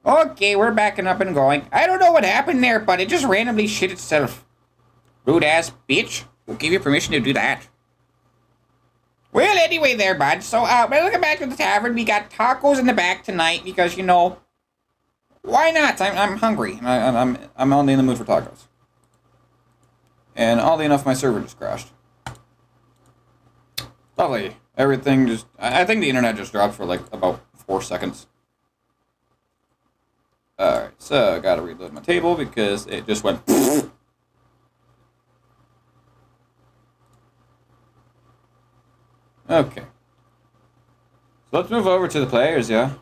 Okay, we're backing up and going. I don't know what happened there, but it just randomly shit itself. Rude ass bitch. Who gave you permission to do that? Well, anyway there, bud. So, welcome back to the tavern. We got tacos in the back tonight because, why not? I'm hungry. I'm only in the mood for tacos. And oddly enough, my server just crashed. Lovely. Everything just... I think the internet just dropped for, about 4 seconds. Alright, so I gotta reload my table because it just went... Okay. So let's move over to the players, yeah?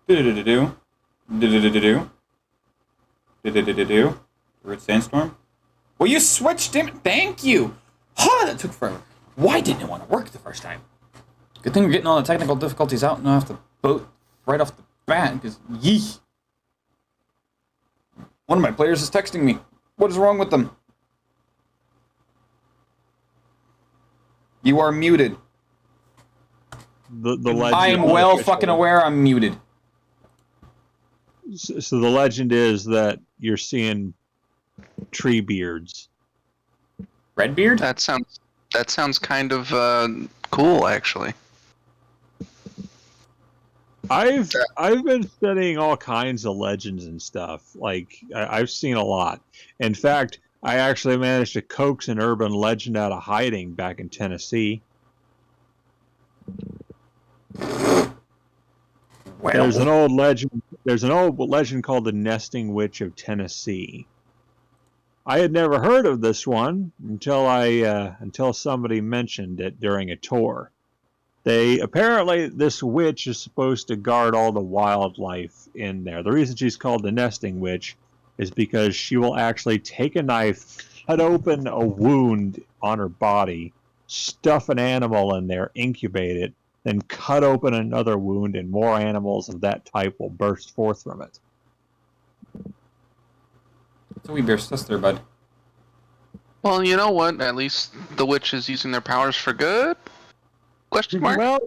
Do-do-do-do-do. Do-do-do-do-do. Do-do-do-do-do. Rude Sandstorm. Well, you switched him. Thank you. Oh, that took forever. Why didn't it want to work the first time? Good thing we're getting all the technical difficulties out and off the boat right off the bat, because yeesh. One of my players is texting me. What is wrong with them? You are muted. The legend. I am well fucking aware I'm muted. So the legend is that you're seeing tree beards. Redbeard? That sounds kind of cool, actually. I've been studying all kinds of legends and stuff. I've seen a lot. In fact, I actually managed to coax an urban legend out of hiding back in Tennessee. Well, There's an old legend called the Nesting Witch of Tennessee. I had never heard of this one until somebody mentioned it during a tour. Apparently this witch is supposed to guard all the wildlife in there. The reason she's called the Nesting Witch is because she will actually take a knife, cut open a wound on her body, stuff an animal in there, incubate it, then cut open another wound, and more animals of that type will burst forth from it. it's a wee bear sister, bud. Well, you know what? At least the witch is using their powers for good? Question mark? Well,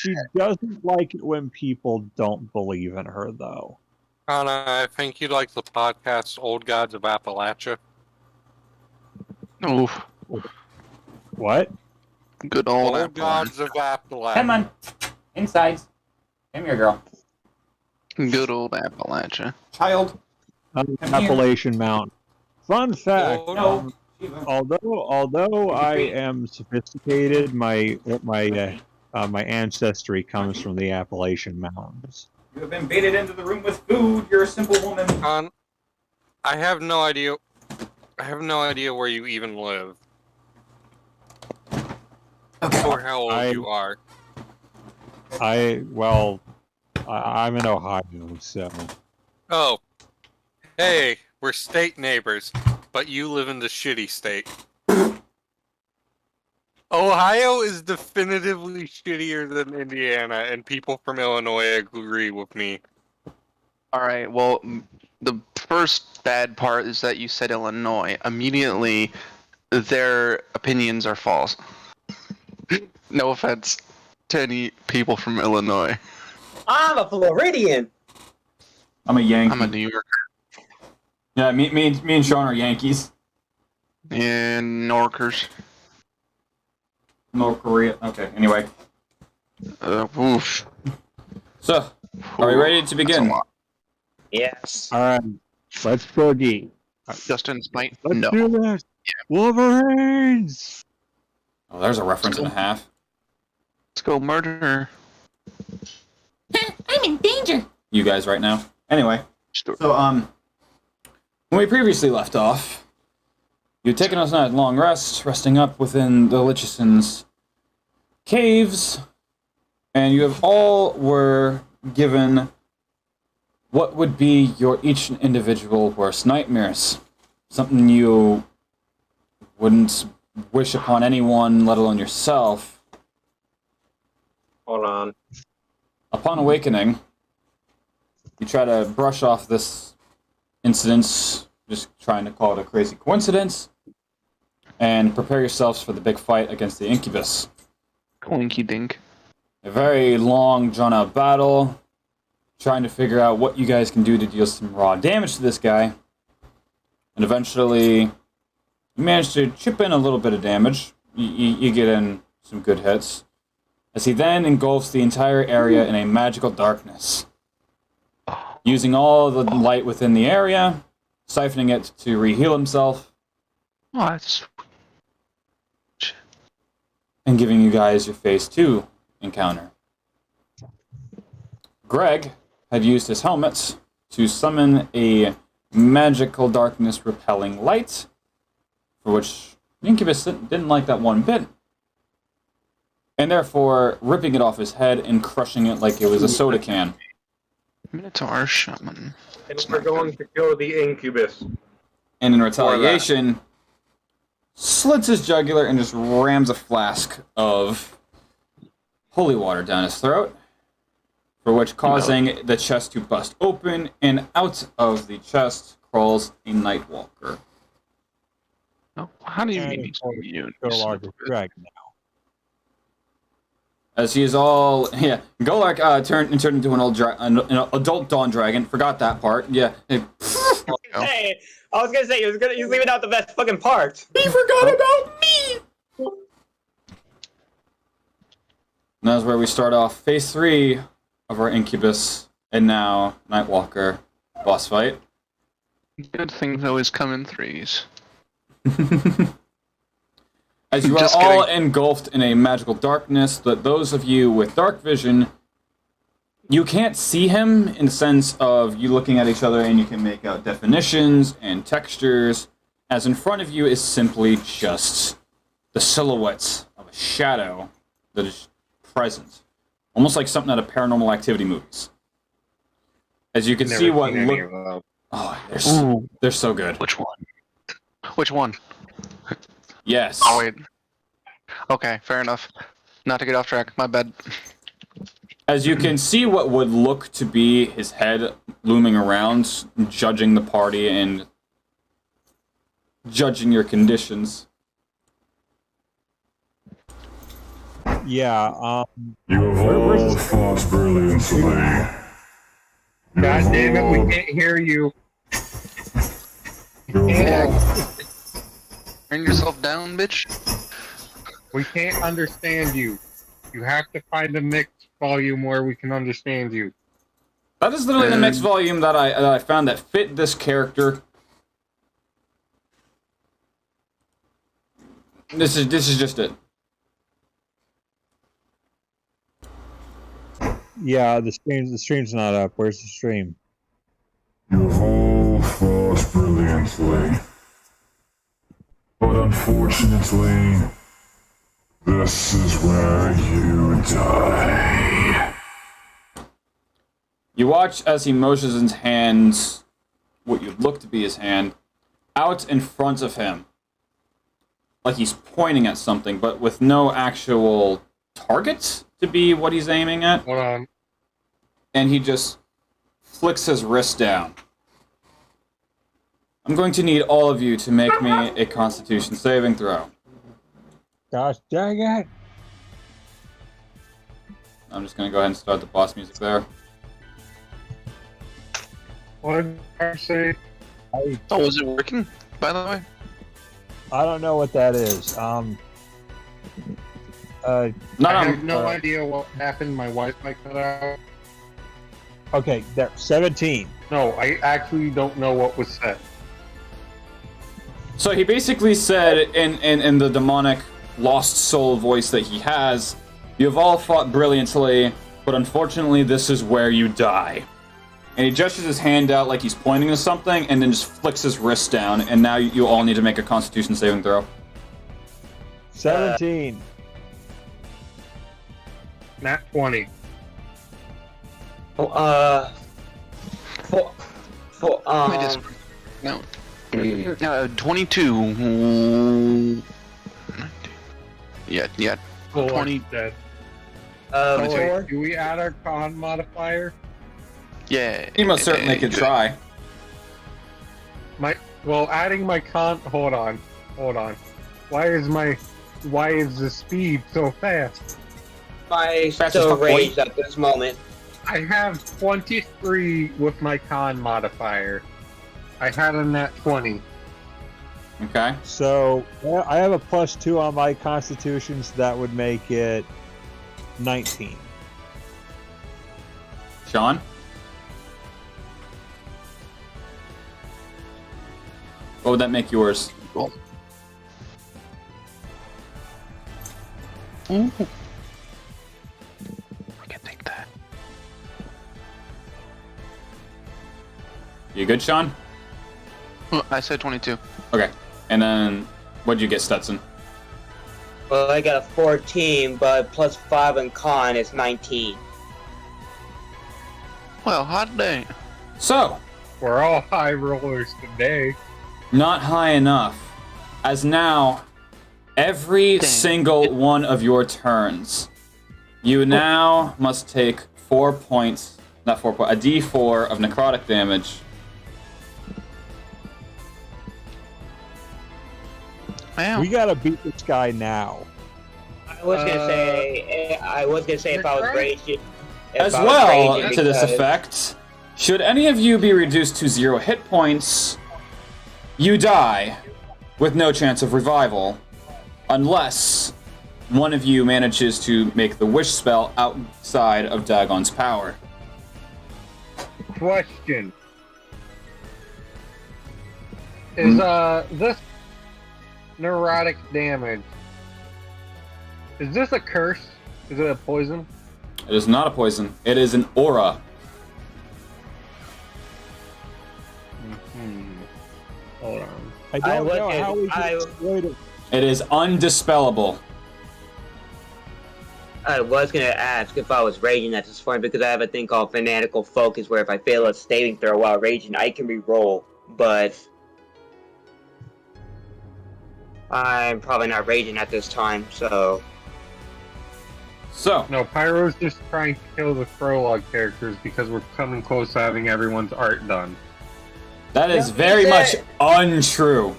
she doesn't like it when people don't believe in her, though. Anna, I think you'd like the podcast Old Gods of Appalachia. Oof. What? Good old Old Appalachia. Gods of Appalachia. Come on. Insides. Come here, girl. Good old Appalachia. Child. Appalachian Mountain. Fun fact. Oh, No. Although I am sophisticated, my ancestry comes from the Appalachian Mountains. You have been baited into the room with food. You're a simple woman. I have no idea. I have no idea where you even live or how old you are. I'm in Ohio, so. Oh, hey, we're state neighbors, but you live in the shitty state. Ohio is definitively shittier than Indiana, and people from Illinois agree with me. Alright, well, the first bad part is that you said Illinois. Immediately, their opinions are false. No offense to any people from Illinois. I'm a Floridian. I'm a Yankee. I'm a New Yorker. Yeah, me and Sean are Yankees. And Norkers. North Korea. Okay, anyway. Oof. So, are we ready to begin? Yes. All right, let's go deep. Justin Smite? Let's No. do this. Wolverines. Oh, there's a reference and a half. Let's go murder. I'm in danger. You guys right now. Anyway. Sure. So, when we previously left off, you'd taken us a long rest, resting up within the Lichison's caves, and you have all were given what would be your each individual worst nightmares. Something you wouldn't wish upon anyone, let alone yourself. Hold on. Upon awakening, you try to brush off this incident, just trying to call it a crazy coincidence, and prepare yourselves for the big fight against the Incubus. Coinky dink. A very long, drawn-out battle, trying to figure out what you guys can do to deal some raw damage to this guy. And eventually, you manage to chip in a little bit of damage. You get in some good hits. As he then engulfs the entire area in a magical darkness. Using all the light within the area, siphoning it to re-heal himself. Oh, that's... And giving you guys your phase 2 encounter. Greg had used his helmet to summon a magical darkness repelling light, for which Incubus didn't like that one bit, and therefore ripping it off his head and crushing it like it was a soda can. Minotaur Shaman. And we're going to kill the incubus. And in retaliation, slits his jugular and just rams a flask of holy water down his throat, for which causing the chest to bust open, and out of the chest crawls a Nightwalker. Oh, how do you And mean he's immune? Prologue is dragged now. As he is all... Yeah, Golak turned into an adult dawn dragon. Forgot that part. Yeah. Hey, I was gonna say he's leaving out the best fucking part. He forgot about me! And that's where we start off phase 3 of our Incubus, and now Nightwalker boss fight. Good things always come in threes. As you are Just all kidding. engulfed in a magical darkness, that those of you with dark vision, you can't see him in the sense of you looking at each other and you can make out definitions and textures, as in front of you is simply just the silhouettes of a shadow that is present. Almost like something out of Paranormal Activity movies. As you can see what look... Oh, they're so good. Which one? Which one? Yes. Oh, wait. Okay, fair enough. Not to get off track, my bad. As you can see what would look to be his head looming around, judging the party and judging your conditions. Yeah, You have all fought brilliantly. God damn it, we can't hear you. You have all Turn yourself down, bitch. We can't understand you. You have to find a mixed volume where we can understand you. That is literally the next volume that I found that fit this character. This is just it. yeah. The stream's not up. Where's the stream? You have all fought brilliantly. But unfortunately, this is where you die. You watch as he motions his hands, what you'd look to be his hand, out in front of him. Like he's pointing at something, but with no actual target to be what he's aiming at. Hold on. And he just flicks his wrist down. I'm going to need all of you to make me a Constitution saving throw. Gosh dang it! I'm just going to go ahead and start the boss music there. What did I say? Oh, is it working, by the way? I don't know what that is. Not I have on, no idea what happened. My Wi-Fi cut out. Okay, there. 17. No, I actually don't know what was said. So he basically said in the demonic lost soul voice that he has, you have all fought brilliantly, but unfortunately this is where you die. And he gestures his hand out like he's pointing to something, and then just flicks his wrist down, and now you all need to make a Constitution saving throw. 17. Nat 20. I just No. 22. Yeah. Oh, 20. Dead. um, Wait, do we add our con modifier? Yeah. He most certainly could try. Adding my con. Hold on. Why is the speed so fast? my Fast as still fuck, boy. raged at this moment. I have 23 with my con modifier. I had a nat 20. Okay. So I have a +2 on my Constitution, so that would make it 19. Sean? What would that make yours? I can take that. You good, Sean? I said 22. Okay. And then, what'd you get, Stetson? Well, I got a 14, but plus 5 in con is 19. Well, hot day. So, We're all high rollers today. not high enough. As now, every Dang. single one of your turns, you now must take 4 points, not 4 points, a d4 of necrotic damage. Wow. We gotta beat this guy now. I was gonna say if I was raging. As well, to this effect, should any of you be reduced to 0 hit points, you die with no chance of revival, unless one of you manages to make the wish spell outside of Dagon's power. Question. Is this neurotic damage, is this a curse? Is it a poison? It is not a poison. It is an aura. Hold on. I don't know how we can exploit it. It is undispellable. I was gonna ask if I was raging at this point because I have a thing called fanatical focus where if I fail a saving throw while raging, I can re-roll, but I'm probably not raging at this time, so So, No, Pyro's just trying to kill the Prologue characters because we're coming close to having everyone's art done. that is Yeah, very he much said- untrue.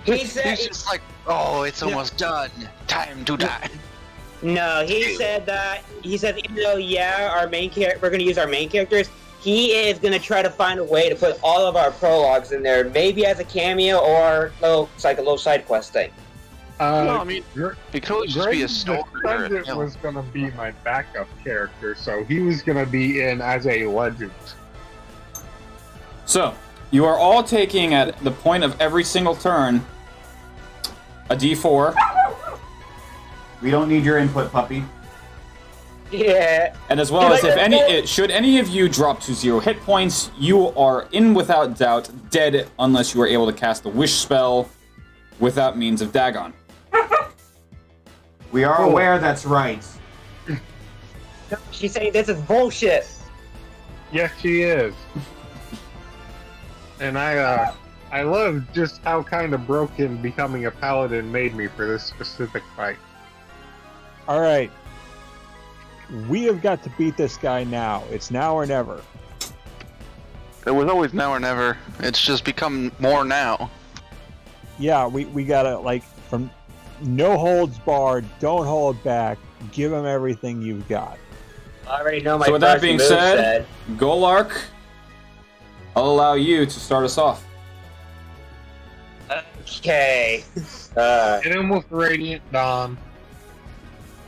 he said He's just like, oh, it's almost done. Time to die. no. He said even though our main character, we're gonna use our main characters. He is gonna try to find a way to put all of our prologues in there, maybe as a cameo or it's like a little side quest thing. No, I mean, Gr- it could always just be a Greg story. or a Descendant film. was gonna be my backup character, so he was gonna be in as a legend. So, you are all taking at the point of every single turn a d4. We don't need your input, puppy. Yeah. And as well as should any of you drop to 0 hit points, you are without doubt dead unless you are able to cast the wish spell without means of Dagon. We are aware that's right. She's saying this is bullshit. Yes, she is. And I love just how kind of broken becoming a paladin made me for this specific fight. All right. We have got to beat this guy now. It's now or never. It was always now or never. It's just become more now. Yeah, we gotta, like, from no holds barred, don't hold back, give him everything you've got. I already know my So with that first being move said, Golark, I'll allow you to start us off. Okay. Hit him with Radiant Dawn.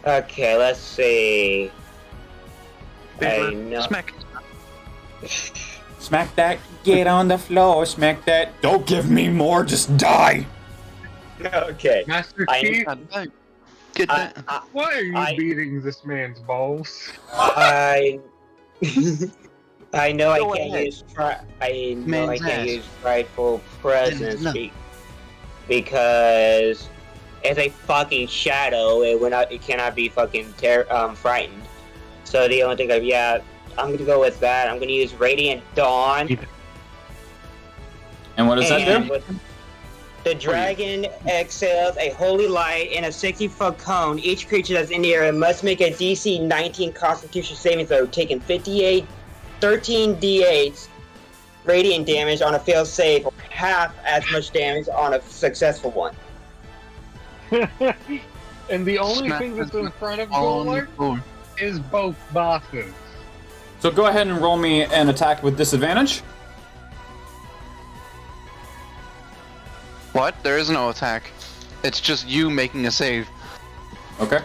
Okay, let's see. I know. Smack. Smack that, get on the floor, smack that. Don't give me more, just die. Okay. Master I- Chief, Get that. why are you I- beating this man's balls? I know Go I can't ahead. use I know I Man's can't ass. use prideful presence No. because it's a fucking shadow. It cannot be fucking frightened. So the only thing I'm gonna go with that. I'm gonna use Radiant Dawn. And what does that and do? with- The dragon exhales a holy light in a 60-foot cone. Each creature that's in the area must make a DC 19 Constitution saving throw, taking 13 d8 radiant damage on a failed save, or half as much damage on a successful one. And the only Smack thing that's in front of On the Golar floor. is both bosses. So go ahead and roll me an attack with disadvantage. What? There is no attack. It's just you making a save. Okay.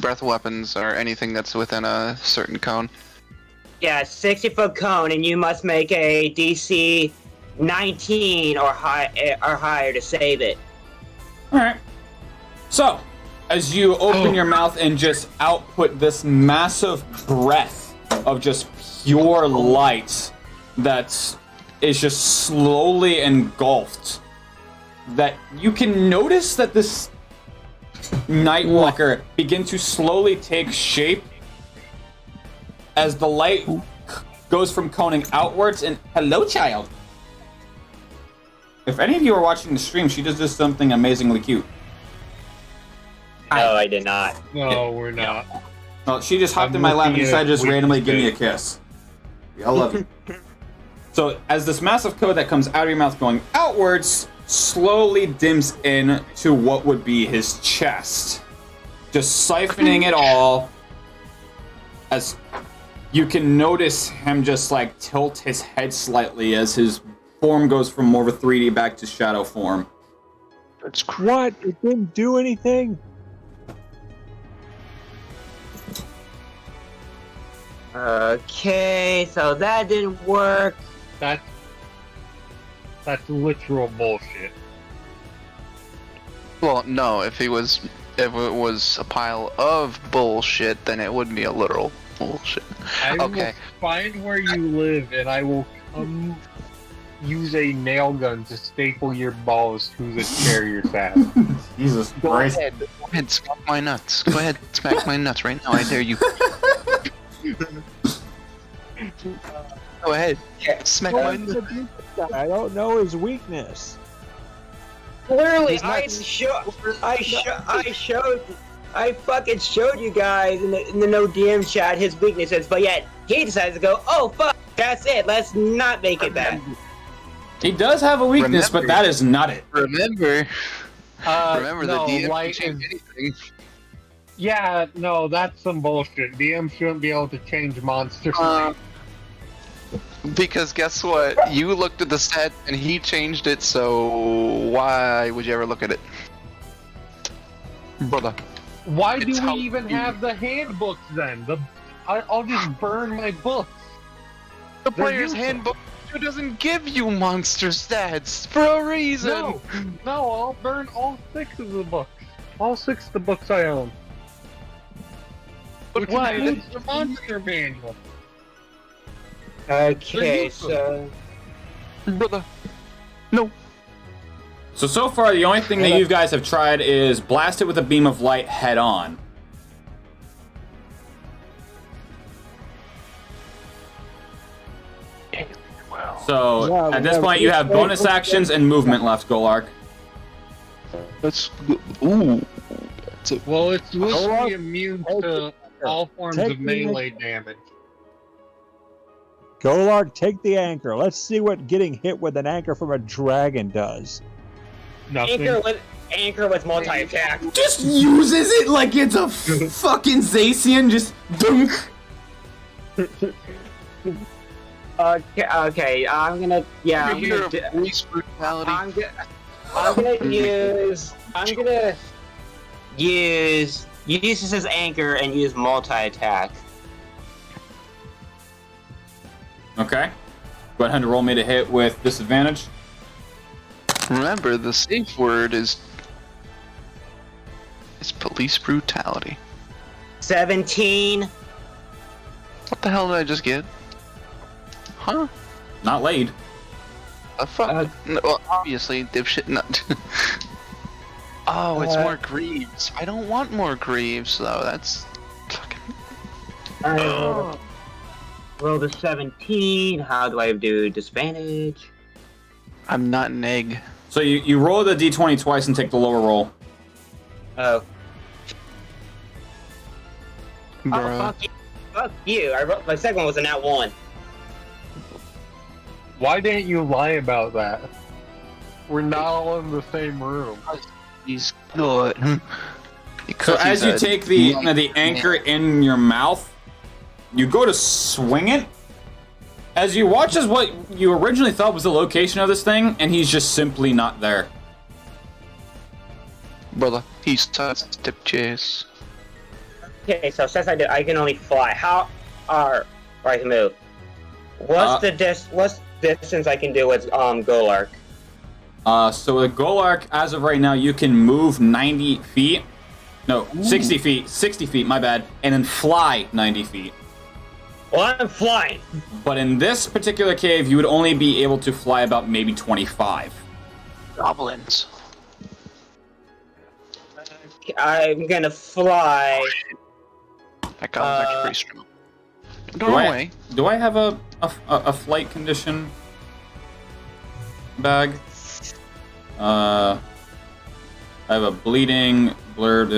Breath weapons or anything that's within a certain cone. Yeah, 60-foot cone, and you must make a DC 19 or higher to save it. All right. So, as you open your mouth and just output this massive breath of just pure light that is just slowly engulfed, that you can notice that this Nightwalker begin to slowly take shape as the light goes from coning outwards. And hello, child. If any of you are watching the stream, she does something amazingly cute. No, I did not. No, we're not. Well, she just hopped in my lap and decided to just randomly give me a kiss. I love you. So, as this massive code that comes out of your mouth going outwards slowly dims in to what would be his chest, just siphoning it all, as you can notice him just like tilt his head slightly as his form goes from more of a 3D back to shadow form. It's what? It didn't do anything? Okay, so that didn't work. That's literal bullshit. Well, no, if it was a pile of bullshit, then it would be a literal bullshit. I Okay. will find where you live, and I will come use a nail gun to staple your balls to the chair you're sat. Jesus Go Christ. ahead, smack my nuts. Go ahead, smack my nuts right now. I dare you. Go ahead, smack my nuts. I don't know his weakness. Clearly, not- I fucking showed you guys in the no DM chat his weaknesses, but yet he decides to go, oh fuck, that's it, let's not make it that. He does have a weakness, but that is not it. Remember, No, the DM light can change is- anything. Yeah, no, that's some bullshit. DM shouldn't be able to change monsters. Because guess what? You looked at the set and he changed it, so why would you ever look at it? Brother. Why it's do we how even you- have the handbooks then? I'll just burn my books. The They're player's useless. handbook doesn't give you monster stats for a reason. No, I'll burn all 6 of the books. All 6 of the books I own. But Which why? includes the monster manual. Okay, so Brother. No. So far, the only thing that you guys have tried is blast it with a beam of light head on. So, Yeah, at we this have- point, you have bonus actions and movement left, Golark. That's ooh. That's a, Well, it's supposed to Hold be on. immune Hold to all forms Take of the- melee damage. Golark, take the anchor. Let's see what getting hit with an anchor from a dragon does. Nothing. anchor with multi attack. Just uses it like it's a fucking Zacian, just dunk. Okay, I'm gonna police brutality. I'm gonna use this as anchor and use multi attack. Okay. Go ahead and roll me to hit with disadvantage. Remember, the safe word is police brutality. 17. What the hell did I just get? Huh? Not laid. The fuck? No, well, obviously, dipshit nut. Oh, it's more Greaves. I don't want more Greaves, though. That's fucking... Roll the 17. How do I do disadvantage? I'm not an egg. So you roll the d20 twice and take the lower roll. Oh. Bruh. Oh, fuck you. Fuck you. My second one was a nat 1. Why didn't you lie about that? We're not all in the same room. He's good. So Because as he's you a- take the anchor in your mouth, you go to swing it. As you watch as what you originally thought was the location of this thing, and he's just simply not there. Brother, he's step chase. Okay, so since I can only fly, how are I can move? What's what's distance I can do with goal arc? So with goal arc, as of right now, you can move 90 feet. No, 60 feet. 60 feet, my bad. And then fly 90 feet. Well, I'm flying. But in this particular cave, you would only be able to fly about maybe 25. Goblins. I'm gonna fly. That goblin's actually pretty strong. Don't run away. Do I have a flight condition bag? I have a bleeding, blurred,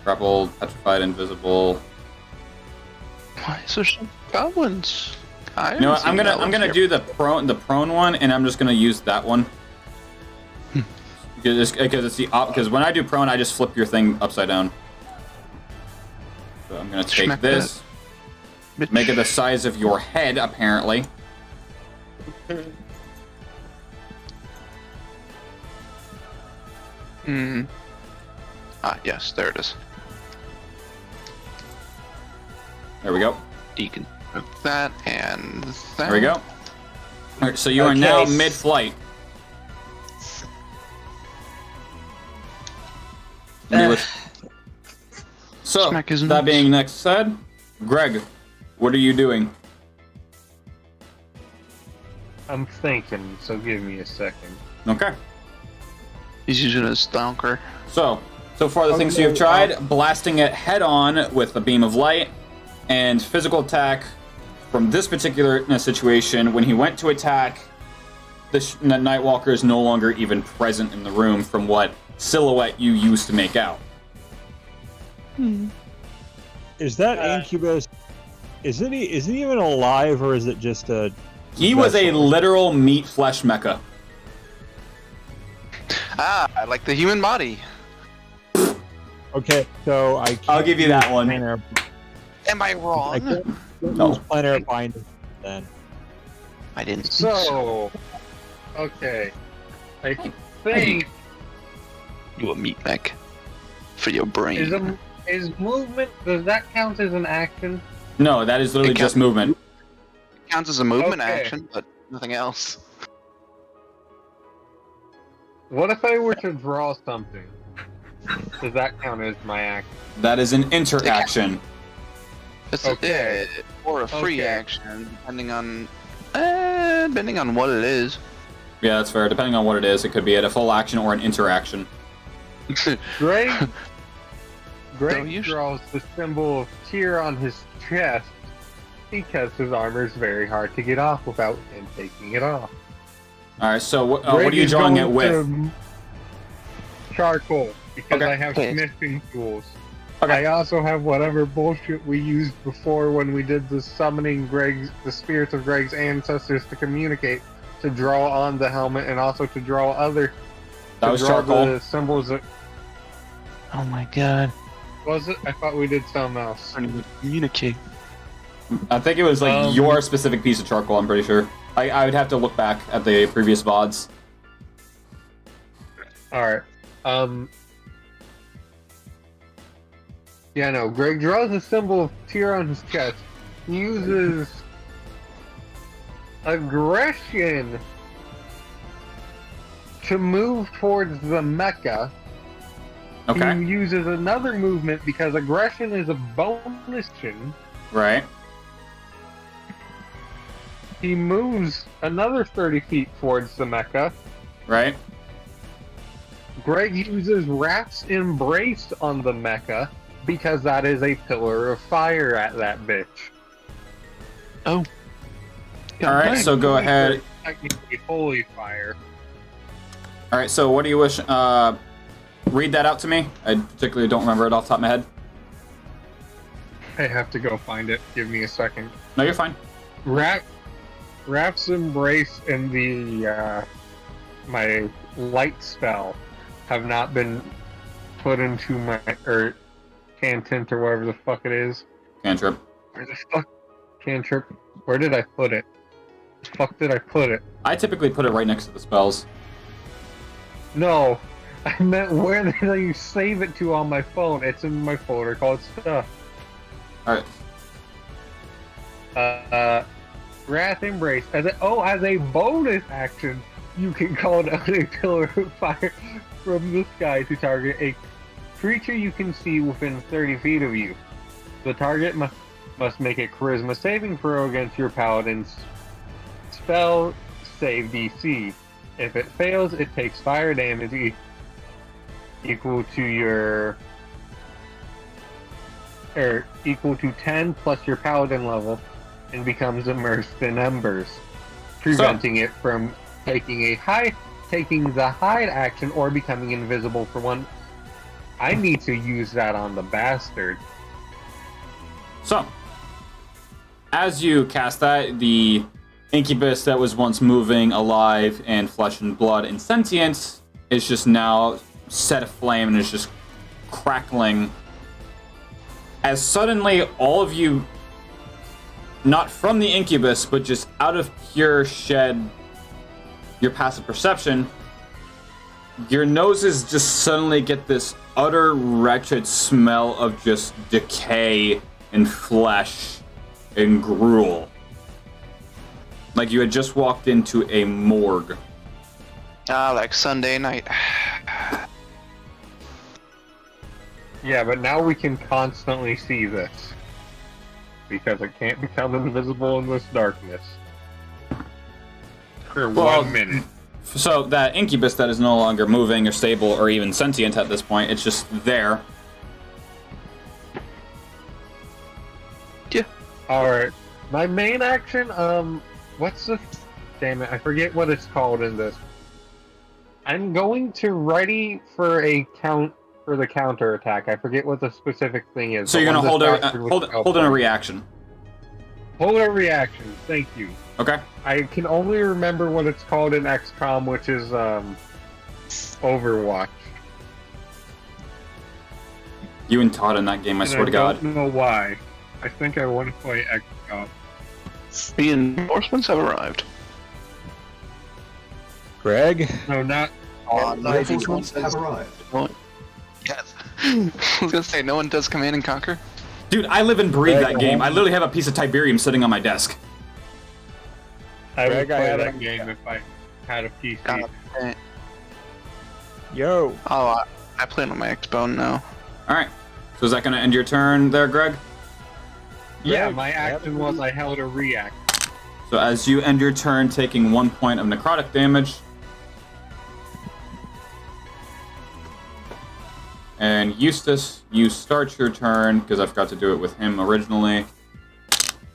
grappled, petrified, invisible. Why is there some goblins? You know what? I'm gonna do the prone one, and I'm just gonna use that one. Because it's the because when I do prone, I just flip your thing upside down. So I'm gonna take Smack this, that. make it the size of your head, apparently. Hmm. Ah, yes, there it is. There we go. You can move that and that. There we go. All right, so you are Okay, now s- mid-flight. So, Smack his that nuts. being next said, Greg, what are you doing? I'm thinking, so give me a second. Okay. He's using his stalker. So far the things you've tried, blasting it head-on with a beam of light, and physical attack from this particular situation, when he went to attack, the Nightwalker is no longer even present in the room from what silhouette you used to make out. Is that Incubus? Isn't he even alive, or is it just a? He was a vessel? literal meat flesh mecha. Ah, like the human body. Okay, so I. Can't I'll give you that use one. planar- Am I wrong? I can't No. use planar binding then. I didn't think so. So, okay. I think You a meat mech for your brain. is movement, does that count as an action? No, that is literally It just movement. Counts as a movement Okay. action, but nothing else. What if I were to draw something? Does that count as my action? That is an interaction. It's Okay. or a free Okay. action, depending on what it is. Yeah, that's fair. Depending on what it is, it could be a full action or an interaction. Greg Don't you- draws the symbol of tear on his chest because his armor is very hard to get off without him taking it off. All right. So what Greg are you is drawing it going with? to charcoal because Okay. I have Okay. smithing tools. Okay. I also have whatever bullshit we used before when we did the summoning the spirits of Greg's ancestors to communicate, to draw on the helmet and also to draw That to was draw charcoal. the symbols that Oh my god. was it? I thought we did something else. Trying to communicate. I think it was like Um, your specific piece of charcoal. I'm pretty sure. I would have to look back at the previous VODs. Alright. Yeah, no. Greg draws a symbol of tear on his chest. He uses aggression to move towards the mecha. Okay. He uses another movement because aggression is a bonus action. Right. He moves another 30 feet towards the mecha. Right. Greg uses Rat's Embrace on the mecha because that is a pillar of fire at that bitch. All right. So go ahead. Technically holy fire. All right. So what do you wish? Read that out to me. I particularly don't remember it off the top of my head. I have to go find it. Give me a second. No, you're fine. Rat's Embrace and the my light spell have not been put into my cantent or whatever the fuck it is. Cantrip. Where the fuck cantrip? Where did I put it? The fuck did I put it? I typically put it right next to the spells. No, I meant where did I save it to on my phone? It's in my folder called stuff. Alright. Wrath Embrace. As a bonus action, you can call down a pillar of fire from the sky to target a creature you can see within 30 feet of you. The target must make a charisma saving throw against your paladin's spell save DC. If it fails, it takes fire damage equal to 10 plus your paladin level and becomes immersed in embers, preventing it from taking the hide action or becoming invisible for one. I need to use that on the bastard. So, as you cast that, the incubus that was once moving, alive, and flesh and blood and sentient is just now set aflame and is just crackling. As suddenly, all of you, not from the incubus, but just out of pure shed, your passive perception, your noses just suddenly get this utter wretched smell of just decay and flesh and gruel. Like you had just walked into a morgue. Ah, like Sunday night. Yeah, but now we can constantly see this. Because it can't become invisible in this darkness. For 1 minute. So that incubus that is no longer moving or stable or even sentient at this point, it's just there. Yeah. Alright. My main action, what's the... Damn it, I forget what it's called in this. I'm going to ready for the counter attack. I forget what the specific thing is. So you're gonna hold in a reaction. Hold a reaction, thank you. Okay. I can only remember what it's called in XCOM, which is Overwatch. You and Todd in that game, I swear to God. I don't know why. I think I want to play XCOM. Reinforcements have arrived. Greg? No, not Reinforcements have arrived. Yes. I was gonna say, no one does Command and Conquer. Dude, I live and breathe that game. I literally have a piece of Tiberium sitting on my desk. I would Greg, I play had that a- game if I had a PC. God. Yo. Oh, I play it on my Xbone now. Alright. So is that gonna end your turn there, Greg? Yeah, my action was I held a react. So as you end your turn, taking 1 point of necrotic damage. And Eustace, you start your turn, because I forgot to do it with him originally.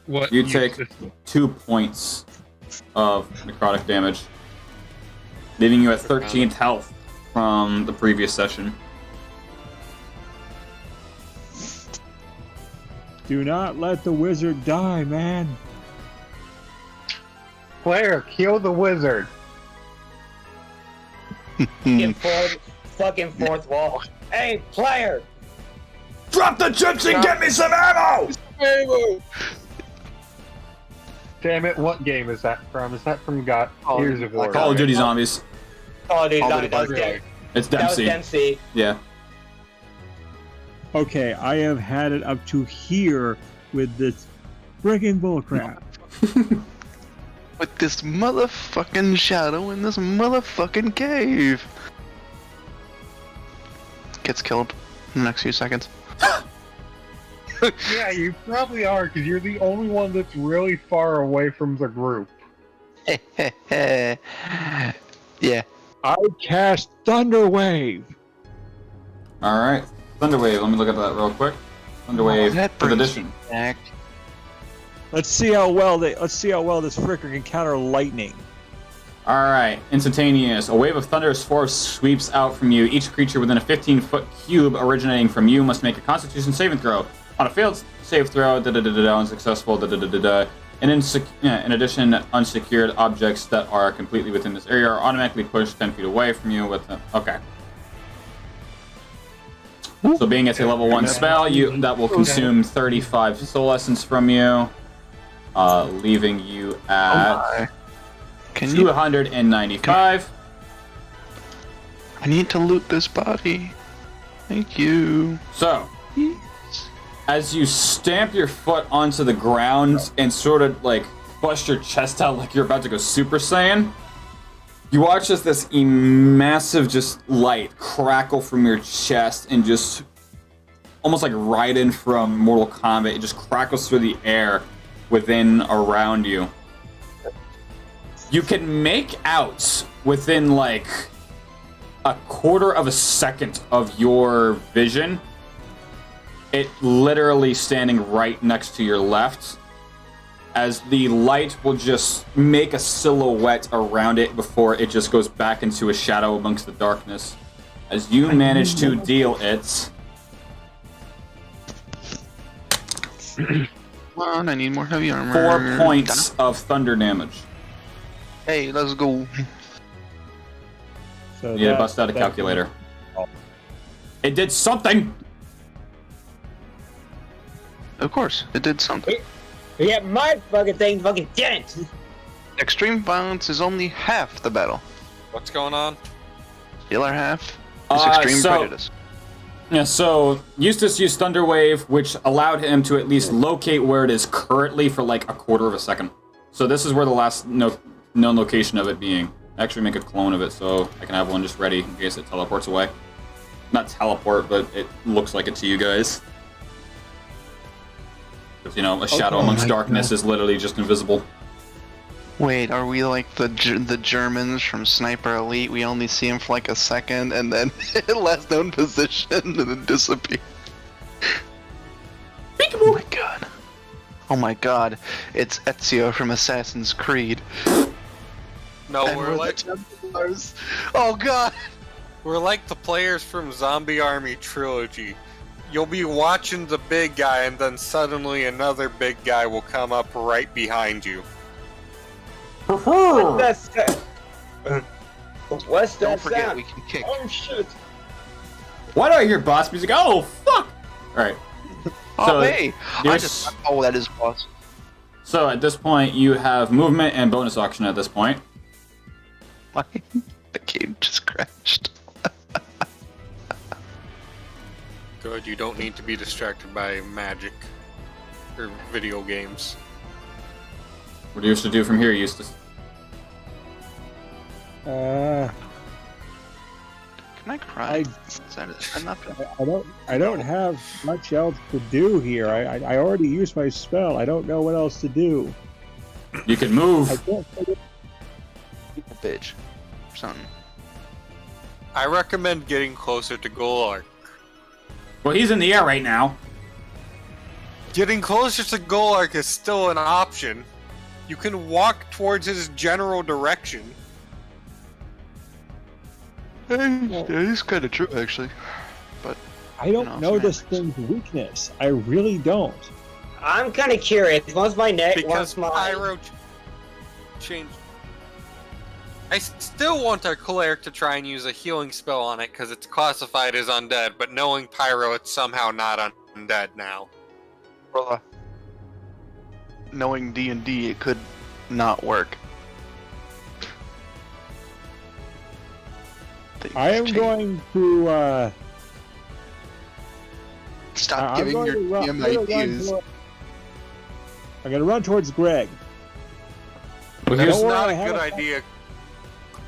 What You take 2 points of necrotic damage, leaving you at 13th health from the previous session. Do not let the wizard die, man. Player, kill the wizard. Fucking fourth wall. Hey, player! Drop the chips and get me some ammo! Damn it, what game is that from? Is that from Gears of War? Call of Duty Zombies. Oh, dude, All that the was really? It's That was Dempsey. Dempsey. Yeah. Okay, I have had it up to here with this friggin' bullcrap. With this motherfucking shadow in this motherfucking cave. Gets killed in the next few seconds. Yeah, you probably are, because you're the only one that's really far away from the group. Yeah. I cast Thunderwave. Alright. Thunderwave, let me look at that real quick. Thunderwave, that 5th brings edition. me back. Let's see how well this fricker can counter lightning. Alright, instantaneous. A wave of thunderous force sweeps out from you. Each creature within a 15-foot cube originating from you must make a Constitution saving throw. On a failed save throw, unsuccessful, In addition, unsecured objects that are completely within this area are automatically pushed 10 feet away from you with them. Okay. So being it's a level 1 spell, that will consume 35 soul essence from you, leaving you at 295. I need to loot this body. Thank you. So, as you stamp your foot onto the ground and sort of like bust your chest out like you're about to go Super Saiyan, you watch as this massive just light crackle from your chest and just almost like Raiden from Mortal Kombat. It just crackles through the air within around you. You can make out within like a quarter of a second of your vision, it literally standing right next to your left, as the light will just make a silhouette around it before it just goes back into a shadow amongst the darkness. As you manage to deal it... Come on, I need more heavy armor. 4 points of thunder damage. Hey, let's go. So Yeah, bust out a calculator. It did something! Of course, it did something. Yeah, my fucking thing fucking didn't! Extreme violence is only half the battle. What's going on? The other half is extreme prejudice. Yeah, so Eustace used Thunder Wave, which allowed him to at least locate where it is currently for like a quarter of a second. So this is where the last known location of it being. Actually make a clone of it so I can have one just ready in case it teleports away. Not teleport, but it looks like it to you guys. Because, you know, a shadow amongst darkness is literally just invisible. Wait, are we like the Germans from Sniper Elite? We only see him for like a second and then last known position and then disappear. Oh my god. Oh my god. It's Ezio from Assassin's Creed. No, And we're like Templars. Oh god. we're like the players from Zombie Army Trilogy. You'll be watching the big guy, and then suddenly another big guy will come up right behind you. What's that Don't forget sound? we can kick. Oh shit! Why do I hear boss music? Oh, fuck! Alright. Oh hey! you're Oh, that is boss. So at this point, you have movement and bonus action at this point. The game just crashed. Good, you don't need to be distracted by magic or video games. What do you used to do from here, Eustace? Can I cry? I don't have much else to do here. I already used my spell. I don't know what else to do. You can move. I can't figure- Bitch. Or something. I recommend getting closer to Golark. Well, he's in the air right now. Getting closer to Golark is still an option. You can walk towards his general direction. That is kind of true, actually. But I don't know this thing's weakness. I really don't. I'm kind of curious. Once my neck, Because once my Pyro changed. I still want our cleric to try and use a healing spell on it because it's classified as undead, but knowing Pyro, it's somehow not undead now. knowing D&D, it could not work. I am going to stop giving your DM ideas. I'm going to run towards Greg. Well, That's here's not a good idea.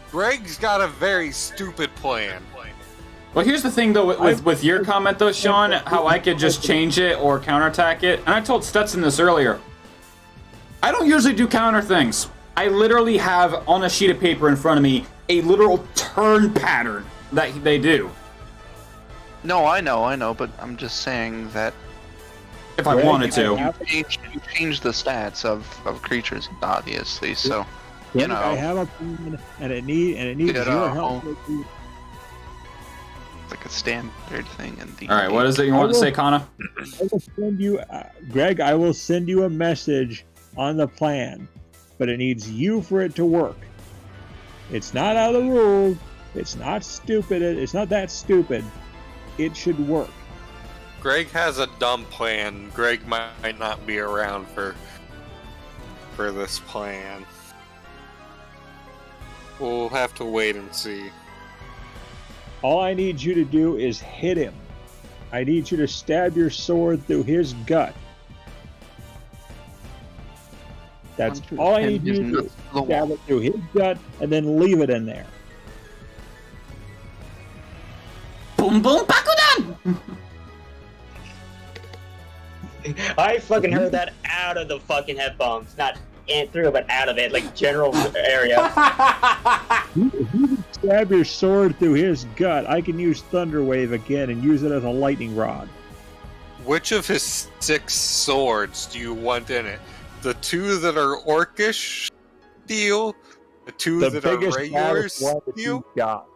Greg's got a very stupid plan. Well, here's the thing, though, with your comment, though, Sean, how I could just change it or counterattack it. And I told Stetson this earlier. I don't usually do counter things. I literally have, on a sheet of paper in front of me, a literal turn pattern that they do. No, I know, but I'm just saying that... If I wanted to. You change the stats of creatures, obviously, so... You know, I have a plan, and it needs your help. Like a standard thing in the. All right, what is it you want to say, Kana? I will send you, Greg. I will send you a message on the plan, but it needs you for it to work. It's not out of the rules. It's not stupid. It's not that stupid. It should work. Greg has a dumb plan. Greg might not be around for this plan. We'll have to wait and see. All I need you to do is hit him. I need you to stab your sword through his gut. That's all I need you to do. Stab it through his gut and then leave it in there. Boom boom Bakudan! I fucking heard that out of the fucking headphones. Not in through, but out of it, like general area. If you can stab your sword through his gut, I can use Thunder Wave again and use it as a lightning rod. Which of his 6 swords do you want in it? The 2 that are orcish steel? The 2 that are regular steel? Got.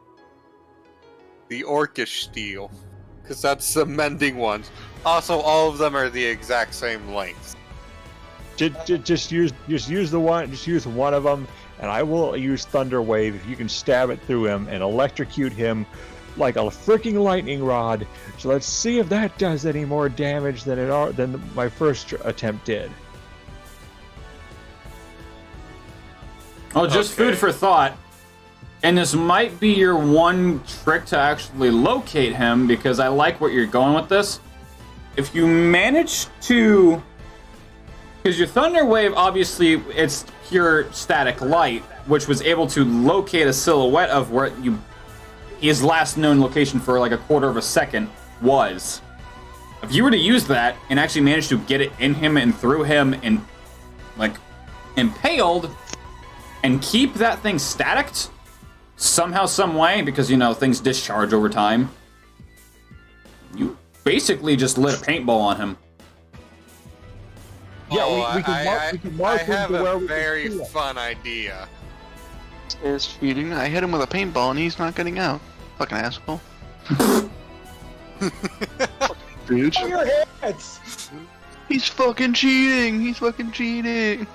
The orcish steel. Because that's the mending ones. Also, all of them are the exact same length. Just use the one. Just use one of them, and I will use Thunder Wave if you can stab it through him and electrocute him like a freaking lightning rod. So let's see if that does any more damage than my first attempt did. Oh, just food for thought. And this might be your one trick to actually locate him, because I like what you're going with this. If you manage to... Because your Thunder Wave, obviously, it's pure static light, which was able to locate a silhouette of where his last known location for like a quarter of a second was. If you were to use that and actually manage to get it in him and through him and, like, impaled, and keep that thing staticked somehow, some way, because, you know, things discharge over time, you basically just lit a paintball on him. Yeah, we can mark I him have to where a we very can see it. fun idea. Is feeding. I hit him with a paintball and he's not getting out. Fucking asshole. Dude. Your heads! He's fucking cheating. He's fucking cheating.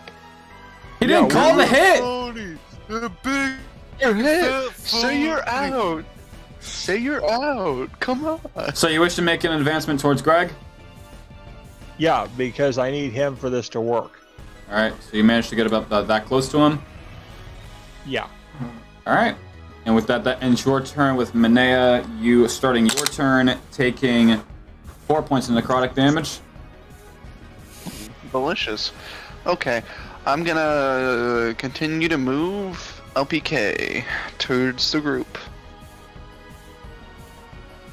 He didn't call the hit! The big You're hit. Say you're out. Say you're out. Come on. So you wish to make an advancement towards Greg? Yeah, because I need him for this to work. Alright, so you managed to get about that close to him? Yeah. Alright. And with that ends your turn. With Minea, you starting your turn, taking 4 points of necrotic damage. Delicious. Okay. I'm gonna continue to move LPK towards the group.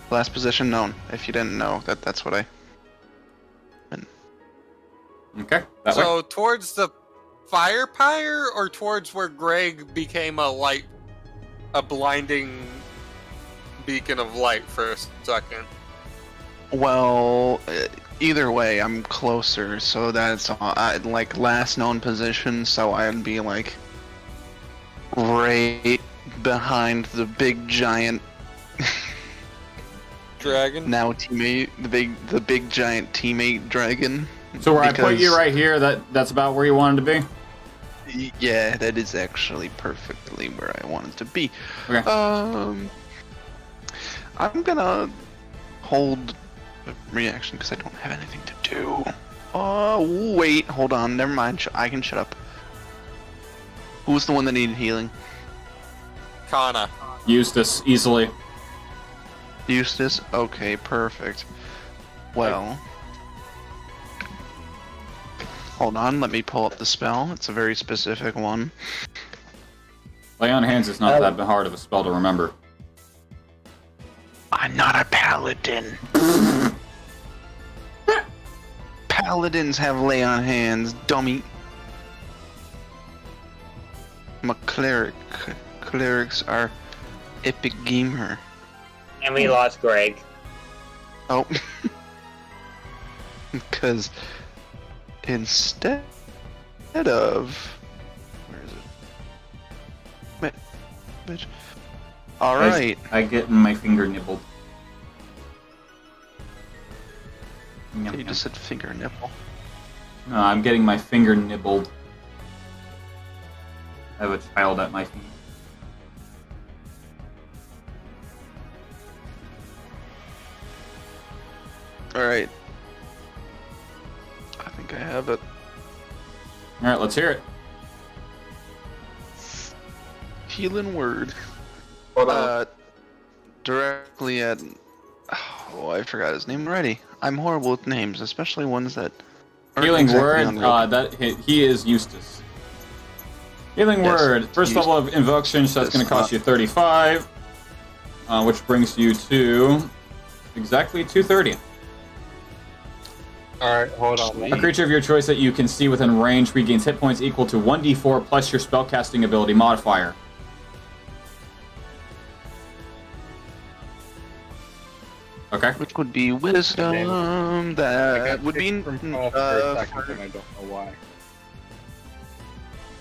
Last position known. If you didn't know, that's what I... Okay. That way. So towards the fire pyre, or towards where Greg became a blinding beacon of light for a second? Well, either way, I'm closer, so that's like last known position, so I'd be like right behind the big giant Dragon? now teammate, the big giant teammate dragon. So where I put you right here, that's about where you wanted to be? Yeah, that is actually perfectly where I wanted to be. Okay. I'm gonna hold a reaction because I don't have anything to do. Oh, wait, hold on, never mind. I can shut up. Who's the one that needed healing? Kana. Eustace, easily. Eustace? Okay, perfect. Well... Hold on, let me pull up the spell. It's a very specific one. Lay on hands is not that hard of a spell to remember. I'm not a paladin. Paladins have lay on hands, dummy. I'm a cleric. Clerics are epic gamer. And we lost Greg. Oh. Because instead of... Where is it? Bitch. Alright. I get my finger nibbled. You just said finger nipple. No, I'm getting my finger nibbled. I have a child at my feet. Alright. I think I have it. Alright, let's hear it. Healing word. Directly at... Oh, I forgot his name already. I'm horrible with names, especially ones that aren't Healing exactly word, he is Eustace. Healing Yes, word, first level of invocation, so that's going to cost you 35, which brings you to exactly 230. Alright, hold on. A creature of your choice that you can see within range regains hit points equal to 1d4 plus your spellcasting ability modifier. Okay. Which would be wisdom. That would be from off for a second, and I don't know why.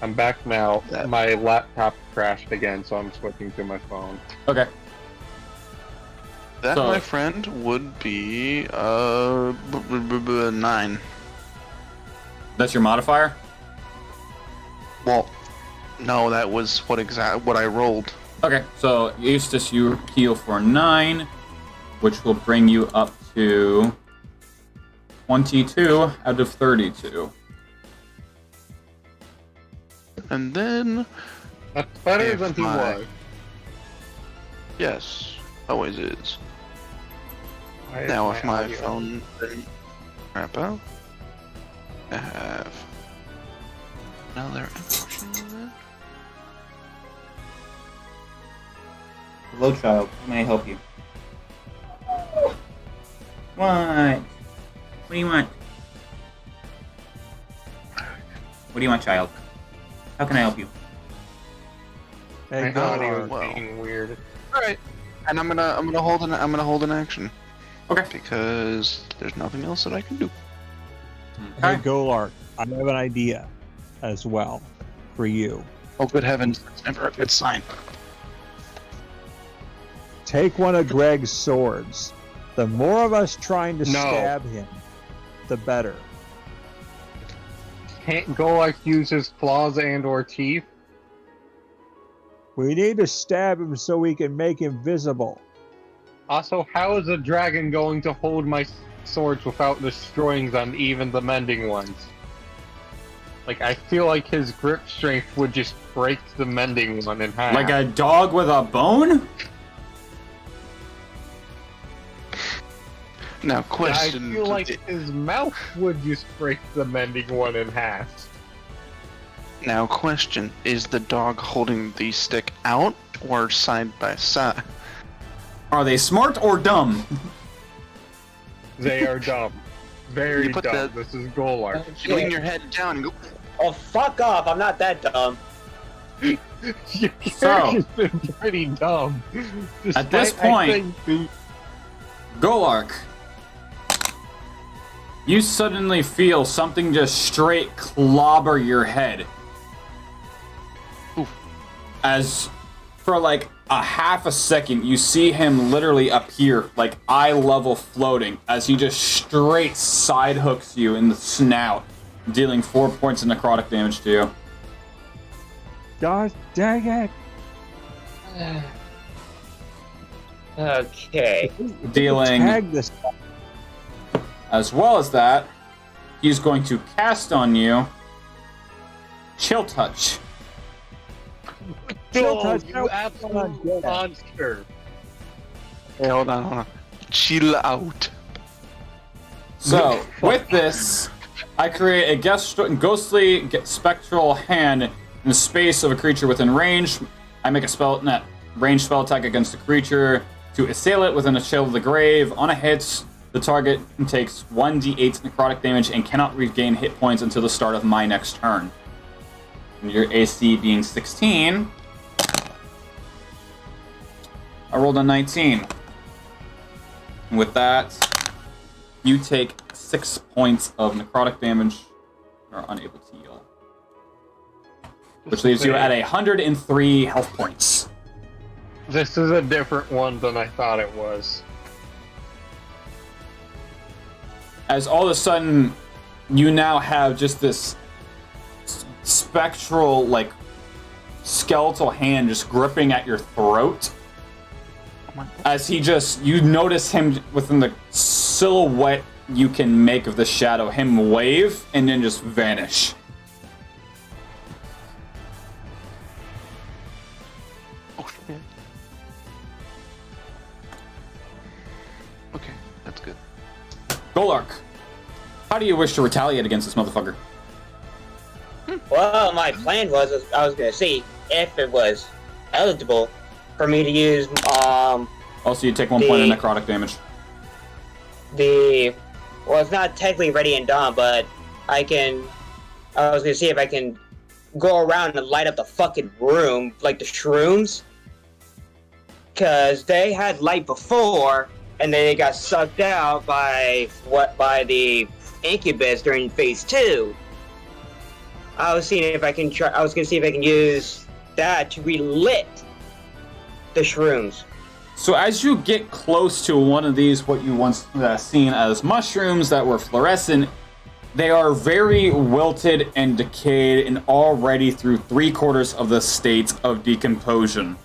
I'm back now. My laptop crashed again, so I'm switching to my phone. Okay. That, So- my friend, would be 9. That's your modifier? Well, no, that was what I rolled. Okay, so Eustace, you heal for 9, which will bring you up to 22 out of 32. And then, That's better If than he my- was. yes, always is. Why is Now, if my audio- phone didn't wrap out, I have another instruction. Hello, child. How may I help you? What? What do you want? What do you want, child? How can I help you? Hey, My audio Golar. is well. being weird. All right, and I'm gonna hold an action. Okay. Because there's nothing else that I can do. Hey, Golar, I have an idea as well for you. Oh, good heavens! That's never a good sign. Take one of Greg's swords. The more of us trying to No. stab him, the better. Can't Golak use his claws and/or teeth? We need to stab him so we can make him visible. Also, how is a dragon going to hold my swords without destroying them, even the mending ones? Like, I feel like his grip strength would just break the mending one in half. Like a dog with a bone? Now, I question: feel like his mouth would just break the mending one in half. Now, question: is the dog holding the stick out or side by side? Are they smart or dumb? They are dumb. Very You put dumb. the- This is Golar. You lean your head down and go. Oh, fuck off! I'm not that dumb. Your So- character's been pretty dumb. At this Despite, I point- think, Golark, you suddenly feel something just straight clobber your head. Oof. As for like a half a second, you see him literally appear, like eye level floating, as he just straight side hooks you in the snout, dealing 4 points of necrotic damage to you. God dang it! Okay. Dealing, Tag this. as well as that, he's going to cast on you Chill Touch. Chill touch, you no, absolute yeah. monster. Hey, hold on. Chill out. So, with this, I create a ghostly spectral hand in the space of a creature within range. I make a ranged spell attack against the creature to assail it within a chill of the grave. On a hit, the target takes 1d8 necrotic damage and cannot regain hit points until the start of my next turn. And your AC being 16. I rolled a 19. And with that, you take 6 points of necrotic damage and are unable to heal. Which leaves you at 103 health points. This is a different one than I thought it was. As all of a sudden, you now have just this spectral, like, skeletal hand just gripping at your throat. As he just, you notice him within the silhouette you can make of the shadow him wave and then just vanish. Okay. Okay, that's good. Golark, how do you wish to retaliate against this motherfucker? Well, my plan was I was gonna see if it was eligible for me to use Also, you take 1 point of necrotic damage. well, it's not technically Ready and Dawn, but I was gonna see if I can go around and light up the fucking room like the shrooms, because they had light before and then they got sucked out by the incubus during phase 2. I was seeing if I can I was gonna see if I can use that to relit the shrooms. So as you get close to one of these, what you once seen as mushrooms that were fluorescent, they are very wilted and decayed and already through 3/4 of the state of decomposition.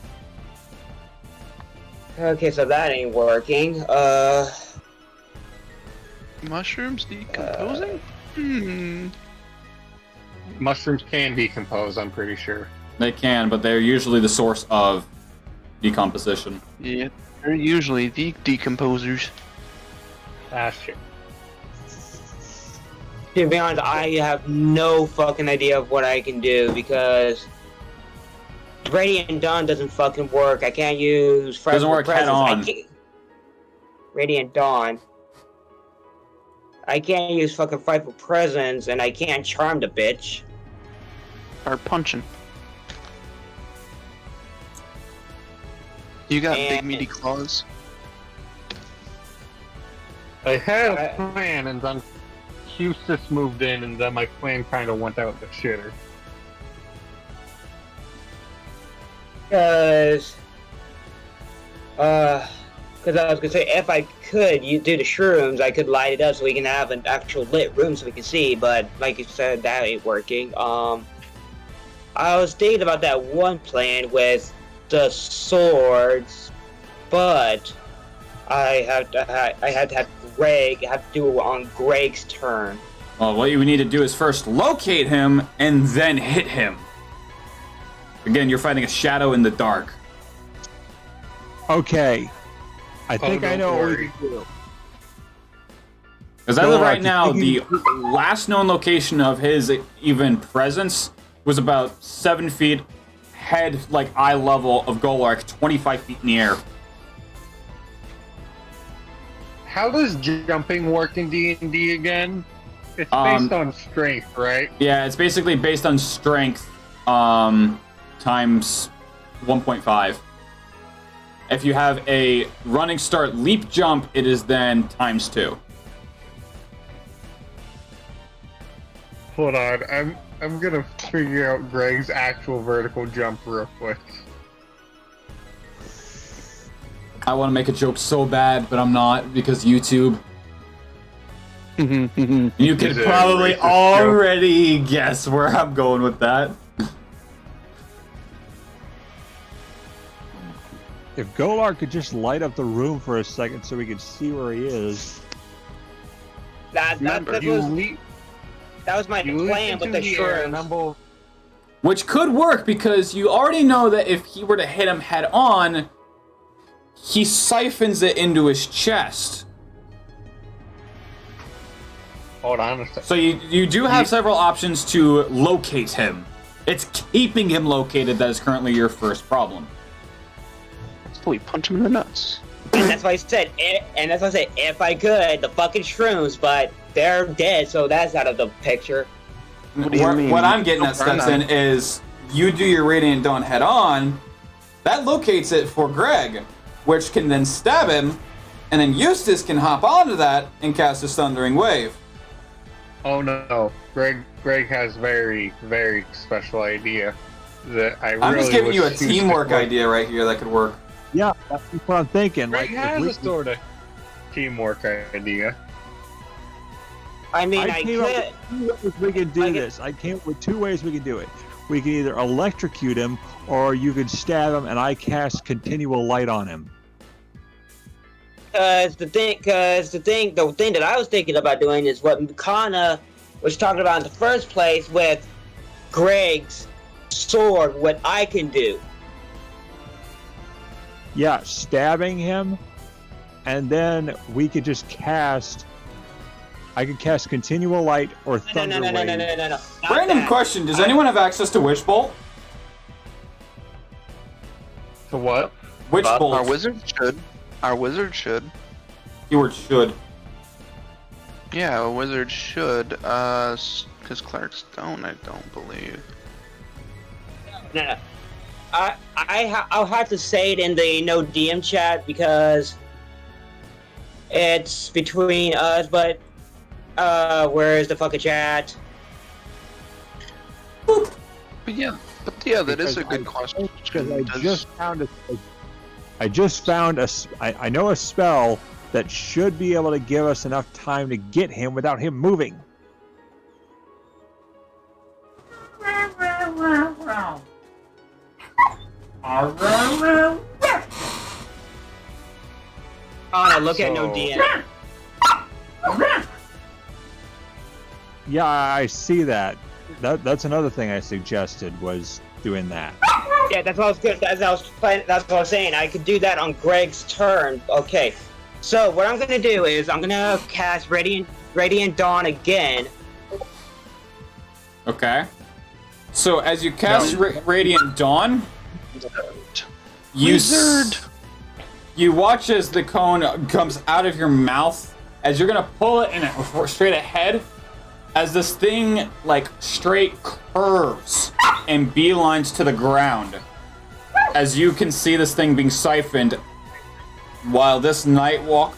Okay, so that ain't working. Mushrooms decomposing? Mushrooms can decompose, I'm pretty sure. They can, but they're usually the source of decomposition. Yeah, they're usually the decomposers. That's shit. To be honest, I have no fucking idea of what I can do because Radiant Dawn doesn't fucking work. I can't use Doesn't work head on. Radiant Dawn. I can't use fucking Frightful Presence, and I can't charm the bitch. Are punching. You got big meaty claws. I had a plan, and then Hustis moved in, and then my plan kind of went out the shitter. Because I was gonna say, if I could do the shrooms, I could light it up so we can have an actual lit room so we can see, but like you said, that ain't working. I was thinking about that one plan with the swords, but I had to have Greg have to do it on Greg's turn. Well, what you need to do is first locate him and then hit him. Again, you're fighting a shadow in the dark. Okay. I think I don't know what we worry. can do. Because as of right now, the last known location of his even presence was about 7 feet, head like eye level of Golark, 25 feet in the air. How does jumping work in D&D again? It's based on strength, right? Yeah, it's basically based on strength times 1.5. If you have a running start leap jump, it is then times 2. Hold on, I'm gonna figure out Greg's actual vertical jump real quick. I want to make a joke so bad, but I'm not because YouTube. You can Is it a probably racist already guess where I'm going with that. If Golar could just light up the room for a second so we could see where he is. That was my plan with the shrooms. Which could work because you already know that if he were to hit him head on, he siphons it into his chest. Hold on a second. So you do have several options to locate him. It's keeping him located that is currently your first problem. Hopefully punch him in the nuts. And that's why I said, if I could, the fucking shrooms, but they're dead, so that's out of the picture. What do you mean? What I'm getting at, Stetson, is you do your Radiant Dawn head on, that locates it for Greg, which can then stab him, and then Eustace can hop onto that and cast his Thundering Wave. Oh no, Greg has very, very special idea that I'm just giving you a teamwork idea right here that could work. Yeah, that's what I'm thinking. Greg if has we a sort of teamwork idea. I mean, I came up could. with 2 ways we can do this. I came up with 2 ways we can do it. We can either electrocute him, or you could stab him, and I cast continual light on him. the thing that I was thinking about doing is what Kana was talking about in the first place with Greg's sword, what I can do. Yeah, stabbing him, and then we could just cast. I could cast Continual Light or Thunder Wave. No. Random question: does anyone have access to Witch Bolt? To what? Witch Bolt. Our wizard should. Our wizard should. Keyword should. Yeah, a wizard should. Because clerics don't, I don't believe. No. I'll have to say it in the no DM chat because it's between us. But where's the fucking chat? But yeah, that is a good question. Because I just found I know a spell that should be able to give us enough time to get him without him moving. Anna, look at no DM. Yeah, I see that. That's another thing I suggested was doing that. Yeah, that's what I was saying. I could do that on Greg's turn. Okay. So what I'm gonna do is I'm gonna cast Radiant Dawn again. Okay. So as you cast Radiant Dawn, you watch as the cone comes out of your mouth as you're gonna pull it in straight ahead. As this thing like straight curves and beelines to the ground. As you can see this thing being siphoned, while this Nightwalker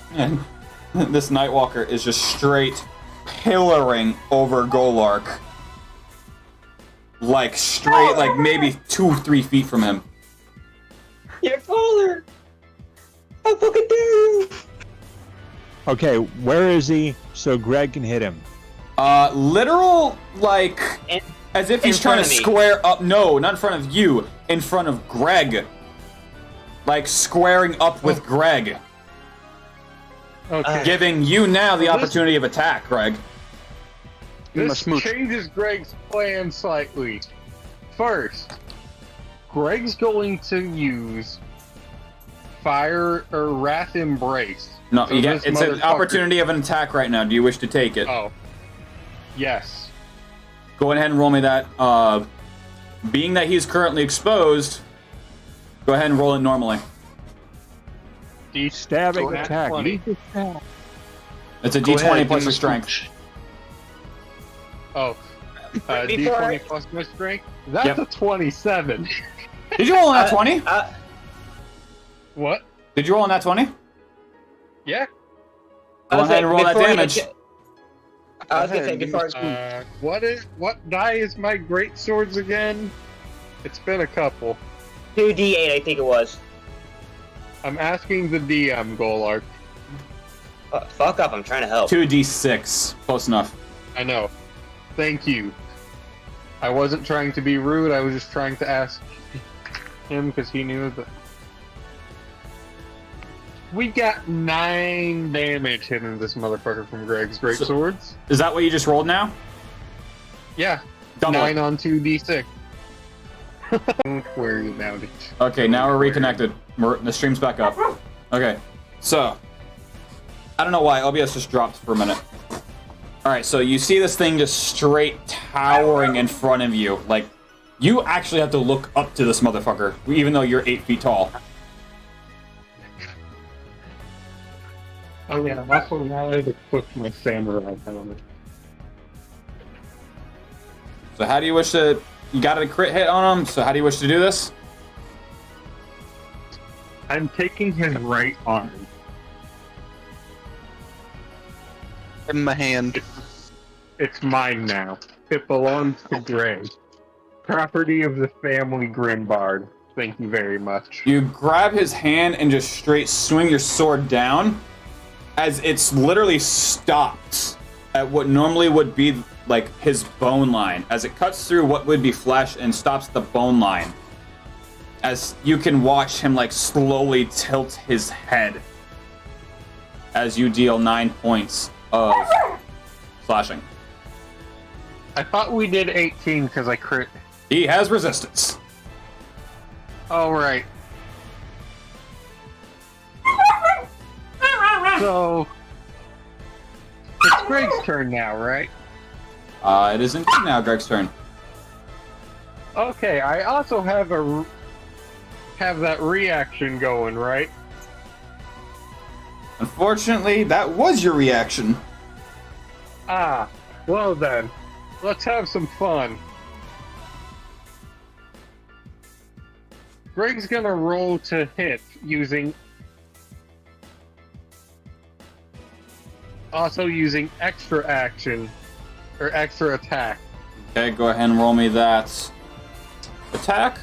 is just straight pillaring over Golark. Like straight, like maybe 2-3 feet from him. You're taller. How fucking dare you? Okay, where is he so Greg can hit him? Literal, like, as if he's trying to front of me. square up. No, not in front of you. In front of Greg. Like, squaring up with Greg. Okay. Giving you now the opportunity of attack, Greg. This changes Greg's plan slightly. First, Greg's going to use Fire or Wrath Embrace. No, So you get, this it's an motherfucker- opportunity of an attack right now. Do you wish to take it? Oh. Yes. Go ahead and roll me that. Being that he's currently exposed, go ahead and roll it normally. Stabbing Nat attack. 20. It's a Go d20 ahead, plus give your me strength. Oh. Before I- D20 plus my strength? That's Yep. a 27. Did you roll on that 20? What? Did you roll on that 20? Yeah. Go ahead and roll that damage. I was gonna say Go before What die is my great swords again? It's been a couple. 2d8, I think it was. I'm asking the DM, Golark. Fuck up, I'm trying to help. 2d6. Close enough. I know. Thank you. I wasn't trying to be rude, I was just trying to ask him because he knew that. We got 9 damage hitting this motherfucker from Greg's great swords. Is that what you just rolled now? Yeah. Double 9 it. on 2d6. Where are you now? Okay, now we're reconnected. The stream's back up. Okay, so I don't know why OBS just dropped for a minute. All right, so you see this thing just straight towering in front of you. Like, you actually have to look up to this motherfucker, even though you're 8 feet tall. Oh yeah, I'm also now able to put my samurai helmet. So how do you wish to... You got a crit hit on him, so how do you wish to do this? I'm taking his right arm. In my hand. It's mine now. It belongs to Greg. Property of the family Grimbard. Thank you very much. You grab his hand and just straight swing your sword down as it's literally stopped at what normally would be like his bone line, as it cuts through what would be flesh and stops the bone line. As you can watch him like slowly tilt his head as you deal 9 points of slashing. I thought we did 18 because I crit. He has resistance. Oh, right. So, it's Greg's turn now, right? It is indeed now Greg's turn. Okay, I also have that reaction going, right? Unfortunately, that was your reaction. Ah, well then, let's have some fun. Greg's gonna roll to hit using extra action or extra attack. Okay, go ahead and roll me that attack.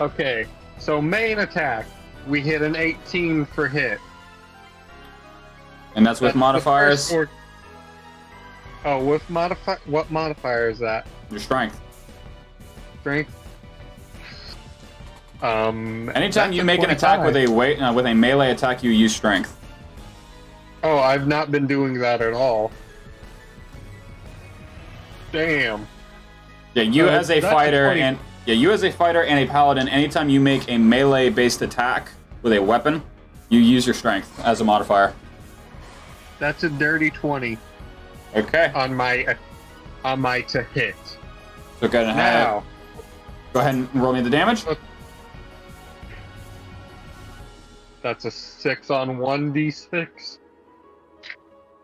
Okay, so main attack, we hit an 18 for hit. And that's with the modifiers. first with what modifier is that? Your strength. Strength. Anytime that's you a make an attack 25. with a melee attack, you use strength. Oh, I've not been doing that at all. Damn. Yeah, you as a that's fighter 20. and you as a fighter and a paladin, anytime you make a melee-based attack with a weapon, you use your strength as a modifier. That's a dirty 20 Okay. on my to hit. So go ahead and roll me the damage. That's a 6 on 1d6.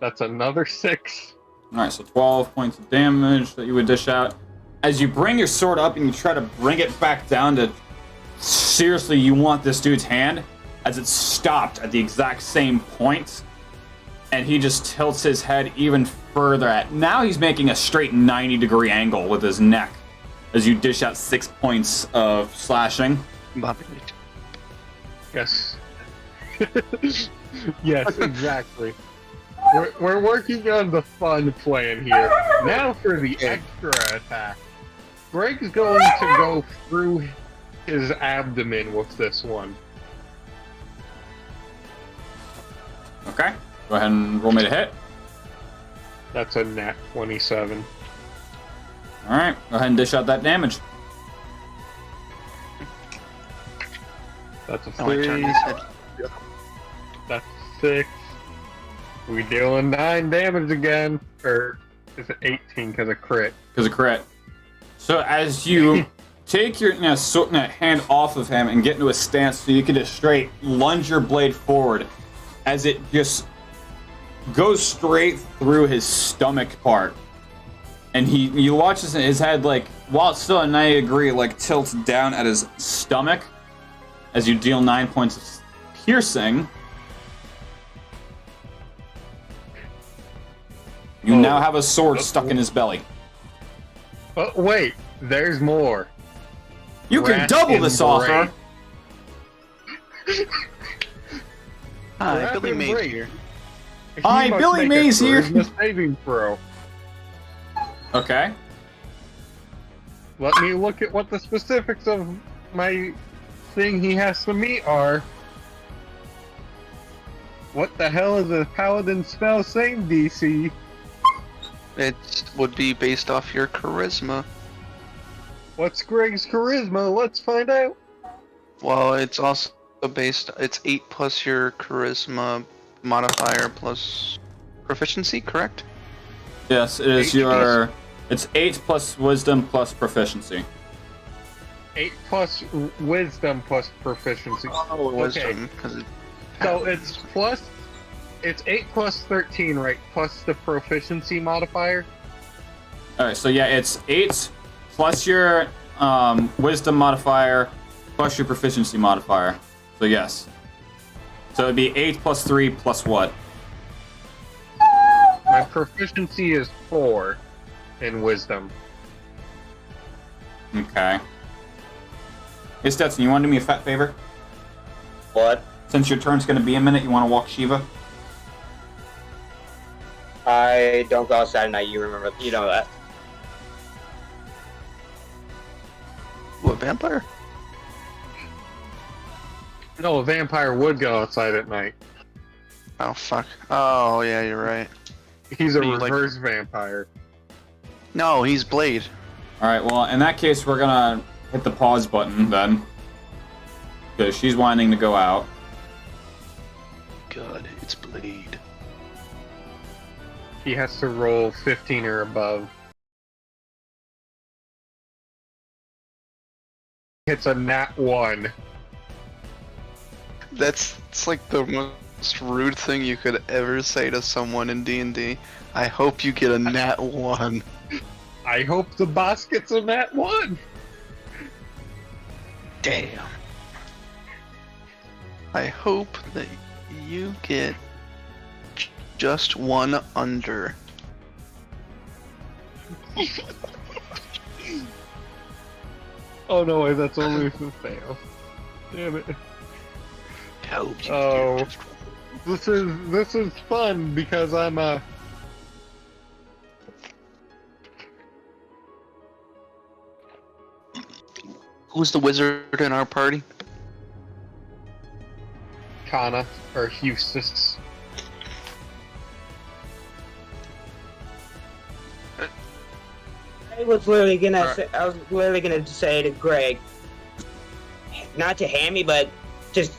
That's another 6. Alright, so 12 points of damage that you would dish out. As you bring your sword up and you try to bring it back down to seriously you want this dude's hand, as it's stopped at the exact same point, and he just tilts his head even further now he's making a straight 90-degree angle with his neck as you dish out 6 points of slashing. Yes. Yes, exactly. We're working on the fun plan here. Now for the extra attack. Greg's going to go through his abdomen with this one. Okay, go ahead and roll me to hit. That's a nat 27. Alright, go ahead and dish out that damage. That's a Oh, I 3. turned his head. That's 6. We dealing 9 damage again. Or is it 18 because of crit? Because of crit. So as you take your hand off of him and get into a stance so you can just straight lunge your blade forward as it just goes straight through his stomach part. And you watch his head, like, while it's still a 90 degree, like, tilts down at his stomach as you deal 9 points of piercing. You now have a sword stuck in his belly. But wait, there's more. You can Rat double this embrace. offer. Hi, Rat Billy Mays embrace. here. He Hi, must Billy make a Mays here. charisma saving throw. Okay. Let me look at what the specifics of my thing he has to meet are. What the hell is a paladin spell save DC? It would be based off your charisma. What's Greg's charisma? Let's find out. Well, it's also based. It's 8 plus your charisma modifier plus proficiency, correct? Yes, it is your. It's 8 plus wisdom plus proficiency. 8 plus wisdom plus proficiency. Oh, wisdom, because it. So it's 8 plus 13, right? Plus the proficiency modifier. Alright, so yeah, it's 8 plus your wisdom modifier plus your proficiency modifier. So yes. So it'd be 8 plus 3 plus what? My proficiency is 4 in wisdom. Okay. Hey Stetson, you want to do me a fat favor? What? Since your turn's going to be a minute, you want to walk Shiva? I don't go outside at night. You remember? You know that. What, vampire? No, a vampire would go outside at night. Oh fuck. Oh yeah, you're right. He's a You like- reverse vampire. No, he's Blade. Alright, well, in that case, we're gonna hit the pause button then. Because she's wanting to go out. God, it's Blade. He has to roll 15 or above. It's a nat 1. It's like the most rude thing you could ever say to someone in D&D. I hope you get a nat 1. I hope the boss gets a nat 1. Damn. I hope that you get just one under. Oh no, wait, that's only if it fails. Damn it. Hope you Oh. get just This is fun because I'm Who's the wizard in our party? Kana or Eustace. I was literally gonna say to Greg, not to hand me, but just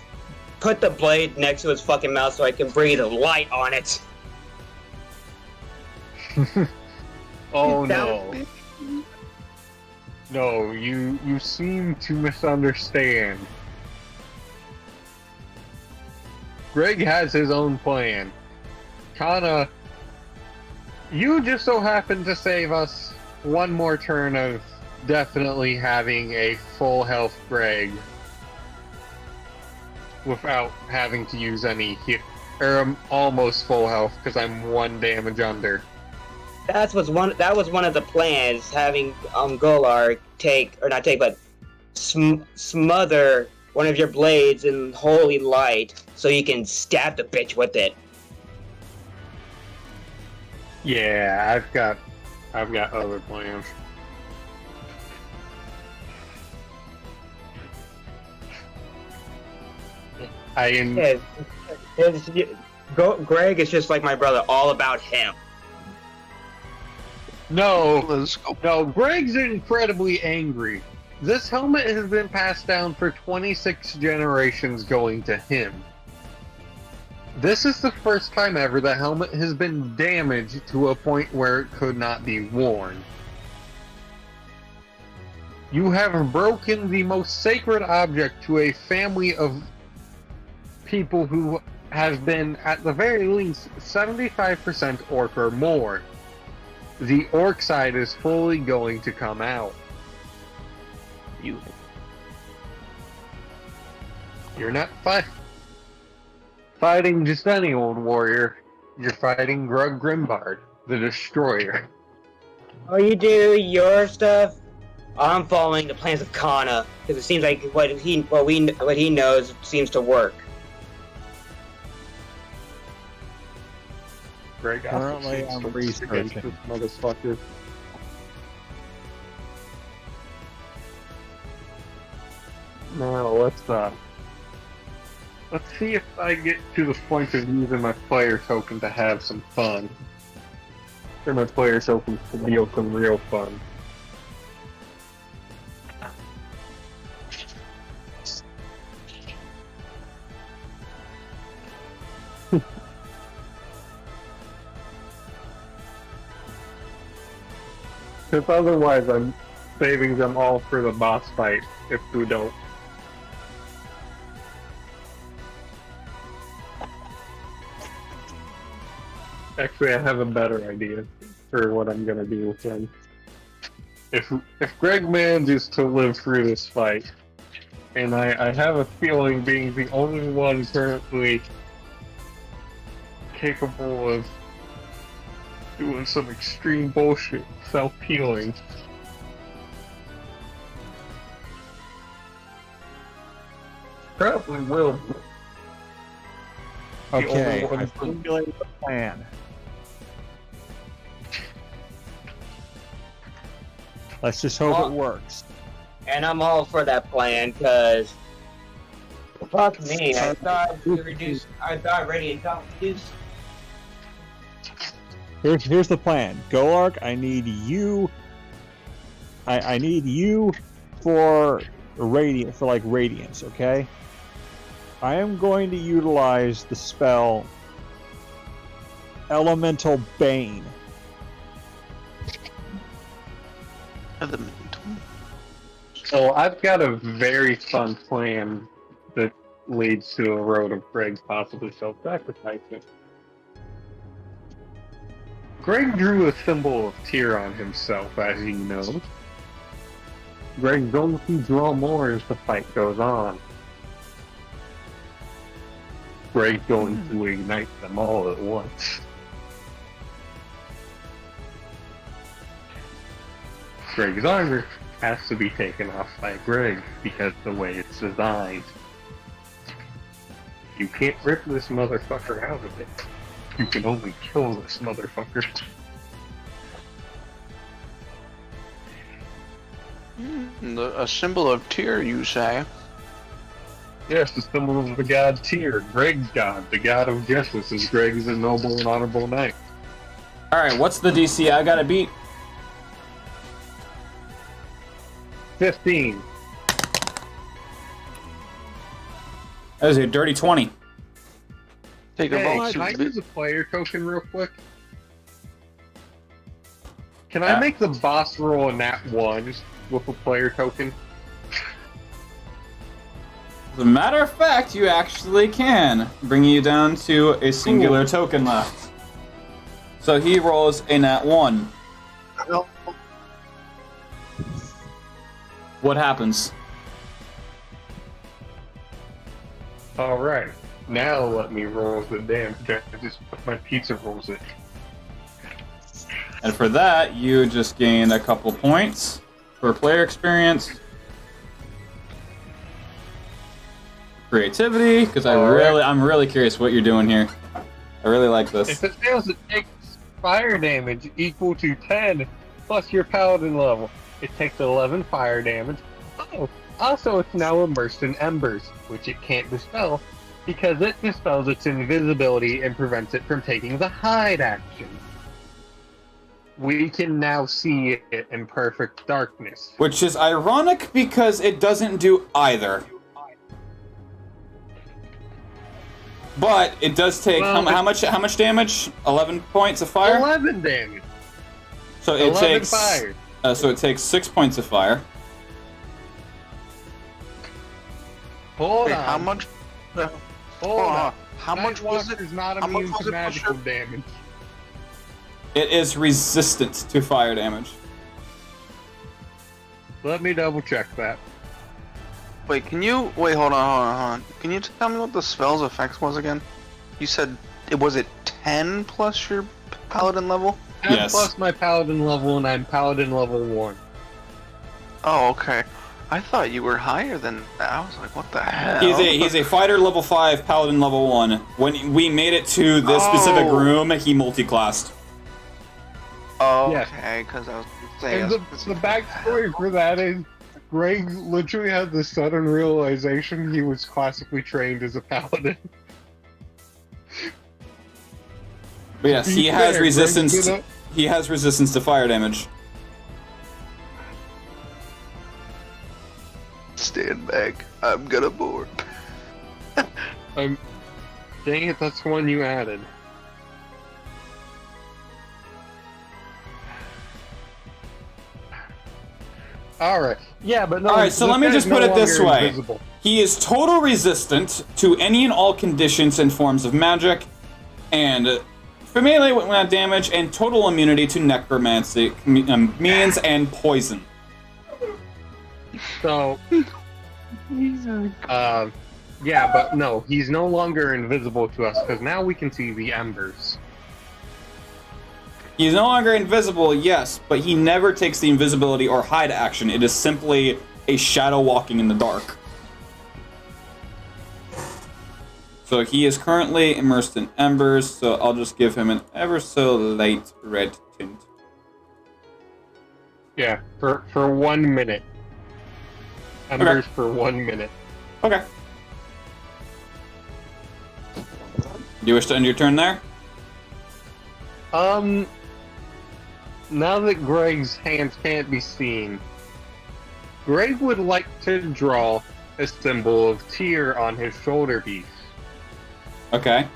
put the blade next to his fucking mouth so I can breathe a light on it. Oh That no. was- No, you seem to misunderstand. Greg has his own plan. Kana, you just so happen to save us one more turn of definitely having a full health Greg without having to use any almost full health because I'm 1 damage under. That was one of the plans, having Golar smother one of your blades in holy light so you can stab the bitch with it. Yeah, I've got other plans. Yeah, Greg is just like my brother, all about him. No, Let's go. no, Greg's incredibly angry. This helmet has been passed down for 26 generations going to him. This is the first time ever the helmet has been damaged to a point where it could not be worn. You have broken the most sacred object to a family of people who has been, at the very least, 75% orc or more. The orc side is fully going to come out. You're not fighting just any old warrior. You're fighting Grug Grimbard, the Destroyer. Oh, you do your stuff. I'm following the plans of Kana because it seems like what he knows seems to work. Greg Currently, I'm researching. this motherfucker. Now let's see if I get to the point of using my player token to have some fun. Or my player token to deal some real fun. Because otherwise I'm saving them all for the boss fight if we don't. Actually, I have a better idea for what I'm gonna do with him. If Greg manages to live through this fight, and I have a feeling being the only one currently capable of doing some extreme bullshit, self-healing. Probably will. Okay, only one I who- formulated the plan. Let's just hope Well- it works. And I'm all for that plan because Fuck me, I thought radiant got reduced. Here's the plan. Golark, I need you. I need you for radiance, okay? I am going to utilize the spell Elemental Bane. So I've got a very fun plan that leads to a road of Greg possibly self-sacrificing. Greg drew a symbol of Tyr on himself, as you know. Greg's going to draw more as the fight goes on. Greg's going to ignite them all at once. Greg's armor has to be taken off by Greg because the way it's designed. You can't rip this motherfucker out of it. You can only kill this motherfucker. A symbol of Tyr, you say? Yes, the symbol of the god Tyr, Greg's god, the god of justice, as Greg is a noble and honorable knight. Alright, what's the DC I gotta beat? 15. That was a dirty 20. Take a Hey, vote. can I use a player token real quick? Can I make the boss roll a nat 1 with a player token? As a matter of fact, you actually can, bringing you down to a singular token left. So he rolls a nat 1. What happens? Alright, now let me roll the damage. I just put my pizza rolls in. And for that, you just gain a couple points for player experience. Creativity, because I'm really curious what you're doing here. I really like this. If it fails, it takes fire damage equal to 10 plus your paladin level. It takes 11 fire damage. Oh, also it's now immersed in embers, which it can't dispel because it dispels its invisibility and prevents it from taking the hide action. We can now see it in perfect darkness. Which is ironic because it doesn't do either. But it does take how much damage? 11 points of fire? 11 damage. So it 11 takes fire. So it takes 6 points of fire. Hold Wait, on. how much? Hold on. How much was it? Nightwalker is not how much immune was to it magical for damage. It is resistant to fire damage. Let me double check that. Wait, can you wait? Hold on. Can you tell me what the spell's effects was again? You said was it 10 plus your paladin level? 10 Yes. plus my paladin level, and I'm paladin level 1. Oh, okay. I thought you were higher than that. I was like, what the hell? He's a fighter level 5, paladin level 1. When we made it to this specific room, he multi-classed. Oh, Yeah. okay, because I was saying. And the backstory for that is Greg literally had the sudden realization he was classically trained as a paladin. But yes, To he be has fair, resistance. Greg's gonna- He has resistance to fire damage. Stand back. I'm gonna board. Dang it, that's one you added. Alright. Yeah, but no. Alright, so this let me guy's just no put it this longer way. invisible. He is total resistant to any and all conditions and forms of magic, and for melee with damage, and total immunity to necromancy means and poison. So, yeah, but no, he's no longer invisible to us because now we can see the embers. He's no longer invisible, yes, but he never takes the invisibility or hide action. It is simply a shadow walking in the dark. So he is currently immersed in embers, so I'll just give him an ever so light red tint. Yeah, for 1 minute. Embers for 1 minute. Okay. Do you wish to end your turn there? Now that Greg's hands can't be seen, Greg would like to draw a symbol of Tyr on his shoulder piece. Okay.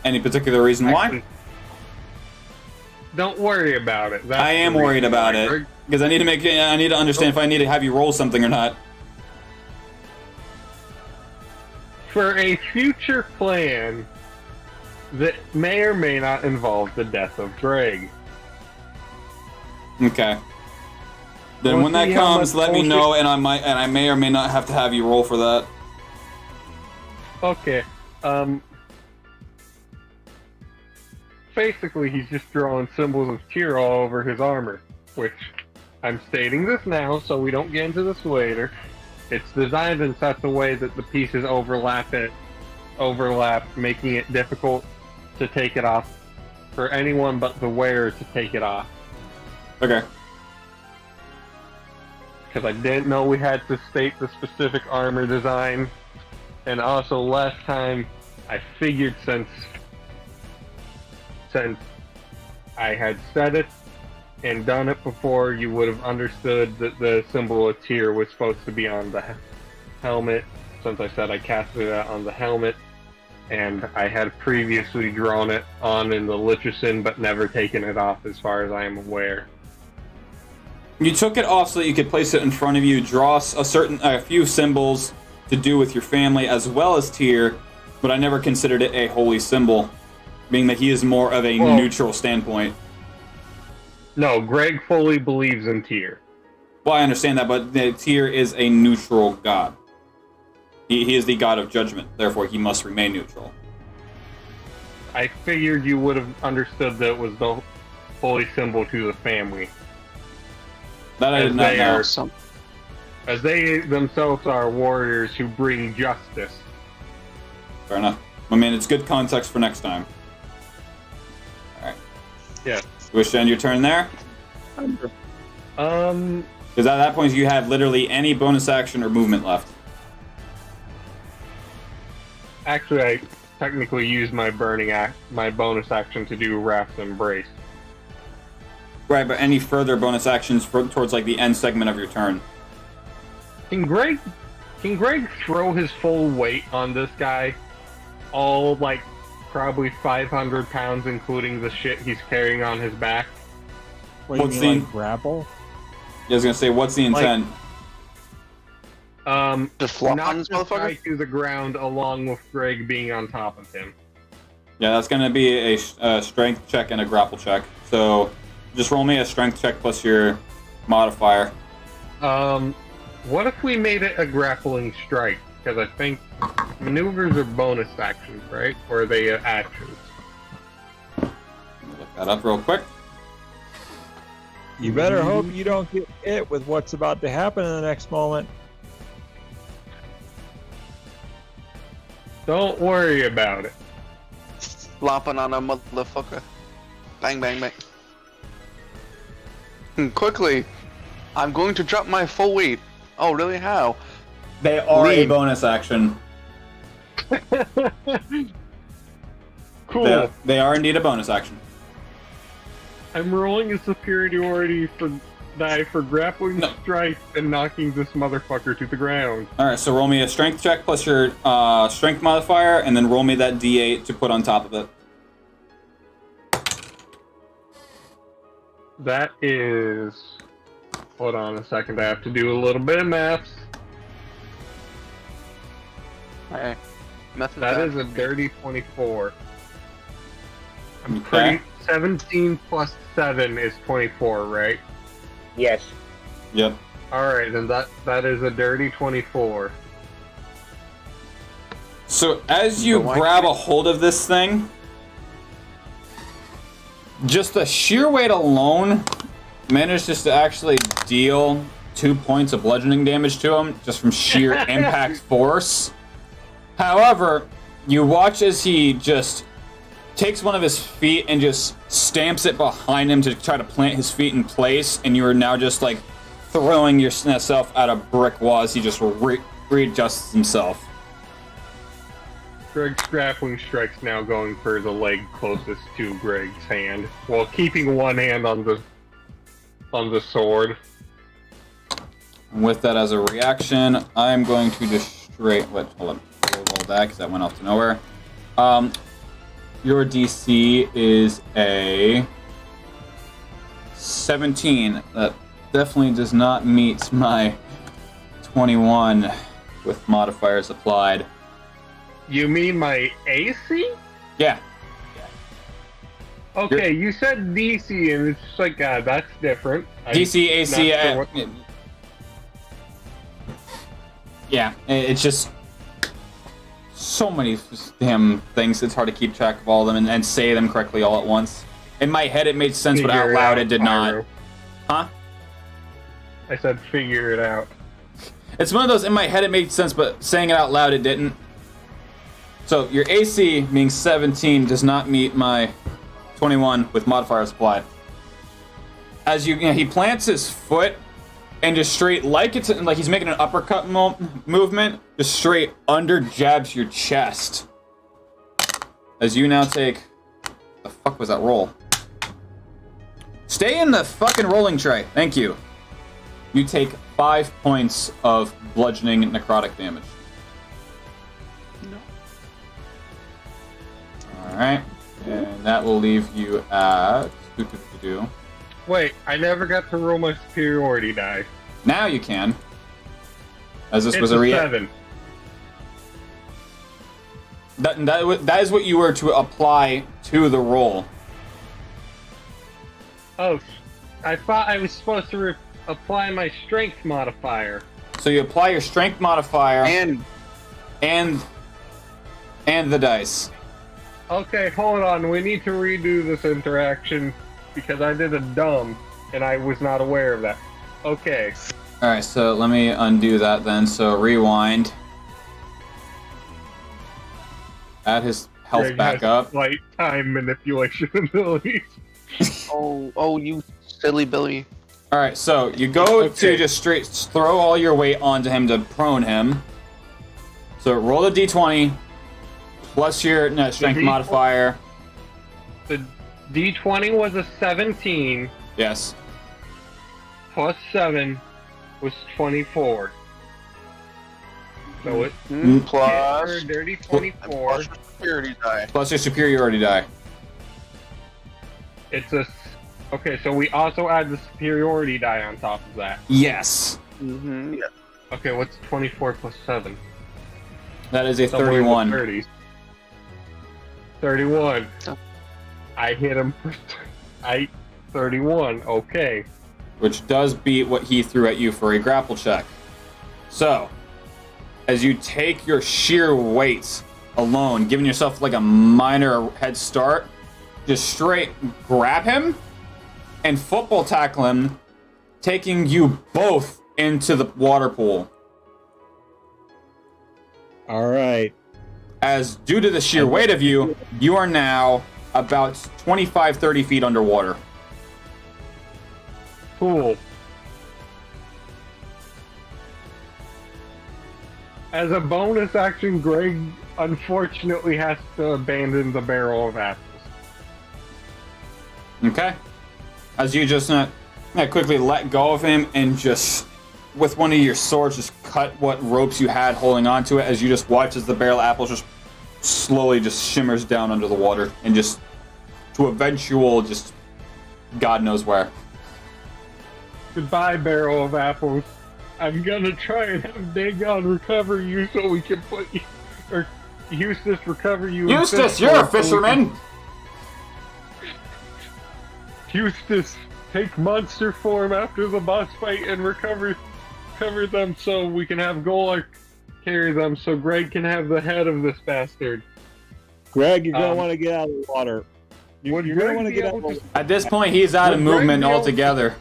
Any particular reason why? Actually, don't worry about it. I am worried about it Greg, because I need to understand if I need to have you roll something or not. for a future plan that may or may not involve the death of Greg. Okay. Then when that see how comes, much let me bullshit- know, and I may or may not have to have you roll for that. Okay. Basically, he's just drawing symbols of Tyr all over his armor, which I'm stating this now so we don't get into this later. It's designed in such a way that the pieces overlap, making it difficult to take it off for anyone but the wearer to take it off. Okay. Because I didn't know we had to state the specific armor design. And also last time, I figured since I had said it and done it before, you would have understood that the symbol of Tyr was supposed to be on the helmet, since I said I casted it on the helmet, and I had previously drawn it on in the Lichison, but never taken it off as far as I am aware. You took it off so that you could place it in front of you, draw a few symbols to do with your family as well as Tyr, but I never considered it a holy symbol, being that he is more of a neutral standpoint. No, Greg fully believes in Tyr. Well, I understand that, but Tyr is a neutral god. He is the god of judgment, therefore he must remain neutral. I figured you would have understood that it was the holy symbol to the family. That I did not know. As they themselves are warriors who bring justice. Fair enough. I mean, it's good context for next time. Alright. Yeah. You wish to end your turn there? Because at that point you have literally any bonus action or movement left. Actually, I technically used my my bonus action to do Wrath's Embrace. Right, but any further bonus actions towards like the end segment of your turn? Can Greg throw his full weight on this guy? All like probably 500 pounds, including the shit he's carrying on his back. What, you What's mean, the- like grapple? I was gonna say, what's the intent? Just flop on Knock this this guy motherfucker? to the ground along with Greg being on top of him. Yeah, that's gonna be a strength check and a grapple check. So just roll me a strength check plus your modifier. What if we made it a grappling strike? Because I think maneuvers are bonus actions, right? Or are they actions? Let me look that up real quick. You better hope you don't get hit with what's about to happen in the next moment. Don't worry about it. Flopping on a motherfucker. Bang, bang, bang. Quickly, I'm going to drop my full weight. Oh, really? How? They are a Leave. bonus action. Cool. They are indeed a bonus action. I'm rolling a superiority for die for grappling No. strike and knocking this motherfucker to the ground. Alright, so roll me a strength check plus your strength modifier, and then roll me that d8 to put on top of it. That is... Hold on a second, I have to do a little bit of maths. Hey, method That bad. is a dirty 24. I'm Okay. pretty... 17 plus 7 is 24, right? Yes. Yep. Alright, then that is a dirty 24. So as you So why grab can't- a hold of this thing, just the sheer weight alone manages to actually deal 2 points of bludgeoning damage to him just from sheer impact force. However, you watch as he just takes one of his feet and just stamps it behind him to try to plant his feet in place, and you are now just like throwing yourself at a brick wall as he just readjusts himself. Greg's grappling strike's now going for the leg closest to Greg's hand, while keeping one hand on the sword. And with that as a reaction, I'm going to just straight. Wait, hold on. Roll that because that went off to nowhere. Your DC is a 17. That definitely does not meet my 21 with modifiers applied. You mean my AC? Yeah. Okay, you said DC, and it's just like, that's different. DC, AC, not sure what- yeah, it's just so many damn things. It's hard to keep track of all of them and say them correctly all at once. In my head, it made sense, but out loud, it did not. Huh? I said figure it out. It's one of those, in my head, it made sense, but saying it out loud, it didn't. So your AC, being 17, does not meet my 21 with modifiers applied. As he plants his foot and just straight, like he's making an uppercut movement, just straight under jabs your chest. As you now take, the fuck was that roll? Stay in the fucking rolling tray. Thank you. You take 5 points of bludgeoning necrotic damage. Alright, and that will leave you at... Wait, I never got to roll my superiority die. Now you can. As this It's was a a 7. That is what you were to apply to the roll. Oh, I thought I was supposed to apply my strength modifier. So you apply your strength modifier and the dice. Okay, hold on. We need to redo this interaction because I did a dumb and I was not aware of that. Okay. Alright, so let me undo that then. So rewind. Add his health Greg back has up. Slight time manipulation abilities. Oh, you silly Billy. Alright, so you go to just straight throw all your weight onto him to prone him. So roll a d20 plus your strength modifier. The D20 was a 17. Yes. Plus 7 was 24. So it's Plus dirty 24. plus superiority die. Plus your superiority die. It's a... Okay, so we also add the superiority die on top of that. Yes. Mm-hmm. Yeah. Okay, what's 24 plus 7? That is a Somewhere in the 31. 30s. 31. I hit him for... 31, okay. Which does beat what he threw at you for a grapple check. So, as you take your sheer weight alone, giving yourself like a minor head start, just straight grab him and football tackle him, taking you both into the water pool. All right. As due to the sheer weight of you, you are now about 25-30 feet underwater. Cool. As a bonus action, Greg unfortunately has to abandon the barrel of apples. Okay? As you just quickly let go of him and just, with one of your swords, just cut what ropes you had holding onto it as you just watch as the barrel of apples just slowly just shimmers down under the water and just to eventual just God knows where. Goodbye, barrel of apples. I'm gonna try and have Dagon recover you so we can put you, or Eustace recover you. Eustace, you're a fisherman! Eustace, take monster form after the boss fight and recover them so we can have Golak carry them so Greg can have the head of this bastard. Greg, you're going to want to get out of the water. You're Would going to Greg want to be get out able of the to- water. At this point, he's out of Would Greg movement be able to- altogether.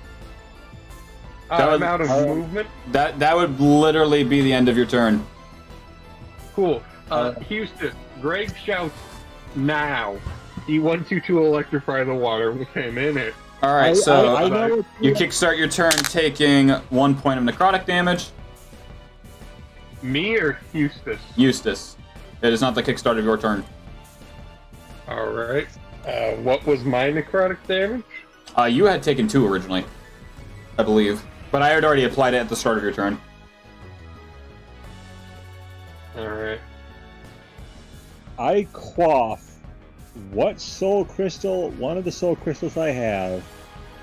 I'm out of movement? That would literally be the end of your turn. Cool. Eustace, Greg shouts now. He wants you to electrify the water with him in it. Alright, so I know you kickstart your turn taking 1 point of necrotic damage. Me or Eustace? Eustace. It is not the kickstart of your turn. Alright. What was my necrotic damage? You had taken 2 originally, I believe. But I had already applied it at the start of your turn. Alright. I quaff what soul crystal, one of the soul crystals I have.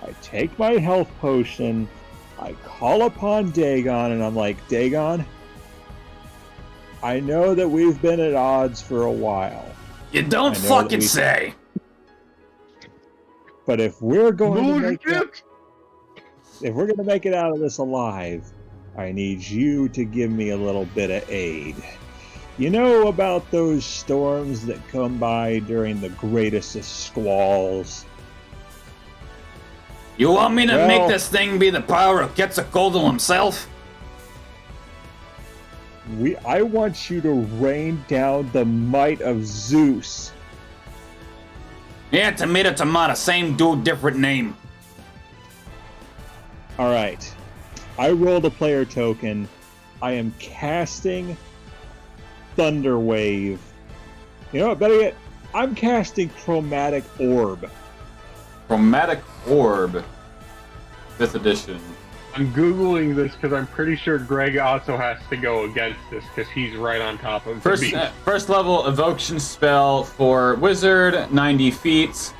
I take my health potion. I call upon Dagon, and I'm like, Dagon, I know that we've been at odds for a while. You don't fucking say! But if we're going to make it out of this alive, I need you to give me a little bit of aid. You know about those storms that come by during the greatest of squalls? You want me to make this thing be the power of Quetzalcoatl himself? I want you to rain down the might of Zeus. Yeah, tomato, same dude, different name. Alright. I rolled a player token. I am casting Thunder Wave. You know what, better yet, I'm casting Chromatic Orb. Chromatic Orb. 5th edition. I'm Googling this because I'm pretty sure Greg also has to go against this because he's right on top of the First level evocation spell for wizard, 90 feet.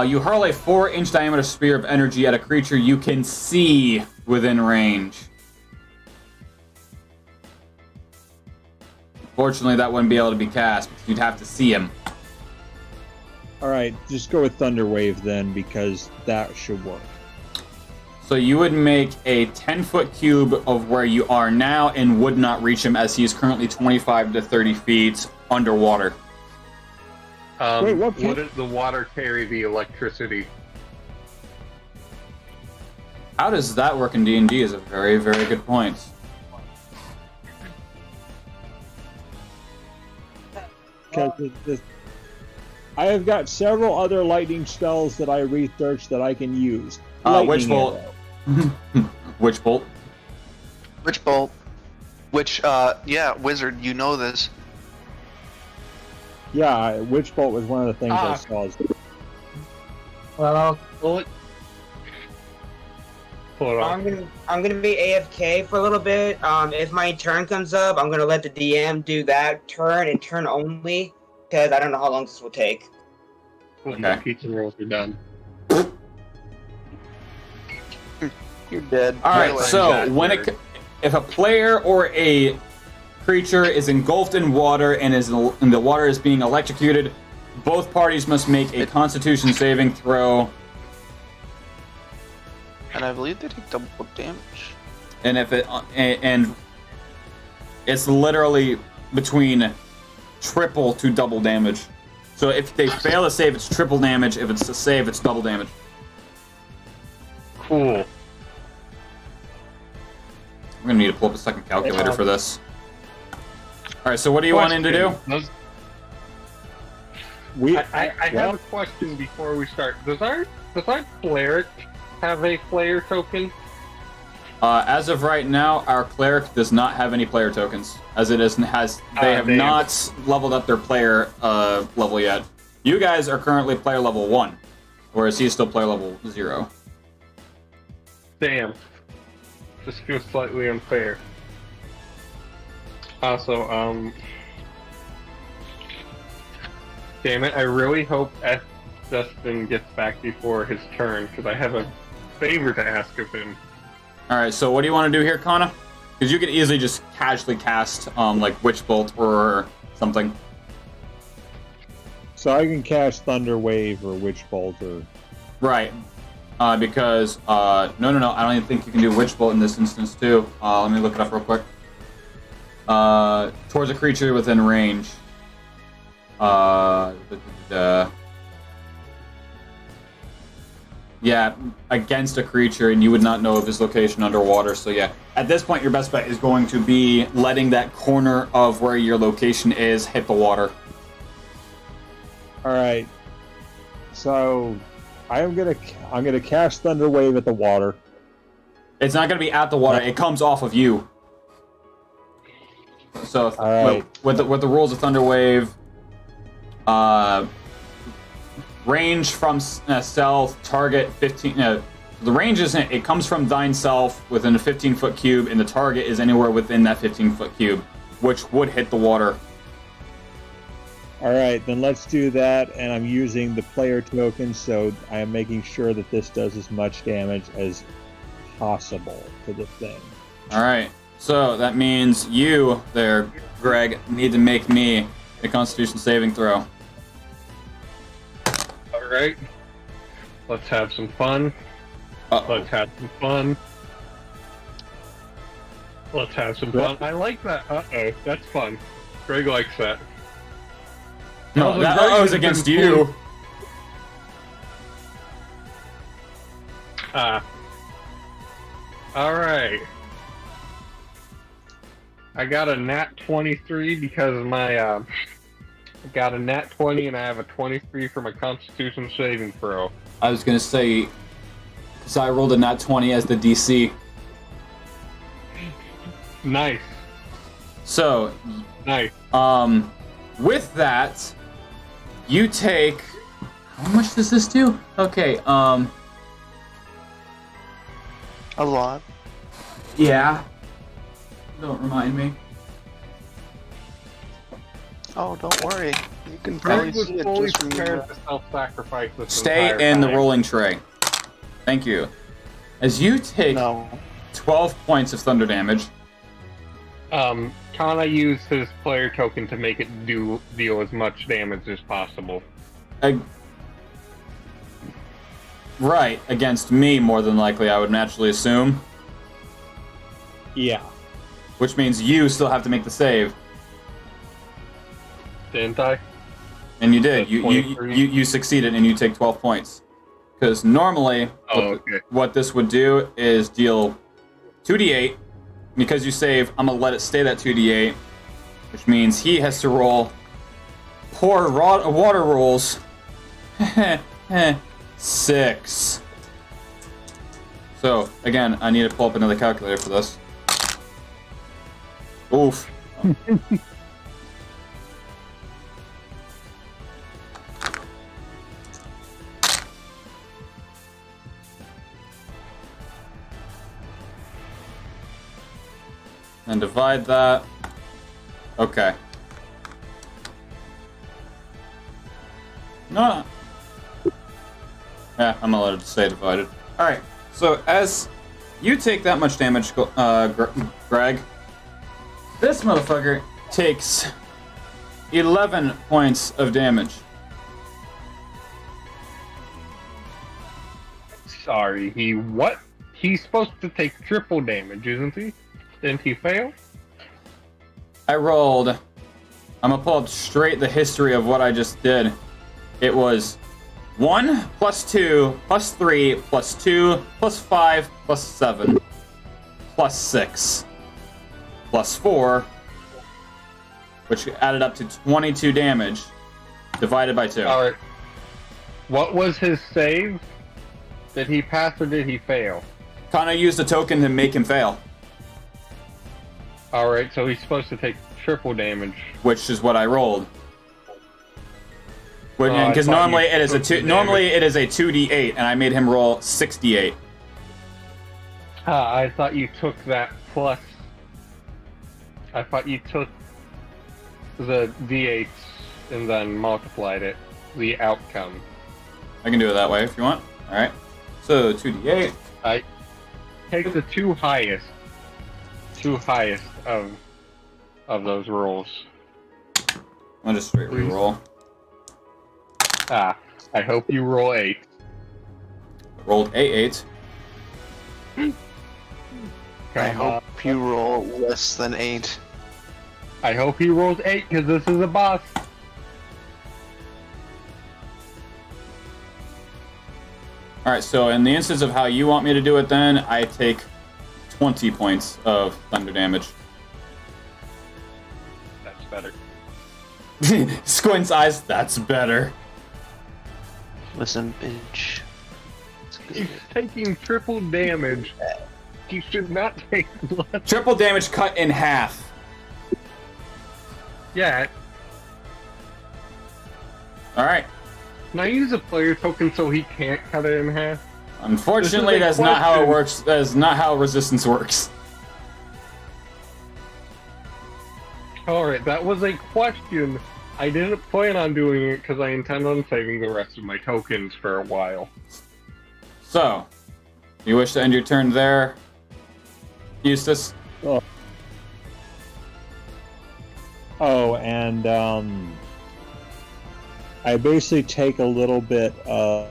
You hurl a 4-inch diameter spear of energy at a creature you can see within range. Fortunately, that wouldn't be able to be cast, because you'd have to see him. Alright, just go with Thunder Wave then, because that should work. So you would make a 10-foot cube of where you are now and would not reach him as he is currently 25 to 30 feet underwater. Wait, what? Wouldn't the water carry the electricity? How does that work in D&D is a very, very good point. Because I have got several other lightning spells that I researched that I can use. Witch Bolt. Witch Bolt. Witch Bolt. Yeah, Wizard, you know this. Yeah, Witch Bolt was one of the things I saw. Well, Hold on. I'm gonna be AFK for a little bit. If my turn comes up, I'm gonna let the DM do that turn and turn only, because I don't know how long this will take. My pizza rolls are done. You're dead. Alright, so if a player or a creature is engulfed in water and the water is being electrocuted, both parties must make a Constitution saving throw. And I believe they take double damage. And it's literally between triple to double damage. So if they fail a save, it's triple damage. If it's a save, it's double damage. Cool. I'm gonna need to pull up a second calculator for this. Alright, so what do you want him to do? I have a question before we start. Does our cleric have a player token? As of right now, our cleric does not have any player tokens, as it they have not leveled up their player level yet. You guys are currently player level 1, whereas he's still player level 0. Damn. This feels slightly unfair. Also, damn it, I really hope Dustin gets back before his turn, because I have a favor to ask of him. Alright, so what do you want to do here, Kana? Because you could easily just casually cast, like, Witch Bolt or something. So I can cast Thunder Wave or Witch Bolt or... Right. Because, no, I don't even think you can do Witch Bolt in this instance, too. Let me look it up real quick. Towards a creature within range. Yeah, against a creature, and you would not know of his location underwater, so yeah. At this point, your best bet is going to be letting that corner of where your location is hit the water. Alright. So, I'm gonna cast Thunder Wave at the water. It's not gonna be at the water, it comes off of you. So right. with the rules of Thunder Wave, range from self, target 15. The range isn't. It comes from thine self within a 15-foot cube, and the target is anywhere within that 15-foot cube, which would hit the water. All right, then let's do that. And I'm using the player token, so I am making sure that this does as much damage as possible to the thing. All right. So that means you there, Greg, need to make me a Constitution saving throw. All right. Let's have some fun. Uh-oh. Let's have some fun. Let's have some fun. I like that. Uh-oh, that's fun. Greg likes that. No, Also, that Greg was has against been you. Alright. I got a nat 23 because my, I got a nat 20 and I have a 23 for my Constitution saving throw. I was gonna say, so I rolled a nat 20 as the DC. Nice. So, Nice. with that, you take. How much does this do? Okay, A lot. yeah. Don't remind me. Oh, don't worry. You can probably Greg was see it fully just from your... prepared to self-sacrifice this Stay entire in the time. rolling tray. Thank you. As you take No. 12 points of thunder damage. Kana used his player token to make it deal as much damage as possible. Right, against me, more than likely, I would naturally assume. Yeah. Which means you still have to make the save. Didn't I? And you did. So You 23? you succeeded, and you take 12 points. Because normally, Okay. what this would do is deal 2d8. Because you save, I'm going to let it stay that 2d8. Which means he has to roll poor water rolls. 6. So, again, I need to pull up another calculator for this. Oof. And divide that. Okay. No. Yeah, I'm gonna let it stay divided. Alright, so as you take that much damage, Greg, this motherfucker takes 11 points of damage. Sorry, he what? He's supposed to take triple damage, isn't he? Didn't he fail? I rolled. I'm gonna pull up straight the history of what I just did. It was 1 plus 2 plus 3 plus 2 plus 5 plus 7 plus 6 plus 4, which added up to 22 damage, divided by 2. Alright. What was his save? Did he pass or did he fail? Kana used a token to make him fail, Alright, so he's supposed to take triple damage. which is what I rolled. I Because thought normally you it is a took the normally it is a 2d8, and I made him roll 68. I thought you took that plus. I thought you took the d8s and then multiplied it, the outcome. I can do it that way if you want. All right. So 2d8. I take the two highest of those rolls. I'll just straight reroll. I hope you roll 8. Rolled a8. I hope you roll less than 8. I hope he rolls 8 because this is a boss. All right. So in the instance of how you want me to do it, then I take 20 points of thunder damage. That's better. Squint's eyes. That's better. Listen, bitch. He's taking triple damage. He should not take less. Triple damage cut in half. Yeah. All right. Can I use a player token so he can't cut it in half? Unfortunately, This is that's a not how it question. works. That is not how resistance works. Alright, that was a question. I didn't plan on doing it because I intend on saving the rest of my tokens for a while. So, you wish to end your turn there, Eustace? Oh, and I basically take a little bit of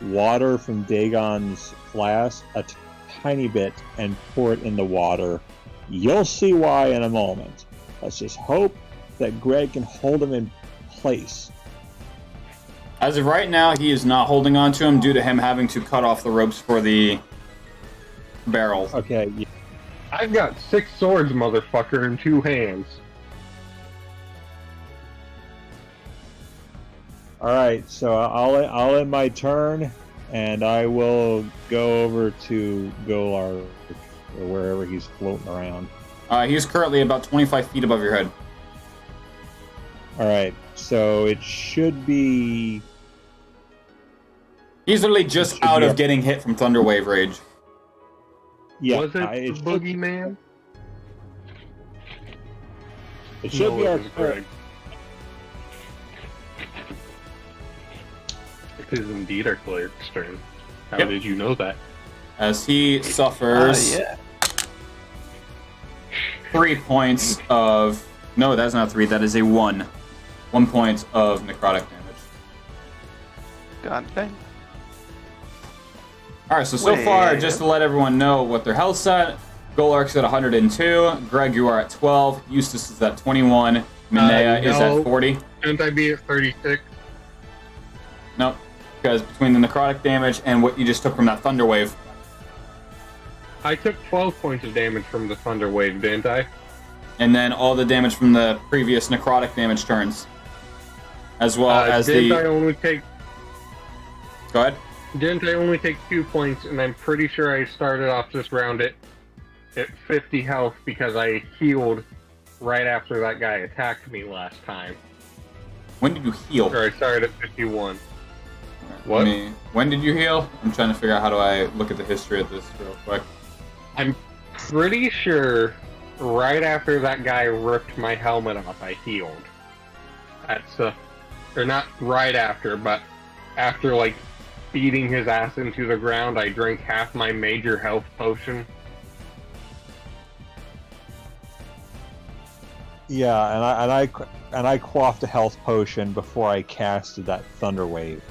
water from Dagon's flask, a tiny bit, and pour it in the water. You'll see why in a moment. Let's just hope that Greg can hold him in place. As of right now, he is not holding on to him due to him having to cut off the ropes for the barrel. Okay. I've got 6 swords, motherfucker, in 2 hands. All right. So I'll end my turn, and I will go over to Golar or wherever he's floating around. He's currently about 25 feet above your head. All right. So it should be. He's literally just should out be of up. getting hit from Thunderwave Rage. Yeah. Was it the it boogeyman? should No, be it our was Greg. It is indeed our cleric's turn. How Yep. did you know that? As he suffers 3 points of... No, that's not 3. That is a 1. 1 point of necrotic damage. God dang. Alright, so far, just to let everyone know what their health's at, Golark's at 102, Greg, you are at 12, Eustace is at 21, Minea is no. at 40. Shouldn't I be at 36? Nope, because between the necrotic damage and what you just took from that thunder wave, I took 12 points of damage from the thunder wave, didn't I? and then all the damage from the previous necrotic damage turns, as well as didn't I the... only take Go ahead. Didn't I only take 2 points, and I'm pretty sure I started off this round at 50 health because I healed right after that guy attacked me last time. When did you heal? Or I started at 51. Let me- when did you heal? I'm trying to figure out how do I look at the history of this real quick. I'm pretty sure right after that guy ripped my helmet off, I healed. That's or not right after, but after like beating his ass into the ground, I drank half my major health potion. Yeah, and I quaffed a health potion before I casted that thunder wave.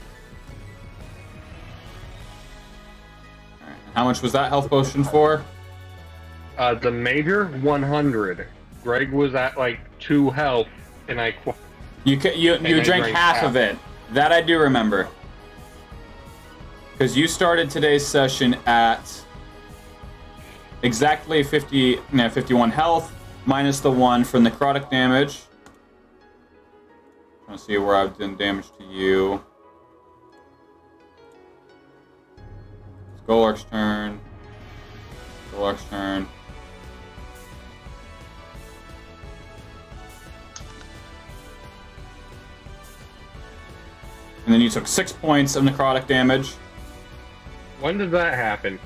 Alright, how much was that health potion for? The major 100. Greg was at like 2 health, and I You I drank drank half half. of it. That I do remember. Because you started today's session at exactly 51 health, minus the 1 for necrotic damage. Trying to see where I've done damage to you. It's Golark's turn. Golark's turn. And then you took 6 points of necrotic damage. When did that happen?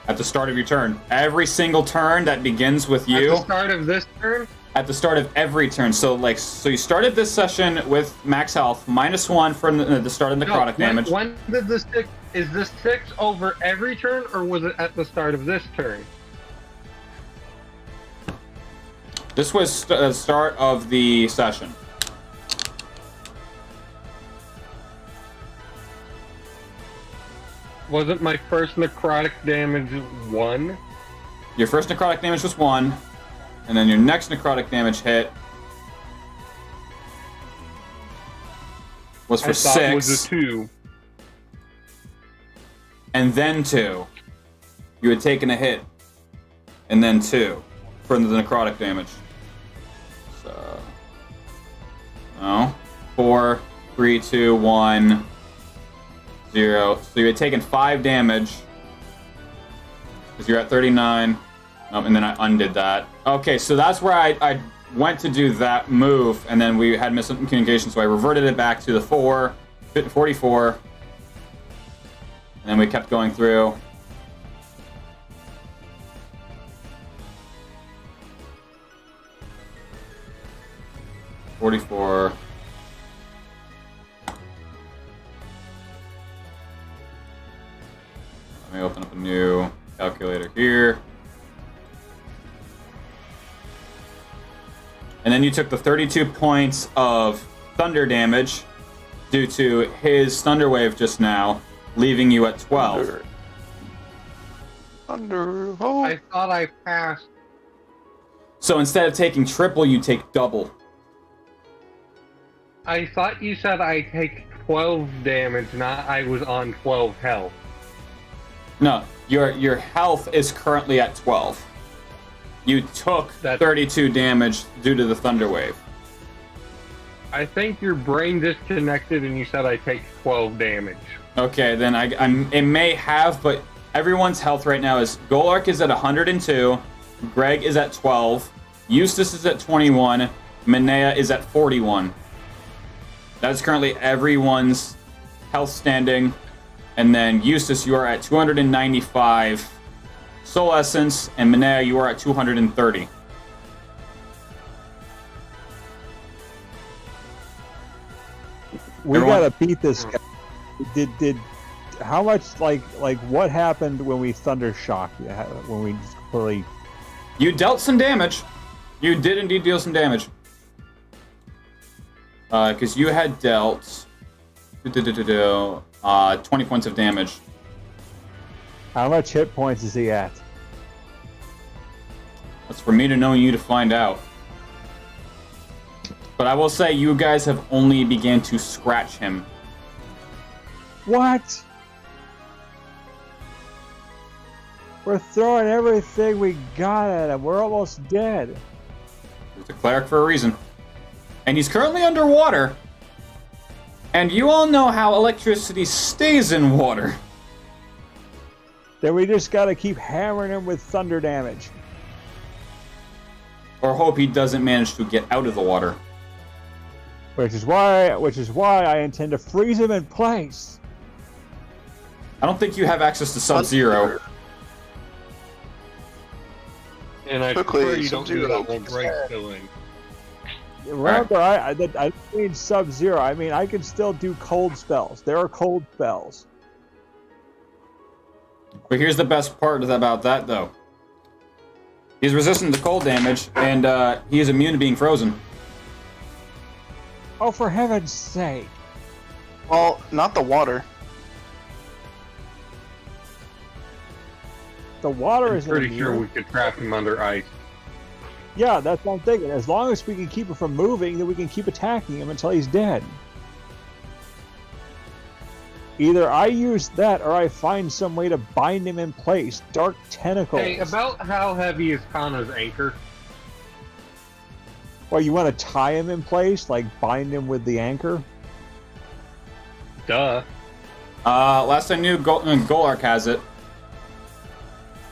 At the start of your turn. Every single turn that begins with you. At the start of this turn? At the start of every turn. So you started this session with max health, -1 from the start of necrotic damage. When did this 6... Is this 6 over every turn, or was it at the start of this turn? This was the start of the session. Wasn't my first necrotic damage 1? Your first necrotic damage was 1, and then your next necrotic damage hit was for I thought 6, it was a 2. and then 2. You had taken a hit, and then 2 for the necrotic damage. So, no, 4, 3, 2, 1, 0. So you had taken 5 damage because you're at 39. And then I undid that. Okay, so that's where I went to do that move, and then we had miscommunication, so I reverted it back to the 44. And then we kept going through. $44. Let me open up a new calculator here. And then you took the 32 points of thunder damage due to his thunder wave just now, leaving you at 12. Thunder. Oh. I thought I passed. So instead of taking triple, you take double. I thought you said I take 12 damage, not I was on 12 health. No, your health is currently at 12. You took 32 damage due to the thunder wave. I think your brain disconnected and you said I take 12 damage. Okay, then it may have, but everyone's health right now is Golark is at 102, Greg is at 12, Eustace is at 21, Minea is at 41. That's currently everyone's health standing. And then Eustace, you are at 295 soul essence, and Minea, you are at 230. We gotta beat this guy. Did how much like what happened when we thunder shocked? When we just completely... You dealt some damage. You did indeed deal some damage. Because you had dealt 20 points of damage. How much hit points is he at? That's for me to know and you to find out. But I will say you guys have only began to scratch him. What? We're throwing everything we got at him. We're almost dead. He's a cleric for a reason. And he's currently underwater. And you all know how electricity stays in water. Then we just gotta keep hammering him with thunder damage. Or hope he doesn't manage to get out of the water. Which is why I intend to freeze him in place. I don't think you have access to Sub-Zero. And I Quickly, swear you don't do Sub-Zero that while kicks Greg's ass. filling. Remember, I don't mean Sub-Zero. I mean, I can still do cold spells. There are cold spells. But here's the best part about that, though. He's resistant to cold damage, and he is immune to being frozen. Oh, for heaven's sake. Well, not the water. The water I'm is pretty sure we could trap him under ice. Yeah, that's what I'm thinking. As long as we can keep him from moving, then we can keep attacking him until he's dead. Either I use that or I find some way to bind him in place. Dark tentacles. Hey, about how heavy is Kana's anchor? Well, you want to tie him in place? Like bind him with the anchor? Duh. Last I knew, Golark has it.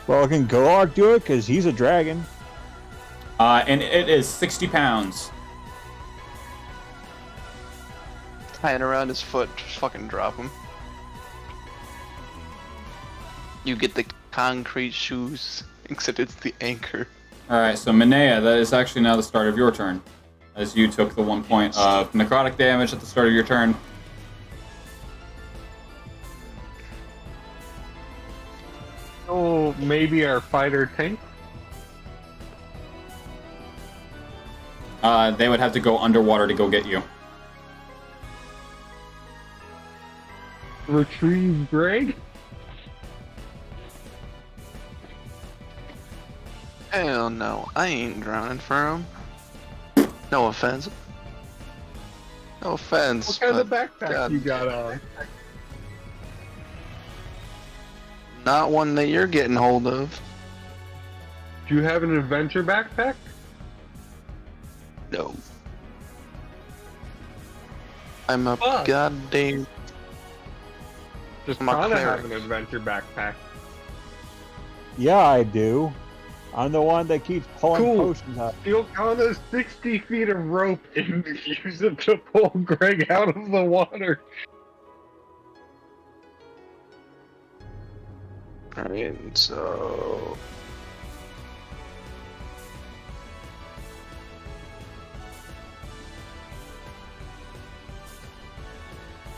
Well, can Golark do it? Because he's a dragon. And it is 60 pounds. Tie it around his foot, just fucking drop him. You get the concrete shoes, except it's the anchor. Alright, so Minea, that is actually now the start of your turn. As you took the 1 point of necrotic damage at the start of your turn. Oh, maybe our fighter tank? They would have to go underwater to go get you. Retrieve Greg? Hell no, I ain't drowning for him. No offense. No offense. What kind of but backpack God, you got on? Not one that you're getting hold of. Do you have an adventure backpack? No. I'm a Fuck. goddamn. Does I'm a Kana have cleric. an adventure backpack? Yeah, I do. I'm the one that keeps pulling Cool. potions out. You'll count us 60 feet of rope and use it to pull Greg out of the water. Alright, so...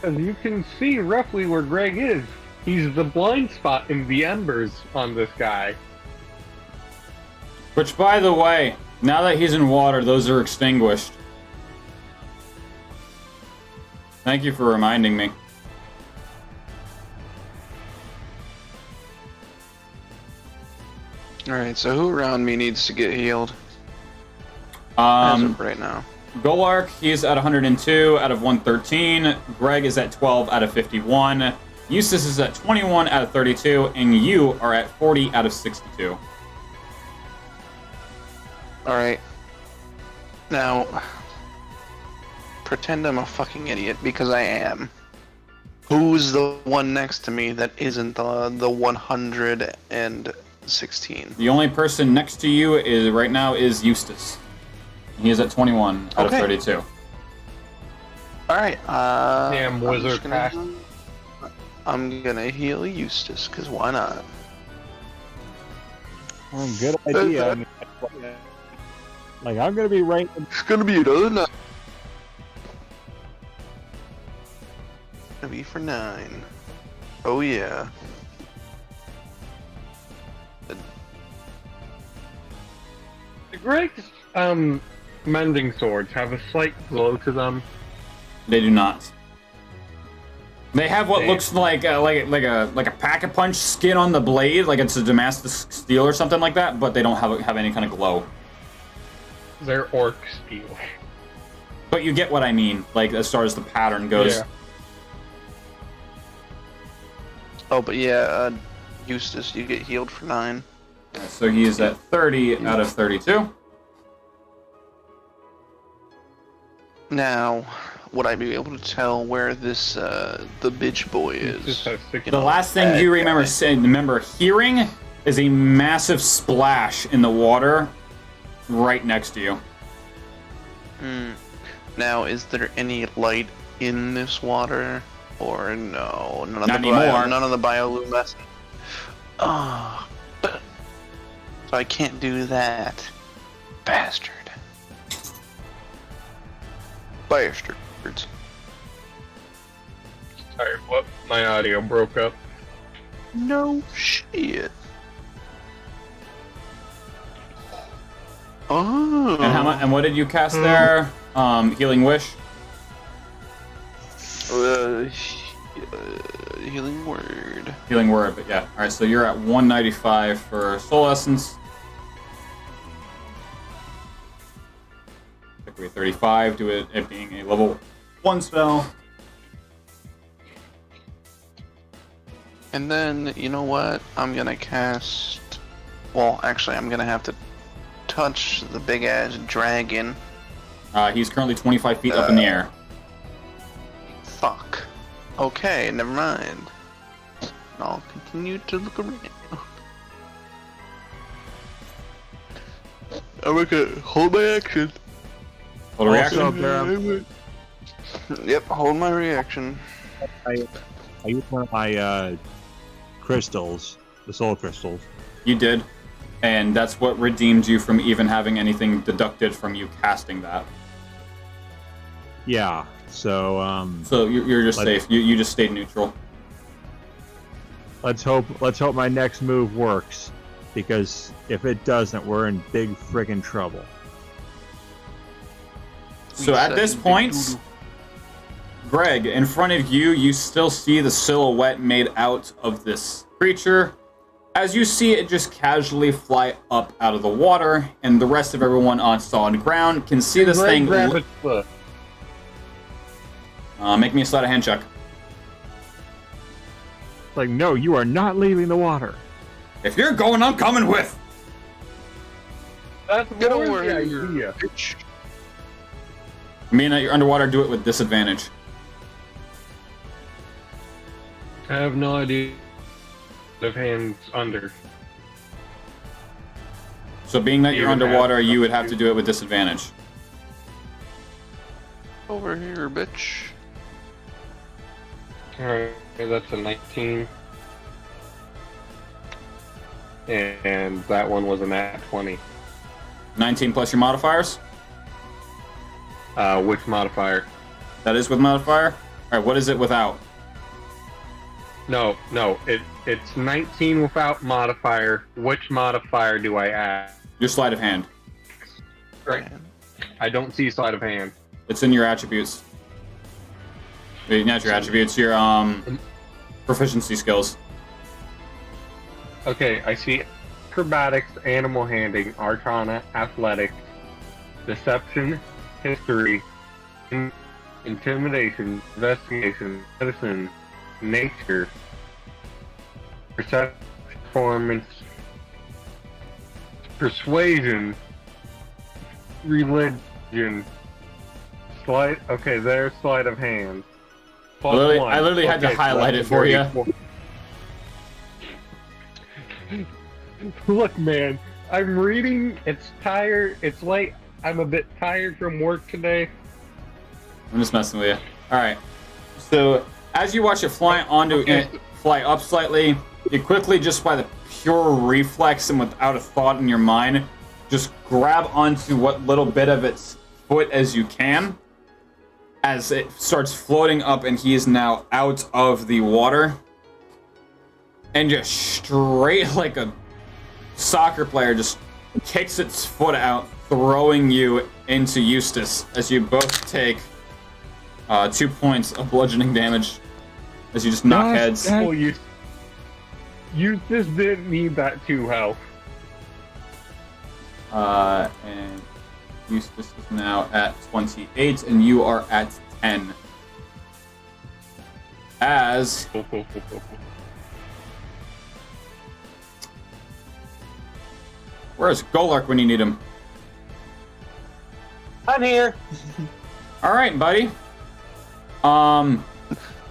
As you can see roughly where Greg is. He's the blind spot in the embers on this guy. Which, by the way, now that he's in water, those are extinguished. Thank you for reminding me. Alright, so who around me needs to get healed? As of right now. Golark, he's at 102 out of 113. Greg is at 12 out of 51. Eustace is at 21 out of 32. And you are at 40 out of 62. Alright. Now, pretend I'm a fucking idiot, because I am. Who's the one next to me that isn't the 116? The only person next to you is right now is Eustace. He is at 21 out of 32. Alright, Damn wizard pack. I'm gonna heal Eustace, because why not? Well, good idea. I mean, like, I'm gonna be right. It's gonna be another night. Gonna be for 9. Oh yeah. Greg's mending swords have a slight glow to them. They do not. They have what Damn. looks like a pack-a-punch skin on the blade, like it's a Damascus steel or something like that, but they don't have any kind of glow. They're orc steel. But you get what I mean, like as far as the pattern goes. Yeah. Oh, but yeah, Eustace, you get healed for 9. So he is at 30 out of 32. Now, would I be able to tell where this the bitch boy is? Just has 60. The last thing you remember hearing is a massive splash in the water right next to you. Now, is there any light in this water, or no? None of Not the anymore. None of the bioluminescence. Oh, so I can't do that, bastard. Bastards. Sorry, what? My audio broke up. No shit. Oh. And what did you cast there? Healing Wish? Healing word. Healing Word, but yeah. Alright, so you're at 195 for Soul Essence. Degree 35, do it being a level 1 spell. And then, you know what? I'm gonna cast... Well, actually, I'm gonna have to touch the big-ass dragon. He's currently 25 feet up in the air. Fuck. Okay, never mind. I'll continue to look around. I'm gonna hold my action. Hold a reaction. Also, Yep, hold my reaction. I used one of my crystals, the soul crystals. You did. And that's what redeemed you from even having anything deducted from you casting that. Yeah. So So you're just safe. You just stayed neutral. let's hope my next move works, because if it doesn't, we're in big friggin' trouble. So at this point, Greg, in front of you, you still see the silhouette made out of this creature. As you see it just casually fly up out of the water, and the rest of everyone on solid ground can see this thing. Grab its foot. Make me a sleight of hand check. Like, no, you are not leaving the water. If you're going, I'm coming with. That's Get more over the here, idea. bitch. Being that you're underwater, do it with disadvantage. I have no idea of hands under. So being that you're Even underwater, have- you would have to do it with disadvantage. Over here, bitch. Alright, that's a 19. And that one was a nat 20. 19 plus your modifiers? Which modifier? That is with modifier? Alright, what is it without? No, it's 19 without modifier. Which modifier do I add? Your sleight of hand. Right. I don't see sleight of hand. It's in your attributes. Wait, not your attributes, your proficiency skills. Okay, I see acrobatics, animal handling, arcana, athletics, deception, history, intimidation, investigation, medicine, nature, perception, performance, persuasion, religion, sleight. Okay, there's sleight of hand. Plus I literally had to so highlight that's it for you. 34. Look, man, I'm reading. It's tired. It's late. I'm a bit tired from work today. I'm just messing with you. Alright. So, as you watch it fly fly up slightly, you quickly, just by the pure reflex and without a thought in your mind, just grab onto what little bit of its foot as you can, as it starts floating up and he is now out of the water. And just straight like a soccer player, just kicks its foot out, throwing you into Eustace, as you both take 2 points of bludgeoning damage as you just knock heads. Oh, you just didn't need that 2 health. And Eustace is now at 28, and you are at 10. As where's Golark when you need him? I'm here. All right, buddy.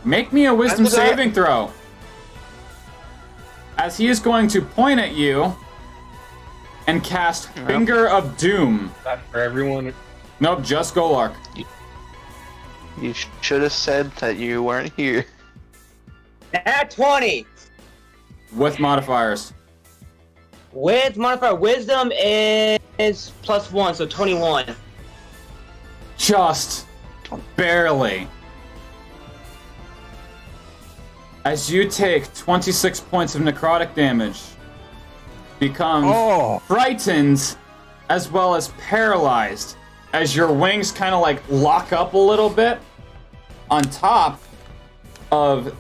Make me a wisdom saving throw. As he is going to point at you and cast Finger of Doom. That's for everyone. Nope, just Golark. You should have said that you weren't here. At 20. With modifiers. With modifier wisdom is +1, so 21. Just barely. As you take 26 points of necrotic damage, become frightened as well as paralyzed, as your wings kind of like lock up a little bit on top of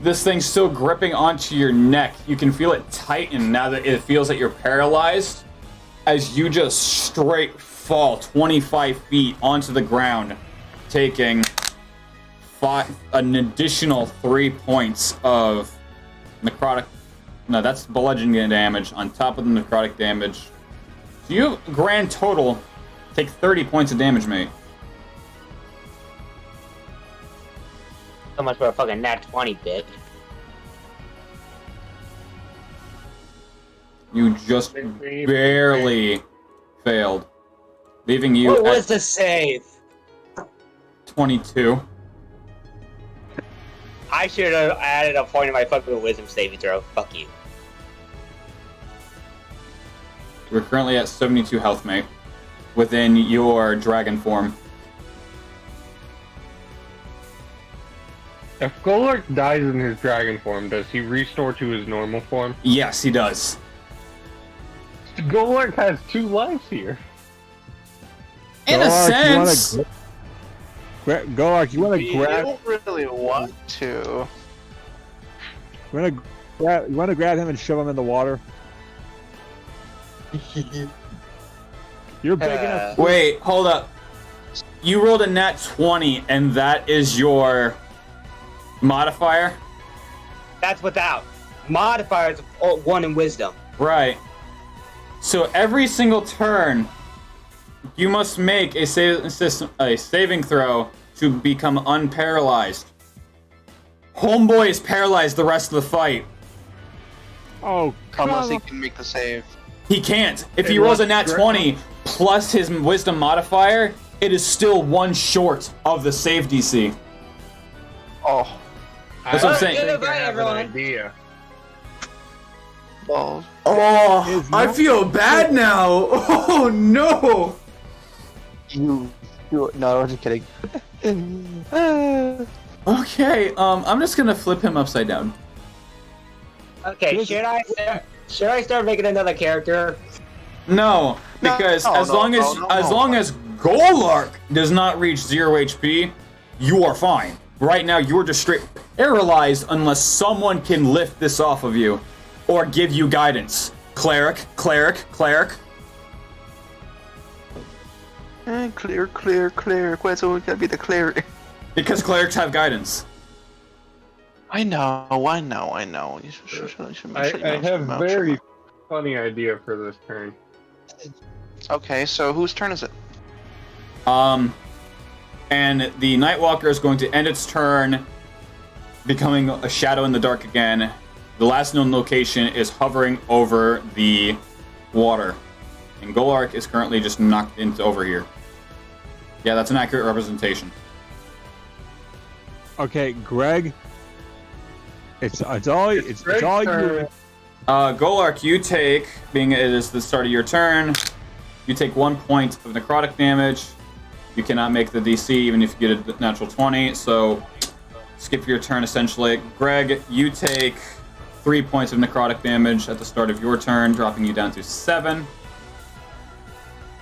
this thing still gripping onto your neck. You can feel it tighten now that it feels that you're paralyzed, as you just straight fall 25 feet onto the ground, taking an additional 3 points of necrotic. No, that's bludgeoning damage on top of the necrotic damage. So you, grand total, take 30 points of damage, mate. So much for a fucking nat 20 bit. You just barely failed, leaving you What was at the save? 22. I should have added a point in my fucking wisdom saving throw. Fuck you. We're currently at 72 health, mate, within your dragon form. If Golark dies in his dragon form, does he restore to his normal form? Yes, he does. Golark has 2 lives here. In a sense. Golark, you want to You grab? don't really want to. You want to grab him and shove him in the water? You're big enough. Wait, hold up. You rolled a nat 20, and that is your modifier? That's without. Modifiers 1 in wisdom. Right. So every single turn, you must make a saving throw to become unparalyzed. Homeboy is paralyzed the rest of the fight. Oh, come Unless he on. can make the save. He can't. If he rolls a nat 20 plus his wisdom modifier, it is still one short of the save DC. Oh, That's what I'm saying. I think I Bye, have an everyone. idea. balls. Oh, I feel bad now. Oh no. You no, I'm just kidding. Okay, I'm just gonna flip him upside down. Okay, should I start making another character? No, because as long as Golark does not reach 0 HP, you are fine. Right now, you're just straight paralyzed unless someone can lift this off of you or give you guidance. Cleric. Clear. Why's it gotta be the cleric? Because clerics have guidance. I know. You should I have very funny idea for this turn. Okay, so whose turn is it? And the Nightwalker is going to end its turn, becoming a shadow in the dark again. The last known location is hovering over the water. And Golark is currently just knocked into over here. Yeah, that's an accurate representation. Okay, Greg. It's all you. Golark, you take, being it is the start of your turn, you take 1 point of necrotic damage. You cannot make the DC even if you get a natural 20, so skip your turn essentially. Greg, you take 3 points of necrotic damage at the start of your turn, dropping you down to 7.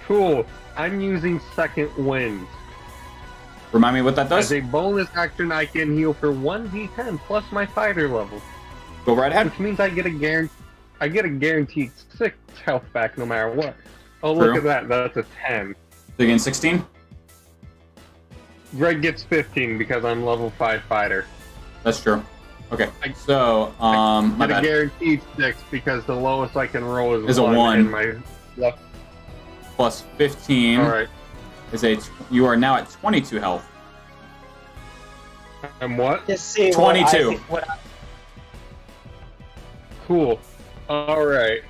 Cool. I'm using Second Wind. Remind me what that does? As a bonus action, I can heal for 1d10 plus my fighter level, Go right ahead. which means I get a guaranteed 6 health back no matter what. Oh, True. look at that. That's a 10. So again, 16? Greg gets 15 because I'm level 5 fighter. That's true. Okay, so, I my get a bad. guaranteed 6 because the lowest I can roll Is a 1. And my left. Plus 15 Alright. is you are now at 22 health. And what? Just see 22. Cool. Alright.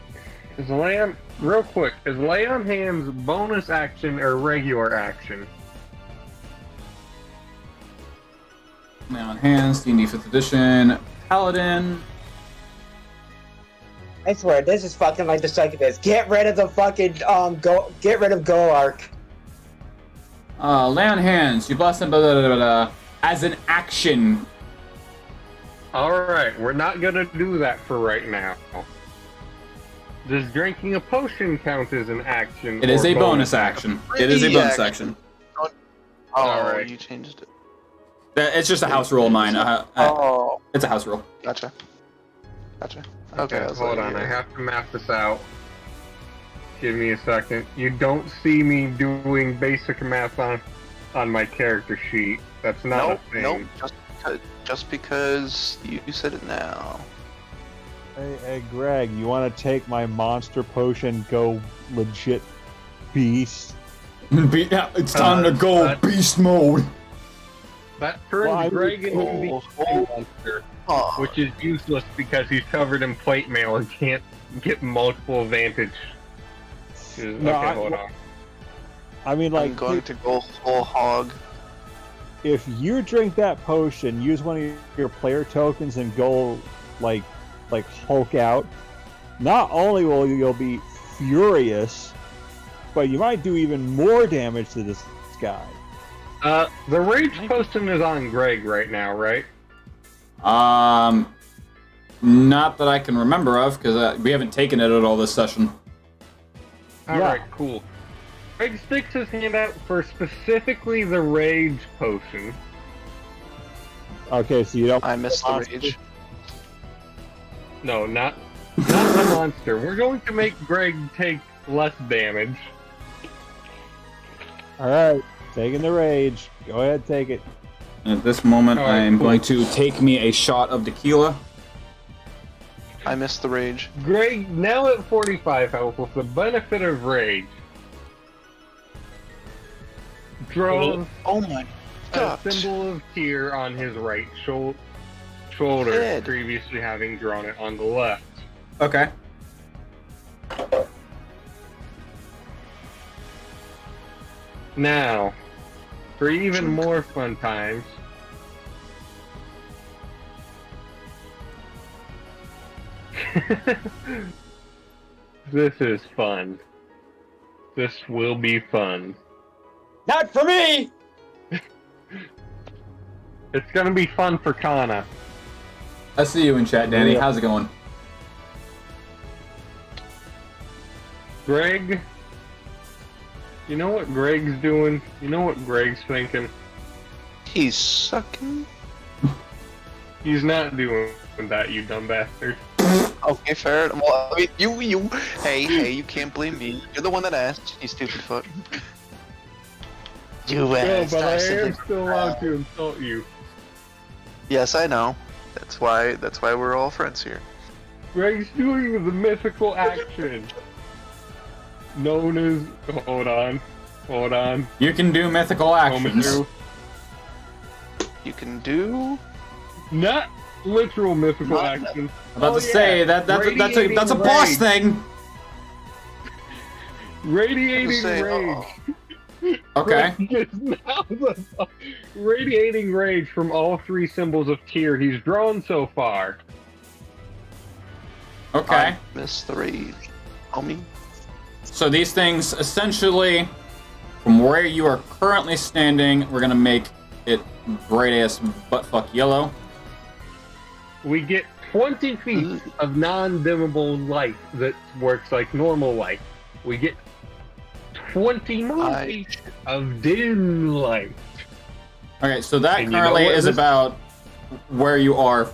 Real quick, is Lay on Hands bonus action or regular action? Now on hands, D&D 5th edition, Paladin. I swear, this is fucking like the succubus. Get rid of the fucking get rid of Golark. Lay on hands, you blast them, blah, blah, blah, blah, blah, as an action. Alright, we're not gonna do that for right now. Does drinking a potion count as an action? It is or a bonus action. It is a bonus action. Oh, Alright. you changed it. It's just a house rule of mine. It's a house rule. Gotcha. Okay, I was hold like, on. yeah. I have to map this out. Give me a second. You don't see me doing basic math on my character sheet. That's not a thing. Nope. Just because you said it now. Hey, Greg, you want to take my monster potion? Go legit beast. It's time to go beast mode. That turns Why Greg into would- the monster, Oh, which is useless because he's covered in plate mail and can't get multiple advantage. Okay, hold on. I mean, I'm like, going to go whole hog. if you drink that potion, use one of your player tokens and go, like Hulk out, not only will you'll be furious, but you might do even more damage to this guy. The rage potion is on Greg right now, right? Not that I can remember of, because we haven't taken it at all this session. Alright, cool. Greg sticks his hand out for specifically the rage potion. Okay, so you don't. I missed the rage. No, not the monster. We're going to make Greg take less damage. All right, taking the rage. Go ahead, take it. At this moment, All right, I am cool. going to take me a shot of tequila. I missed the rage. Greg, now at 45 health, with the benefit of rage, draws Oh my a god. symbol of tear on his right shoulder, Good. previously having drawn it on the left. Okay. Now, for even more fun times, this is fun. This will be fun. Not for me! It's gonna be fun for Kana. I see you in chat, Danny. Yeah. How's it going? Greg, you know what Greg's doing? You know what Greg's thinking? He's sucking. He's not doing that, you dumb bastard. Okay, fair. Well, I mean, hey, you can't blame me. You're the one that asked, you stupid foot. You No, asked. but I said am it. still allowed to insult you. Yes, I know. That's why we're all friends here. Greg's doing the mythical action known as. Hold on. You can do mythical actions. Moment. You can do. Not literal mythical Not- action. I'm about to say that's a boss rage. thing. Radiating Say, rage. Okay. Greg is now radiating rage from all three symbols of tier he's drawn so far. Okay. I miss the rage. Homie. So these things, essentially, from where you are currently standing, we're gonna make it bright ass buttfuck yellow. We get 20 feet of non-dimmable light that works like normal light. We get 20 more feet of dim light. Okay, so that And you know currently what is this- about where you are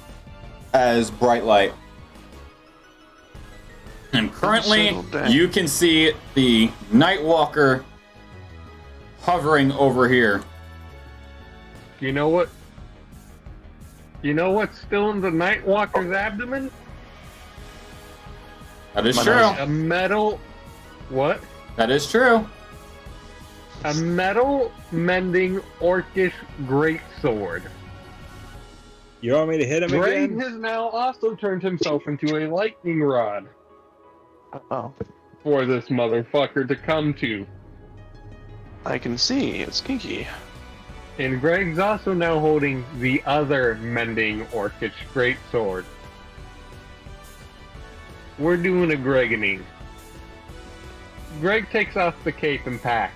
as bright light. And currently, Settle down. you can see the Nightwalker hovering over here. You know what? You know what's still in the Nightwalker's abdomen? That is My true. nose. A metal... What? That is true. A metal mending orcish greatsword. You want me to hit him Greg again? has now also turned himself into a lightning rod Oh, for this motherfucker to come to. I can see. It's kinky. And Greg's also now holding the other mending orcish greatsword. We're doing a Greganing. Greg takes off the cape and pack.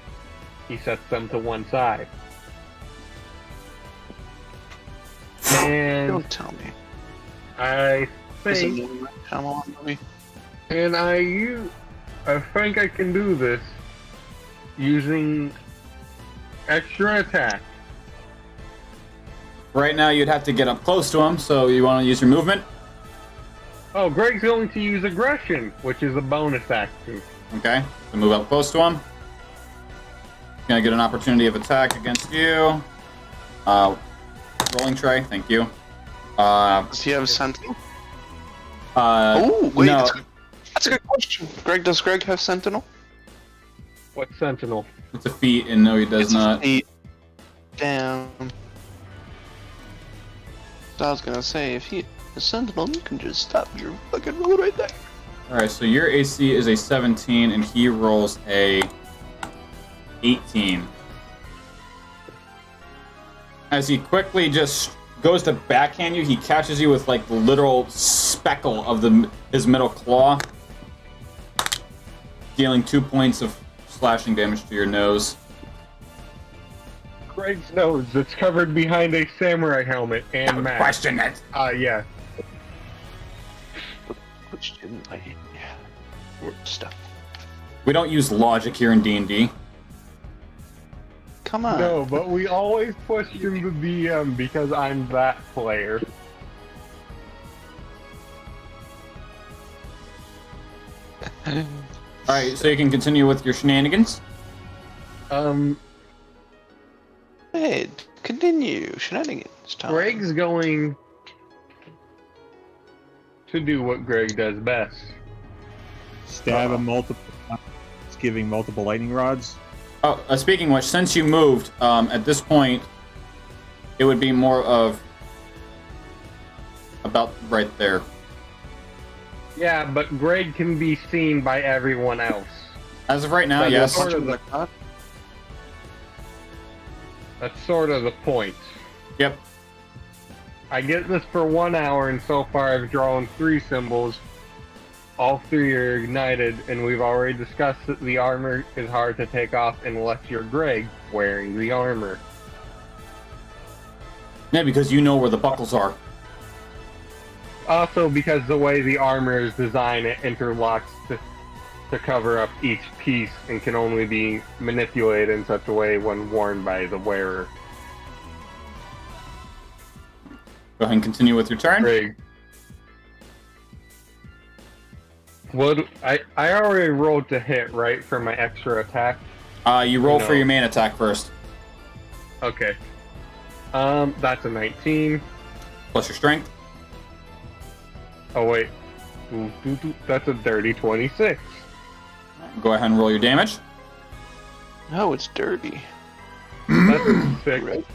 He sets them to one side. And Don't tell me. I Is it think, movie? Come on, movie. and I think I can do this using extra attack. Right now, you'd have to get up close to him, so you want to use your movement. Oh, Greg's going to use aggression, which is a bonus action. Okay, so move up close to him. Gonna get an opportunity of attack against you. Rolling tray, thank you. Does he have Sentinel? Oh, Oh, wait. no. That's a good question. Does Greg have Sentinel? What Sentinel? It's a feat, and no, he does It's not. 8. Damn. So I was gonna say, if he has Sentinel, you can just stop your fucking roll right there. Alright, so your AC is a 17, and he rolls a 18. As he quickly just goes to backhand you, he catches you with like the literal speckle of his middle claw, dealing 2 points of slashing damage to your nose. Greg's nose that's covered behind a samurai helmet and mask. Question it! Yeah. Question, stuff. We don't use logic here in D&D. Come on. No, but we always question the DM because I'm that player. Alright, so you can continue with your shenanigans. Hey, continue. Shenanigans time. Greg's going to do what Greg does best. Stab him multiple times, giving multiple lightning rods. Oh, speaking of which, since you moved, at this point, it would be more of about right there. Yeah, but Greg can be seen by everyone else. As of right now, That is yes. sort of the- That's sort of the point. Yep. I get this for 1 hour, and so far I've drawn 3 symbols. All 3 are ignited, and we've already discussed that the armor is hard to take off unless you're Greg wearing the armor. Yeah, because you know where the buckles are. Also, because the way the armor is designed, it interlocks to cover up each piece and can only be manipulated in such a way when worn by the wearer. Go ahead and continue with your turn. Greg. What I already rolled to hit, right, for my extra attack? You roll No. for your main attack first. Okay. That's a 19. Plus your strength. Oh wait. That's a dirty 26. Go ahead and roll your damage. No, it's dirty. That's a 6. Right.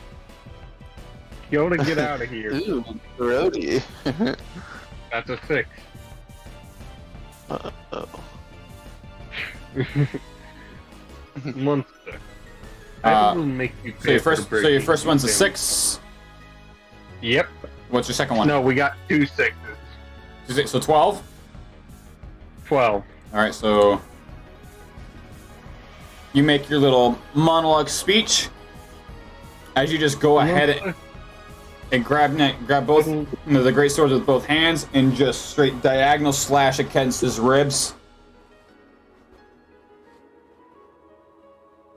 Yoda, get out of here. Ooh, grody. That's a 6. Uh-oh. Monster. I will make you So your pay for first, breaking one's a things. 6. Yep. What's your second one? No, we got 2 6s. So 12. 12. All right, so you make your little monologue speech as you just go ahead and grab both the great swords with both hands and just straight diagonal slash against his ribs,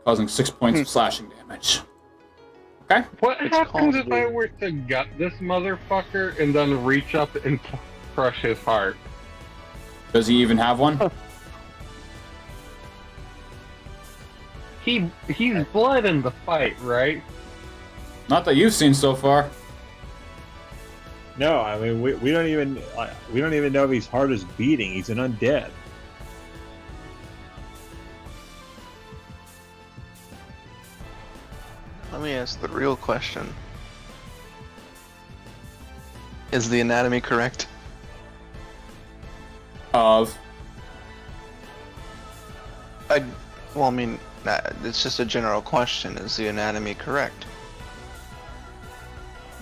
causing 6 points of slashing damage. Okay. What It's happens called if I were to gut this motherfucker and then reach up and crush his heart? Does he even have one? He's bled in the fight, right? Not that you've seen so far. No, I mean we don't even know if his heart is beating. He's an undead. Let me ask the real question. Is the anatomy correct? Of Well, I mean, it's just a general question. Is the anatomy correct?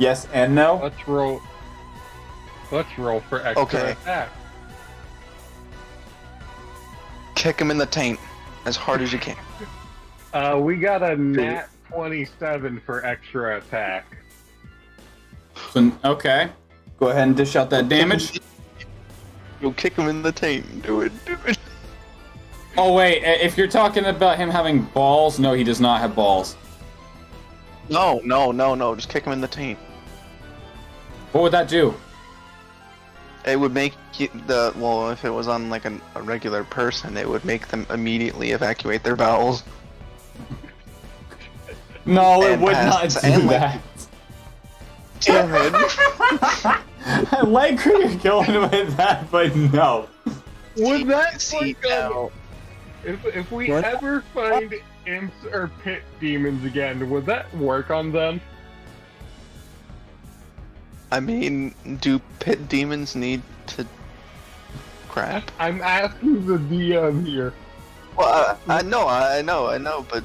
yes and no. Let's roll for extra Okay. attack. Kick him in the taint as hard as you can. We got a nat 27 for extra attack. So, okay. Go ahead and dish out that damage. You'll kick him in the taint. Do it. Oh wait, if you're talking about him having balls, no, he does not have balls. No. Just kick him in the taint. What would that do? It would make well, if it was on like a regular person, it would make them immediately evacuate their bowels. No, it And would not pass- do and that. Damn it. I like who you're going with that, but no. Would that See work on- now. if we What? ever find imps or pit demons again, would that work on them? I mean, do pit demons need to crap? I'm asking the DM here. Well, I know, but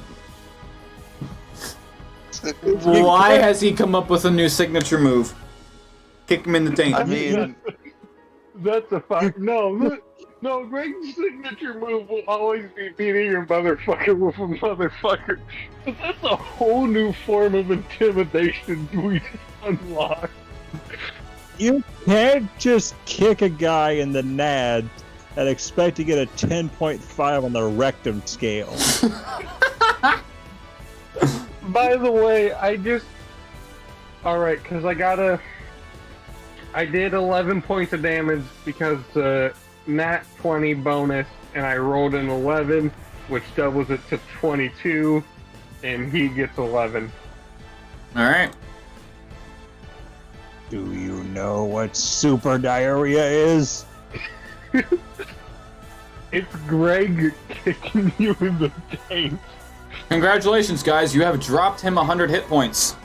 Why has he come up with a new signature move? Kick him in the taint. I mean, That's a fuck. No, Greg's signature move will always be beating your motherfucker with a motherfucker. But that's a whole new form of intimidation we just unlocked. You can't just kick a guy in the nad and expect to get a 10.5 on the rectum scale. By the way, Alright, because I did 11 points of damage because nat 20 bonus, and I rolled an 11, which doubles it to 22, and he gets 11. Alright. Do you know what super diarrhea is? It's Greg kicking you in the taint. Congratulations, guys. You have dropped him 100 hit points.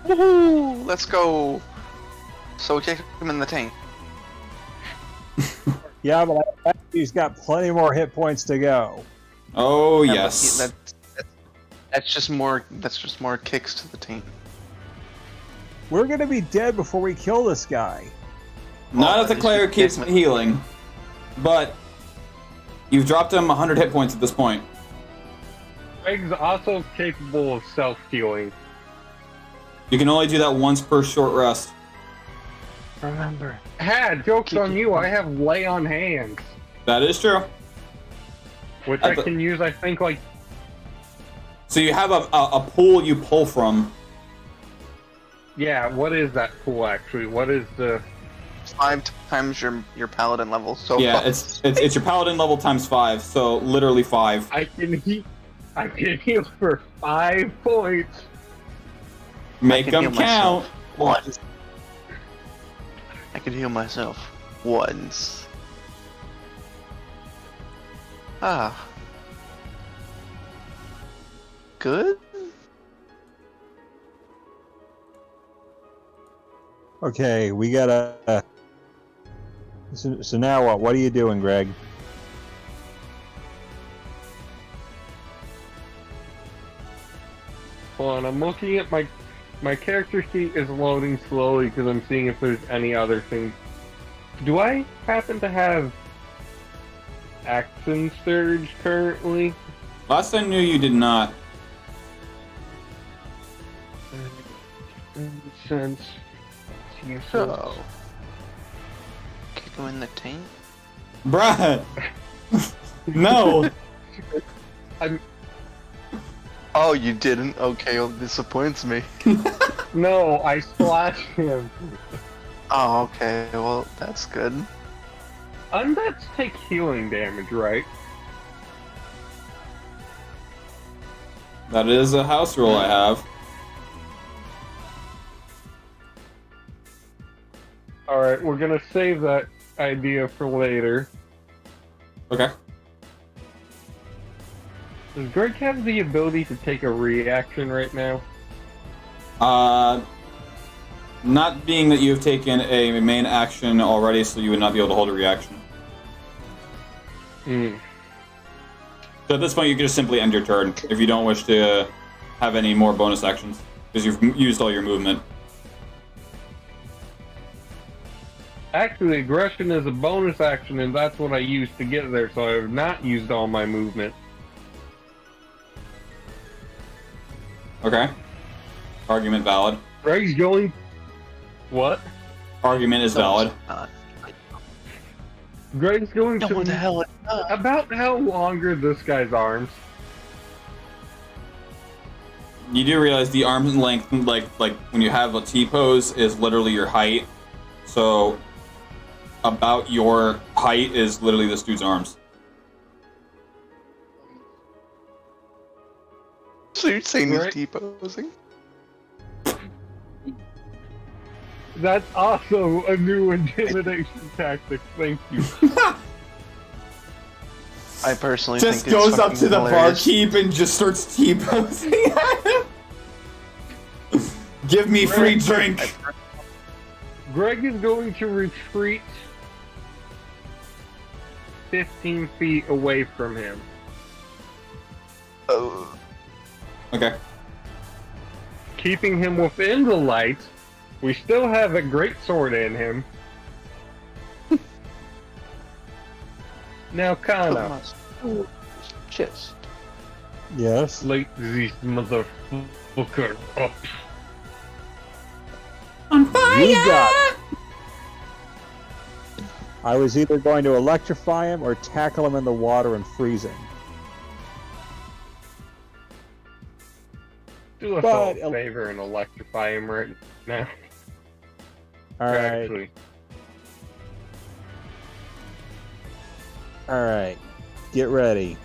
woohoo! Let's go. So we kick him in the taint. Yeah, but I bet he's got plenty more hit points to go. Oh, Yeah, but yes. That's just more kicks to the team. We're gonna be dead before we kill this guy. Not Oh, if the at cleric least keeps we- healing, but you've dropped him 100 hit points at this point. Greg's also capable of self-healing. You can only do that once per short rest. Remember. Joke's on you, I have lay on hands. That is true. Which I can use, I think, like... So you have a pool you pull from. Yeah, what is that pool, actually? What is the... 5 times your paladin level. So Yeah, it's your paladin level times 5, so literally 5. I can heal for 5 points. Make can them heal count. myself once. I can heal myself once. Ah. Good? Okay, we gotta. So now what? What are you doing, Greg? Hold on, I'm looking at my character sheet is loading slowly because I'm seeing if there's any other things. Do I happen to have Action Surge currently? Last I knew you did not. Since So. Kick him in the tank? Bruh! No! Oh, you didn't? Okay, well, disappoints me. No, I splashed him. Oh, okay, well, that's good. Undeads take healing damage, right? That is a house rule I have. Alright, we're gonna save that idea for later. Okay. Does Greg have the ability to take a reaction right now? Not being that you've taken a main action already, so you would not be able to hold a reaction. Hmm. So at this point, you can just simply end your turn if you don't wish to have any more bonus actions, because you've used all your movement. Actually, aggression is a bonus action, and that's what I used to get there, so I have not used all my movement. Okay. Argument valid. Greg's going... What? Argument is valid. Greg's going No, to... what the hell? About how long are this guy's arms? You do realize the arm length, like when you have a T-pose, is literally your height. So, about your height is literally this dude's arms. So you're saying Right. he's T-posing? That's also a new intimidation tactic, thank you. I personally Just think it's goes up fucking to the hilarious. barkeep and just starts T-posing at him. Give me free drink. Greg is going to retreat 15 feet away from him. Oh. Okay. Keeping him within the light. We still have a great sword in him. Now, Kana, Chest. Yes. light this motherfucker up. You got it. I was either going to electrify him or tackle him in the water and freeze him. Do us But- all a favor and electrify him right now. Alright. Actually. Alright. Get ready.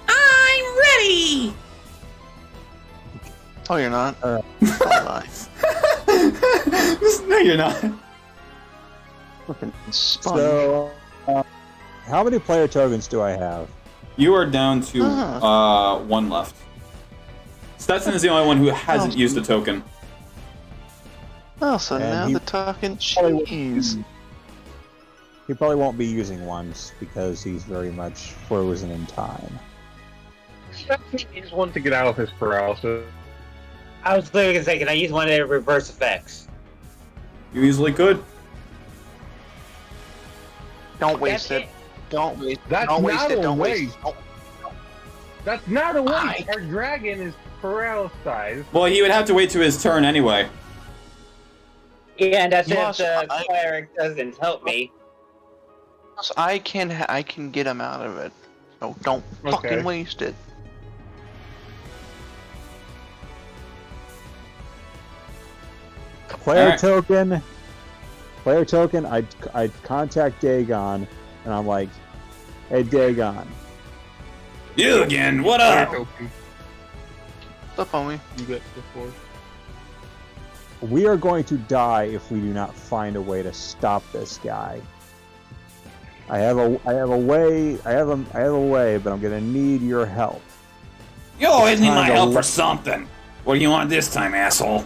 I'm ready. Oh, you're not? Alright. Oh, nice. No, you're not. Fucking sponge. So, how many player tokens do I have? You are down to one left. Stetson is the only one who hasn't used a token. Oh, so And now he- the talking Probably cheese. He probably won't be using ones because he's very much frozen in time. He just wants to get out of his paralysis. I was literally gonna say, can I use one of their reverse effects? You easily could. Don't waste it. it. Don't waste. That's Don't not waste it. a Don't waste. waste. Don't. That's not a waste. I- Our dragon is paralyzed. Well, he would have to wait to his turn anyway. Yeah, and that's Plus, if the I- cleric doesn't help me. I can get him out of it. So don't Okay. fucking waste it. Player Alright. token. Player token. I'd contact Dagon, and I'm like, "Hey, Dagon, You again? What up? Flip on me. You get before. we are going to die if we do not find a way to stop this guy. I have a way, but I'm gonna need your help." You always need my Kinda help for lo- something. What do you want this time, asshole?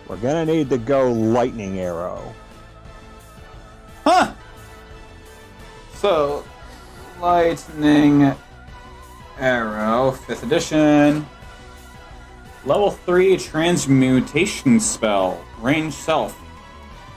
We're gonna need to go lightning arrow. Huh? So, lightning arrow, 5th edition. Level 3 transmutation spell, range self.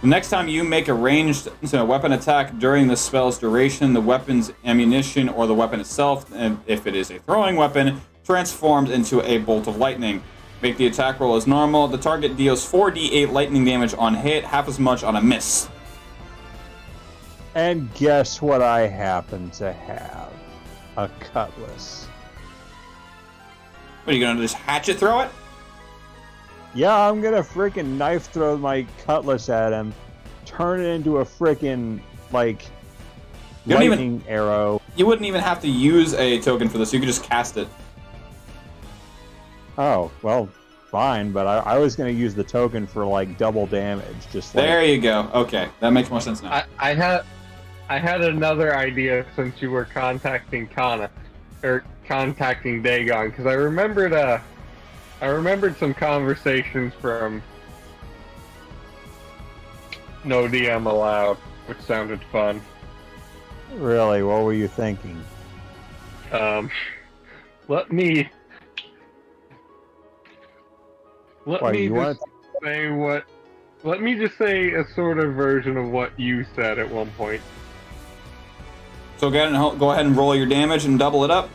The next time you make a ranged weapon attack during the spell's duration, the weapon's ammunition or the weapon itself, and if it is a throwing weapon, transforms into a bolt of lightning. Make the attack roll as normal. The target deals 4d8 lightning damage on hit, half as much on a miss. And guess what I happen to have? A cutlass. What, are you gonna just hatchet throw it? Yeah, I'm gonna freaking knife throw my cutlass at him, turn it into a freaking, like, You don't even- lightning arrow. You wouldn't even have to use a token for this, you could just cast it. Oh, well, fine, but I was gonna use the token for, like, double damage, just like... There you go. Okay, that makes more sense now. I had another idea since you were contacting contacting Dagon, because I remembered some conversations from No DM Allowed, which sounded fun. Really, what were you thinking? Let me What, you want say what. Let me just say a sort of version of what you said at one point. So go ahead and roll your damage and double it up.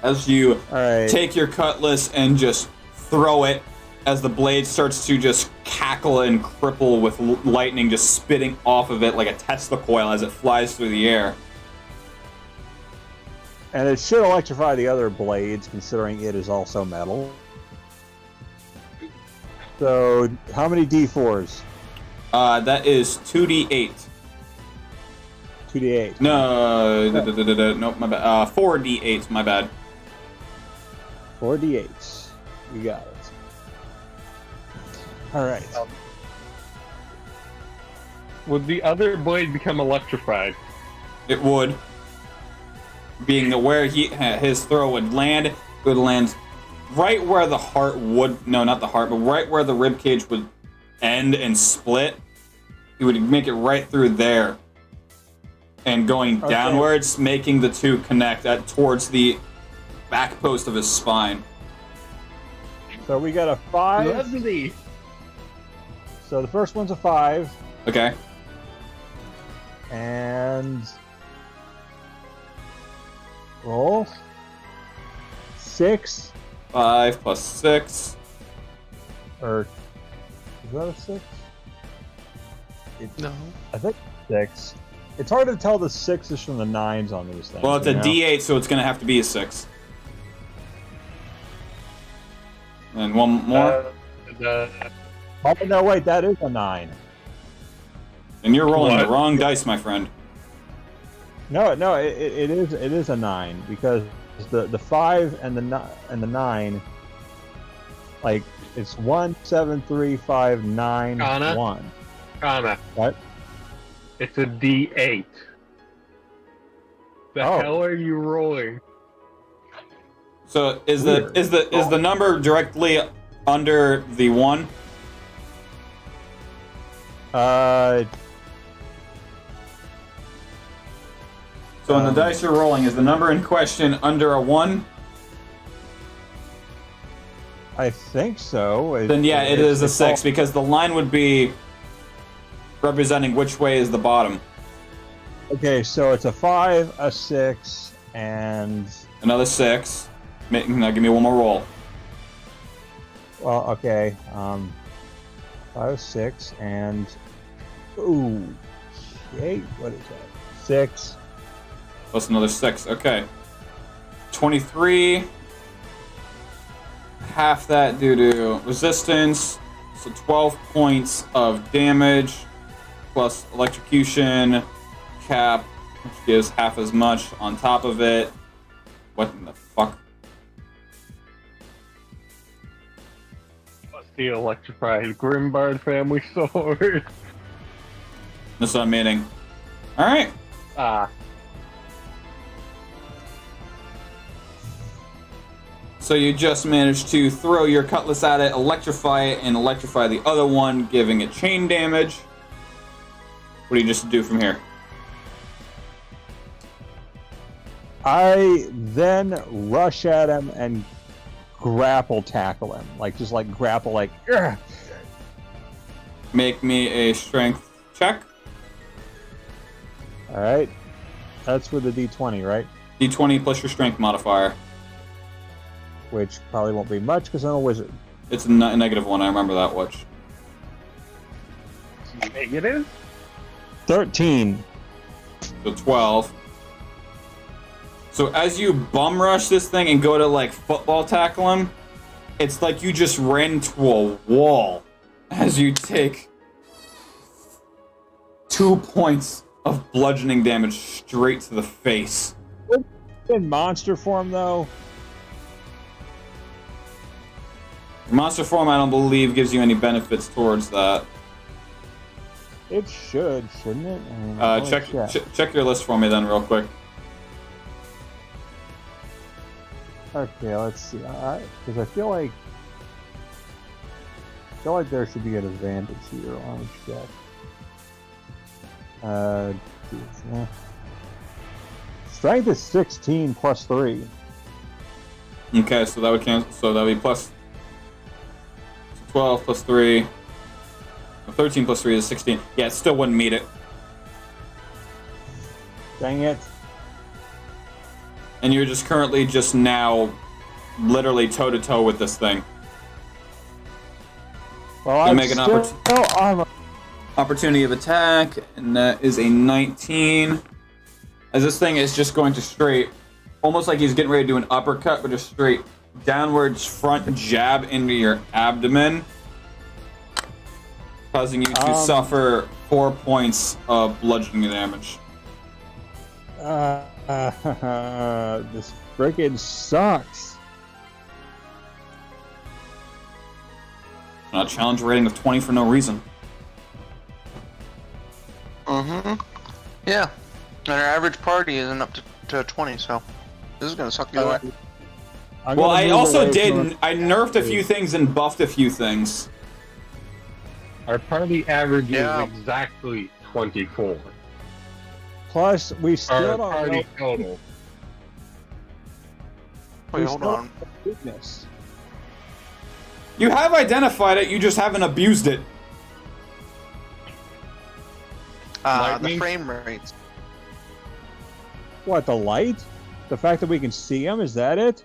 As you Alright. take your cutlass and just throw it, as the blade starts to just cackle and cripple with lightning just spitting off of it like a Tesla coil as it flies through the air. And it should electrify the other blades, considering it is also metal. So, how many D4s? That is 2d8. 2D8. No, nope, my bad. 4d8, my bad. 4D8s. You got it. Alright. Would the other blade become electrified? It would. Being that where his throw would land, it would land right where the heart would, no, not the heart, but right where the ribcage would end and split. He would make it right through there. And going downwards, making the two connect towards the back post of his spine. So we got a 5. Lovely. So the first one's a 5. Okay. And... roll. 6. 5 plus 6. Or... is that a 6? No. I think 6. It's hard to tell the 6s from the 9s on these things. Well, it's a you know? D8, so it's going to have to be a 6. And one more. Oh, no, wait, that is a 9. And you're rolling the What? wrong dice, my friend. No, it is a 9 because the 5 and the 9, like it's 1, 7, 3, 5, 9, Anna? 1. Kana. What? It's a D8. The Oh. hell are you rolling? So is Weird. the number directly under the 1? So on the dice you're rolling, is the number in question under a 1? I think so. Then yeah, it is a 6 because the line would be representing which way is the bottom. Okay, so it's a 5, a 6, and another 6. Now give me one more roll. Well, okay. 5, 6, and ooh, okay. What is that? 6 plus another 6. Okay. 23. Half that due to resistance. So 12 points of damage plus electrocution cap, which gives half as much on top of it. What in the fuck? The electrified Grimbard family sword. That's what I'm meaning. Alright. Ah. So you just managed to throw your cutlass at it, electrify it, and electrify the other one, giving it chain damage. What do you just do from here? I then rush at him and grapple tackle him. Just grapple, Ugh! Make me a strength check. Alright. That's with the D20, right? D20 plus your strength modifier. Which probably won't be much because I'm a wizard. It's a negative 1, I remember that much. Negative? 13. So 12. So as you bum rush this thing and go to football tackle him, it's like you just ran into a wall as you take 2 points of bludgeoning damage straight to the face. In monster form, though? Monster form, I don't believe, gives you any benefits towards that. It should, shouldn't it? I mean, Check your list for me then, real quick. Okay, let's see. Because I feel like there should be an advantage here on check. Strength is 16 plus 3. Okay, so that would cancel. So that would be plus 12 plus 3. 13 plus 3 is 16. Yeah, it still wouldn't meet it. Dang it. And you're just currently now literally toe-to-toe with this thing. Well, I'm make an opportunity of attack, and that is a 19. As this thing is just going to straight, almost like he's getting ready to do an uppercut, but just straight downwards front jab into your abdomen, causing you to suffer 4 points of bludgeoning damage. This frickin' sucks. A challenge rating of 20 for no reason. Mm-hmm. Yeah. And our average party isn't up to 20, so this is gonna suck either way. Well, I also I nerfed a few things and buffed a few things. Our party average is exactly 24. Plus, we still Our don't party know. total. Wait, hold on. Weakness. You have identified it, you just haven't abused it. The frame rates. What, the light? The fact that we can see him, is that it?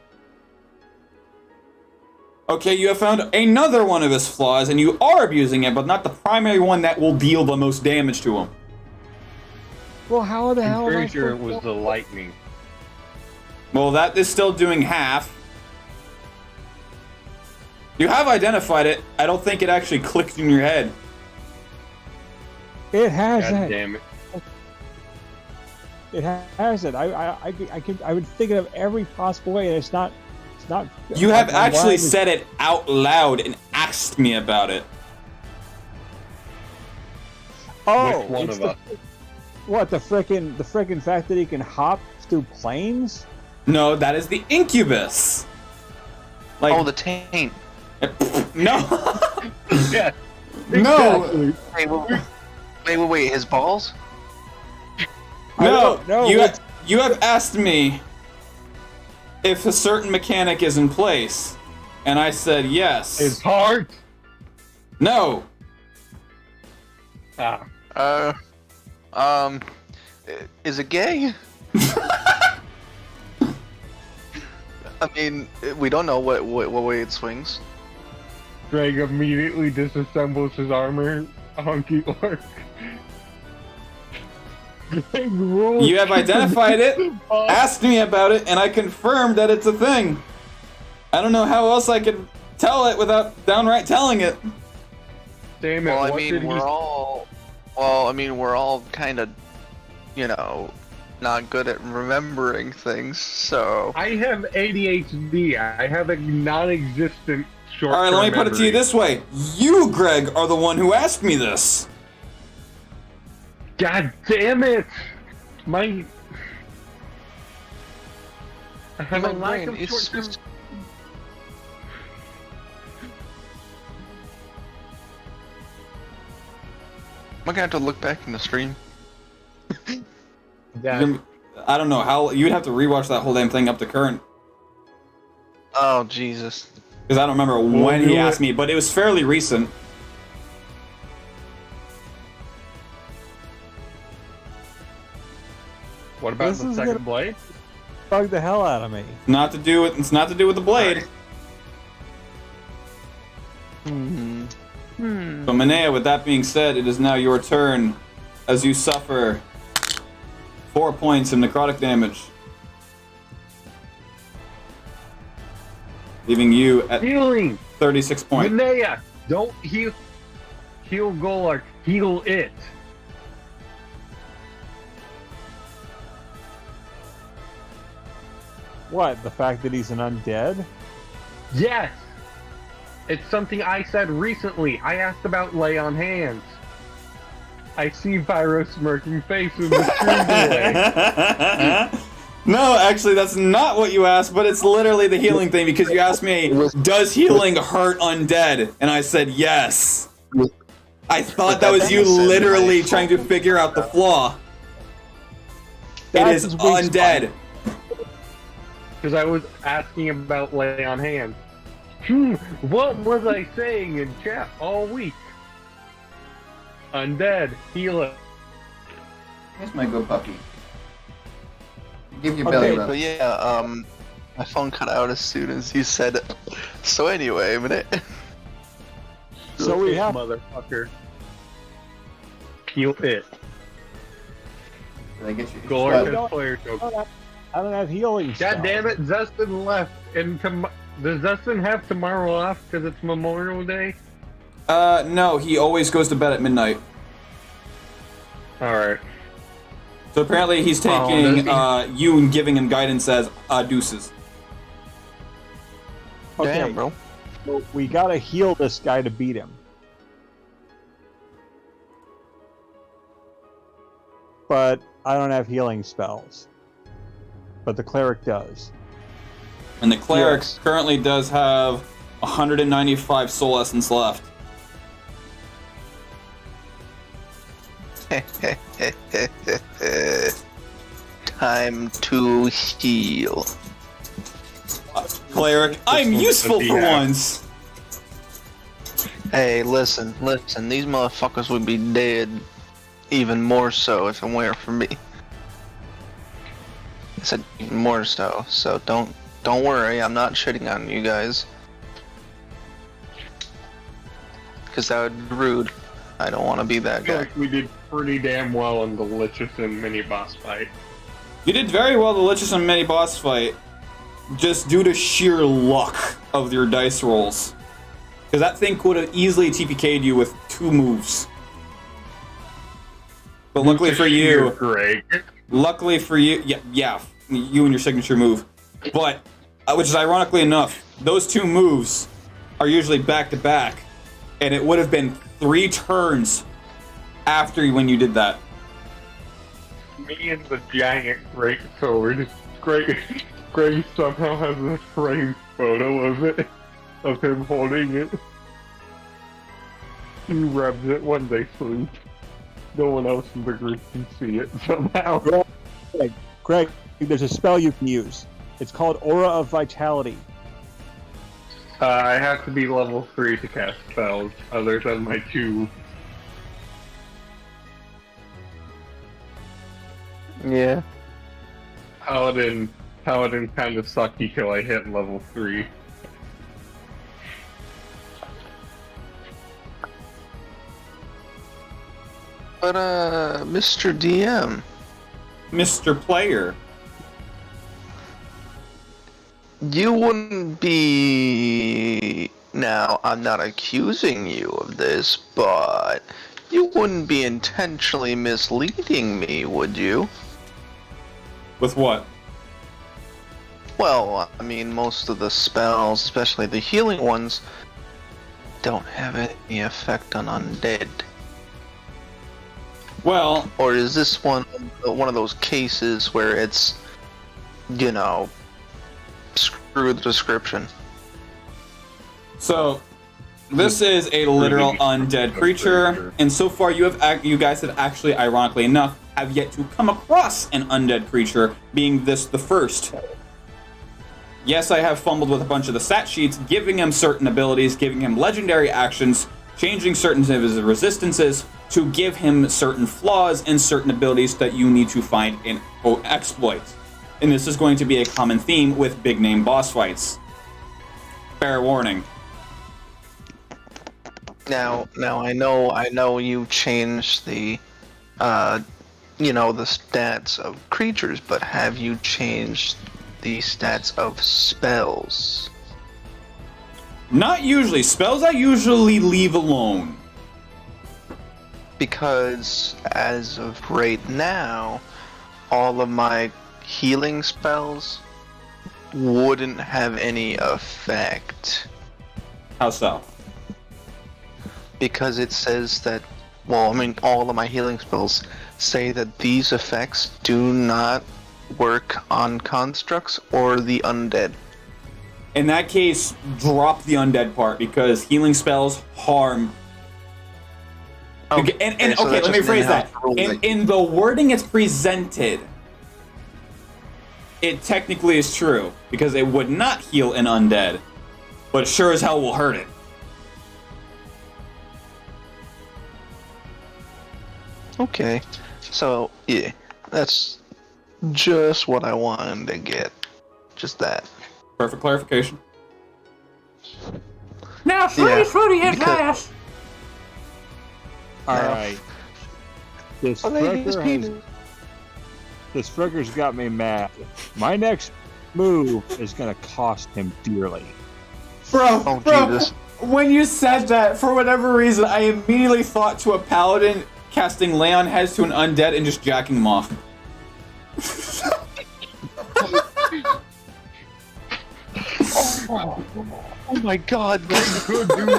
Okay, you have found another one of his flaws, and you are abusing it, but not the primary one that will deal the most damage to him. Well, how the hell I'm am I pretty sure it supposed was to- the lightning. Well, that is still doing half. You have identified it. I don't think it actually clicked in your head. It has God that. damn it. It has it. I would think of every possible way, and it's not. You have actually why- said it out loud and asked me about it. Oh, Which one it's of us? What, the frickin' fact that he can hop through planes? No, that is the incubus. Oh, the taint. No. Yeah. No. Wait, his balls? No. No, you have asked me if a certain mechanic is in place, and I said yes. It's hard. No. Ah. Is it gay? I mean, we don't know what way it swings. Greg immediately disassembles his armor. Honky orc. Greg rules. You have identified it, asked me about it, and I confirmed that it's a thing. I don't know how else I could tell it without downright telling it. Damn it! Well, I what mean, did he- we're all kind of, not good at remembering things. So I have ADHD. I have a non-existent short. All right, let me put it to you this way. You, Greg, are the one who asked me this. God damn it! My. I have my a lack brain of is short-term. just- am I gonna have to look back in the stream? I don't know how. You'd have to rewatch that whole damn thing up to current. Oh Jesus! Because I don't remember when he asked me, but it was fairly recent. What about This the is second gonna- blade? Bug the hell out of me. It's not to do with the blade. Hmm. So Manea, with that being said, it is now your turn as you suffer 4 points of necrotic damage. Leaving you at Healing! 36 points. Linnea, don't heal Golart, heal it. What? The fact that he's an undead? Yes! It's something I said recently. I asked about lay on hands. I see Pyro smirking face in the stream delay. No, actually, that's not what you asked, but it's literally the healing thing because you asked me, does healing hurt undead? And I said yes. I thought that was you literally trying to figure out the flaw. It That's is his weak undead. Because I was asking about lay on hands. What was I saying in chat all week? Undead, heal it. Here's my good puppy. Give your belly Okay, rub. but yeah, my phone cut out as soon as you said it. So anyway, a minute. So we have Motherfucker. Heal it. Did I get you? Golart Well, has player token. I don't have healing God spells. damn it, Zustin left. And does Zustin have tomorrow off because it's Memorial Day? No, he always goes to bed at midnight. Alright. So apparently he's taking you and giving him guidance as deuces. Okay, Damn, bro. so we gotta heal this guy to beat him. But I don't have healing spells. But the cleric does. And the cleric Yes. currently does have 195 soul essence left. Time to heal. Cleric, I'm useful for once! Hey, listen. These motherfuckers would be dead even more so if it weren't for me. I said even more so. So don't worry. I'm not shitting on you guys. Because that would be rude. I don't want to be that I feel guy. like we did pretty damn well in the Lichison mini boss fight. You did very well the Lichison mini boss fight, just due to sheer luck of your dice rolls. Because that thing could have easily TPK'd you with 2 moves. But luckily for you, Greg. yeah, you and your signature move. But, which is ironically enough, those 2 moves are usually back to back, and it would have been 3 turns after when you did that. Me and the giant great sword. Greg somehow has a framed photo of it, of him holding it. He rubs it when they sleep. No one else in the group can see it somehow. Greg, there's a spell you can use. It's called Aura of Vitality. I have to be level 3 to cast spells, other than my 2. Yeah. Paladin kind of sucky till I hit level 3. But, Mr. DM. Mr. Player. You wouldn't be... Now, I'm not accusing you of this, but... You wouldn't be intentionally misleading me, would you? With what? Well, I mean, most of the spells, especially the healing ones, don't have any effect on undead. Well, Or is this one of those cases where it's, you know, screw the description? so this is a literal undead creature, and so far you guys have actually, ironically enough, have yet to come across an undead creature, being this the first. Yes, I have fumbled with a bunch of the stat sheets, giving him certain abilities, giving him legendary actions, changing certain of his resistances to give him certain flaws and certain abilities that you need to find in exploits. And this is going to be a common theme with big name boss fights. Fair warning. Now I know you changed the, you know, the stats of creatures, but have you changed the stats of spells? Not usually. Spells I usually leave alone. Because as of right now, all of my healing spells wouldn't have any effect. How so? Because it says that, well, I mean, all of my healing spells say that these effects do not work on constructs or the undead. In that case, drop the undead part, because healing spells harm. Okay, so okay, that's let me just rephrase that. in-house rule, In the wording it's presented, it technically is true, because it would not heal an undead, but sure as hell will hurt it. Okay, so yeah, that's just what I wanted to get. Just that. Perfect clarification. Now, Fruity has because- last. Alright. This Frigger's got me mad. My next move is gonna cost him dearly. Bro, Oh, bro, Jesus. when you said that, for whatever reason, I immediately thought to a paladin casting Lay on Heads to an undead and just jacking them off. Oh my god, that's good, dude.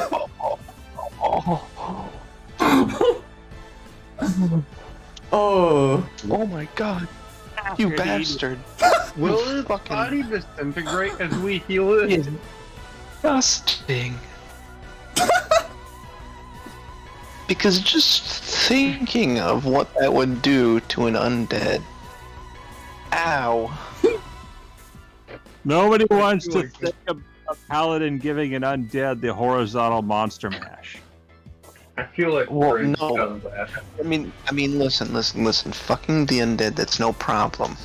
Oh. Oh my god. You bastard. Will his Fucking- body disintegrate as we heal it? Disgusting. Because just thinking of what that would do to an undead. Ow. Nobody wants to think of a paladin giving an undead the horizontal monster mash. I feel like Well, Fridge no. does that. I mean, listen. Fucking the undead, that's no problem.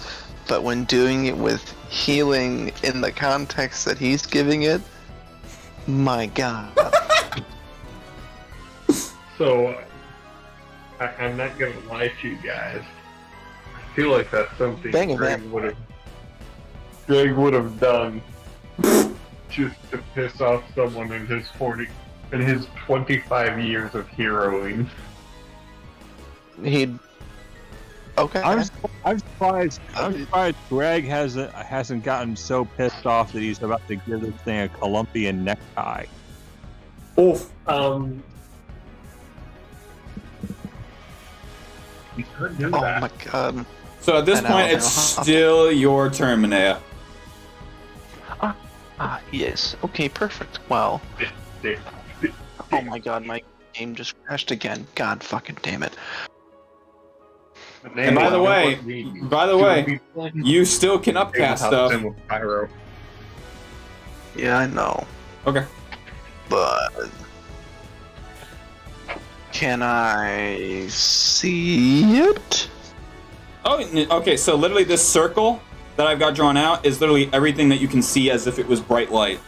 But when doing it with healing in the context that he's giving it, my god. So, I'm not gonna lie to you guys. I feel like that's something Dang it, Greg man. would have done just to piss off someone in his 25 years of heroing. He'd... Okay. I'm surprised Greg hasn't gotten so pissed off that he's about to give this thing a Colombian necktie. Oof. You could do Oh that. my god. So at this I know, point, I know. it's still your turn, Manea. Ah, yes. Okay, perfect. Well, Yeah. oh my god, my game just crashed again. God fucking damn it. And by the way, you still can upcast stuff. Pyro. Yeah, I know. Okay. But can I see it? Oh, okay. So literally, this circle that I've got drawn out is literally everything that you can see as if it was bright light.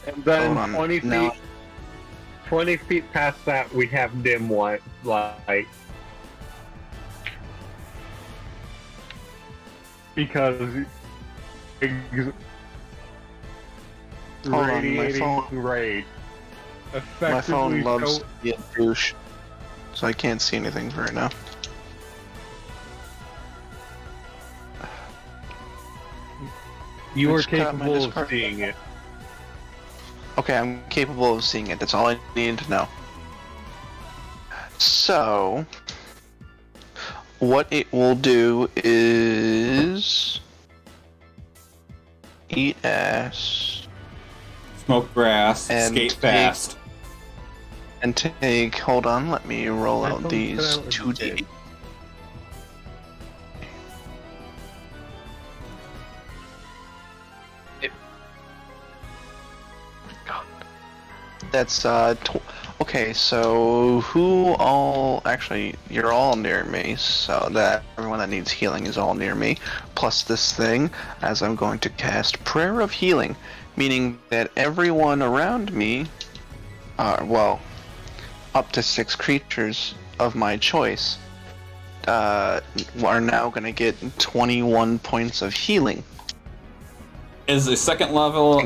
And then Hold on, 20 feet, now- 20 feet past that, we have dim light. Because Hold on, my radiating phone. rate My effectively phone loves so- to be a douche, so I can't see anything right now. You are Just cut my capable of discard. seeing it. Okay, I'm capable of seeing it. That's all I need to know. So, what it will do is eat ass Smoke grass, And skate take- fast. and take. Hold on, let me roll My out phone these cut out 2D. again. That's okay. So who all? Actually, you're all near me. So that everyone that needs healing is all near me. Plus this thing, as I'm going to cast Prayer of Healing, meaning that everyone around me, well, up to 6 creatures of my choice, are now going to get 21 points of healing. Is a second level.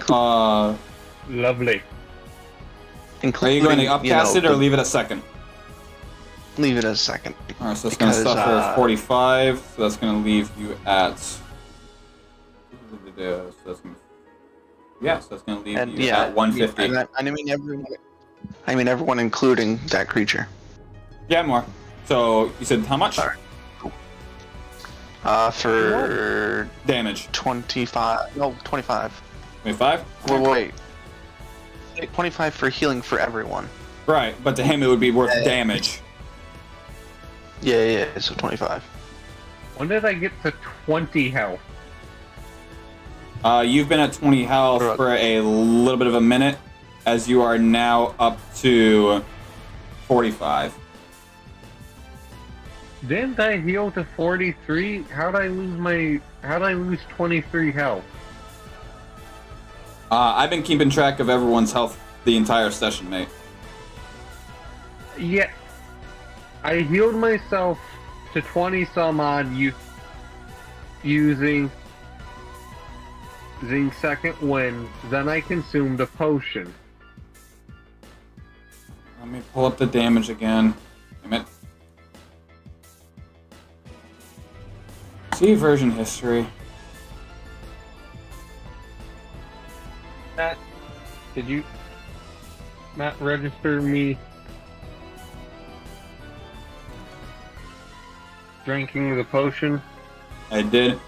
Lovely. Are Including, you going to upcast it or leave it at second? Leave it as second. Alright, so it's going to Because, suffer 45, so that's going to leave you at... So that's gonna... Yeah, so that's going to leave And you yeah, at 150. and I mean everyone. I mean everyone, including that creature. Yeah, more. So, you said how much? Alright. For Damage. 25. No, 25. 25? Well, wait. 25 for healing for everyone. Right, but to him it would be worth damage. Yeah, so 25. When did I get to 20 health? You've been at 20 health for a little bit of a minute, as you are now up to 45. Didn't I heal to 43? How'd I lose 23 health? I've been keeping track of everyone's health the entire session, mate. Yeah. I healed myself to 20 some odd using second wind, then I consumed a potion. Let me pull up the damage again. Damn it. See version history. Matt, did you register me drinking the potion? I did.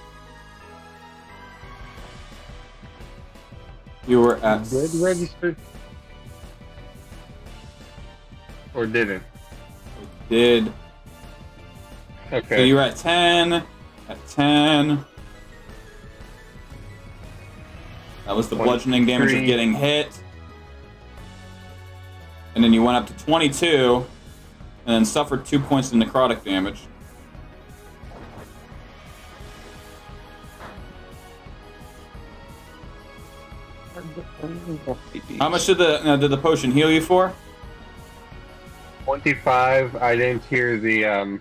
You were at... Did register? Or didn't? Did. Okay. So you were at 10. At 10. That was the bludgeoning damage of 23. getting hit. And then you went up to 22. And then suffered 2 points of necrotic damage. How much did the potion heal you for? 25. I didn't hear the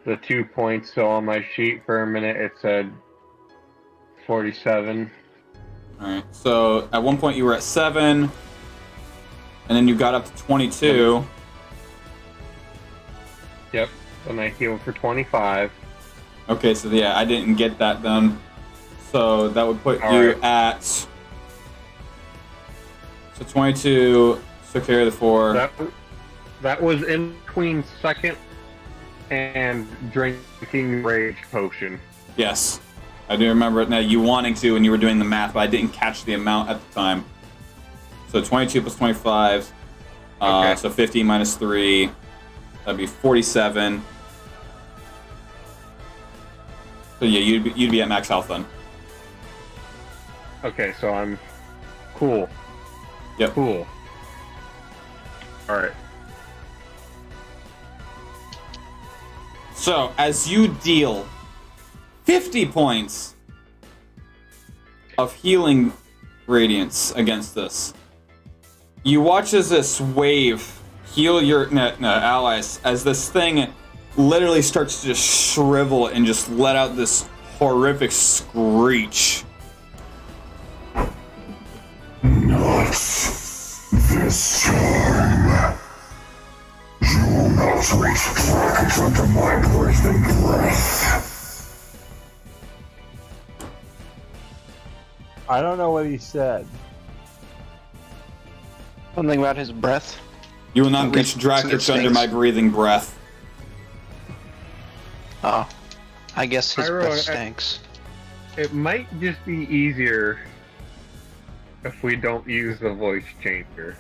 2 points, so on my sheet for a minute it said 47. Alright, so at one point you were at 7, and then you got up to 22. Yep, and I healed for 25. Okay, so yeah, I didn't get that done. So that would put you at... So 22, so carry the 4. That was in between second and drinking rage potion. Yes. I do remember it now, you wanting to when you were doing the math, but I didn't catch the amount at the time. So 22 plus 25, Okay. so 50 minus 3, That'd be 47. So yeah, you'd be at max health then. Okay, so I'm cool. Yep. Cool. All right. So as you deal 50 points of healing radiance against this, you watch as this wave heal your allies as this thing literally starts to just shrivel and just let out this horrific screech. Not this time. You will not reach dragons under my breathing breath. I don't know what he said. Something about his breath. You will not Okay, reach so Drakic it under stinks. my breathing breath. Oh, I guess his Pyro, breath stinks. It might just be easier if we don't use the voice changer.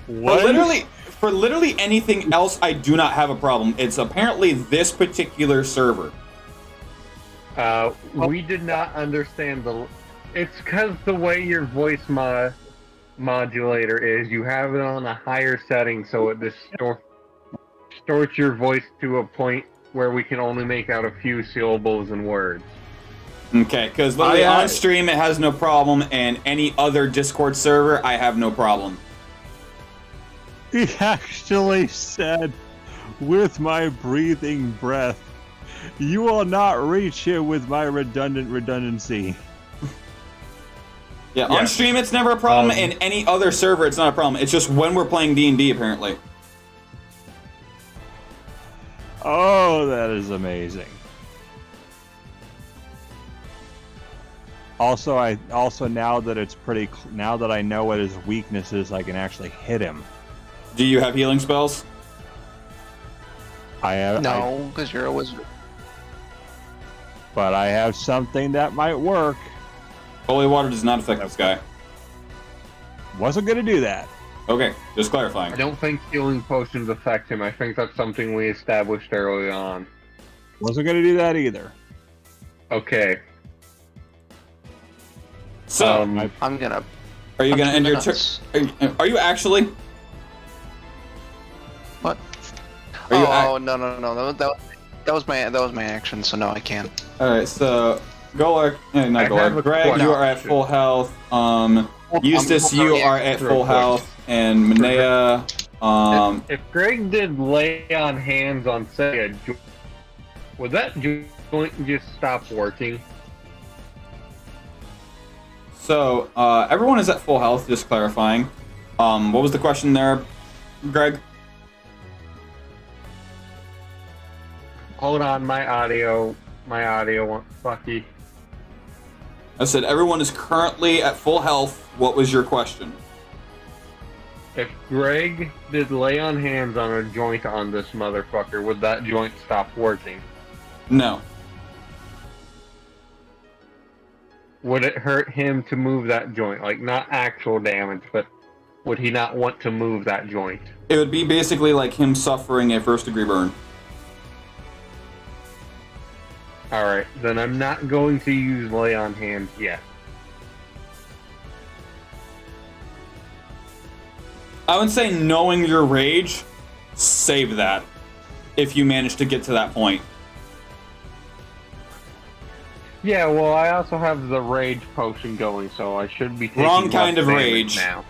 For literally anything else, I do not have a problem. It's apparently this particular server. We did not understand the. It's because the way your voice modulator is, you have it on a higher setting, so it distorts your voice to a point where we can only make out a few syllables and words. Okay, because literally on stream it has no problem, and any other Discord server, I have no problem. He actually said, with my breathing breath, you will not reach it with my redundancy. Yeah, on stream it's never a problem, and any other server it's not a problem. It's just when we're playing D&D, apparently. Oh, that is amazing. Also, now that I know what his weakness is, I can actually hit him. Do you have healing spells? I have No, because you're a wizard. But I have something that might work. Holy water does not affect this guy. Wasn't gonna do that. Okay, just clarifying. I don't think healing potions affect him. I think that's something we established early on. Wasn't gonna do that either. Okay. So, I'm gonna. are you gonna end your nuts. turn? Are you actually? What? Are you Oh no! That was my action. So no, I can't. All right, so Golak, not I have a Golak. Greg, you are at question. full health. Eustace, I'm you are at real full quick. health, and Manea. If Greg did lay on hands on, say, a joint, would that joint just stop working? So everyone is at full health. Just clarifying. What was the question there, Greg? Hold on, my audio went fucky. I said everyone is currently at full health. What was your question? If Greg did lay on hands on a joint on this motherfucker, would that joint stop working? No. Would it hurt him to move that joint? Like, not actual damage, but would he not want to move that joint? It would be basically like him suffering a first-degree burn. Alright, then I'm not going to use lay on hands yet. I would say, knowing your rage, save that if you manage to get to that point. Yeah, well, I also have the rage potion going, so I should be taking Wrong kind less of damage rage. now.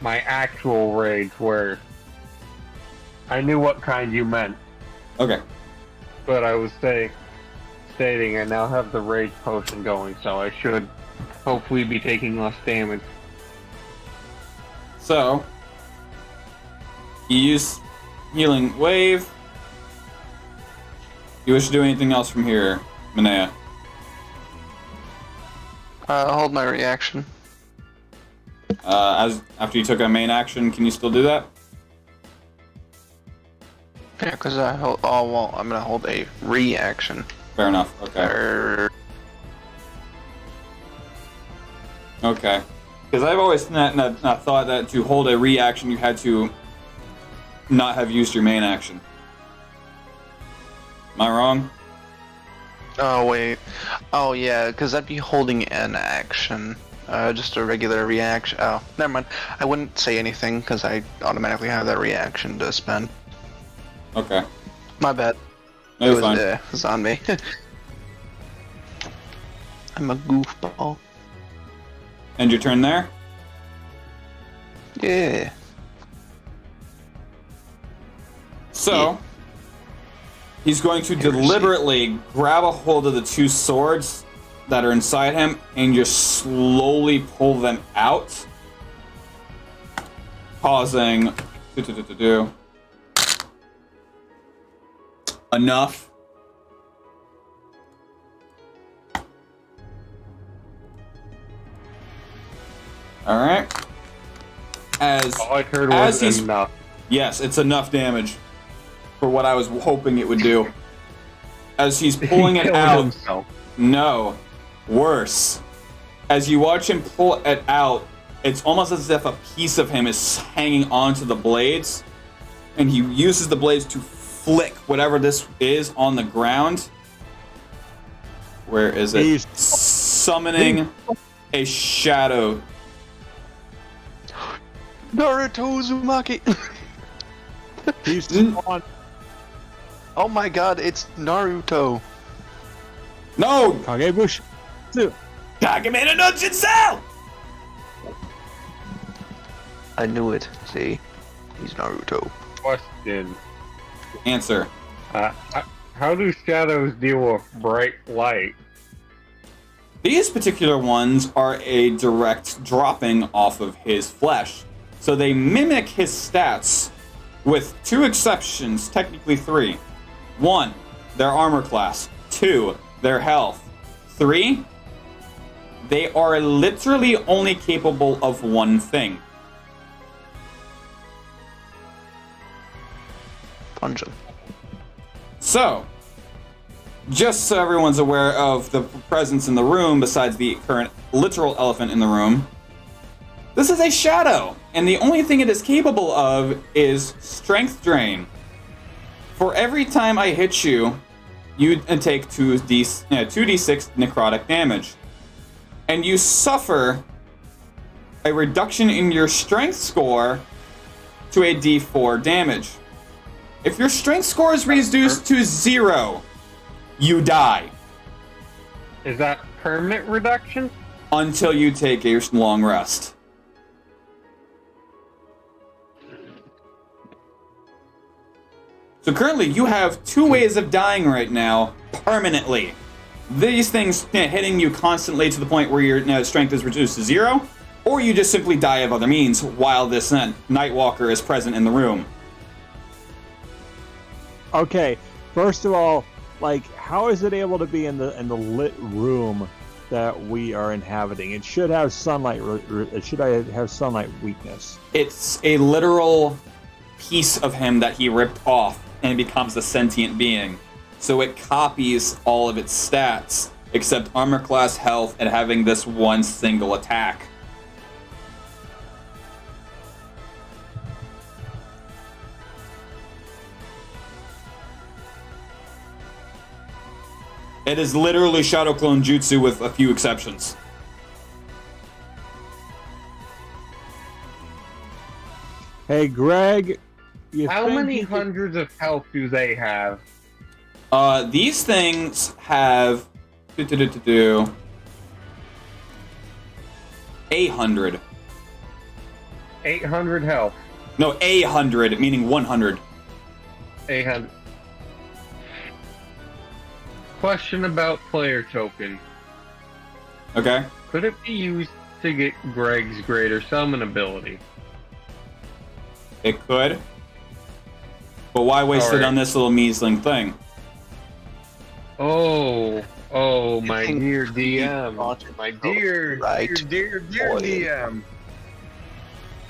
My actual rage, where I knew what kind you meant, Okay. but I was stating I now have the rage potion going, so I should hopefully be taking less damage. So, you use healing wave. You wish to do anything else from here, Manea? Hold my reaction. As after you took a main action, can you still do that? Yeah, because I hold. Oh well, I'm gonna hold a reaction. Fair enough. Okay. Okay. Because I've always not thought that to hold a reaction you had to not have used your main action. Am I wrong? Oh wait. Oh yeah, because I'd be holding an action. Just a regular reaction. Oh, never mind. I wouldn't say anything because I automatically have that reaction to spend. Okay. My bad. No, you're fine. It was on me. I'm a goofball. End your turn there? Yeah. So, he's going to deliberately grab a hold of the two swords that are inside him and just slowly pull them out, causing enough. All right. All I heard as was he's enough. Yes, it's enough damage for what I was hoping it would do. As he's pulling it Killed out. himself. No, worse. As you watch him pull it out, it's almost as if a piece of him is hanging onto the blades, and he uses the blades to flick whatever this is on the ground. Where is it? He's Summoning a shadow. Naruto Uzumaki. he's on. Oh my god, it's Naruto. No! Kagebushi. Kagame no Jinsen! I knew it. See? He's Naruto. Question. Answer. How do shadows deal with bright light? These particular ones are a direct dropping off of his flesh. So they mimic his stats with two exceptions, technically three. 1, their armor class. 2, their health. 3, they are literally only capable of one thing. Punch him. So, just so everyone's aware of the presence in the room, besides the current literal elephant in the room, this is a shadow, and the only thing it is capable of is strength drain. For every time I hit you, you take 2d6 necrotic damage. And you suffer a reduction in your strength score to a d4 damage. If your strength score is reduced to 0, you die. Is that permanent reduction? Until you take a long rest. So currently, you have two ways of dying right now, permanently. These things hitting you constantly to the point where your strength is reduced to 0, or you just simply die of other means while this Nightwalker is present in the room. Okay, first of all, like, how is it able to be in the lit room that we are inhabiting? It should have sunlight. It should have sunlight weakness. It's a literal piece of him that he ripped off and becomes a sentient being. So it copies all of its stats, except armor class, health, and having this one single attack. It is literally Shadow Clone Jutsu with a few exceptions. Hey, Greg, How many hundreds of health do they have? These things have 800. 800 health. No, 100, meaning 100. 800. Question about player token. Okay. Could it be used to get Greg's greater summon ability? It could. But why waste it Alright. on this little measling thing? Oh, my think dear we DM. ought to My go dear right dear boy. DM.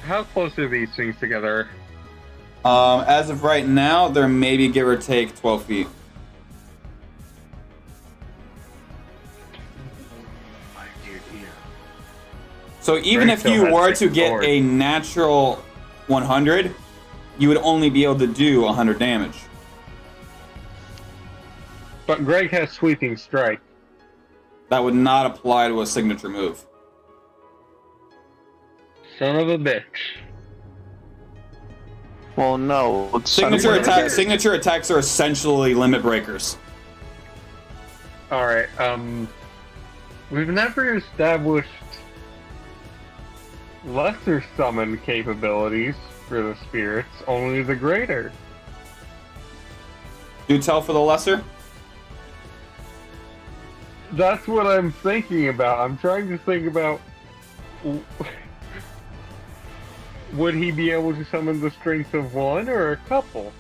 How close are these things together? As of right now, they're maybe give or take 12 feet. My dear DM. So even Greg if you still has were six to get swords. a natural 100, you would only be able to do 100 damage. But Greg has sweeping strike. That would not apply to a signature move. Son of a bitch. Well, no. Signature attacks are essentially limit breakers. Alright, we've never established lesser summon capabilities for the spirits, only the greater. Do tell for the lesser? That's what I'm thinking about. I'm trying to think about... Would he be able to summon the strength of one or a couple?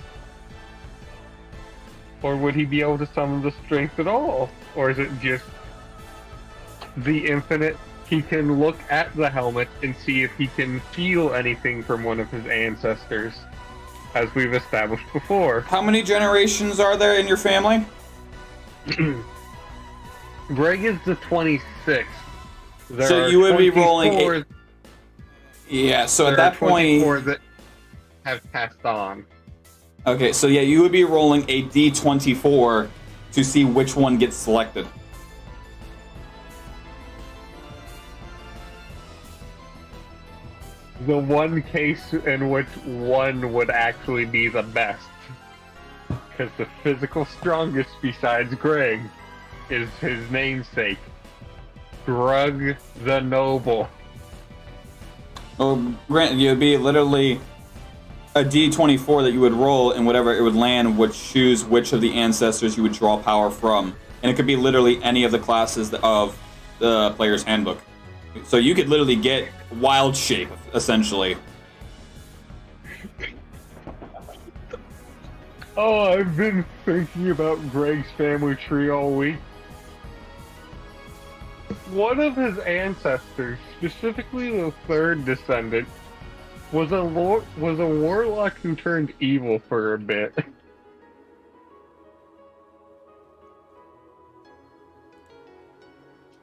Or would he be able to summon the strength at all? Or is it just the infinite? He can look at the helmet and see if he can feel anything from one of his ancestors, as we've established before. How many generations are there in your family? Greg is the 26th. So you would be rolling Yeah, so at that point... that have passed on. Okay, so yeah, you would be rolling a d24 to see which one gets selected. The one case in which one would actually be the best. Because the physical strongest besides Greg is his namesake, Grug the Noble. Well, granted, it would be literally a d24 that you would roll, and whatever it would land would choose which of the ancestors you would draw power from. And it could be literally any of the classes of the player's handbook. So you could literally get wild shape, essentially. Oh, I've been thinking about Greg's family tree all week. One of his ancestors, specifically the third descendant, was a warlock who turned evil for a bit.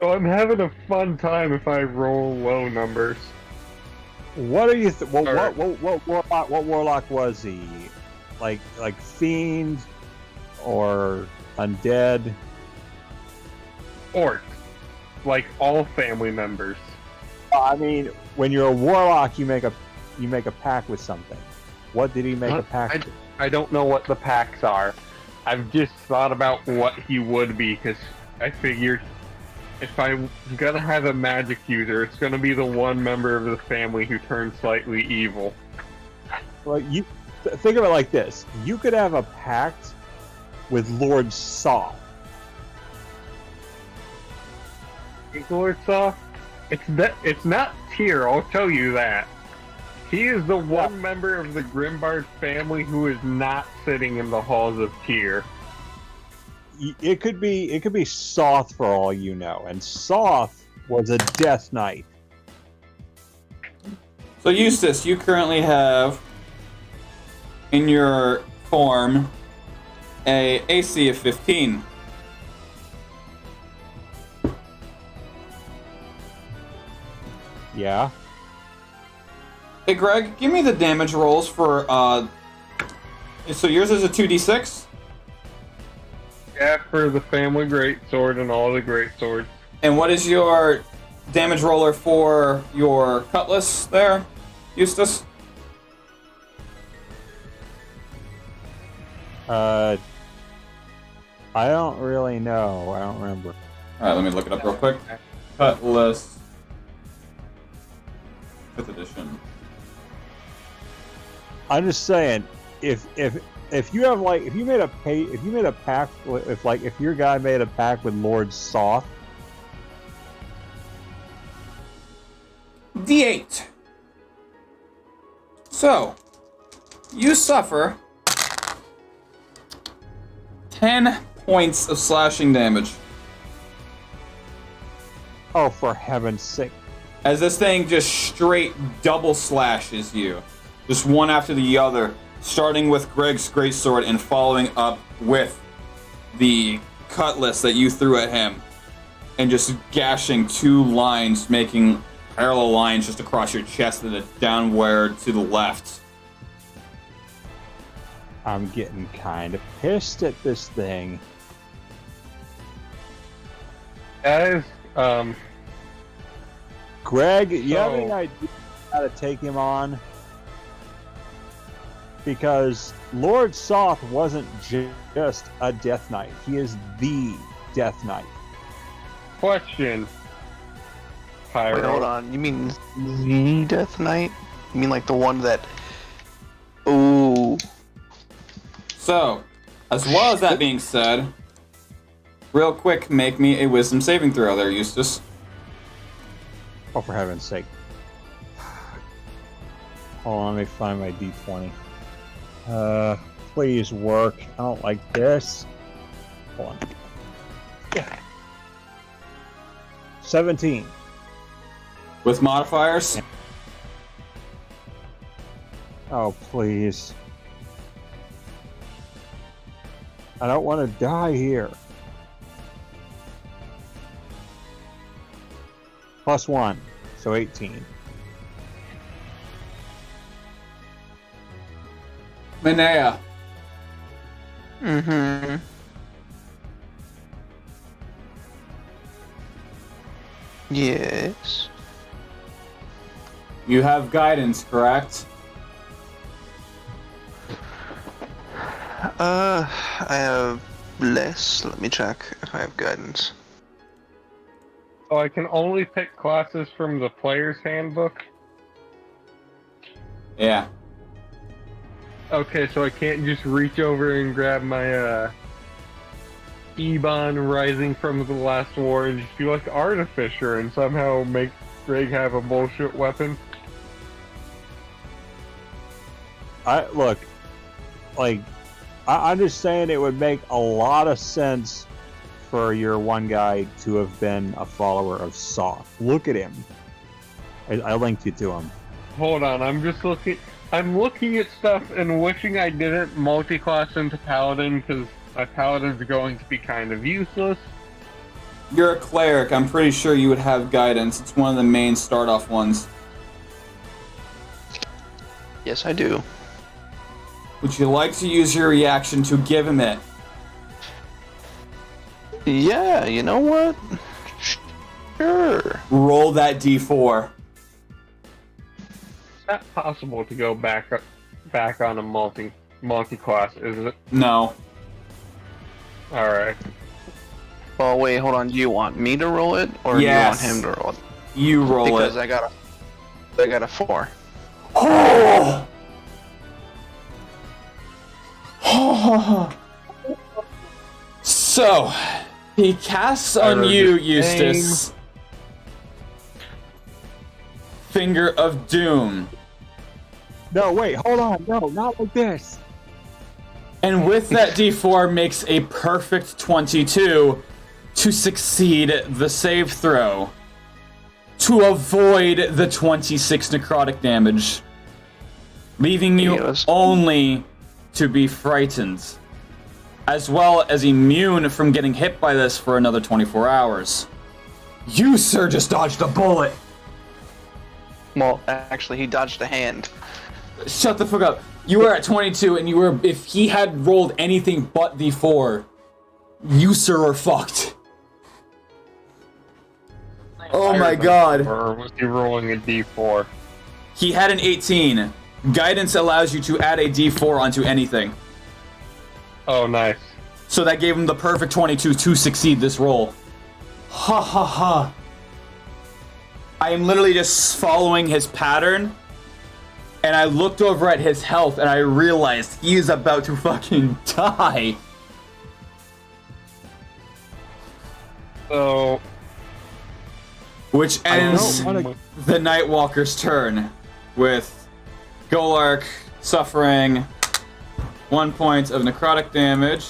So I'm having a fun time if I roll low numbers. What are you? What warlock was he? Like fiend or undead? Orc, like all family members. I mean, when you're a warlock, you make a pact with something. What did he make a pact with? I don't know what the pacts are. I've just thought about what he would be, because I figured if I'm gonna have a magic user, it's gonna be the one member of the family who turns slightly evil. Well, you think of it like this: you could have a pact with Lord Soth. Lord Soth? It's not Tyr, I'll tell you that. He is the one member of the Grimbard family who is not sitting in the halls of Tyr. It could be Soth for all you know, and Soth was a Death Knight. So Eustace, you currently have in your form a AC of 15. Yeah. Hey Greg, give me the damage rolls for so yours is a 2d6? Yeah, for the family greatsword and all the greatswords. And what is your damage roller for your cutlass there, Eustace? I don't really know. I don't remember. Alright, let me look it up real quick. Cutlass 5th edition. I'm just saying, if you have if you made a pact if your guy made a pact with Lord Soth. D8. So, you suffer 10 points of slashing damage. Oh, for heaven's sake. As this thing just straight double slashes you. Just one after the other, starting with Greg's greatsword and following up with the cutlass that you threw at him. And just gashing 2 lines, making parallel lines just across your chest and then downward to the left. I'm getting kind of pissed at this thing. That is, Greg, you have So- any idea how to take him on? Because Lord Soth wasn't just a Death Knight. He is the Death Knight. question. Pyro. Wait, hold on. You mean the Death Knight? You mean like the one that? Ooh. So, as well as that being said, real quick, make me a wisdom saving throw there, Eustace. Oh, for heaven's sake. Hold on, let me find my D20. Please work. I don't like this. Hold on. Yeah. 17. With modifiers? Oh, please. I don't want to die here. +1, so 18. Minea. Mm-hmm. Yes. You have guidance, correct? I have less. Let me check if I have guidance. Oh, I can only pick classes from the player's handbook? Yeah. Okay, so I can't just reach over and grab my, Ebon Rising from the Last War and just be like Artificer and somehow make Greg have a bullshit weapon? Look, like, I'm just saying it would make a lot of sense for your one guy to have been a follower of Soth. Look at him. I linked you to him. Hold on, I'm looking at stuff and wishing I didn't multi-class into Paladin because my Paladin's going to be kind of useless. You're a cleric. I'm pretty sure you would have guidance. It's one of the main start-off ones. Yes, I do. Would you like to use your reaction to give him it? Yeah, you know what? Sure. Roll that d4. It's not possible to go back on a multi-class, is it? No. Alright. Well, wait, hold on. Do you want me to roll it, or Yes. do you want him to roll it? You roll Because it. I got a 4. Oh! So, he casts on you, Eustace. Finger of Doom. No, wait, hold on. No, not like this. And with that d4 makes a perfect 22 to succeed the save throw. To avoid the 26 necrotic damage. Leaving you Yes. only to be frightened. As well as immune from getting hit by this for another 24 hours. You, sir, just dodged a bullet. Well, actually, he dodged a hand. Shut the fuck up. You were at 22 and you were, if he had rolled anything but d4, you, sir, were fucked. Oh my god. Or was he rolling a d4? He had an 18. Guidance allows you to add a d4 onto anything. Oh, nice. So that gave him the perfect 22 to succeed this roll. Ha ha ha. I am literally just following his pattern. And I looked over at his health and I realized he is about to fucking die. So, Which ends don't wanna- the Nightwalker's turn. With Golark suffering 1 point of necrotic damage.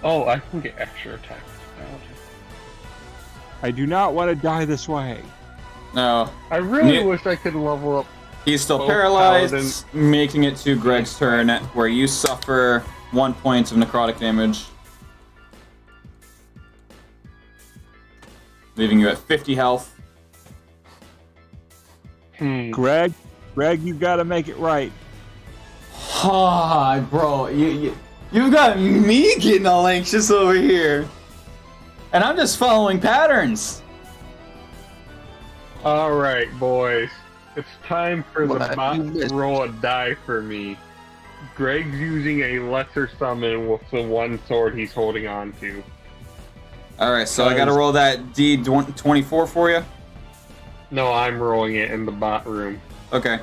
oh, I can get extra attacks. I do not want to die this way. No, I really Ne- wish I could level up. he's still Both paralyzed, Paladin- making it to Greg's turn, where you suffer 1 point of necrotic damage. Leaving you at 50 health. Hmm. Greg, you've got to make it right. Ah, bro, you've got me getting all anxious over here. And I'm just following patterns. Alright, boys. It's time for the What? bot You to missed. roll a die for me. Greg's using a lesser summon with the one sword he's holding on to. Alright, so I gotta roll that D24 for you? No, I'm rolling it in the bot room. Okay.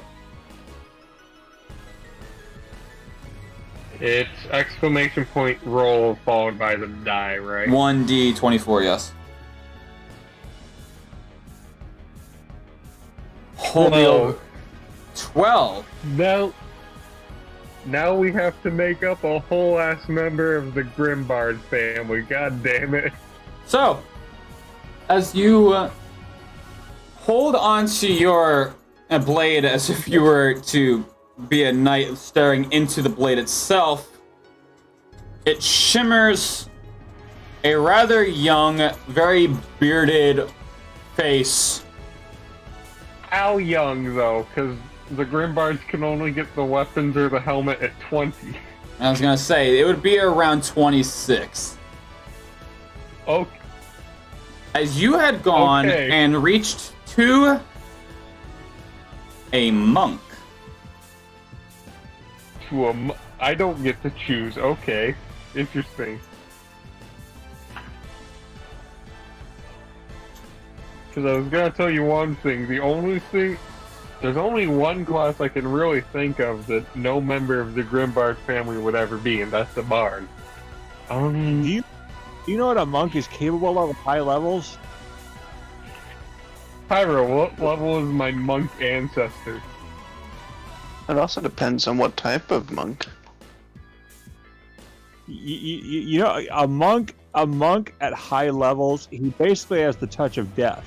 It's exclamation point roll followed by the die, right? 1D24, yes. Holy Whoa. 12. Now we have to make up a whole ass member of the Grimbard family. God damn it. So, as you hold onto your blade as if you were to be a knight staring into the blade itself, it shimmers a rather young, very bearded face. How young, though? Because the Grimbards can only get the weapons or the helmet at 20. I was gonna say, it would be around 26. Okay. As you had gone Okay. and reached to a monk. I don't get to choose. Okay. Interesting. Because I was gonna tell you one thing. There's only one class I can really think of that no member of the Grimbard family would ever be, and that's the Bard. Do you know what a monk is capable of at high levels? Pyro, what level is my monk ancestor? It also depends on what type of monk. You know, a monk at high levels, he basically has the touch of death.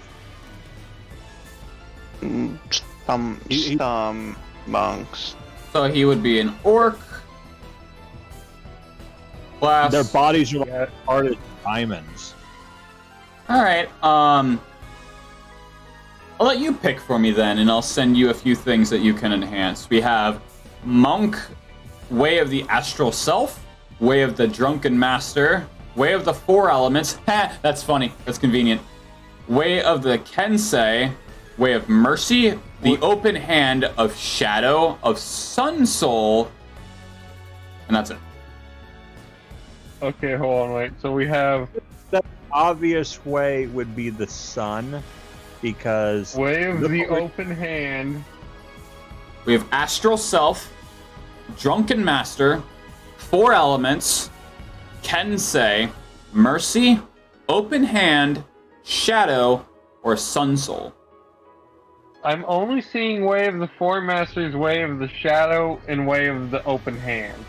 Some monks. So he would be an orc. Class. Their bodies are like hard as diamonds. Alright, I'll let you pick for me then, and I'll send you a few things that you can enhance. We have Monk, Way of the Astral Self, Way of the Drunken Master, Way of the Four Elements. Ha! That's funny. That's convenient. Way of the Kensei, Way of Mercy, the Open Hand of Shadow, of Sun Soul, and that's it. Okay, hold on, wait. So we have The obvious way would be the sun, because Way of the Open Hand. We have Astral Self, Drunken Master, Four Elements, Kensei, Mercy, Open Hand, Shadow, or Sun Soul. I'm only seeing Way of the Four Masters, Way of the Shadow, and Way of the Open Hand.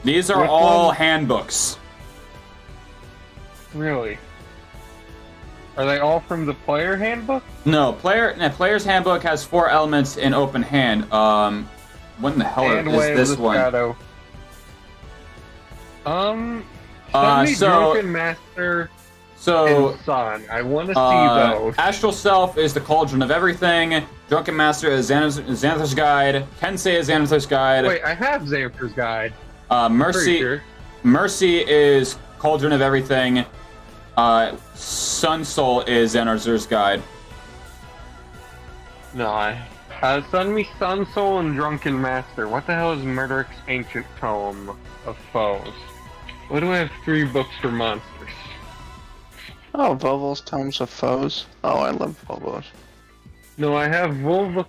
These are Which all one? handbooks. Really? Are they all from the player handbook? No, player's handbook has Four Elements in Open Hand. What in the hell And is Way this of the one? Shadow. Send me so- Drunken Master So, and Sun. I want to see those. Astral Self is the Cauldron of Everything. Drunken Master is Xanathar's Guide. Kensei is Xanathar's Guide. Wait, I have Xanathar's Guide. Mercy. Pretty sure. Mercy is Cauldron of Everything. Sun Soul is Xanathar's Guide. No, send me Sun Soul and Drunken Master. What the hell is Murderic's Ancient Tome of Foes? What do I have 3 books for monsters? Oh, Vovol's Tomes of Foes. Oh, I love Vovol's. No, I have Volvo.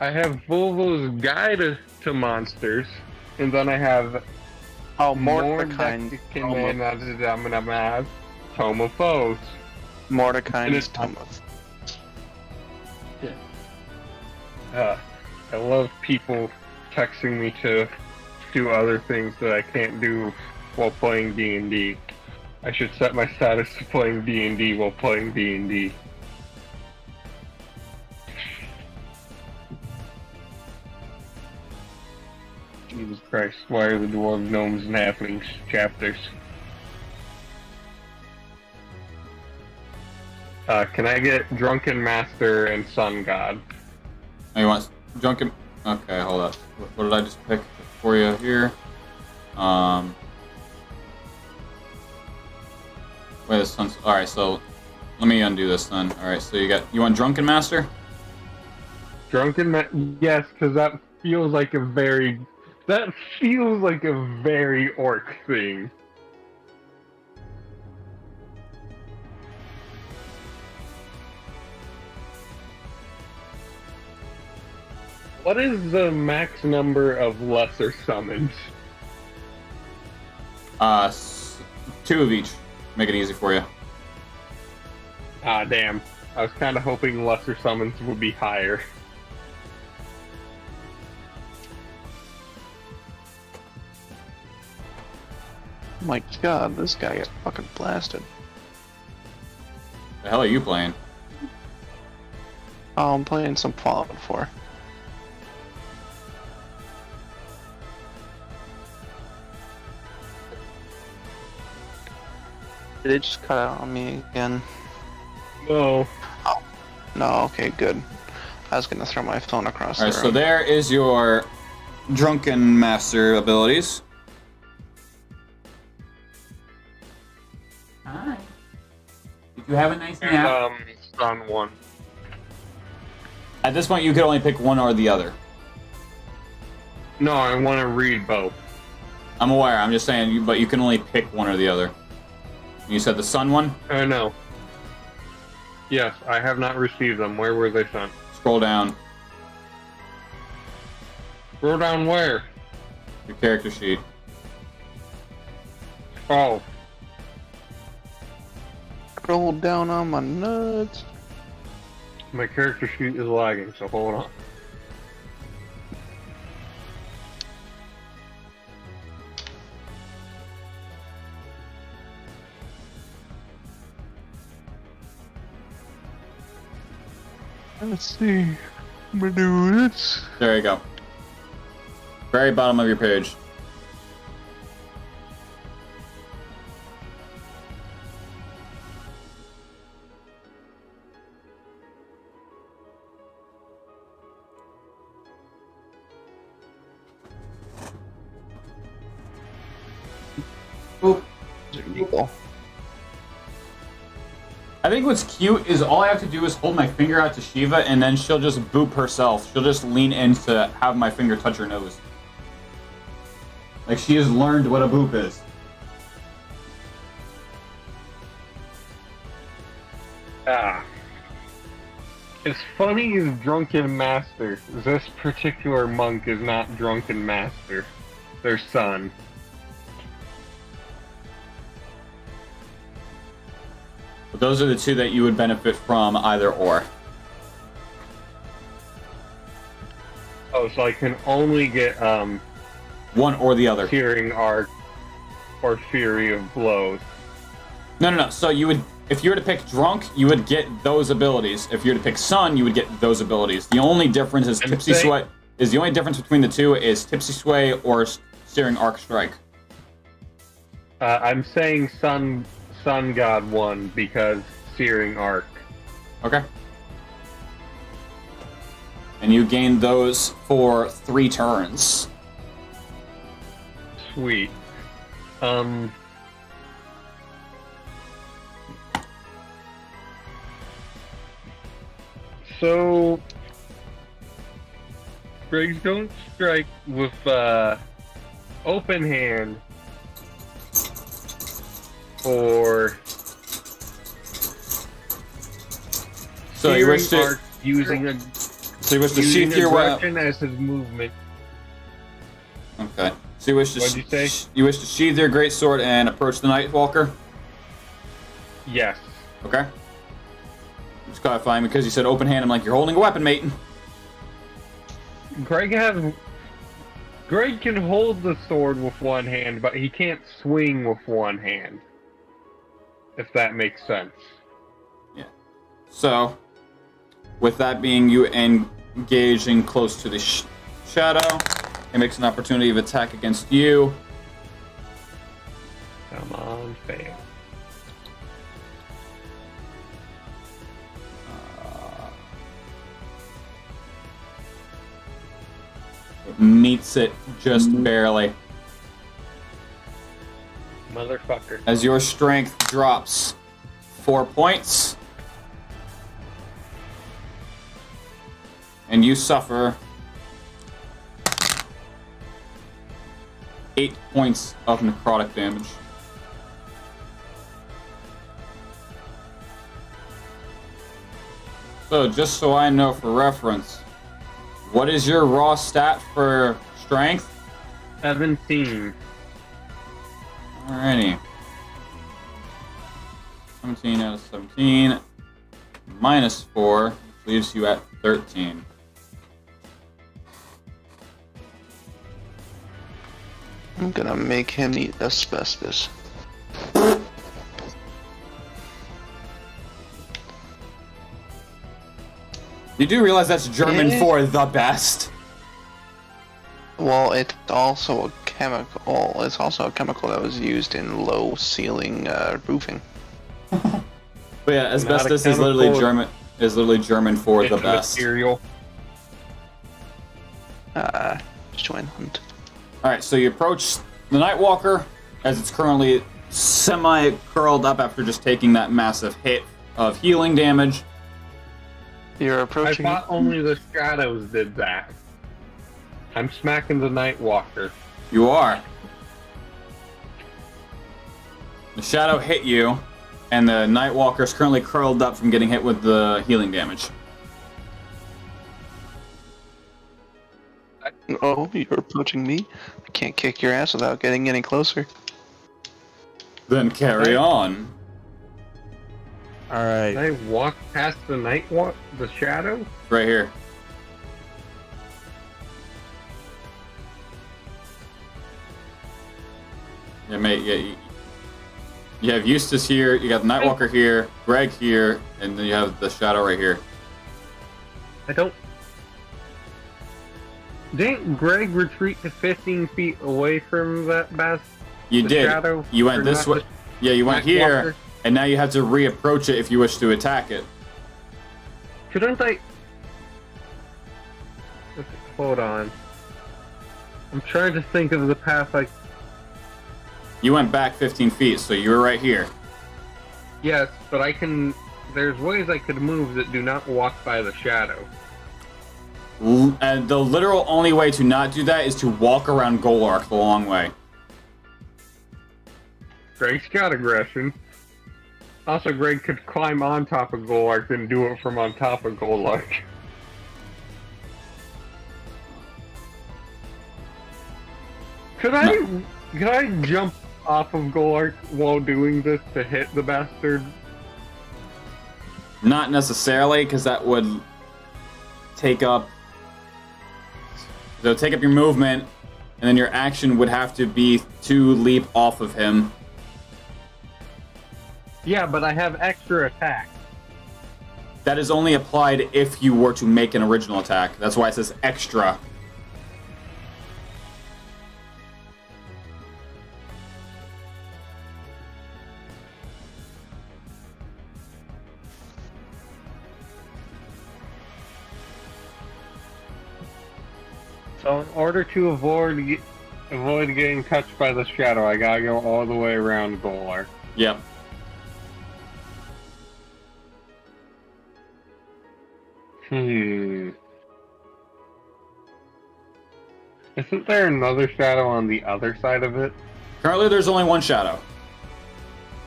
I have Volvo's Guide to Monsters, and then I have Oh, Mordecai's Tome of Foes. Mordecai's Tome of I love people texting me to do other things that I can't do while playing D&D. I should set my status to playing D&D while playing D&D. Jesus Christ, why are the dwarves, gnomes, and halflings chapters? Can I get Drunken Master and Sun God? Oh, you want Drunken. Okay, hold up. What did I just pick for you here? Wait, this one's. Alright, so let me undo this then. Alright, so you want Drunken Master? Yes, because that feels like a very orc thing. What is the max number of lesser summons? 2 of each. Make it easy for you. Ah, damn. I was kind of hoping lesser summons would be higher. Oh my god, this guy got fucking blasted. The hell are you playing? Oh, I'm playing some Fallout 4. Did it just cut out on me again? No. Oh. No, okay, good. I was gonna throw my phone across the room. Alright, so there is your Drunken Master abilities. Hi. Did you have a nice nap? On one. At this point, you could only pick one or the other. No, I want to read both. I'm aware, I'm just saying, but you can only pick one or the other. You said the sun one? I know. Yes, I have not received them. Where were they sent? Scroll down. Scroll down where? Your character sheet. Oh. Scroll down on my nuts. My character sheet is lagging, so hold on. Let's see. I'm gonna do this. There you go. Very bottom of your page. Boop. Eagle. I think what's cute is all I have to do is hold my finger out to Shiva, and then she'll just boop herself. She'll just lean in to have my finger touch her nose. Like she has learned what a boop is. Ah. As funny as Drunken Master, this particular monk is not Drunken Master. Their son. But those are the two that you would benefit from either or. Oh, so I can only get, One or the other. Searing Arc or Fury of Blows. No. So you would, if you were to pick Drunk, you would get those abilities. If you were to pick Sun, you would get those abilities. The only difference is Tipsy Sway. The only difference between the two is Tipsy Sway or Searing Arc Strike. I'm saying Sun God 1 because Searing Arc. Okay. And you gain those for 3 turns. Sweet. So Griggs don't strike with open hand for So you wish to Arc using a So you wish to sheath your weapon as his movement. Okay. So you wish to What'd you say? you wish to sheath your greatsword and approach the Nightwalker? Yes. Okay. Just clarifying because you said open hand, I'm like, you're holding a weapon, mate. Greg can hold the sword with one hand, but he can't swing with one hand. If that makes sense. Yeah. So, with that being you engaging close to the shadow, it makes an opportunity of attack against you. Come on, fail. meets it just barely. Motherfucker. As your strength drops 4 points, and you suffer 8 points of necrotic damage. So, just so I know for reference, what is your raw stat for strength? 17. Alrighty. 17 out of 17. Minus 4 leaves you at 13. I'm gonna make him eat asbestos. You do realize that's German for the best. Well, it's also a chemical. It's also a chemical that was used in low ceiling roofing. But yeah, asbestos is literally German. Is literally German for the best. Material. Join hunt. All right, so you approach the Nightwalker as it's currently semi-curled up after just taking that massive hit of healing damage. You're I approaching. thought only the shadows did that. I'm smacking the Nightwalker. You are. The shadow hit you, and the Nightwalker is currently curled up from getting hit with the healing damage. Oh, you're approaching me? I can't kick your ass without getting any closer. Then carry on. All right. Can I walk past the shadow? Right here. Yeah, mate, yeah. You have Eustace here, you got the Nightwalker here, Greg here, and then you have the shadow right here. I don't... Didn't Greg retreat to 15 feet away from that bastard? You did. Shadow, You went this way. Yeah, you went here, Nightwalker? and now you have to reapproach it if you wish to attack it. Shouldn't I... Hold on. I'm trying to think of the path I... You went back 15 feet, so you were right here. Yes, but I can... There's ways I could move that do not walk by the shadow. And the literal only way to not do that is to walk around Golark the long way. Greg's got aggression. Also, Greg could climb on top of Golark and do it from on top of Golark. Could I jump off of Golark while doing this to hit the bastard? Not necessarily, because that would take up... So take up your movement, and then your action would have to be to leap off of him. Yeah, but I have extra attack. That is only applied if you were to make an original attack. That's why it says extra. So in order to avoid getting touched by the shadow, I gotta go all the way around Golar. Yep. Isn't there another shadow on the other side of it? Currently, there's only one shadow.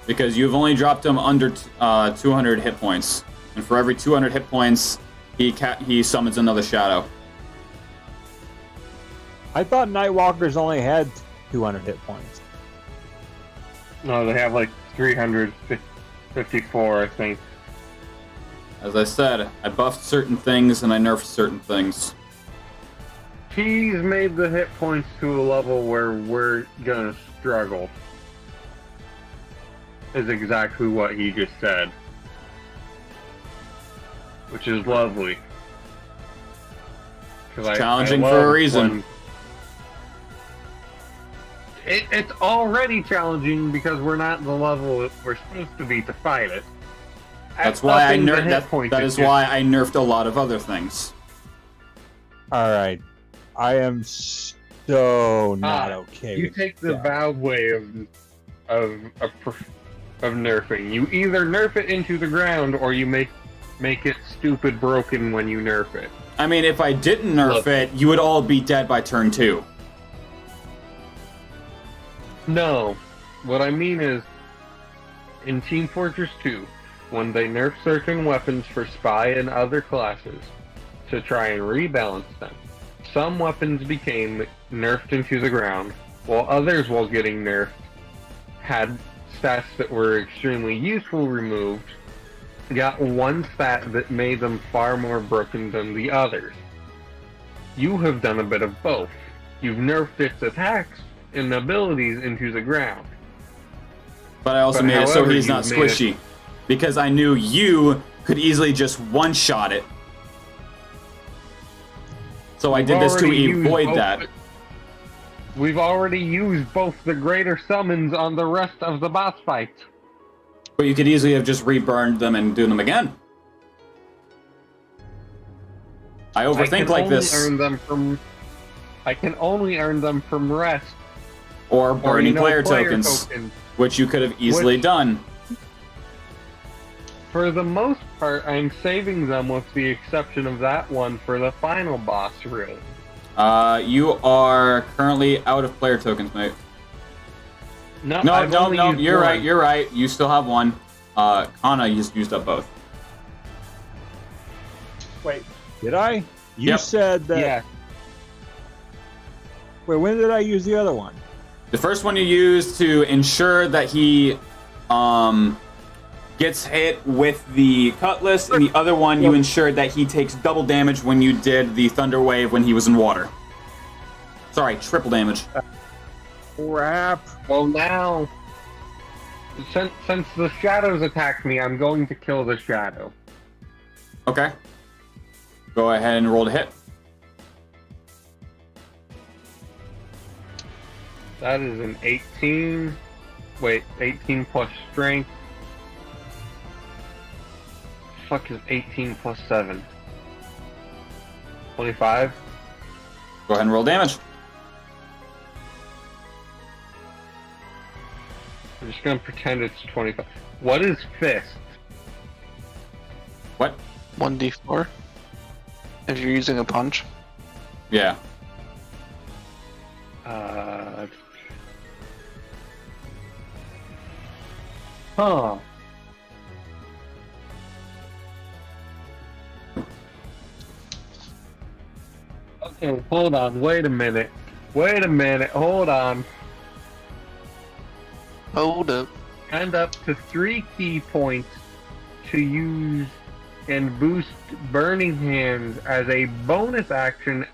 Because you've only dropped him under 200 hit points. And for every 200 hit points, he summons another shadow. I thought Nightwalkers only had 200 hit points. No, they have like 354, I think. As I said, I buffed certain things and I nerfed certain things. He's made the hit points to a level where we're gonna struggle. Is exactly what he just said. Which is lovely. It's challenging for a reason. It's already challenging because we're not the level that we're supposed to be to fight it. That's why I nerfed. That is why I nerfed a lot of other things. All right. I am so not okay You with take the that. Valve way of nerfing. You either nerf it into the ground or you make it stupid broken when you nerf it. I mean, if I didn't nerf it, you would all be dead by turn 2. No. What I mean is, in Team Fortress 2, when they nerfed certain weapons for Spy and other classes to try and rebalance them, some weapons became nerfed into the ground, while others, while getting nerfed, had stats that were extremely useful removed, got one stat that made them far more broken than the others. You have done a bit of both. You've nerfed its attacks and abilities into the ground. But I also made it so he's not squishy. Because I knew you could easily just one-shot it. So I did this to avoid that. We've already used both the greater summons on the rest of the boss fight. But you could easily have just reburned them and do them again. I overthink like this. I can only earn them from rest. Or burning player tokens, which you could have easily done. For the most part, I'm saving them with the exception of that one for the final boss room. You are currently out of player tokens, mate. No, you're right. You still have one. Kana just used up both. Wait. Did I? You said that... Yeah. Wait, when did I use the other one? The first one you used to ensure that he gets hit with the cutlass, and the other one you ensured that he takes double damage when you did the thunder wave when he was in water. Sorry, triple damage. Crap. Well, now, since the shadows attacked me, I'm going to kill the shadow. Okay. Go ahead and roll to hit. That is an 18. Wait, 18 plus strength. Fuck is 18 plus 7? 25? Go ahead and roll damage. I'm just gonna pretend it's 25. What is fist? What? 1d4. If you're using a punch. Yeah. Huh. Okay, hold on. Wait a minute. Hold on. Hold up. And up to 3 key points to use and boost Burning Hands as a bonus action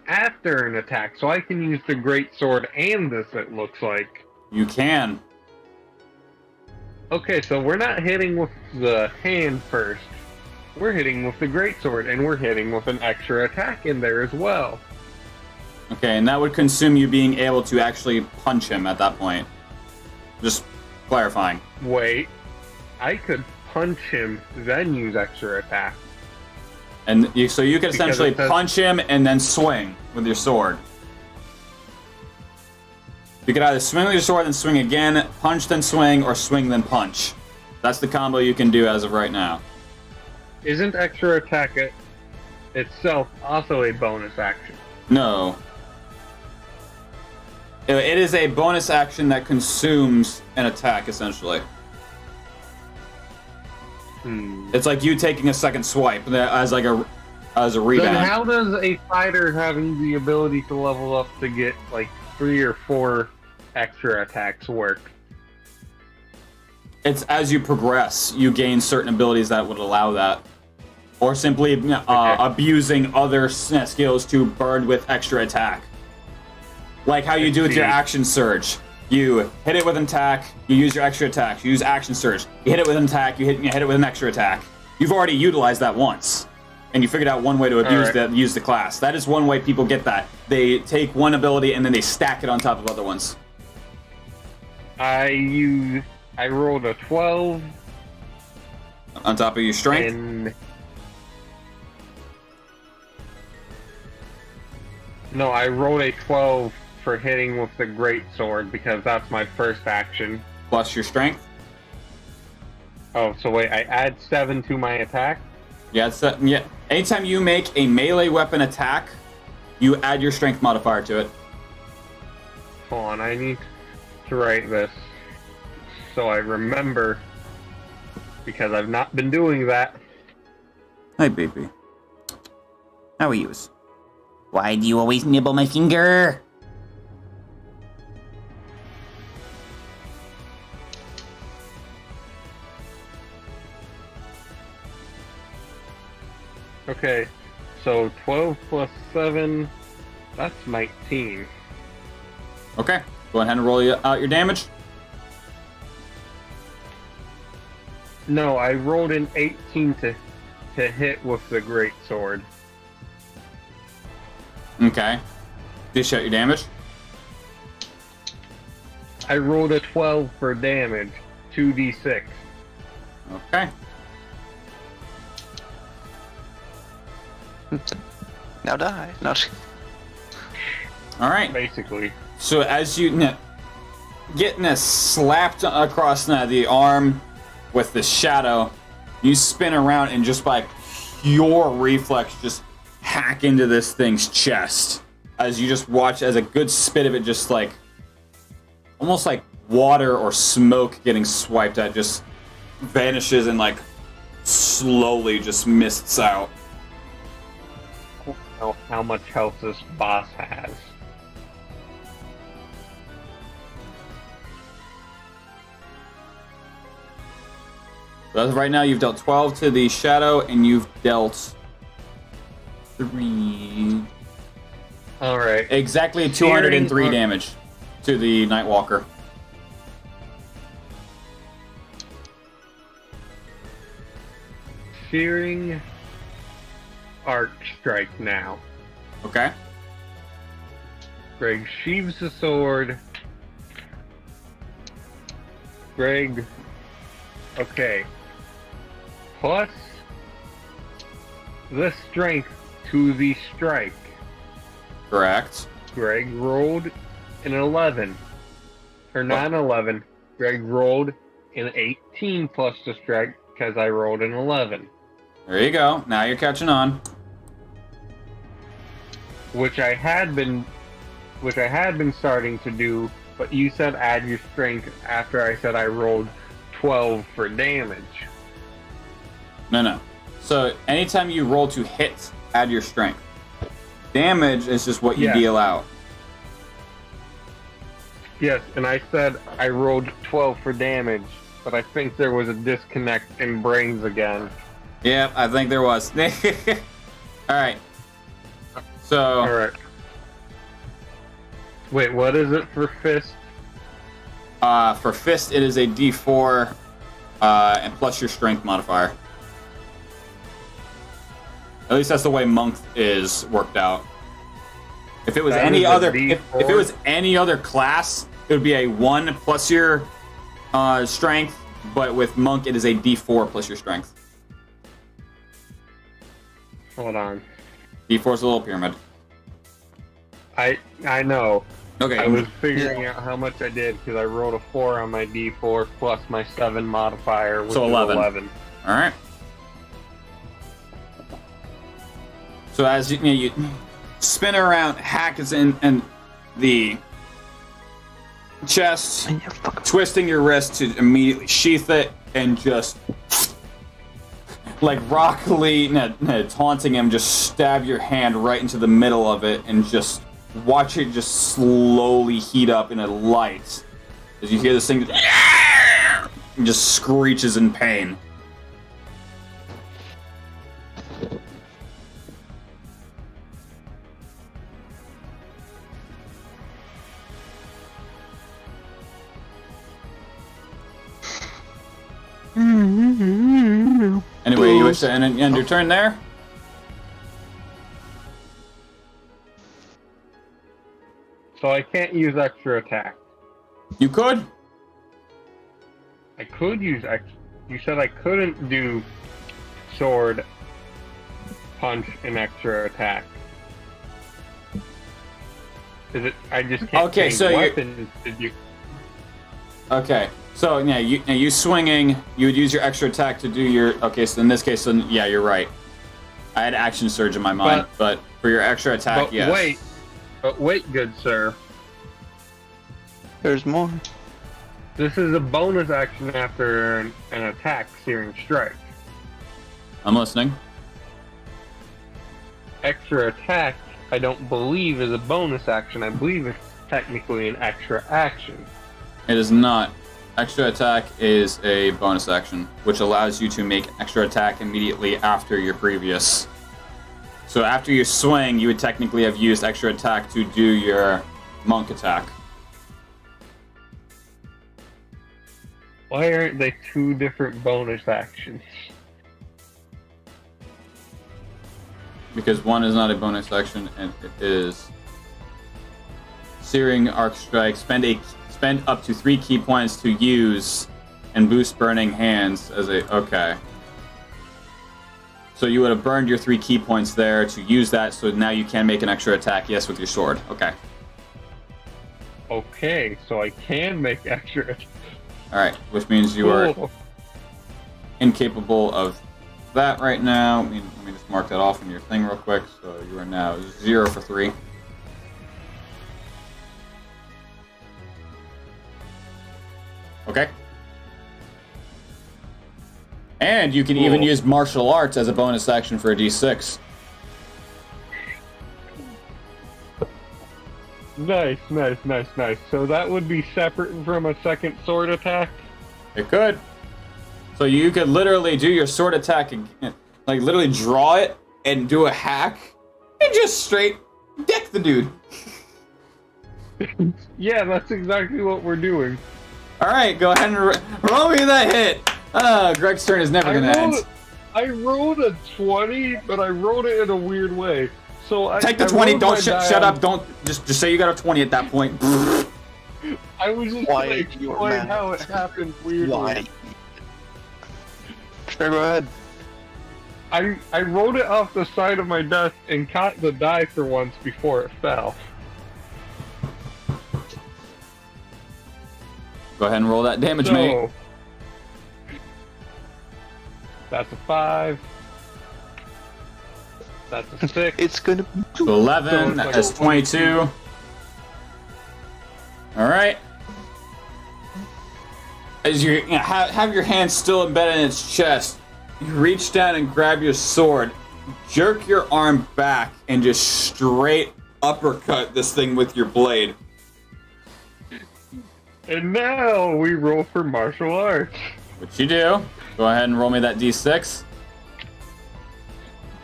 after an attack. So I can use the Great Sword and this, it looks like. You can. Okay, so we're not hitting with the hand first. We're hitting with the Greatsword, and we're hitting with an extra attack in there as well. Okay, and that would consume you being able to actually punch him at that point. Just clarifying. Wait, I could punch him, then use extra attack. And so you could essentially punch him and then swing with your sword. You could either swing with your sword and swing again, punch then swing, or swing then punch. That's the combo you can do as of right now. Isn't extra attack itself also a bonus action? No. It is a bonus action that consumes an attack, essentially. It's like you taking a second swipe as a rebound. Then how does a fighter having the ability to level up to get like 3 or 4 extra attacks work? It's as you progress, you gain certain abilities that would allow that. Or simply abusing other skills to burn with extra attack. Like how you do with your action surge. You hit it with an attack, you use your extra attack, you use action surge. You hit it with an attack, you hit it with an extra attack. You've already utilized that once. And you figured out one way to use the class. That is one way people get that. They take one ability and then they stack it on top of other ones. I rolled a 12. On top of your strength? And No, I rolled a 12 for hitting with the great sword because that's my first action. Plus your strength. Oh, so wait, I add 7 to my attack? Yeah, yeah. Anytime you make a melee weapon attack, you add your strength modifier to it. Hold on, I need to write this so I remember, because I've not been doing that. Hi, baby. How are you? Why do you always nibble my finger? Okay, so 12 plus 7, that's 19. Okay. Go ahead and roll out your damage. No, I rolled an 18 to hit with the great sword. Okay. Dish out your damage. I rolled a 12 for damage, 2d6. Okay. Now die. No. All right. Basically. So as you getting slapped across the arm with the shadow, you spin around and just by pure reflex just hack into this thing's chest as you just watch as a good spit of it just like almost like water or smoke getting swiped at just vanishes and like slowly just mists out. I don't know how much health this boss has. So as of right now, you've dealt 12 to the shadow, and you've dealt 3... Alright. Exactly 203 damage to the Nightwalker. Searing Arc Strike now. Okay. Greg sheaves the sword. Greg... Okay. Plus the strength to the strike. Correct. Greg rolled an 11. Or not an 11. Greg rolled an 18 plus the strike because I rolled an 11. There you go. Now you're catching on. Which I had been starting to do, but you said add your strength after I said I rolled 12 for damage. No. So anytime you roll to hit, add your strength. Damage is just what you deal out. Yes, and I said I rolled 12 for damage, but I think there was a disconnect in brains again. Yep, I think there was. Alright. So... Alright. Wait, what is it for fist? For fist, it is a D4, and plus your strength modifier. At least that's the way Monk is worked out. If it was any other, if it was any other class, it would be a 1 plus your strength. But with Monk, it is a D4 plus your strength. Hold on. D4 is a little pyramid. I know. Okay. I was figuring out how much I did because I rolled a 4 on my D4 plus my 7 modifier, which So is 11. 11. All right. So as you spin around, hack is in the chest, twisting your wrist to immediately sheath it, and just like Rock Lee taunting him, just stab your hand right into the middle of it, and just watch it just slowly heat up in a light as you hear this thing just screeches in pain. Anyway, you wish to end your turn there? So I can't use extra attack. You could? I could use You said I couldn't do sword, punch, and extra attack. Is it? I just can't Okay, change so you- weapons. Did you? Okay, so yeah, you swinging, you would use your extra attack to do your. Okay, so in this case, then yeah, you're right. I had action surge in my mind, but for your extra attack, But yes. wait, good sir. There's more. This is a bonus action after an attack, Searing Strike. I'm listening. Extra attack, I don't believe is a bonus action. I believe it's technically an extra action. It is not. Extra attack is a bonus action, which allows you to make extra attack immediately after your previous. So after your swing, you would technically have used extra attack to do your monk attack. Why aren't they two different bonus actions? Because one is not a bonus action, and it is Searing Arc Strike. Spend up to 3 key points to use, and boost Burning Hands as a. Okay. So you would have burned your 3 key points there to use that, so now you can make an extra attack, yes, with your sword. Okay. Okay, so I can make extra. Alright, which means you are incapable of that right now. Let me just mark that off in your thing real quick. So you are now 0 for 3. Okay. And you can even use martial arts as a bonus action for a d6. Nice. So that would be separate from a second sword attack? It could. So you could literally do your sword attack, like literally draw it and do a hack, and just straight deck the dude. Yeah, that's exactly what we're doing. Alright, go ahead and roll me that hit. Greg's turn is never gonna end. I rolled a 20, but I rolled it in a weird way. So Take the 20, don't shut up, don't, just say you got a 20 at that point. I was just Why gonna you explain are how it happened weirdly. Why? Sure, go ahead. I rolled it off the side of my desk and caught the die for once before it fell. Go ahead and roll that damage, mate. So, that's a 5. That's a 6. It's gonna be So 11, that's 22. Alright. As you have your hand still embedded in its chest, you reach down and grab your sword, jerk your arm back, and just straight uppercut this thing with your blade. And now we roll for martial arts. What you do, go ahead and roll me that d6.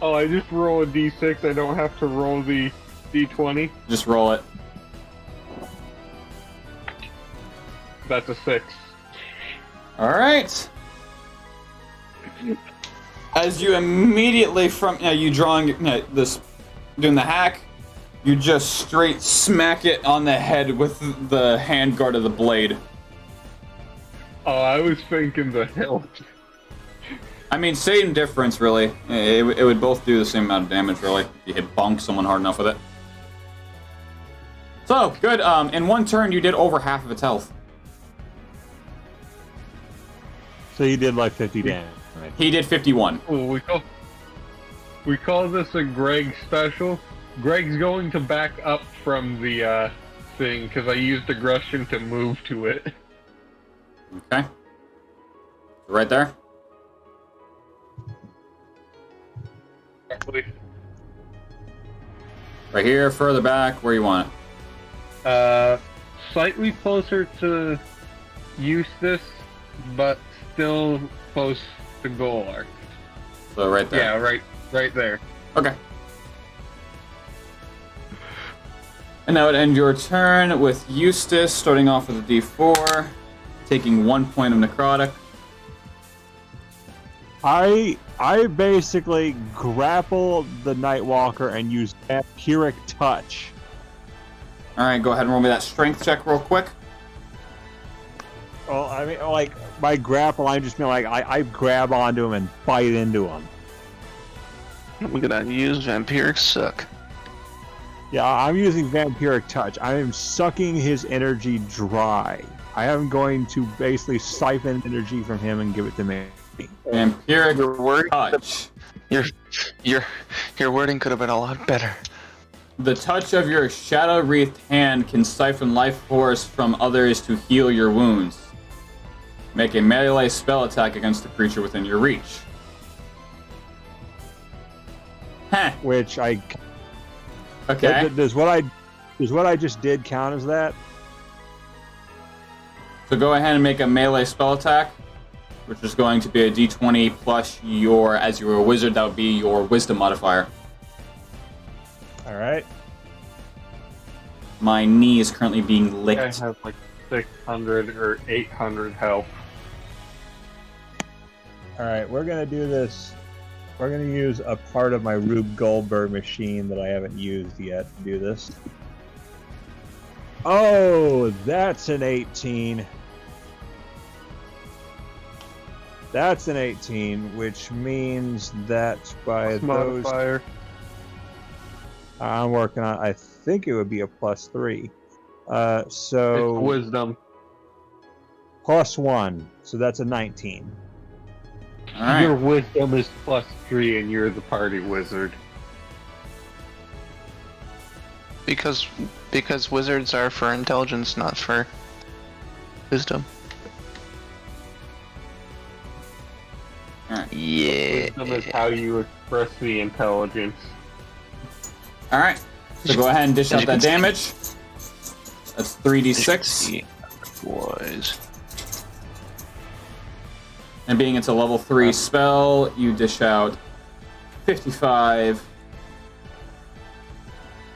Oh, I just roll a d6. I don't have to roll the d20. Just roll it. That's a 6. Alright. As you immediately you drawing this, doing the hack, you just straight smack it on the head with the handguard of the blade. Oh, I was thinking the hilt. I mean, same difference, really. It would both do the same amount of damage, really, if you hit bonk someone hard enough with it. So, good. In one turn, you did over half of its health. So you did like 50 damage, right? He did 51. Oh, we call this a Greg special. Greg's going to back up from the thing because I used aggression to move to it. Okay. Right there. Right here, further back, where you want it. Slightly closer to Eustace, but still close to goal arc. So right there. Yeah, right there. Okay. And that would end your turn with Eustace starting off with a d4, taking 1 point of necrotic. I basically grapple the Nightwalker and use vampiric touch. Alright, go ahead and roll me that strength check real quick. Well, I mean, like, by grapple, I just mean like I grab onto him and bite into him. I'm gonna use vampiric suck. Yeah, I'm using Vampiric Touch. I am sucking his energy dry. I am going to basically siphon energy from him and give it to me. Vampiric Your word, touch. your wording could have been a lot better. The touch of your shadow-wreathed hand can siphon life force from others to heal your wounds. Make a melee spell attack against the creature within your reach. Huh. Which I Okay. does what I just did count as that? So go ahead and make a melee spell attack, which is going to be a d20 plus your, as you're a wizard, that would be your wisdom modifier. All right. My knee is currently being I licked. have like 600 or 800 health. All right, we're gonna do this. We're gonna use a part of my Rube Goldberg machine that I haven't used yet to do this. Oh, that's an 18. That's an 18, which means that by those Modifier. I'm working on, I think it would be a +3. It's So wisdom. +1, so that's a 19. Alright. Your wisdom is +3 and you're the party wizard. Because wizards are for intelligence, not for wisdom. Alright. Yeah. Wisdom is how you express the intelligence. Alright. So go ahead and dish out that damage. That's 3d6. Boys. And being it's a level 3 spell, you dish out 55.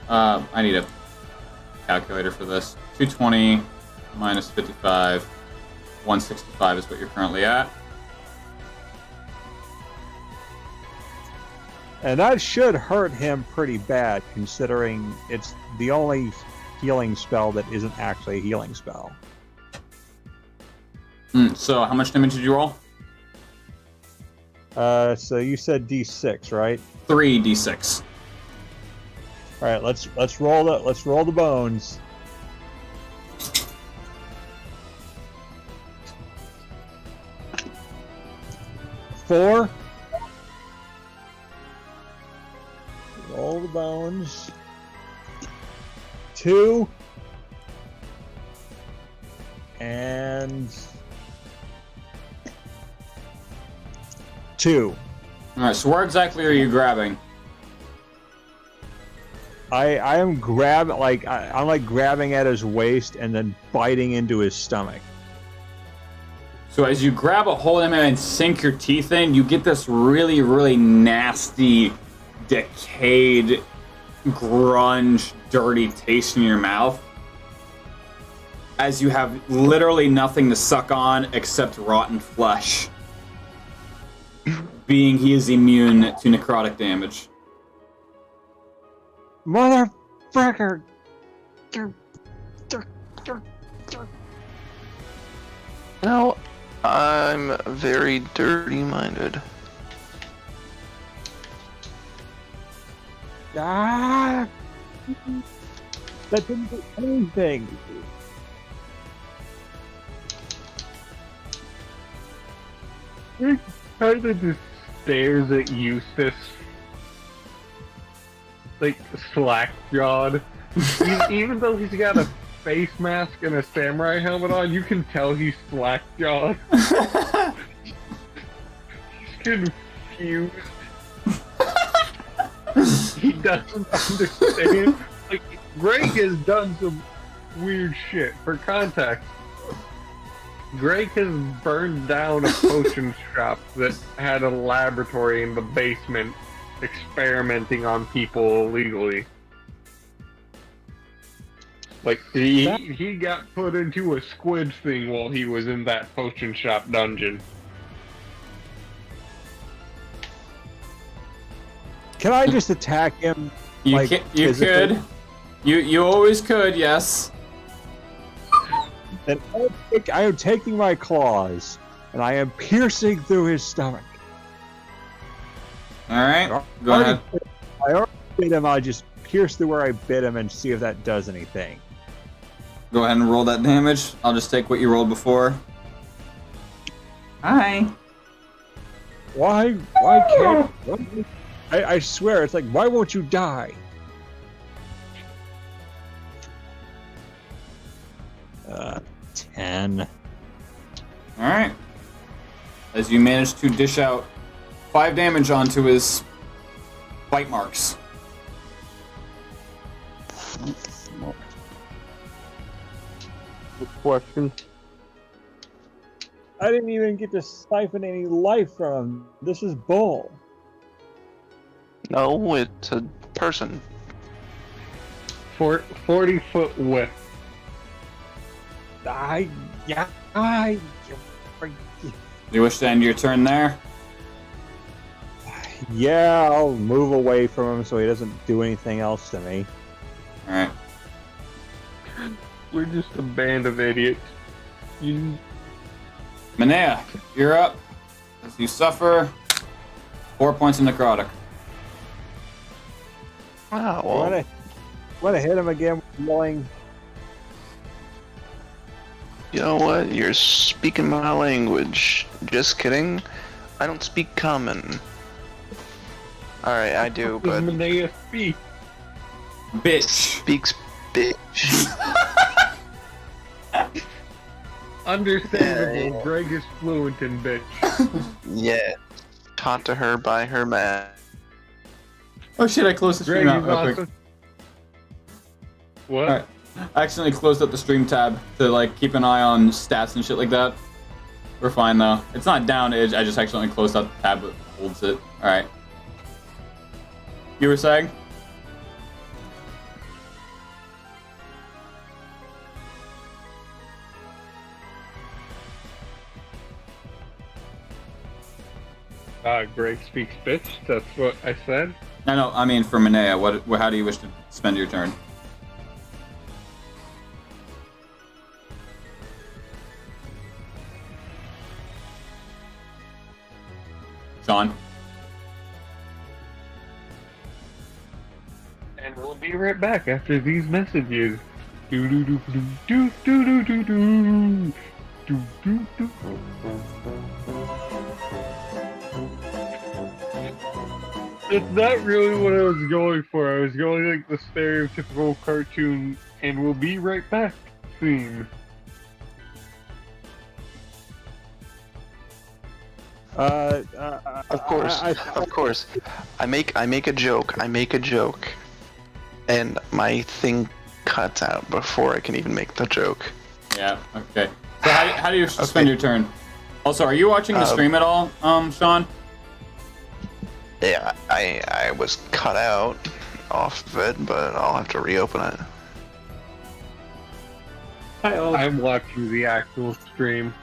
I need a calculator for this. 220 minus 55. 165 is what you're currently at. And that should hurt him pretty bad, considering it's the only healing spell that isn't actually a healing spell. So how much damage did you roll? So you said D6, right? 3d6. All right, let's roll the bones. Four. Roll the bones. 2. And 2. Alright, so where exactly are you grabbing? I am grabbing I'm like grabbing at his waist and then biting into his stomach. So as you grab a hold of him and sink your teeth in, you get this really, really nasty, decayed, grunge, dirty taste in your mouth. As you have literally nothing to suck on except rotten flesh. Being he is immune to necrotic damage. Motherfucker! No, I'm very dirty-minded. Ah! That didn't do anything. He kind of just stares at Eustace, like slack-jawed. Even though he's got a face mask and a samurai helmet on, you can tell he's slack-jawed. He's confused. He doesn't understand. Like, Greg has done some weird shit. For context, Greg has burned down a potion shop that had a laboratory in the basement experimenting on people illegally. Like, he got put into a squid thing while he was in that potion shop dungeon. Can I just attack him? You Like, you physically? could. You always could, yes. Then I am taking my claws and I am piercing through his stomach. Alright, go ahead. I already hit him. I just pierce through where I bit him and see if that does anything. Go ahead and roll that damage. I'll just take what you rolled before. Hi. Why can't... I swear, it's like, why won't you die? 10. Alright. As you manage to dish out 5 damage onto his bite marks. Question. I didn't even get to siphon any life from him. This is bull. No, it's a person. 40-foot width. You wish to end your turn there? Yeah, I'll move away from him so he doesn't do anything else to me. Alright. We're just a band of idiots. You Manea, you're up. As you suffer 4 points of necrotic. Wow, well, Want to hit him again with yelling? you know what? You're speaking my language. Just kidding. I don't speak common. Alright, I do, but... Manea speak. Bitch. Speaks bitch. Understandable. Yeah. Greg is fluent in bitch. Yeah. Taught to her by her man. Oh shit, I closed the Greg stream is out real quick. awesome. What? Alright. I accidentally closed up the stream tab to like keep an eye on stats and shit like that. We're fine though. It's not down, I just accidentally closed up the tab that holds it. Alright. You were saying? Greg speaks bitch. That's what I said. I know, I mean for Manea, how do you wish to spend your turn? Sean? And we'll be right back after these messages. Do do do do do do do do do do do. That's not really what I was going for. I was going like the stereotypical cartoon, and we'll be right back theme. Of course, of course. I make a joke, and my thing cuts out before I can even make the joke. Yeah, okay. So how do you spend your turn? Also, are you watching the stream at all, Sean? Yeah, I was cut out off of it, but I'll have to reopen it. I'm watching the actual stream.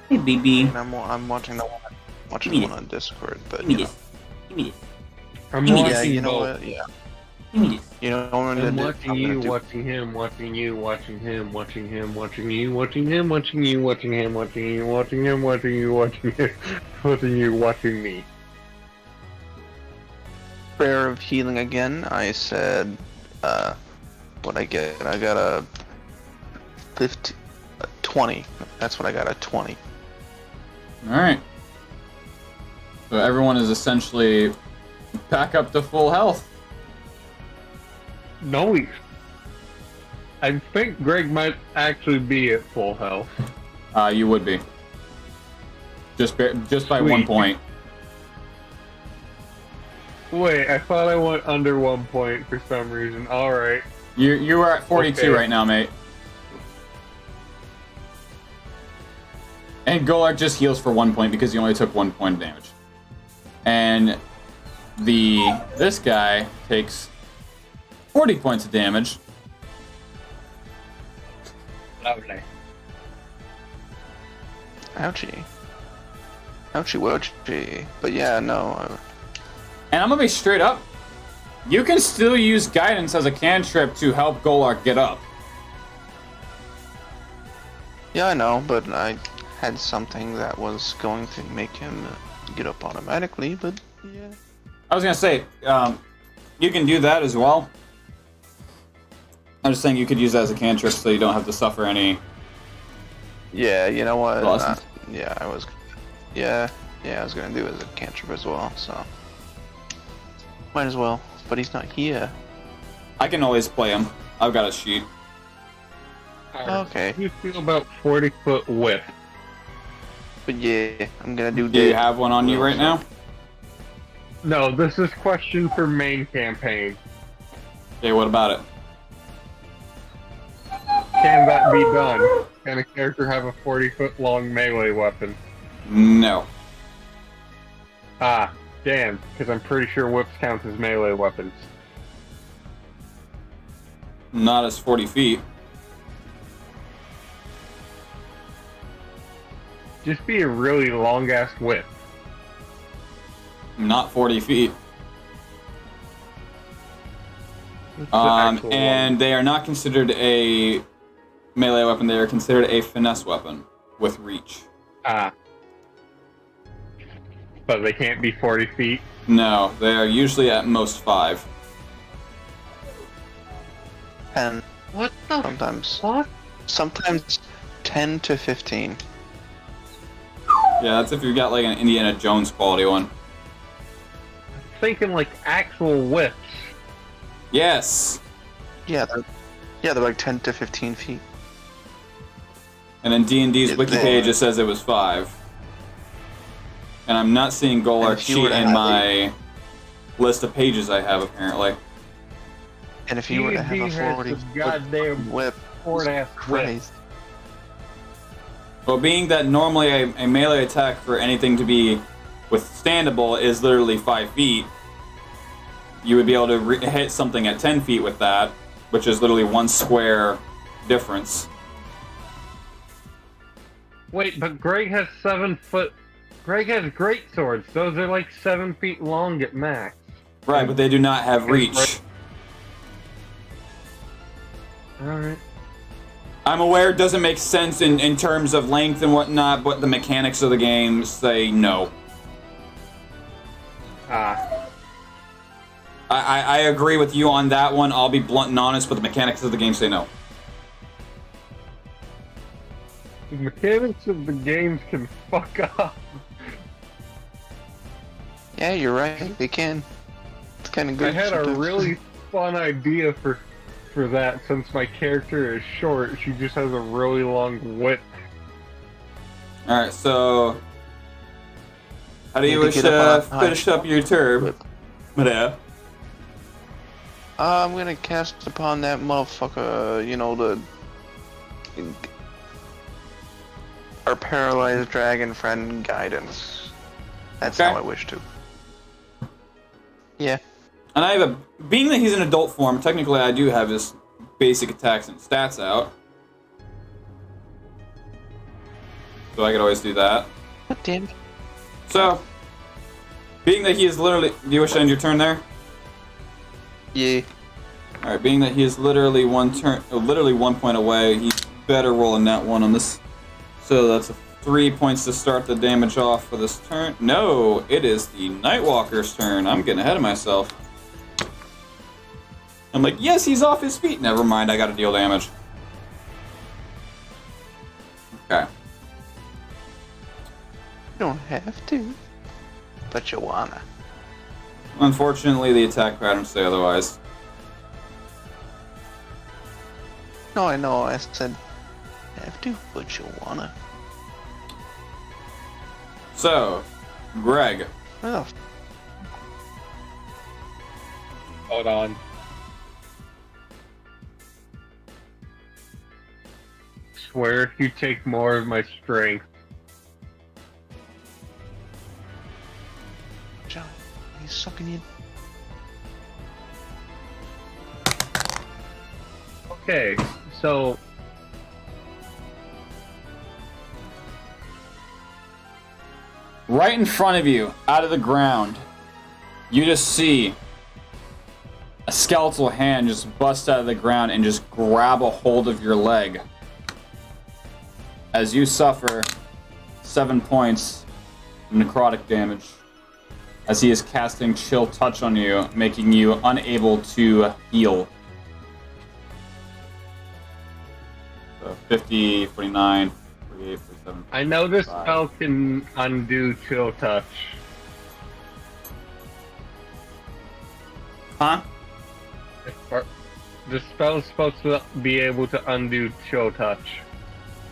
Hey, baby. And I'm watching the one on Discord, but Give me you know. this. Give me this. I'm Give me watching this. Yeah, you know both. what? Yeah, Give me this. you know what I'm gonna I'm do? watching I'm you, gonna do- watching him, watching you, watching him, watching him, watching you, watching him, watching you, watching him, watching you, watching him, watching you, watching him, watching you, watching me. Prayer of healing again. I said, what I get? I got a 20. That's what I got, a 20. Alright. So everyone is essentially back up to full health. No, I think Greg might actually be at full health. You would be. Just by 1 Sweet. point. Wait, I thought I went under 1 point for some reason. Alright. You are at 42 Okay. right now, mate. And Golak just heals for 1 point because he only took 1 point of damage. And this guy takes 40 points of damage. Lovely. Ouchie. Ouchie wouchie. But yeah, no. And I'm gonna be straight up. You can still use guidance as a cantrip to help Golak get up. Yeah, I know, but I had something that was going to make him get up automatically, but yeah. I was gonna say, you can do that as well. I'm just saying you could use that as a cantrip so you don't have to suffer any. Yeah, you know what? Losses. I was gonna do it as a cantrip as well. So might as well. But he's not here. I can always play him. I've got a sheet. Okay. How do you feel about 40-foot whip? But yeah, I'm gonna do. Do you have one on you right now? No, this is question for main campaign. Okay, what about it? Can that be done? Can a character have a 40-foot long melee weapon? No. Ah, damn, because I'm pretty sure whips count as melee weapons. Not as 40 feet. Just be a really long-ass whip. Not 40 feet. It's the actual And they are not considered a melee weapon. They are considered a finesse weapon with reach. Ah. But they can't be 40 feet? No, they are usually at most 5. 10. What the Sometimes. fuck? Sometimes 10 to 15. Yeah, that's if you've got like an Indiana Jones quality one. Thinking like actual whips. Yes. Yeah, they're like 10 to 15 feet. And then D&D's Yeah, wiki they- page, it says it was 5. And I'm not seeing And Golar's if you were sheet to in have my list of pages I have, apparently. And if you were to have D&D a has 40 some goddamn whip, short-ass whip. Christ. Well, being that normally a melee attack for anything to be withstandable is literally 5 feet, you would be able to hit something at 10 feet with that, which is literally 1 square difference. Wait, but Greg has 7 foot. Greg has great swords. Those are like 7 feet long at max. Right, but they do not have reach. Alright. I'm aware it doesn't make sense in terms of length and whatnot, but the mechanics of the game say no. Ah. I agree with you on that one. I'll be blunt and honest, but the mechanics of the game say no. The mechanics of the games can fuck off. Yeah, you're right. They can. It's kind of good. I had a sometimes. really fun idea for that. Since my character is short, she just has a really long whip. Alright, so... How do you Need to wish get up to on finish up your turn, Medea? I'm gonna cast upon that motherfucker, you know, our paralyzed dragon friend guidance. That's Okay. how I wish to. Yeah. And I have being that he's in adult form, technically I do have his basic attacks and stats out. So I could always do that. God damn. So, being that he is literally... Do you wish to end your turn there? Yeah. Alright, being that he is literally one point away, he better roll a nat 1 on this. So that's 3 points to start the damage off for this turn. No, it is the Nightwalker's turn. I'm getting ahead of myself. I'm like, yes, he's off his feet. Never mind, I gotta deal damage. Okay. You don't have to, but you wanna. Unfortunately, the attack patterns say otherwise. No, I know. I said have to, but you wanna. So, Greg. Oh, Hold on. Swear if you take more of my strength. John, he's sucking you. Okay, so Right in front of you, out of the ground, you just see a skeletal hand just bust out of the ground and just grab a hold of your leg. As you suffer 7 points of necrotic damage. as he is casting Chill Touch on you, making you unable to heal. So 50, 49, 48, 47. I know this 45. spell can undo Chill Touch. Huh? The spell is supposed to be able to undo Chill Touch.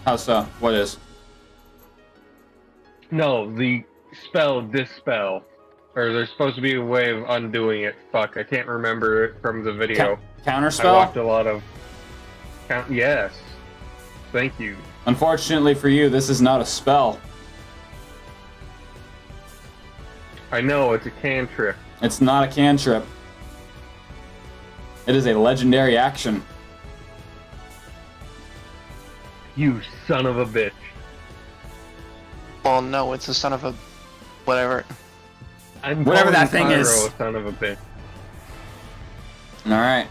How so? What is? No, the spell Dispel. Or there's supposed to be a way of undoing it. Fuck, I can't remember it from the video. Counter I spell? watched a lot of... Yes. Thank you. Unfortunately for you, this is not a spell. I know, it's a cantrip. It's not a cantrip. It is a legendary action. You son of a bitch. Well, no, it's a son of a... whatever. I'm Whatever calling that thing Pyro is. a son of a bitch. Alright.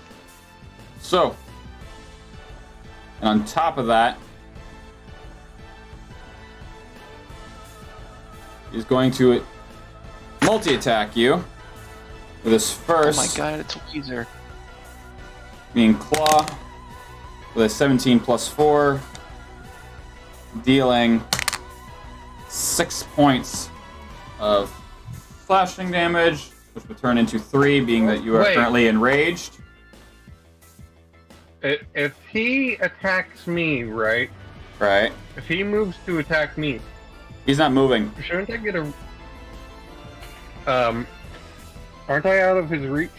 So. And on top of that, he's going to multi-attack you with his first. Oh my god, it's a Weezer. Being Claw with a 17 plus 4, dealing 6 points of slashing damage, which would turn into 3, being that you are Wait. currently enraged. If he attacks me, right? Right. If he moves to attack me, He's not moving. shouldn't I get a... Aren't I out of his reach?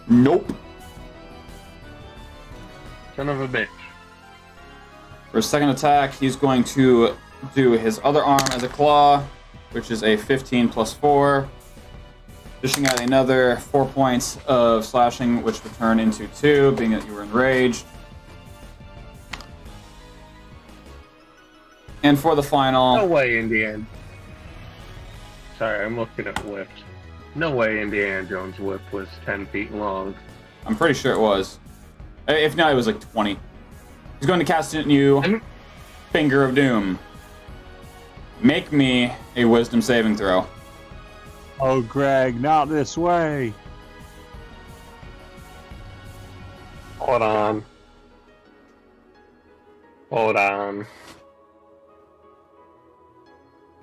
Nope. Son of a bitch. For his second attack, he's going to do his other arm as a claw, which is a 15 plus 4. Dishing out another 4 points of slashing, which would turn into 2, being that you were enraged. And for the final... No way, Indiana. Sorry, I'm looking at whips. No way Indiana Jones' whip was 10 feet long. I'm pretty sure it was. If not, it was like 20. He's going to cast it at you. Finger of Doom. Make me a wisdom saving throw. Oh, Greg, not this way. Hold on. Hold on.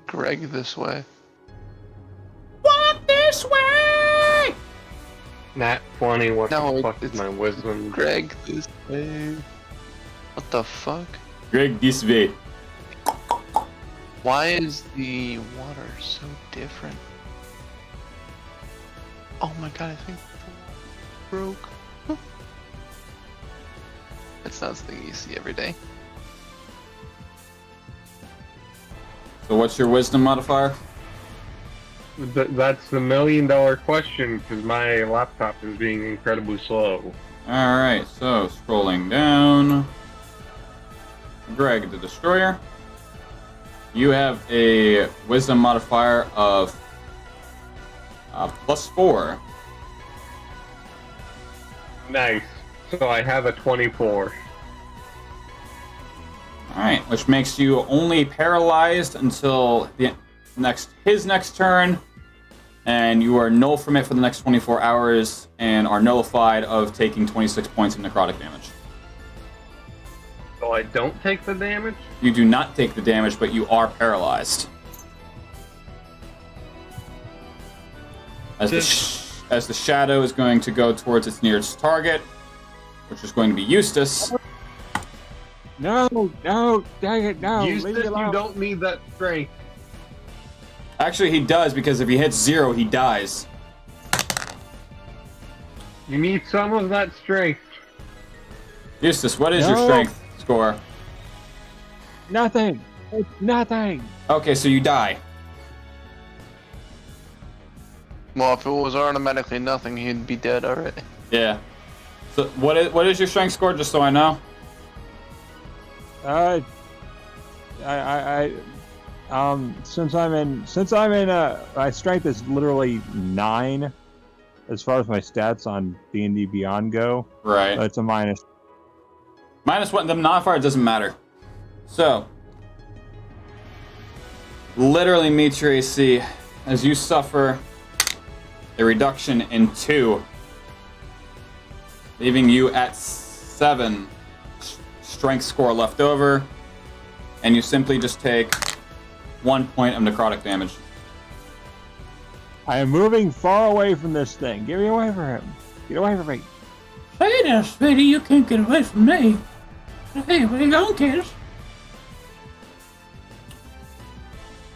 Greg this way. Walk this way! Nat 20, what No, the fuck is it's my wisdom? Greg this way. What the fuck? Greg this way. Why is the water so different? Oh my god, I think the water broke. It's not something you see every day. So what's your wisdom modifier? That's the $1 million question, because my laptop is being incredibly slow. Alright, so scrolling down. Greg the Destroyer. You have a wisdom modifier of plus 4. Nice. So I have a 24. Alright, which makes you only paralyzed until his next turn, and you are null from it for the next 24 hours and are nullified of taking 26 points of necrotic damage. So I don't take the damage? You do not take the damage, but you are paralyzed. As the shadow is going to go towards its nearest target, which is going to be Eustace. No, dang it, no. Eustace, leave me alone. you don't need that strength. Actually, he does, because if he hits 0, he dies. You need some of that strength. Eustace, what is your No. strength score? Nothing. It's nothing. Okay, so you die. Well, if it was automatically nothing, he'd be dead already. Yeah. So what is your strength score, just so I know? Since I'm in my strength is literally 9 as far as my stats on D&D Beyond go. Right. So it's a minus. Minus what? The modifier doesn't matter. So, literally meet your AC as you suffer a reduction in 2, leaving you at 7 strength score left over, and you simply just take 1 point of necrotic damage. I am moving far away from this thing. Get me away from him. Get away from me. Hey there, sweetie, you can't get away from me. Hey, where you going, kids?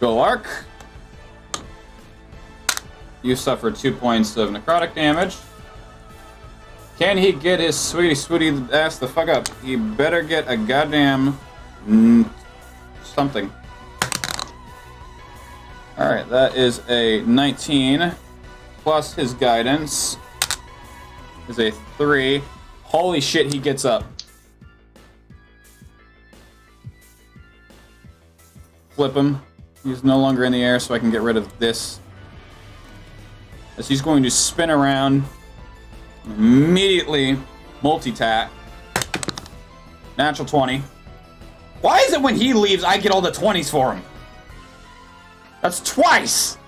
Golark, you suffer 2 points of necrotic damage. Can he get his sweetie ass the fuck up? He better get a goddamn something. Alright, that is a 19 plus his guidance is a 3. Holy shit, he gets up. Flip him. He's no longer in the air, so I can get rid of this. As he's going to spin around, immediately multi-tat. Natural 20. Why is it when he leaves, I get all the 20s for him? That's twice!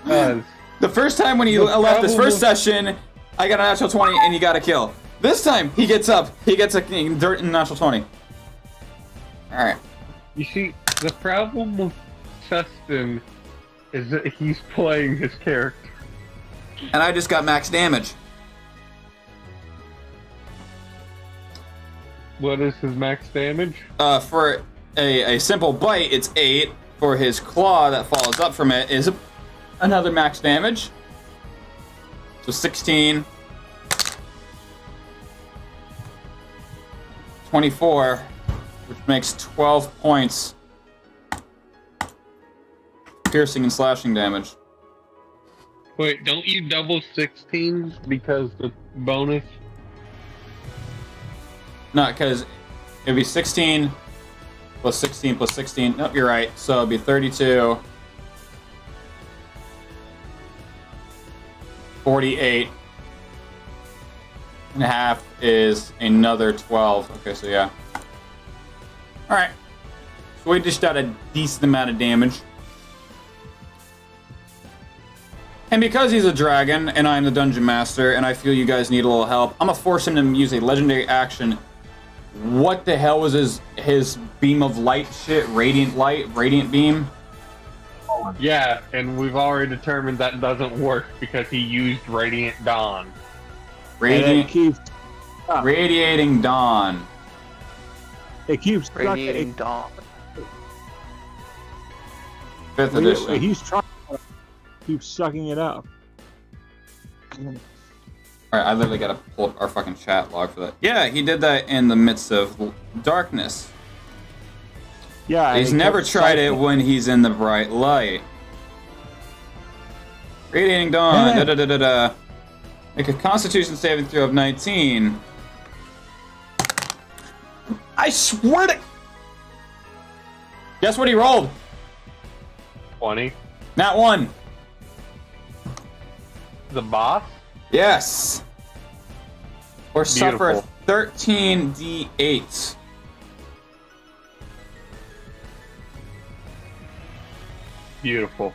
The first time when he left this first session, I got a natural 20 and he got a kill. This time, he gets up, he gets a dirt and natural 20. Alright. You see, the problem with Ceston is that he's playing his character. And I just got max damage. What is his max damage? For a simple bite, it's 8. For his claw that follows up from it is another max damage. So 16. 24, which makes 12 points. Piercing and slashing damage. Wait, don't you double 16 because the bonus? No, because it'd be 16 plus 16 plus 16. Nope, you're right. So it'd be 32. 48. And a half is another 12. Okay, so yeah. Alright. So we dished out a decent amount of damage. And because he's a dragon, and I'm the dungeon master, and I feel you guys need a little help, I'm gonna force him to use a legendary action. What the hell was his beam of light shit? Radiant light? Radiant beam? Yeah, and we've already determined that doesn't work because he used Radiant Dawn. Radiating Dawn. It keeps Radiating Dawn. 5th edition. He's trying to keep sucking it up. Alright, I literally gotta pull up our fucking chat log for that. Yeah, he did that in the midst of darkness. Yeah, He's never tried it when he's in the bright light. Radiating Dawn, Yeah. da-da-da-da-da. Make a Constitution saving throw of 19. I swear to... Guess what he rolled? 20. Nat 1. The boss? Yes. Or suffer Beautiful. 13d8. Beautiful.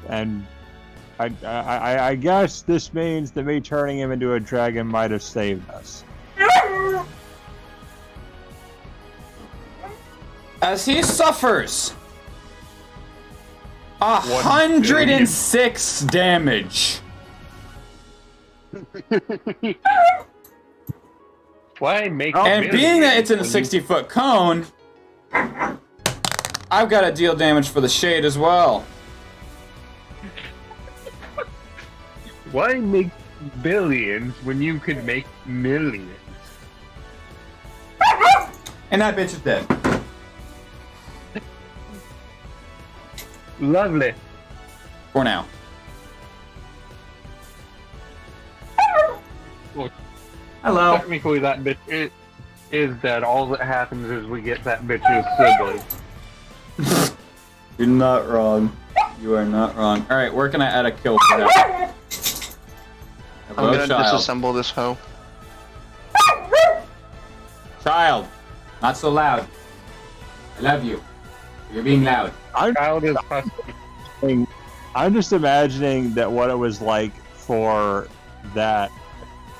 And I guess this means that me turning him into a dragon might have saved us. As he suffers 106 damage. Why make And being that it's in a 60-foot cone, I've got to deal damage for the shade as well. Why make billions when you could make millions? And that bitch is dead. Lovely. For now. Well, Hello. technically, that bitch is dead. All that happens is we get that bitch's sibling. You're not wrong. You are not wrong. Alright, where can I add a kill for him? I'm Hello, gonna child. disassemble this hoe. Child. Not so loud. I love you. You're being loud. Child is I'm just imagining that what it was like for the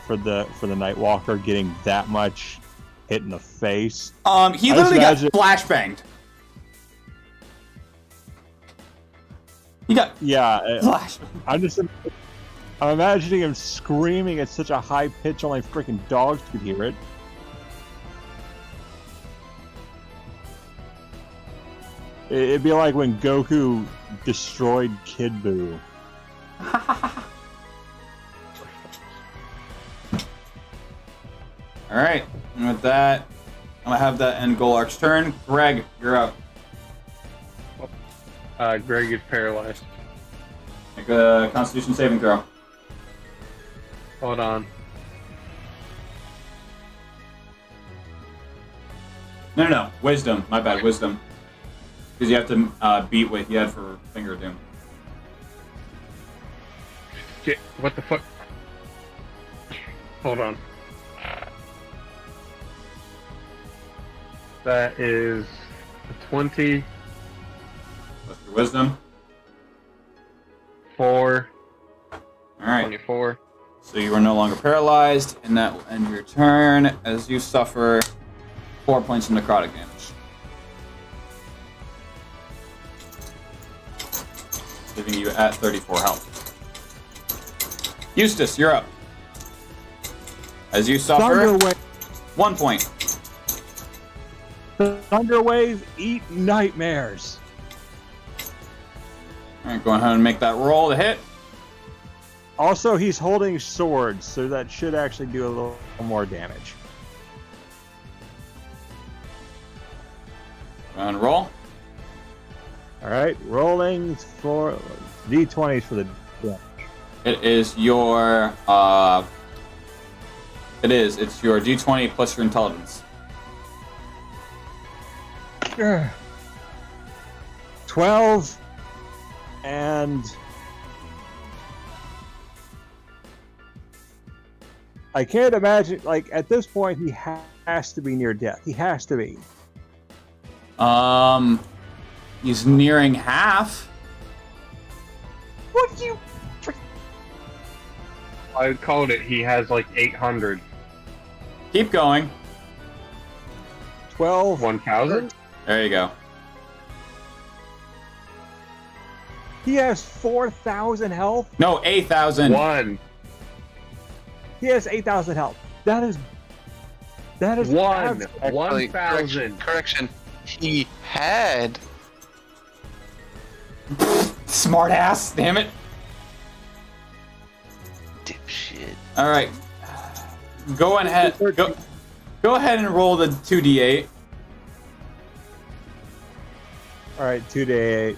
Nightwalker getting that much hit in the face. He I literally got just imagine- flashbanged. He got flashbanged. I'm imagining him screaming at such a high pitch only freaking dogs could hear it. It'd be like when Goku destroyed Kid Buu. Alright, and with that, I'm gonna have that end Golark's turn. Greg, you're up. Greg is paralyzed. Make a Constitution saving throw. Hold on. No. Wisdom. My bad, wisdom. Because you have to beat what he had for Finger Doom. Shit, what the fuck? Hold on. That is a 20. What's your wisdom? 4. Alright. 24. So you are no longer paralyzed, and that will end your turn as you suffer 4 points of necrotic damage. Leaving you at 34 health. Eustace, you're up. As you suffer Thunderwave, 1 point. Thunderwave, eat nightmares. Alright, go ahead and make that roll to hit. Also, he's holding swords, so that should actually do a little more damage. Go ahead and roll. Alright, rolling for D20s for the damage. It is your, it's your D20 plus your intelligence. 12 and I can't imagine, like, at this point he has to be near death. He has to be. He's nearing half. What do you... I called it. He has like 800. Keep going. 12. 1,000? There you go. He has 4,000 health. No, 8,000. 1. He has 8,000 health. That is 1. Actually, 1,000. correction. He had. Smart ass, damn it. Dipshit. All right. Go ahead. Go ahead and roll the 2d8. All right, 2d8.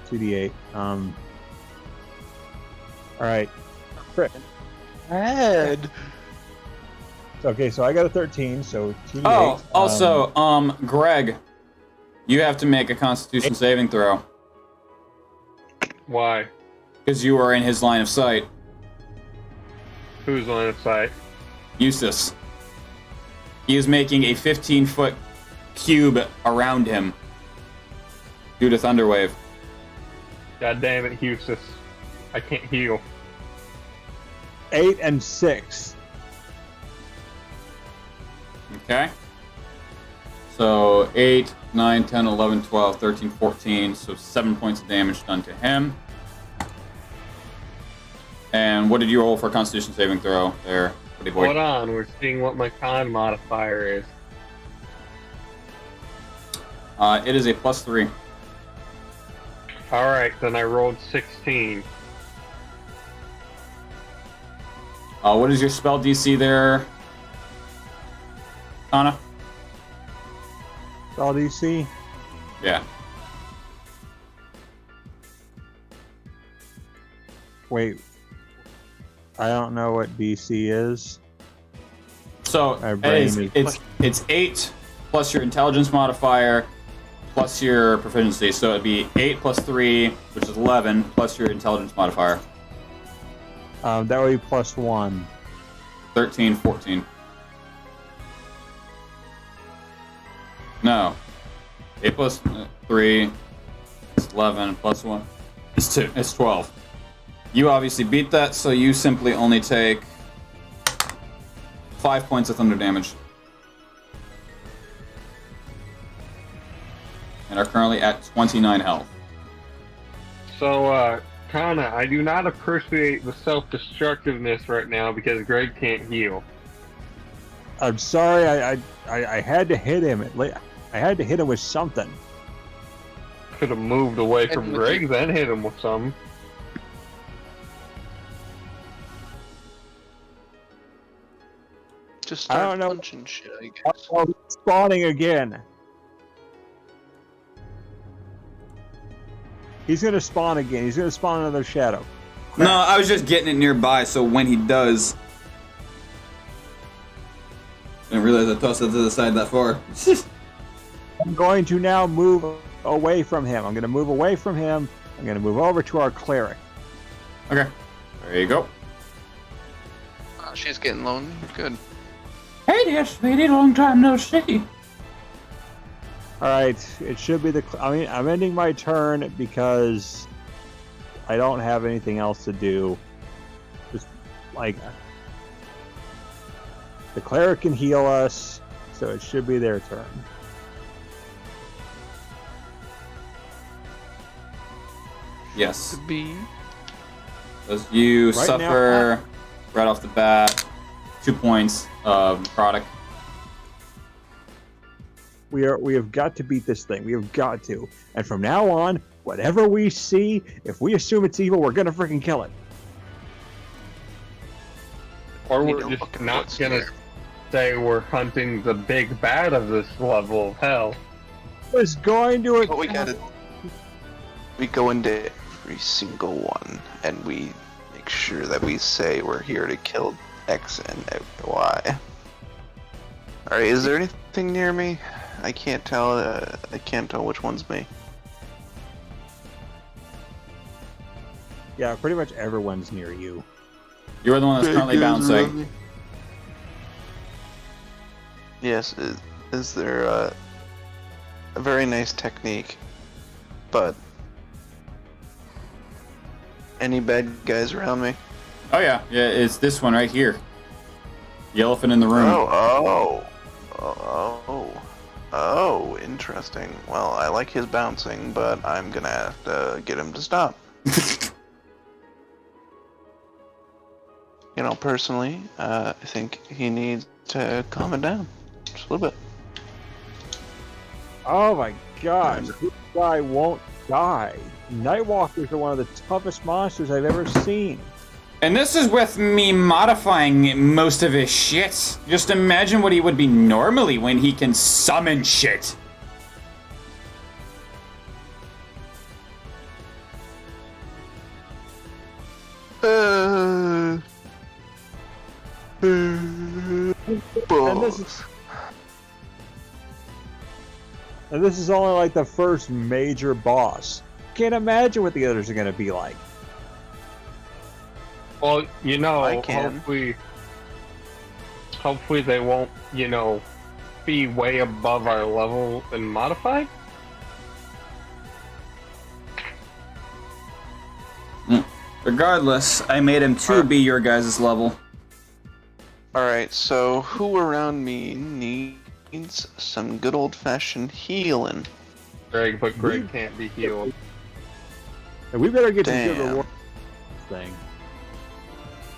2d8. All right. Crit. Had. Okay, so I got a 13, so 2d8. Oh, also, Greg, you have to make a Constitution saving throw Why? because you are in his line of sight. Who's line of sight? Eustace. He is making a 15-foot cube around him due to Thunderwave. God damn it, Eustace. I can't heal. 8 and 6. Okay. So 8, 9, 10, 11, 12, 13, 14. So 7 points of damage done to him. And what did you roll for a Constitution saving throw there, buddy boy? Hold on, we're seeing what my con modifier is. It is a +3. Alright, then I rolled 16. What is your spell DC there, Anna? Spell DC? Yeah. Wait. I don't know what DC is. So My brain it's 8 plus your intelligence modifier plus your proficiency. So it'd be 8 plus 3, which is 11, plus your intelligence modifier. That would be +1. 13, 14. No. 8 plus 3 is 11 plus 1 is 2. It's 12. You obviously beat that, so you simply only take 5 points of thunder damage. And are currently at 29 health. So, Kana, I do not appreciate the self-destructiveness right now because Greg can't heal. I'm sorry, I had to hit him. I had to hit him with something. Could have moved away from And Greg, then hit him with some. Just I start don't know. punching shit, I guess. Oh, spawning again. He's gonna spawn again. He's gonna spawn another shadow. No, I was just getting it nearby, so when he does... I didn't realize I tossed it to the side that far. I'm going to now move away from him. I'm gonna move away from him. I'm gonna move over to our cleric. Okay. There you go. Oh, she's getting lonely. Good. Hey there, sweetie. Long time no see. All right, it should be I'm ending my turn because I don't have anything else to do. Just like the cleric can heal us, so it should be their turn. Yes. To be. As you Right suffer right off the bat 2 points of product. We have got to beat this thing. We have got to. And from now on, whatever we see, if we assume it's evil, we're gonna freaking kill it. Or Need we're to just look at not what's gonna there. say we're hunting the big bad of this level of hell. Was going to But we go into every single one, and we make sure that we say we're here to kill X and Y. Alright, is there anything near me? I can't tell. I can't tell which one's me. Yeah, pretty much everyone's near you. You're the one that's currently bouncing. Yes. Is there a very nice technique, but any bad guys around me? Oh yeah, it's this one right here. The elephant in the room. Oh, interesting. Well, I like his bouncing, but I'm gonna have to get him to stop. You know, personally, I think he needs to calm it down just a little bit. Oh my gosh, this guy won't die. Nightwalkers are one of the toughest monsters I've ever seen. And this is with me modifying most of his shit. Just imagine what he would be normally when he can summon shit. And this is only like the first major boss. Can't imagine what the others are gonna be like. Well, you know, I can. hopefully they won't, you know, be way above our level and modified. Regardless, I made him to be your guys' level. Alright, so who around me needs some good old-fashioned healing? Greg, but Greg can't be healed. And we better get to Damn. the reward thing.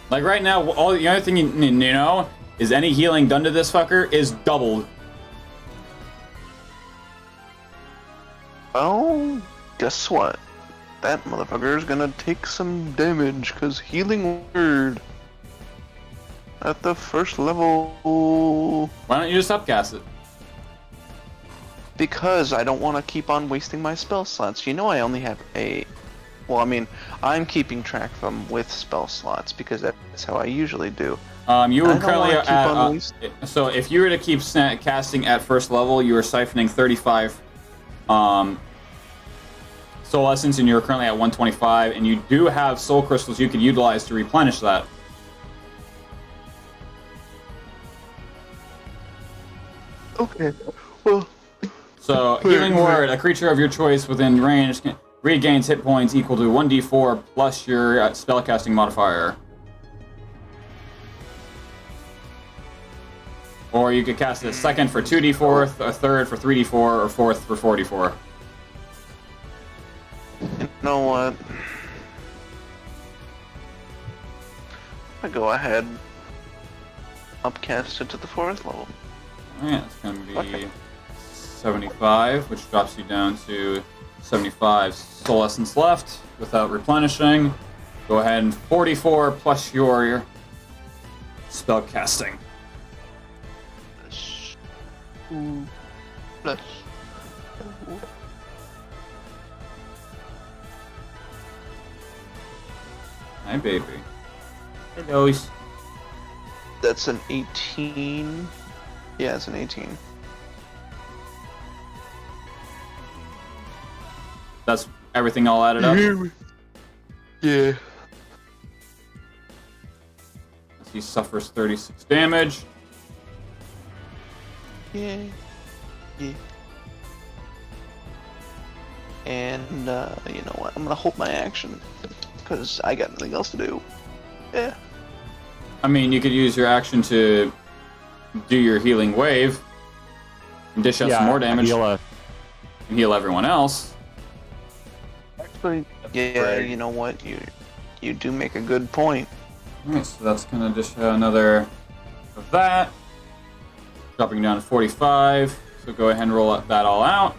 Like right now, all the only thing you know is any healing done to this fucker is doubled. Well, guess what? That motherfucker is gonna take some damage, cause healing word at the first level. Why don't you just upcast it? Because I don't want to keep on wasting my spell slots. You know I only have 8. Well, I mean, I'm keeping track of them with spell slots because that's how I usually do. You were I don't currently wanna keep on wasting. so if you were to keep casting at first level, you were siphoning 35 soul essence, and you're currently at 125, and you do have soul crystals you could utilize to replenish that. Okay. Well, So So, Healing Word, a creature of your choice within range regains hit points equal to 1d4 plus your spellcasting modifier. Or you could cast it a second for 2d4, a third for 3d4, or fourth for 4d4. You know what? I go ahead. Upcast it to the 4th level. Alright, it's going to be 75, which drops you down to 75 soul essence left without replenishing. Go ahead and 44 plus your spell casting. Plus. Hi, baby. Hello. That's an 18. Yeah, it's an 18. That's everything all added up? Yeah. He suffers 36 damage. Yeah. Yeah. And, you know what? I'm gonna hold my action. Because I got nothing else to do. Yeah. I mean, you could use your action to do your healing wave and dish out some more damage and heal everyone else. Actually, yeah, you know what? You do make a good point. Alright, so that's gonna dish out another of that. Dropping down to 45. So go ahead and roll that all out.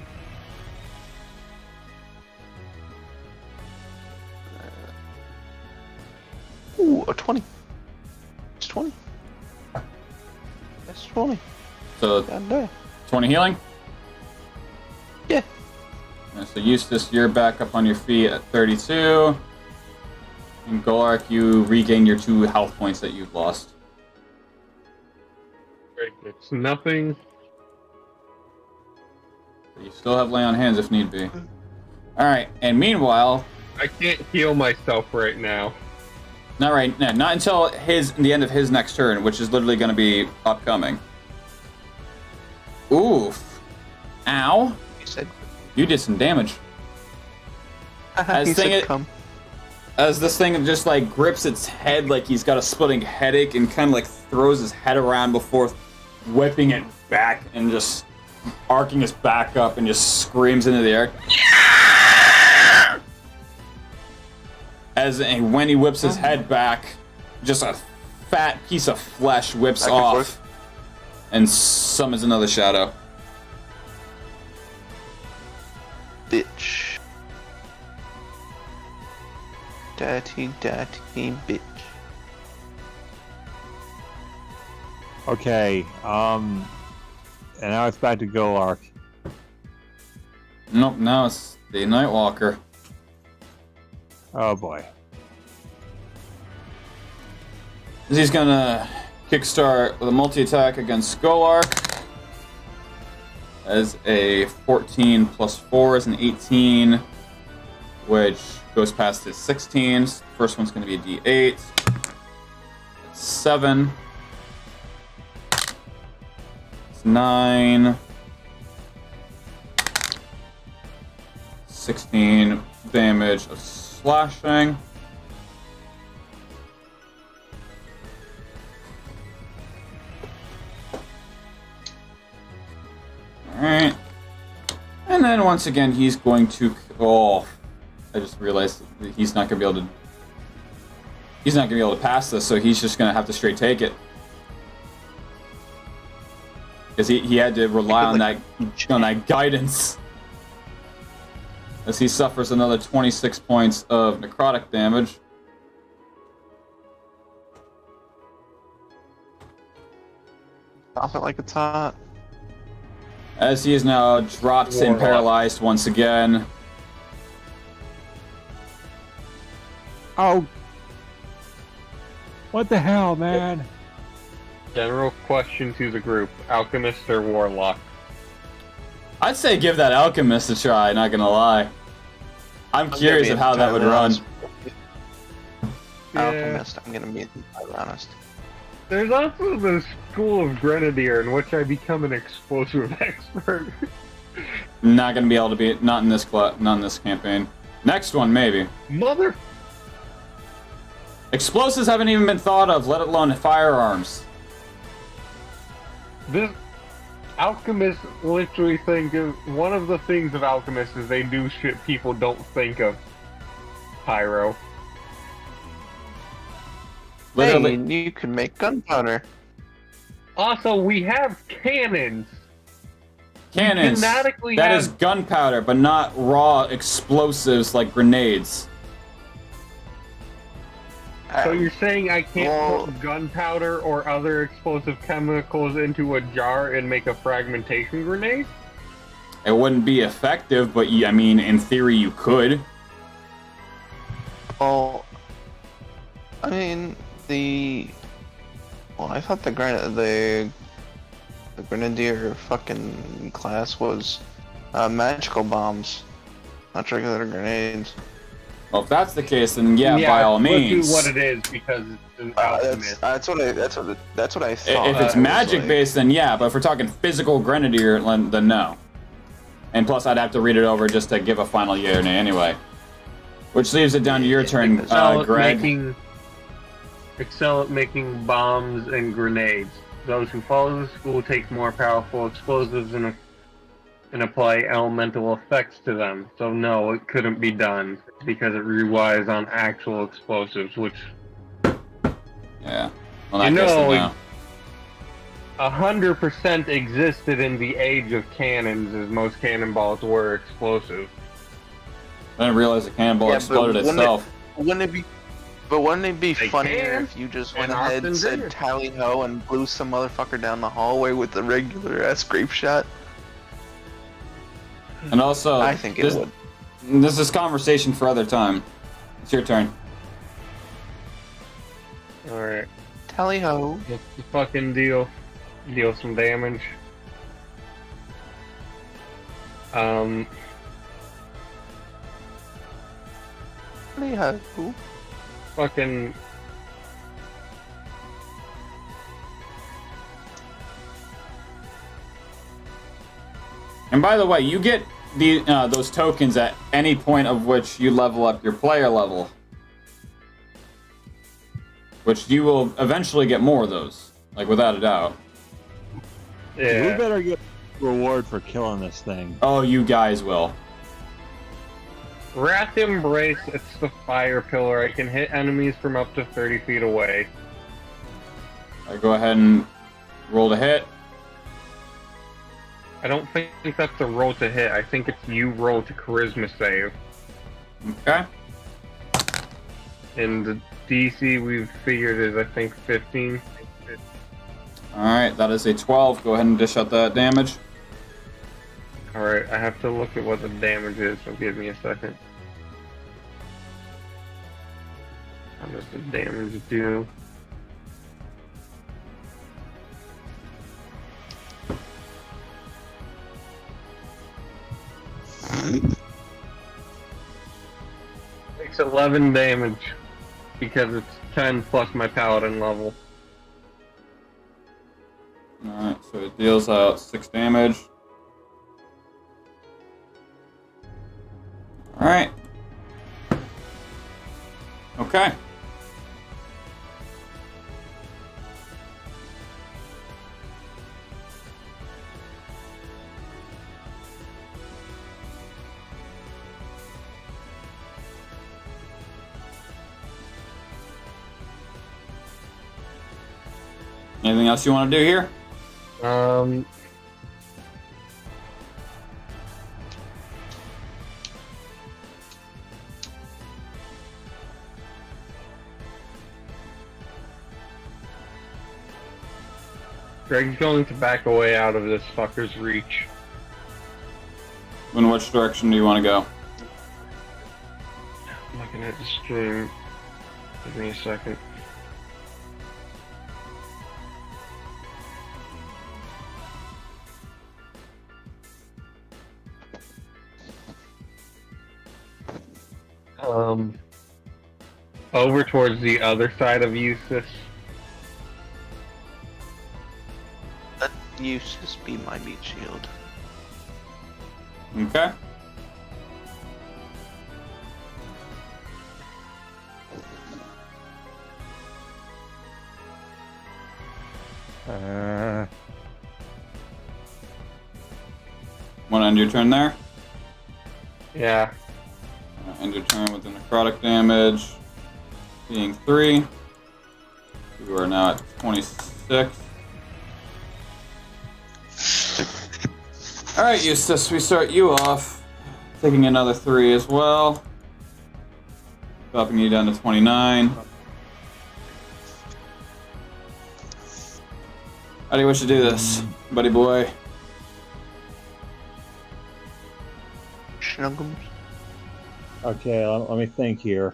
Ooh, a 20. It's 20. That's 20. So God damn. 20 healing? Yeah. And so Eustace, you're back up on your feet at 32. And Golark, you regain your 2 health points that you've lost. It's nothing. But you still have lay on hands if need be. Alright, and meanwhile... I can't heal myself right now. Not right now, not until the end of his next turn, which is literally going to be upcoming. Oof. Ow. You did some damage. As this thing just like grips its head like he's got a splitting headache and kind of like throws his head around before whipping it back and just arcing his back up and just screams into the air. When he whips his head back, just a fat piece of flesh whips off and summons another shadow. Bitch. Dirty bitch. Okay, and now it's back to Golark. Nope, now it's the Nightwalker. Oh boy. He's gonna kickstart with a multi-attack against Golark. As a 14 plus 4 is an 18, which goes past his 16. First one's gonna be a D8. That's 7. It's 9. 16 damage of slashing. Alright. And then once again he's going to... Oh, I just realized that he's not going to be able to... He's not going to be able to pass this, so he's just going to have to straight take it. Because he had to rely on that guidance. As he suffers another 26 points of necrotic damage. Stop it like it's hot. As he is now dropped and paralyzed once again. Oh. What the hell, man? General question to the group: Alchemist or Warlock? I'd say give that Alchemist a try, not gonna lie. I'm curious of how that would run. Alchemist, I'm gonna be entirely honest. There's also the School of Grenadier, in which I become an explosive expert. Not gonna be able to be. Not in this campaign. Next one, maybe. Mother. Explosives haven't even been thought of, let alone firearms. This alchemists literally think of one of the things of alchemists is they do shit people don't think of. Pyro. Literally. Hey, you can make gunpowder. Also, we have cannons. Cannons. Canonically That have- is gunpowder, but not raw explosives like grenades. So you're saying I can't Well- put gunpowder or other explosive chemicals into a jar and make a fragmentation grenade? It wouldn't be effective, but I mean, in theory, you could. Well, I mean, I thought the grenadier fucking class was magical bombs, not regular grenades. Well, if that's the case, then yeah, by all let's means. do what it is because it's an alchemist. That's what I thought. If it's It was magic like- based, then yeah. But if we're talking physical grenadier, then no. And plus, I'd have to read it over just to give a final yay or nay anyway. Which leaves it down to your turn, Greg. Excel at making bombs and grenades. Those who follow the school take more powerful explosives and apply elemental effects to them. So no, it couldn't be done because it relies on actual explosives, which Yeah. Well, You I guess know, no. 100% existed in the age of cannons, as most cannonballs were explosive. I didn't realize the cannonball Yeah, but exploded wouldn't itself. Wouldn't it be They funnier can, if you just went and ahead often and said do. tally ho and blew some motherfucker down the hallway with the regular ass grape shot? And also, I think it this, would. This is conversation for other time. It's your turn. Alright, Tally ho. let's fucking deal some damage. Tally ho. Fucking And by the way, you get those tokens at any point of which you level up your player level. Which you will eventually get more of those, like without a doubt. We yeah. better get reward for killing this thing. Oh, you guys will. Wrath Embrace, it's the fire pillar. I can hit enemies from up to 30 feet away. I go ahead and roll to hit. I don't think that's a roll to hit. I think it's you roll to charisma save. Okay. And the DC we've figured is, I think, 15. Alright, that is a 12. Go ahead and dish out that damage. Alright, I have to look at what the damage is, so give me a second. How does the damage do? Takes 11 damage because it's 10 plus my paladin level. Alright, so it deals out 6 damage. Alright. Okay. Anything else you want to do here? Greg's going to back away out of this fucker's reach. In which direction do you want to go? I'm looking at the stream. Give me a second. Over towards the other side of Eustace. Let Eustace be my meat shield. Okay. Want to end your turn there? Yeah. End your turn with the necrotic damage being 3. You are now at 26. Alright, Eustace, we start you off. Taking another 3 as well. Dropping you down to 29. How do you wish to do this, buddy boy? Snuggums. Okay, let me think here.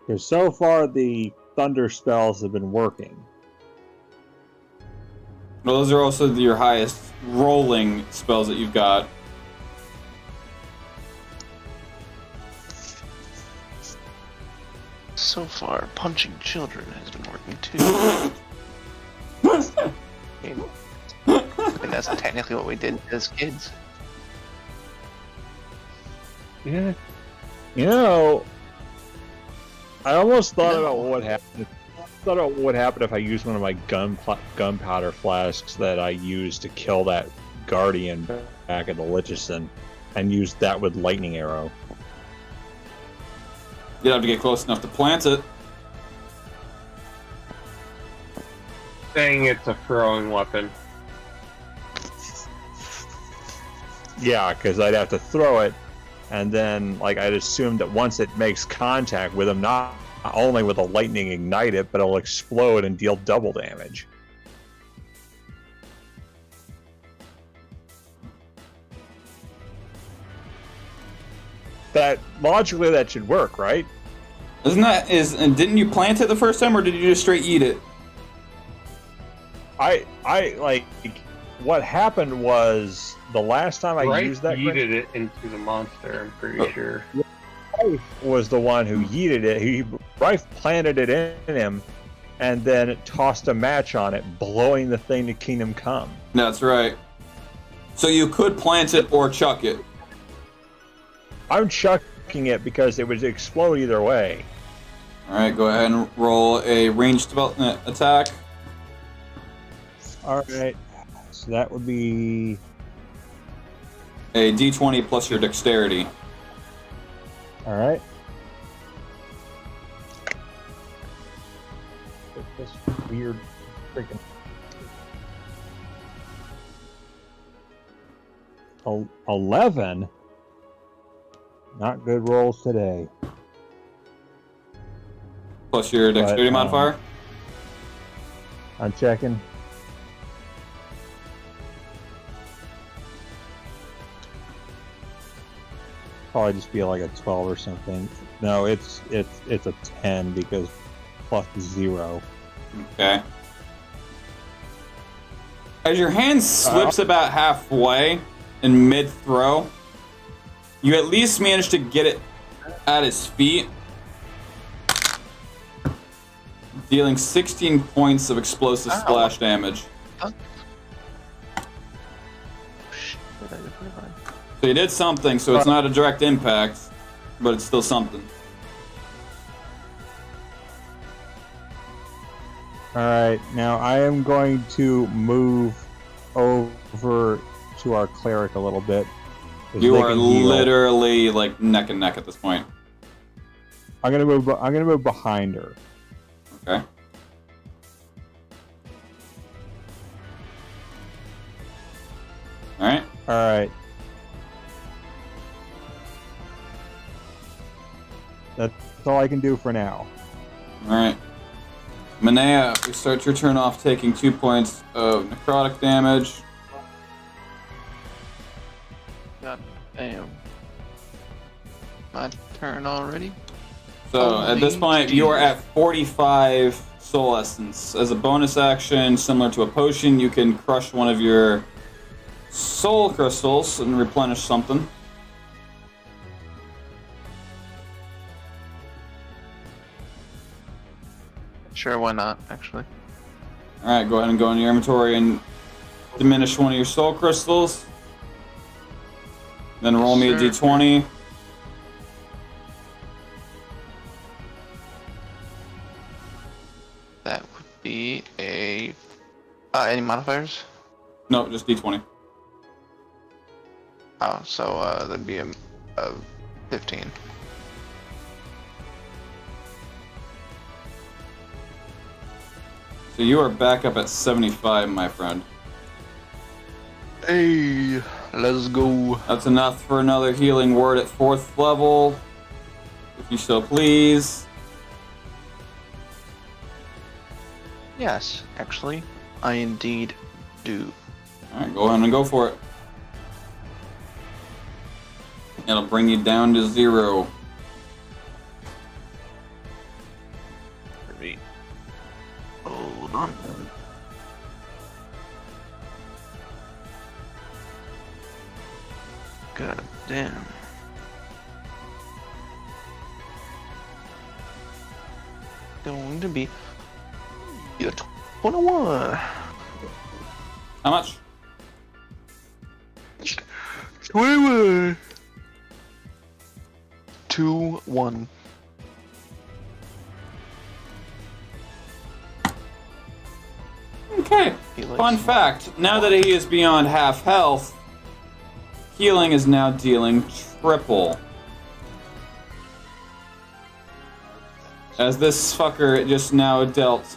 Because so far the thunder spells have been working. Well, those are also your highest rolling spells that you've got. So far, punching children has been working too. I mean, that's technically what we did as kids. Yeah. You know, I almost thought about what happened. Thought about what would happen if I used one of my gunpowder flasks that I used to kill that guardian back at the Lichison, and used that with lightning arrow. You'd have to get close enough to plant it. Saying it's a throwing weapon. Yeah, because I'd have to throw it, and then like I'd assume that once it makes contact with him, not only will the lightning ignite it, but it'll explode and deal double damage. That logically that should work, right? And didn't you plant it the first time, or did you just straight eat it? I like what happened was the last time I used that yeeted it into the monster, I'm pretty sure. Rife was the one who yeeted it. Rife planted it in him, and then it tossed a match on it, blowing the thing to Kingdom Come. That's right. So you could plant it or chuck it. I'm chucking it because it would explode either way. Alright, go ahead and roll a ranged attack. Alright, so that would be A d20 plus your dexterity. alright. This weird freaking 11. Not good rolls today. Plus your dexterity modifier? I'm checking. Probably just be like a 12 or something. No, it's a 10 because plus 0. Okay. As your hand slips about halfway in mid-throw, you at least manage to get it at his feet, dealing 16 points of explosive splash damage. So you did something, so it's not a direct impact, but it's still something. Alright, now I am going to move over to our cleric a little bit. You are literally like neck and neck at this point. I'm gonna move behind her. Okay. Alright. Alright. That's all I can do for now. Alright. Manea, we start your turn off taking 2 points of necrotic damage. God damn. My turn already? So at this point, you are at 45 soul essence. As a bonus action, similar to a potion, you can crush one of your soul crystals and replenish something. Sure, why not, actually? Alright, go ahead and go in your inventory and diminish one of your soul crystals. Then roll me a Sure. d20. That would be a. Any modifiers? No, just d20. Oh, so that'd be a 15. So you are back up at 75, my friend. Hey, let's go. That's enough for another healing word at 4th level, if you so please. Yes, actually, I indeed do. Alright, go ahead and go for it. It'll bring you down to 0. Hold on. God damn. Going to be 21. How much? 21. 2-1. Okay. Fun fact, now that he is beyond half health, healing is now dealing triple. As this fucker just now dealt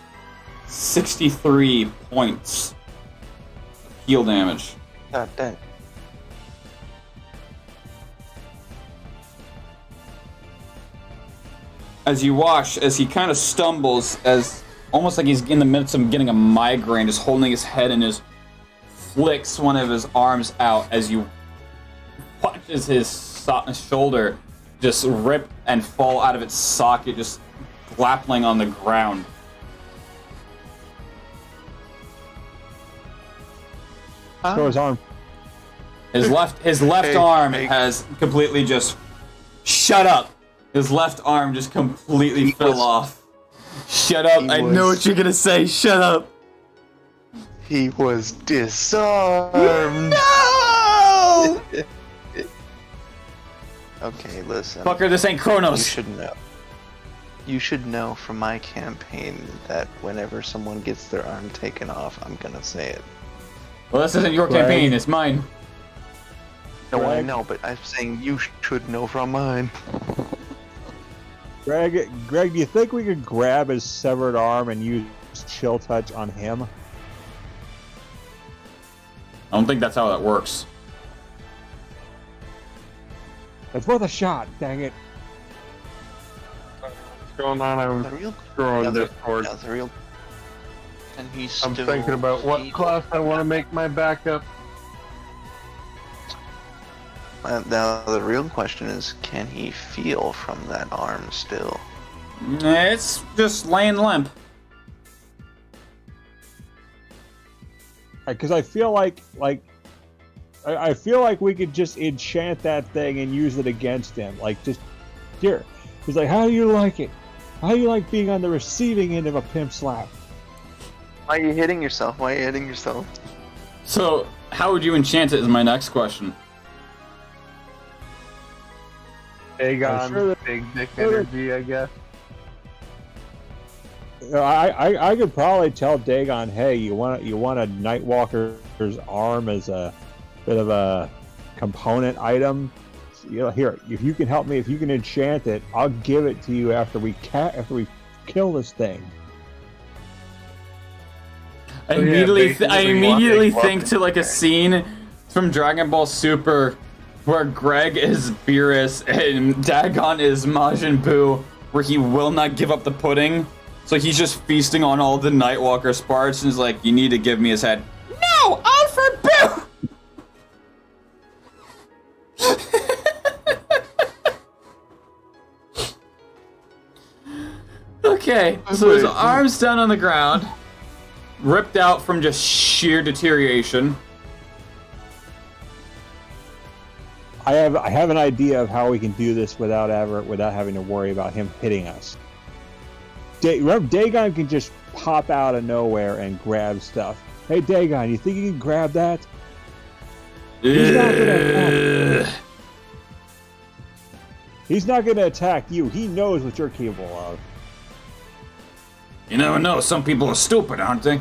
63 points of heal damage. God damn. As you watch, as he kind of stumbles, as almost like he's in the midst of getting a migraine, just holding his head and just flicks one of his arms out as you watches his shoulder just rip and fall out of its socket, just grappling on the ground. So his arm. His left arm has completely just shut up. His left arm just completely fell off. Shut up! I know what you're gonna say. Shut up. He was disarmed. No! Okay, listen. Fucker, this ain't You Kronos. should know. You should know from my campaign that whenever someone gets their arm taken off, I'm gonna say it. Well, this isn't your Greg. campaign. It's mine. No, I Greg? know, but I'm saying you should know from mine. Greg, do you think we could grab his severed arm and use chill touch on him? I don't think that's how that works. It's worth a shot, dang it. What's going on? The real, Scrolling yeah, the- Discord. yeah, the real. And he's I'm still thinking about what feeble. class I want to make my backup. Now the real question is, can he feel from that arm still? It's just laying limp. Because I feel like I feel like we could just enchant that thing and use it against him. Like, just here. He's like, how do you like it? How do you like being on the receiving end of a pimp slap? Why are you hitting yourself? Why are you hitting yourself? So, how would you enchant it is my next question. Aegon, sure that- big dick sure that- energy, I guess. You know, I could probably tell Dagon, hey, you want a Nightwalker's arm as a bit of a component item. You know, here, if you can help me, if you can enchant it, I'll give it to you after we kill this thing. I So, yeah, immediately, basically I you immediately want think to like a scene from Dragon Ball Super where Greg is Beerus and Dagon is Majin Buu, where he will not give up the pudding. So he's just feasting on all the Nightwalker Sparks and is like, you need to give me his head. No, all for Buu! Okay, so his arm's down on the ground, ripped out from just sheer deterioration. I have an idea of how we can do this without having to worry about him hitting us. Remember, Dagon can just pop out of nowhere and grab stuff. Hey, Dagon, you think you can grab that? He's not gonna He's not going to attack you. He knows what you're capable of. You never know. Some people are stupid, aren't they?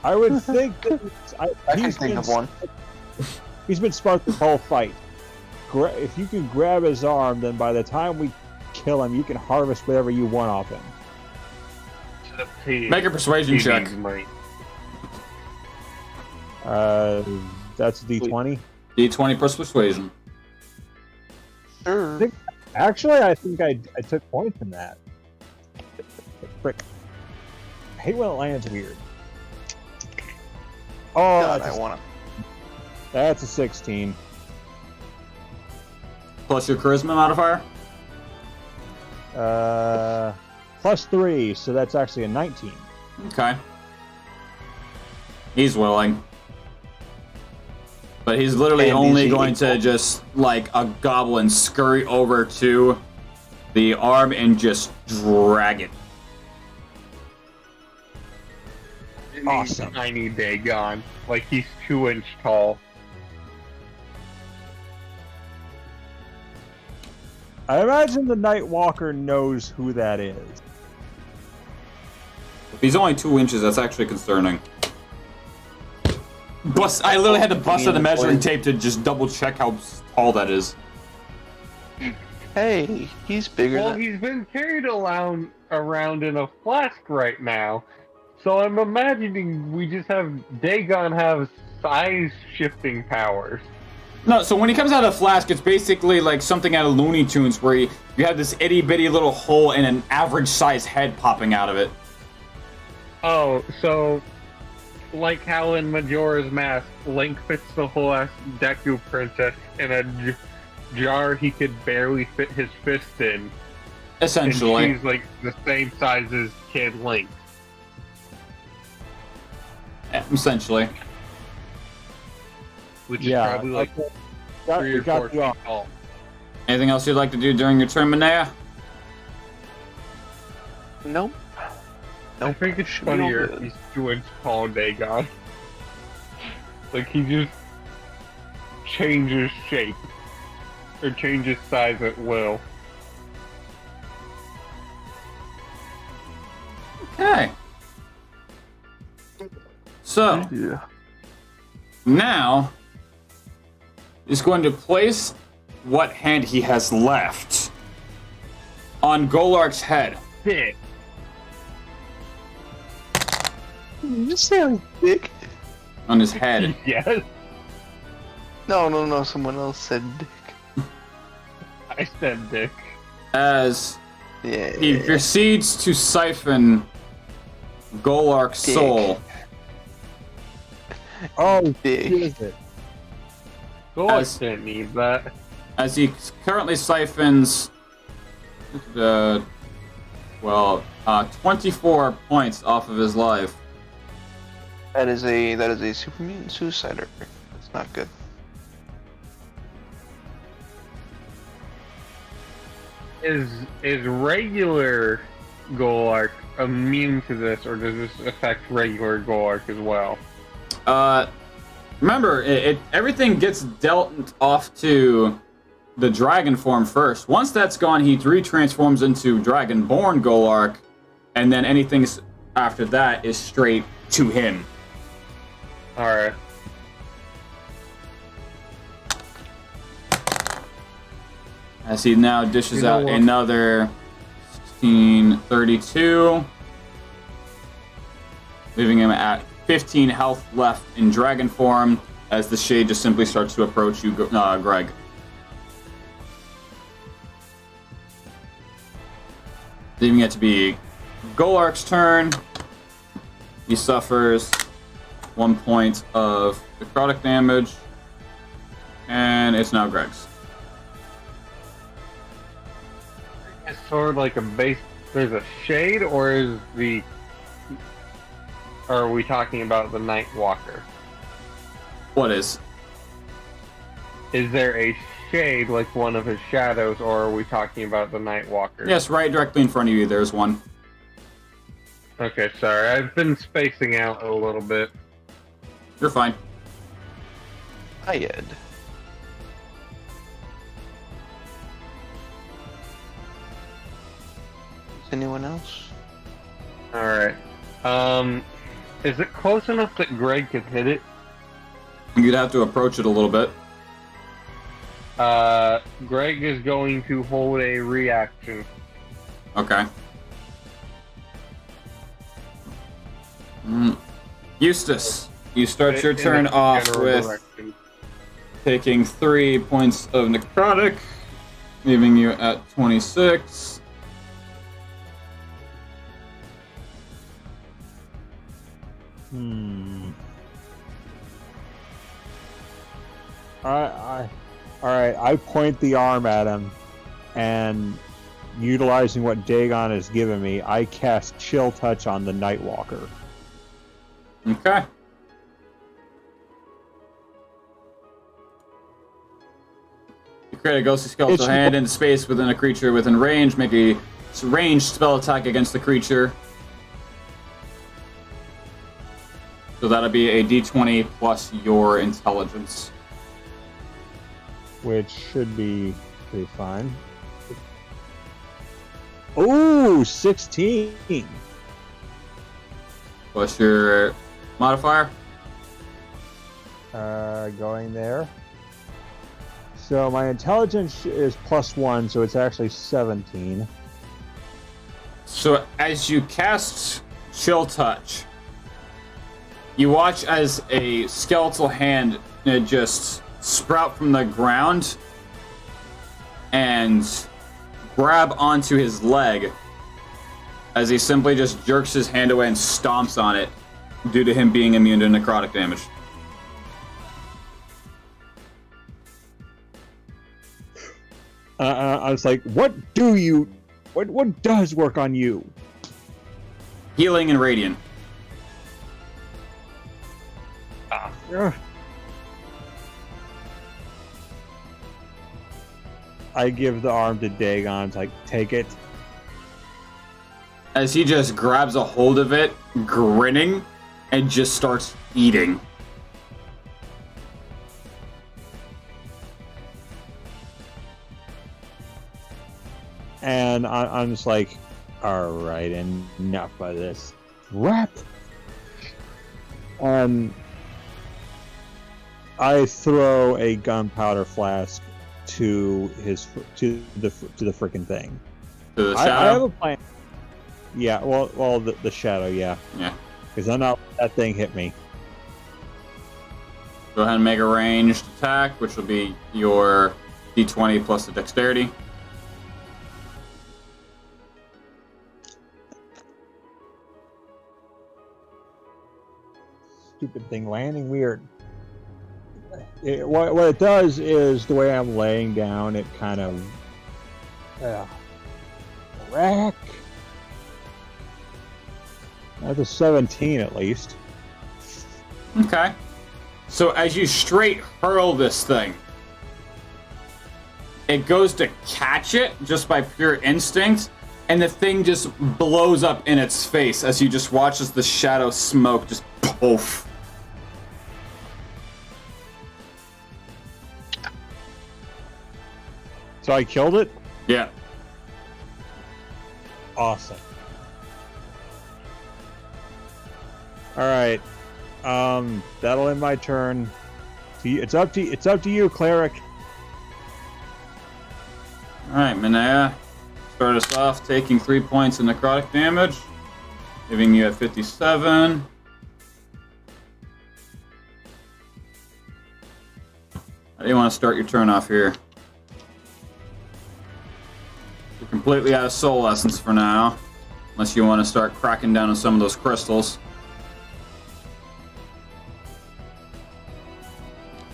I would think that I can think of one. He's been smart the whole fight. If you can grab his arm, then by the time we kill him, you can harvest whatever you want off him. Make a persuasion check. That's a D20. D20 plus persuasion. Sure. Actually, I think I took points in that. Frick. I hate when it lands weird. Oh, God, I want that's a 16. Plus your charisma modifier? Plus 3, so that's actually a 19. Okay. He's willing. But he's literally And only is he going to just, like a goblin, scurry over to the arm and just drag it. Awesome. Tiny Dagon. Like he's 2 inch tall. I imagine the Nightwalker knows who that is. If he's only 2 inches, that's actually concerning. I literally had to bust out the measuring tape to just double check how tall that is. Hey, he's bigger Well, than... he's been carried around in a flask right now. So I'm imagining we just have Dagon have size shifting powers. No, so when he comes out of the flask, it's basically like something out of Looney Tunes where you have this itty bitty little hole and an average size head popping out of it. Oh, so like how in Majora's Mask, Link fits the whole ass Deku Princess in a jar he could barely fit his fist in. Essentially. And she's like the same size as Kid Link. Yeah, essentially. Which is probably like 3 or 4 feet tall. Anything else you'd like to do during your turn, Manea? Nope. I think it's funnier if he's 2 inch tall Dagon. Like he just changes shape. Or changes size at will. Okay. So, now, he's going to place what hand he has left on Golark's head. Dick. You sound dick. On his head. Yes. No, someone else said dick. I said dick. As Yeah. he proceeds to siphon Golark's Dick. soul. Oh, Dick. who is it? Golark didn't need that. As he currently siphons 24 points off of his life. That is a super mutant suicider. That's not good. Is regular Golark immune to this, or does this affect regular Golark as well? Remember, everything gets dealt off to the dragon form first. Once that's gone, he retransforms into Dragonborn Golark, and then anything after that is straight to him. Alright. As he now dishes You know out what? another 1632, leaving him at 15 health left in dragon form as the shade just simply starts to approach you, Greg. Leaving it to be Golark's turn. He suffers 1 point of necrotic damage, and it's now Greg's. It's sort of like a base. There's a shade, or is the. Or are we talking about the Nightwalker? What is? Is there a shade like one of his shadows, or are we talking about the Nightwalker? Yes, right directly in front of you, there's one. Okay, sorry. I've been spacing out a little bit. You're fine. Hi, Ed. anyone else? Alright. Is it close enough that Greg could hit it? You'd have to approach it a little bit. Greg is going to hold a reaction. Okay. Eustace, you start your turn off with taking 3 points of necrotic, leaving you at 26. All right, I point the arm at him, and utilizing what Dagon has given me, I cast Chill Touch on the Nightwalker. Okay. You create a ghostly skeletal hand into space within a creature within range. Make a ranged spell attack against the creature. So that'll be a d20 plus your intelligence. Which should be pretty fine. Ooh, 16. Plus your modifier. Going there. So my intelligence is +1, so it's actually 17. So as you cast Chill Touch, you watch as a skeletal hand just sprout from the ground and grab onto his leg as he simply just jerks his hand away and stomps on it due to him being immune to necrotic damage. I was like, what does work on you? Healing and radiant. I give the arm to Dagon, like, take it. As he just grabs a hold of it, grinning, and just starts eating. And I'm just like, alright, enough of this. Rap! I throw a gunpowder flask to the freaking thing. To the I shadow? have a plan. Yeah, well, the shadow, yeah. Yeah. Because I'm not let that thing hit me. Go ahead and make a ranged attack, which will be your d20 plus the dexterity. Stupid thing landing weird. What it does is the way I'm laying down, it kind of rack. That's a 17 at least. Okay. So as you straight hurl this thing, it goes to catch it just by pure instinct, and the thing just blows up in its face as you just watch as the shadow smoke just poof. So I killed it? Yeah. Awesome. Alright. That'll end my turn. It's up to you, cleric. Alright, Minea. Start us off taking 3 points of necrotic damage, leaving you at 57. How do you want to start your turn off here? You're completely out of soul essence for now, unless you want to start cracking down on some of those crystals.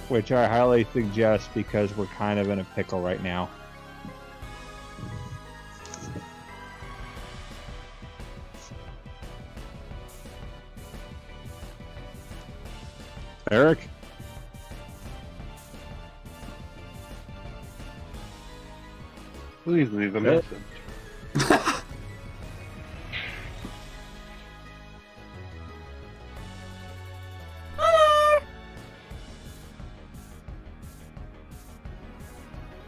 Which I highly suggest because we're kind of in a pickle right now. Eric? Please leave a message.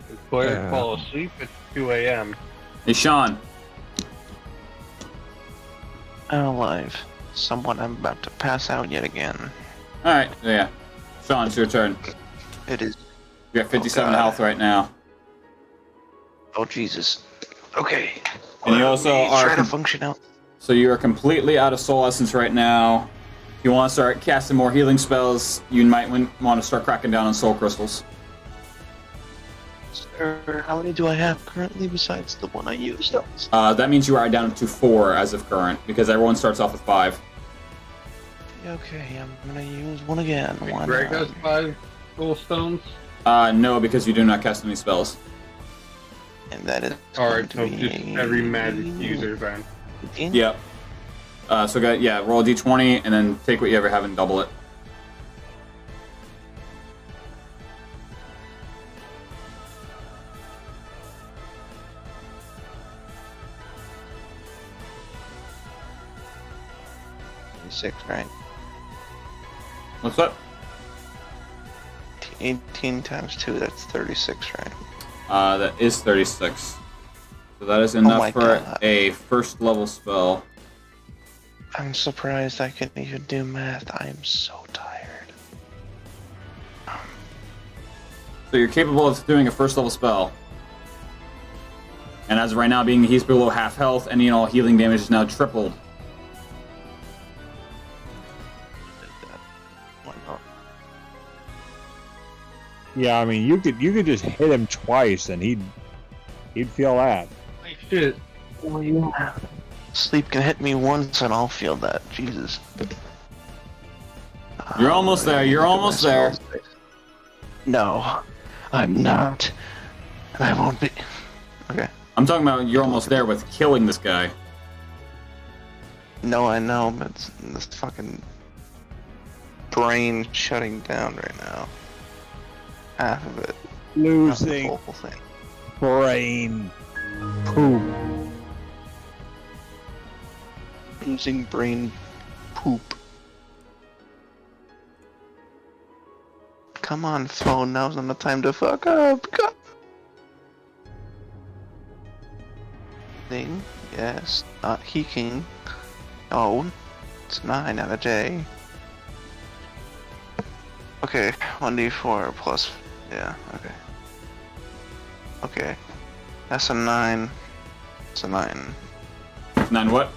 The player fall asleep at 2 a.m. Hey, Sean. I'm alive. Someone, I'm about to pass out yet again. Alright, yeah. Sean, it's your turn. It is. You got 57 God. health right now. Oh Jesus. Okay. And you also are try to function out. So you are completely out of soul essence right now. If you want to start casting more healing spells, you might want to start cracking down on soul crystals. Sir, how many do I have currently besides the one I used? That means you are down to 4 as of current, because everyone starts off with 5. Okay, I'm gonna use one again. Why Greg not? has 5 soul stones. No, because you do not cast any spells. And that is. Alright, so going to just be every magic user then. 15? Yep. So roll a d20 and then take what you ever have and double it. Six, right? What's up? 18 times 2, that's 36, right? That is 36. So that is enough my for God. a first level spell. I'm surprised I can even do math. I am so tired. So you're capable of doing a first level spell. And as of right now, being he's below half health, any and all healing damage is now tripled. Why not? Yeah, I mean, you could just hit him twice and he'd feel that. Holy shit. Well, yeah. Sleep can hit me once and I'll feel that. Jesus. You're almost there. You're almost there. No, I'm not. And I won't be. Okay. I'm talking about you're almost there with killing this guy. No, I know, but it's this fucking brain shutting down right now. Half of it. Not the Losing whole thing. brain poop. Losing brain poop. Come on, phone. Now's not the time to fuck up. Come. Thing. Yes. Not heeking. Oh. It's 9 out of J. Okay. 1d4 plus. Yeah. Okay. Okay. That's a 9. It's a 9. 9 what?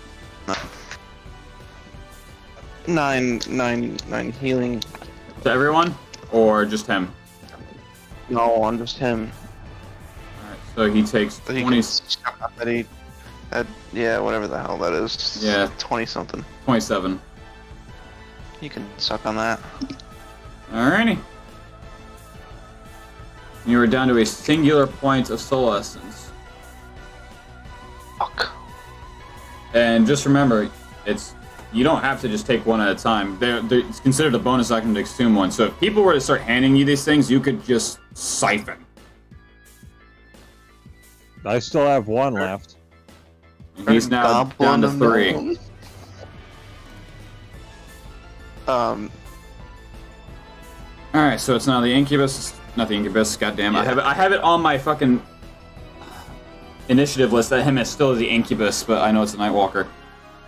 9 healing. To everyone? Or just him? No, on just him. Alright, so he takes But he 20, can, yeah, whatever the hell that is. Yeah. 20 something. 27. You can suck on that. Alrighty. You are down to a singular point of soul essence. Fuck. And just remember, you don't have to just take one at a time. It's considered a bonus item to consume one. So if people were to start handing you these things, you could just siphon. I still have 1 left. And he's now down to 3. Alright, so it's now the Incubus. Not the Incubus, goddamn. Yeah. I have it on my fucking initiative list that him is still the Incubus, but I know it's a Nightwalker.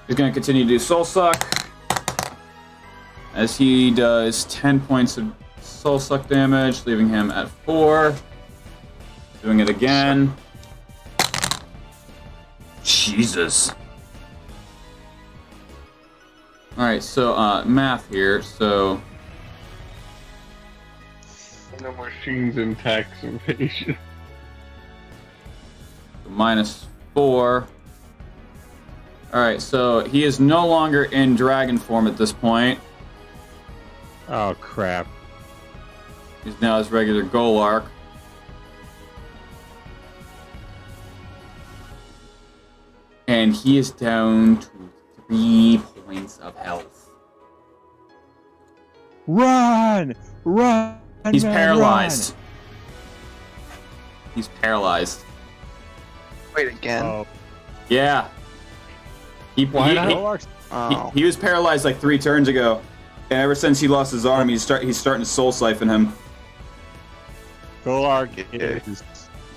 He's gonna continue to do Soul Suck. As he does 10 points of Soul Suck damage, leaving him at 4. Doing it again. Jesus. Alright, so math here, so No machines and tax evasion. -4. Alright, so he is no longer in dragon form at this point. Oh crap. He's now his regular Golark. And he is down to 3 points of health. Run! Run! He's man, paralyzed. He's paralyzed. Wait again. Run. Oh, Yeah. He Oh. was paralyzed like 3 turns ago. And ever since he lost his arm, he's starting to soul siphon him. Golark Yeah. is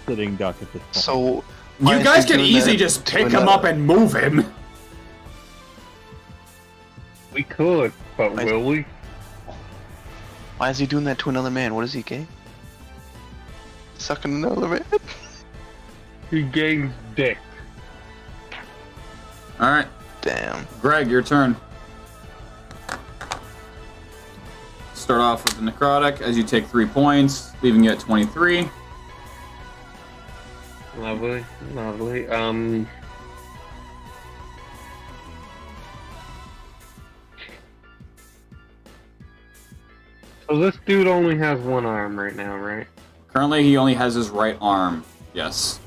sitting duck at this point. So You guys can easily just pick him up and move him. could, but will we? Why is he doing that to another man? What is he, gay? Sucking another man? He gains dick. All right, Damn. Greg, your turn. Start off with the necrotic as you take 3 points, leaving you at 23. Lovely, lovely. So this dude only has one arm right now, right? Currently, he only has his right arm. Yes.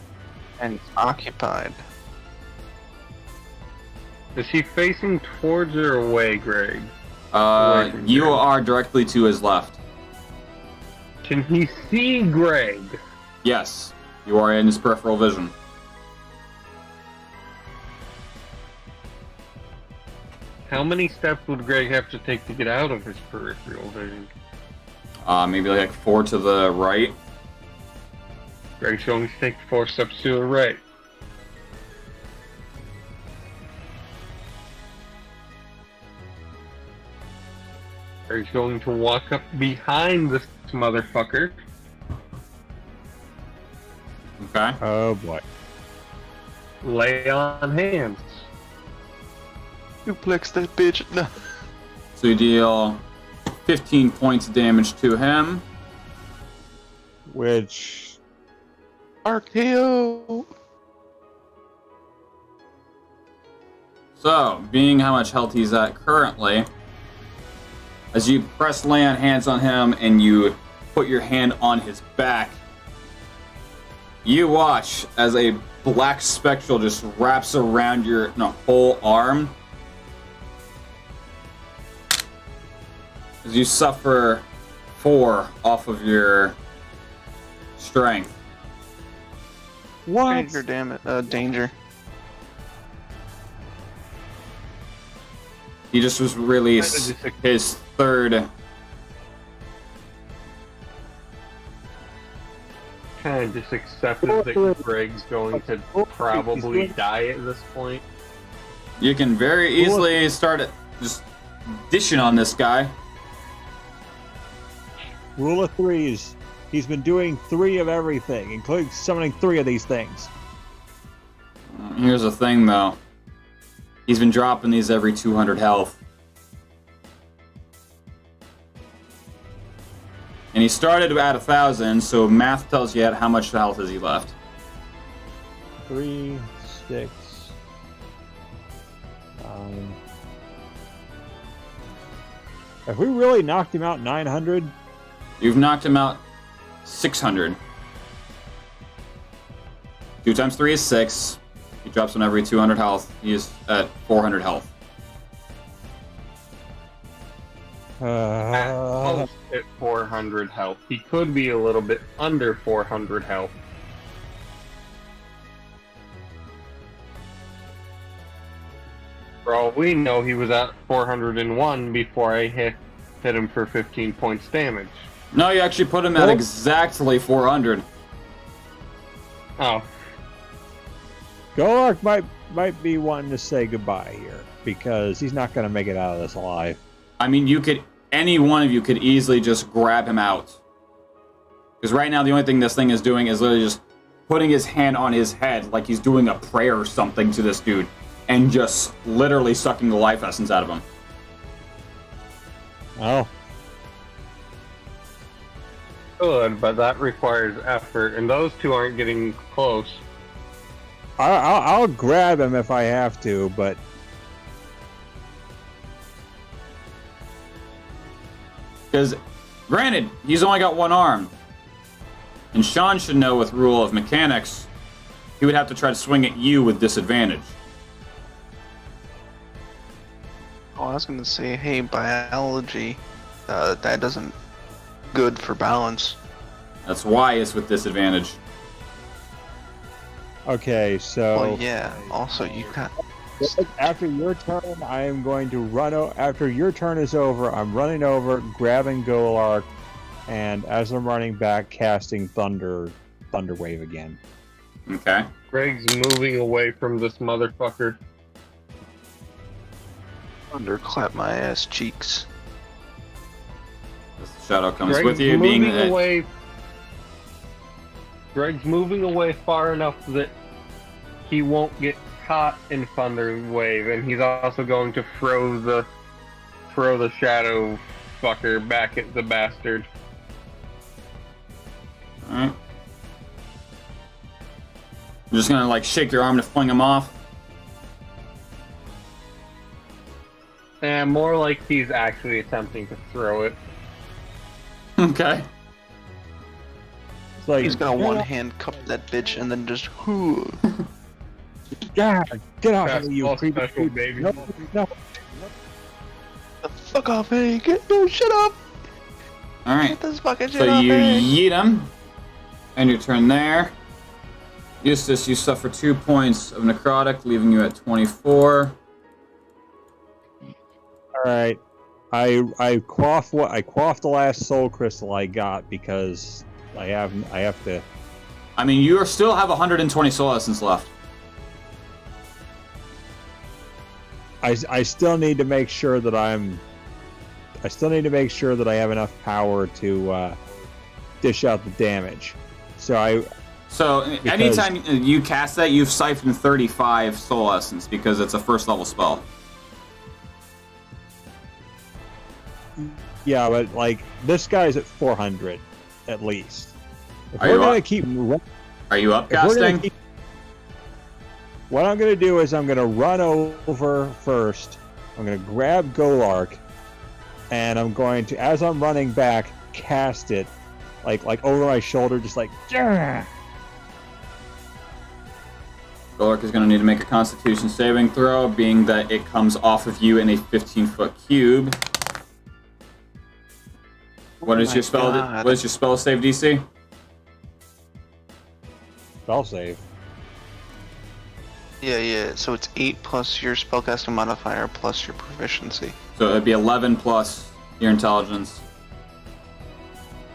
And occupied. Is he facing towards or away, Greg? Away from You Greg. are directly to his left. Can he see Greg? Yes, you are in his peripheral vision. How many steps would Greg have to take to get out of his peripheral vision? Maybe like 4 to the right. Greg's going to take 4 steps to the right. Greg's going to walk up behind this motherfucker. Okay. Oh boy. Lay on hands. Duplex that bitch. No. So you deal 15 points of damage to him. Which RKO. So, being how much health he's at currently, as you press lay on hands on him and you put your hand on his back, you watch as a black spectral just wraps around your whole arm. As you suffer 4 off of your strength. what? Danger, damn it. Danger. He just was released his 3rd. Kind of just accepted that Greg's going to probably die at this point. You can very easily start just dishing on this guy. Rule of threes. He's been doing 3 of everything, including summoning 3 of these things. Here's the thing, though. He's been dropping these every 200 health. And he started at 1,000, so math tells you how much health is he left. 3, 6. Have we really knocked him out 900? You've knocked him out 600. 2 times 3 is 6. He drops on every 200 health. He is at 400 health. At 400 health. He could be a little bit under 400 health. For all we know, he was at 401 before I hit him for 15 points damage. No, you actually put him at exactly 400. Oh, Golak might be wanting to say goodbye here, because he's not going to make it out of this alive. I mean, any one of you could easily just grab him out. Because right now, the only thing this thing is doing is literally just putting his hand on his head like he's doing a prayer or something to this dude. And just literally sucking the life essence out of him. Oh. good, but that requires effort, and those two aren't getting close. I'll grab him if I have to, but Because, granted, he's only got one arm. And Sean should know with rule of mechanics, he would have to try to swing at you with disadvantage. Oh, I was gonna say, hey, biology, that doesn't good for balance. That's why it's with disadvantage. okay, so Well, yeah. Also, you got. after your turn, I am going to run. After your turn is over, I'm running over, grabbing Golark, and as I'm running back, casting Thunder Wave again. Okay. Greg's moving away from this motherfucker. Thunderclap my ass cheeks. This shadow comes Greg's with you, being moving that away. Greg's moving away far enough that he won't get caught in Thunder Wave, and he's also going to throw the shadow fucker back at the bastard. Alright. You're just gonna like shake your arm to fling him off. And more like he's actually attempting to throw it. Okay. It's like, He's gonna one hand cup that bitch and then just whoo. yeah, get off That's of you, all creepy special, baby. No, no. The fuck off, hey! Shut up! Alright. Get this fucking shit So off, you hey! yeet him. And your turn there. Eustace, you suffer 2 points of necrotic, leaving you at 24. Alright. I quaffed the last soul crystal I got because I have to. I mean, you still have 120 soul essence left. I still need to make sure that I have enough power to dish out the damage. So anytime you cast that, you've siphoned 35 soul essence because it's a first level spell. Yeah, but like this guy's at 400 at least. If Are we're you gonna up? keep, Are you if we're gonna upcasting? keep- what I'm gonna do is I'm gonna run over first. I'm gonna grab Golark, and I'm going to, as I'm running back, cast it, like over my shoulder, just like. Yeah. Golark is going to need to make a Constitution saving throw, being that it comes off of you in a 15-foot cube. What is your spell? God. What is your spell save DC? Spell save. Yeah. So it's 8 plus your spellcasting modifier plus your proficiency. So it'd be 11 plus your intelligence.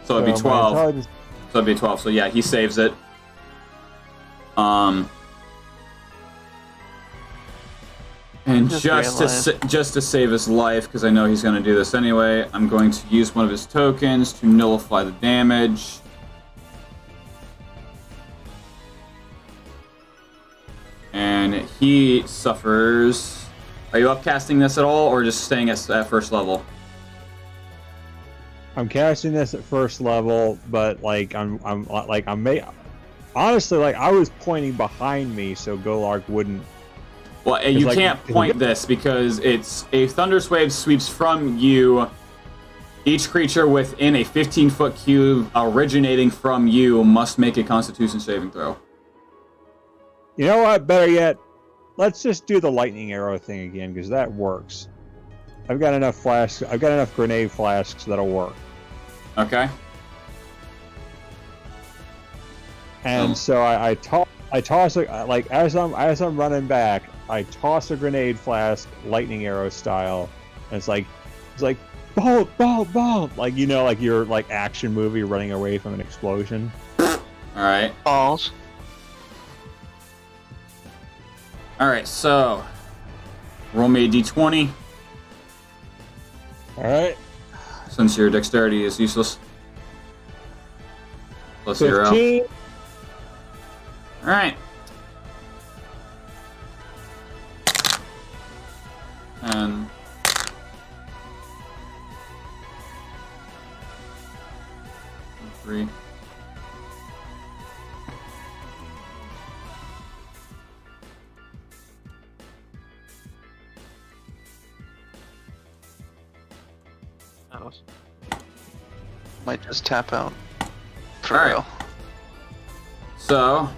So it'd be 12. So it'd be 12. So yeah, he saves it. And just to save his life, because I know he's going to do this anyway, I'm going to use one of his tokens to nullify the damage. And he suffers. Are you upcasting this at all, or just staying at first level? I'm casting this at first level, but like honestly, like I was pointing behind me so Golark wouldn't. Well, you can't point this because it's a Thunderous Wave sweeps from you. Each creature within a 15-foot cube originating from you must make a Constitution saving throw. You know what? Better yet, let's just do the lightning arrow thing again because that works. I've got enough flasks. I've got enough grenade flasks that'll work. Okay. And so I toss it like as I'm running back. I toss a grenade flask, lightning arrow style, and it's like bolt, like like your like action movie running away from an explosion. All right. Balls. All right. So, roll me a d20. All right. Since your dexterity is useless. Plus 0. 15. All right. And 3. Might just tap out. For All right. real. So,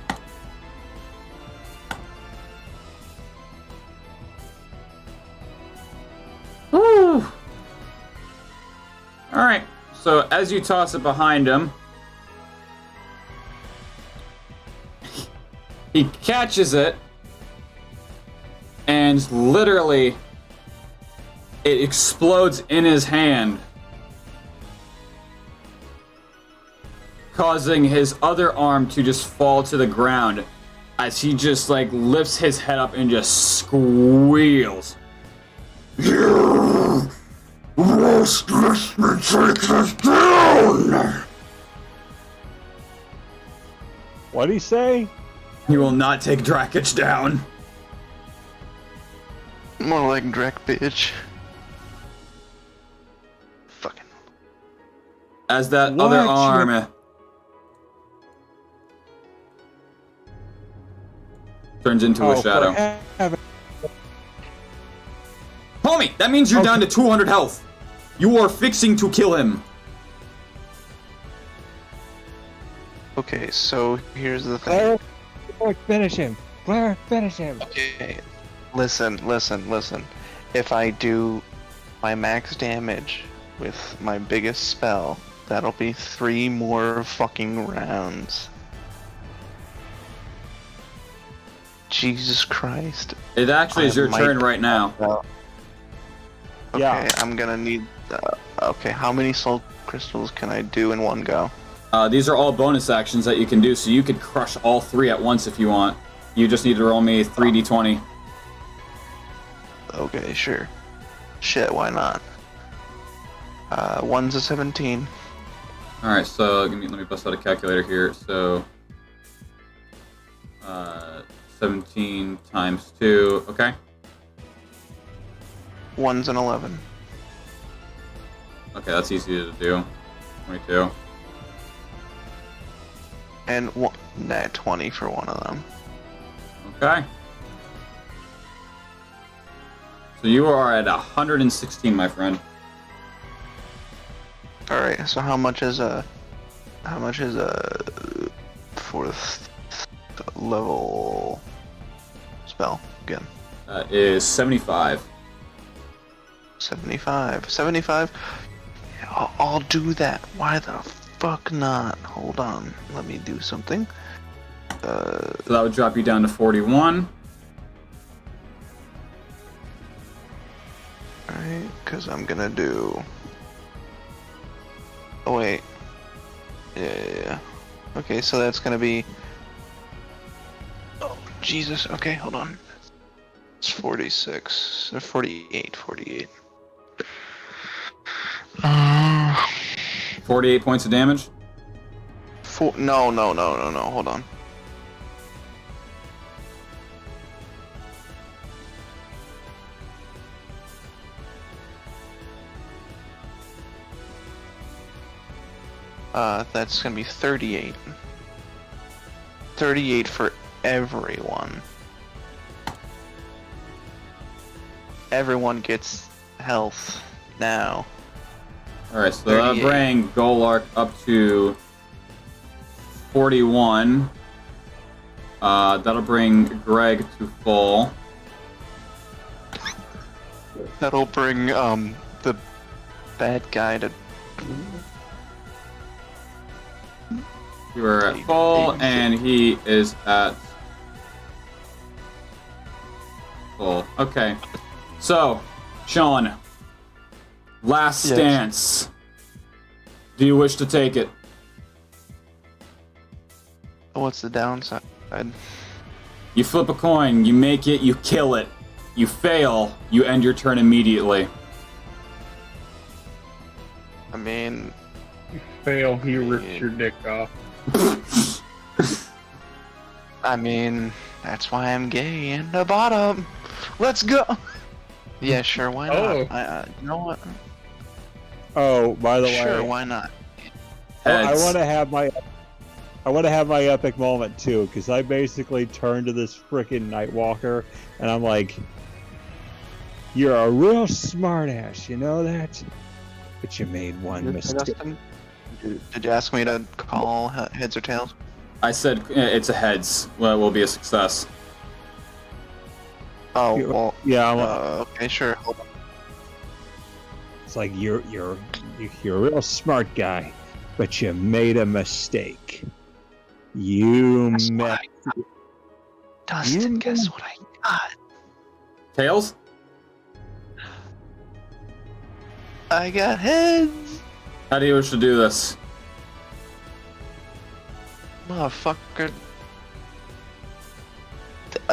woo! All right. So as you toss it behind him, he catches it, and literally, it explodes in his hand, causing his other arm to just fall to the ground as he just like lifts his head up and just squeals. must let me take this down! What'd he say? You will not take Drakich down. More like Drek, bitch. Fucking. As that What? other arm turns into a shadow. Homie, that means you're down to 200 health. You are fixing to kill him. Okay, so here's the thing. Claire, finish him. Claire, finish him. Okay, listen. If I do my max damage with my biggest spell, that'll be 3 more fucking rounds. Jesus Christ. It actually is your turn right now. Okay, Yeah. I'm gonna need... okay, how many soul crystals can I do in one go? These are all bonus actions that you can do, so you could crush all 3 at once if you want. You just need to roll me 3d20. Okay, sure. Shit, why not? 1's a 17. Alright, so let me bust out a calculator here. So 17 times 2, okay? 1's an 11. Okay, that's easy to do. 22. And nat 20 for one of them. Okay. So you are at 116, my friend. Alright, so how much is a 4th level spell again? That is 75. 75. Yeah, I'll do that. Why the fuck not? Hold on, let me do something. So that would drop you down to 41. Alright, because I'm gonna do... Oh wait. Yeah. Okay, so that's gonna be... Oh, Jesus. Okay, hold on. It's 46. Or 48. 48 points of damage. No, hold on. That's gonna be 38. 38 for everyone. Everyone gets health now. Alright, so that'll bring Golark up to 41. That'll bring Greg to full. That'll bring the bad guy to... You are at full, and he is at full. Okay. So, Sean, last Yes. stance. Do you wish to take it? What's the downside? You flip a coin, you make it, you kill it. You fail, you end your turn immediately. I mean... Fail, he rips your dick off. I mean, that's why I'm gay and a bottom. Let's go. Yeah, sure. Why not? Oh. You know what? Oh, by the Sure, way, why not? I Heads. want to have my epic moment too, because I basically turned to this freaking Nightwalker, and I'm like, "You're a real smartass, you know that? But you made one mistake." Did you ask me to call heads or tails? I said it's a heads. Well, it will be a success. Oh, well, Yeah, okay, sure. Hold on. it's like you're a real smart guy, but you made a mistake. You Guess what met. I got? Dustin, guess what I got? Tails? I got heads! How do you wish to do this? Motherfucker.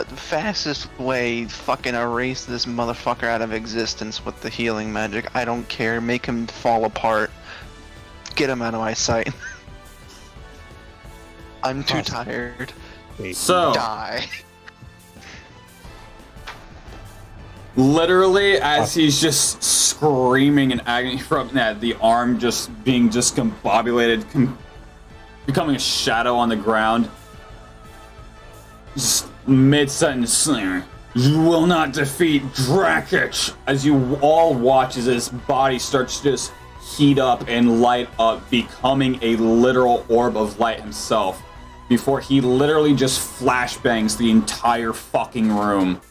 The fastest way, fucking erase this motherfucker out of existence with the healing magic. I don't care. Make him fall apart. Get him out of my sight. I'm too tired. So, Die. literally, as he's just screaming in agony from that, the arm just being discombobulated, becoming a shadow on the ground. Just mid-sentence, you will not defeat Drakic! As you all watch as his body starts to just heat up and light up, becoming a literal orb of light himself, before he literally just flashbangs the entire fucking room.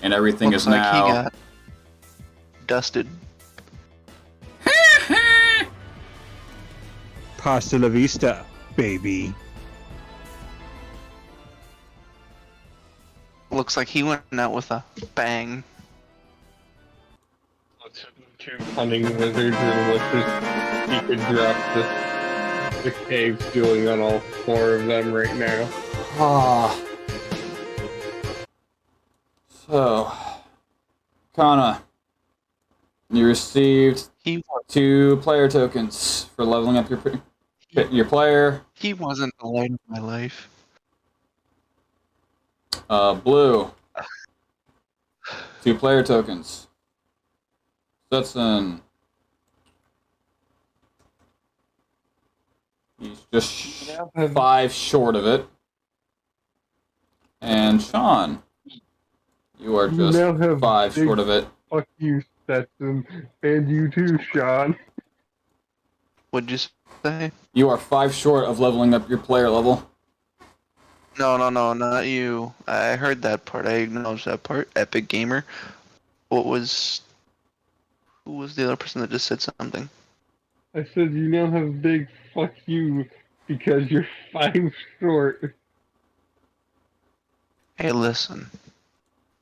And everything Looks is like now... he got dusted. Pasta la vista, baby. Looks like he went out with a bang. Two cunning wizards and wishes he could drop the cave ceiling on all four of them right now. Ah. So, Kana, you received He 2 player tokens for leveling up your player. he wasn't the light of my life. Blue, 2 player tokens. Stetson, he's just 5 short of it. And Sean, you are just now have 5 big- short of it. Fuck you, Stetson, and you too, Sean. What'd you say? You are 5 short of leveling up your player level. No, not you. I heard that part. I acknowledged that part. Epic Gamer. Who was the other person that just said something? I said you now have big fuck you because you're 5 short. Hey, listen.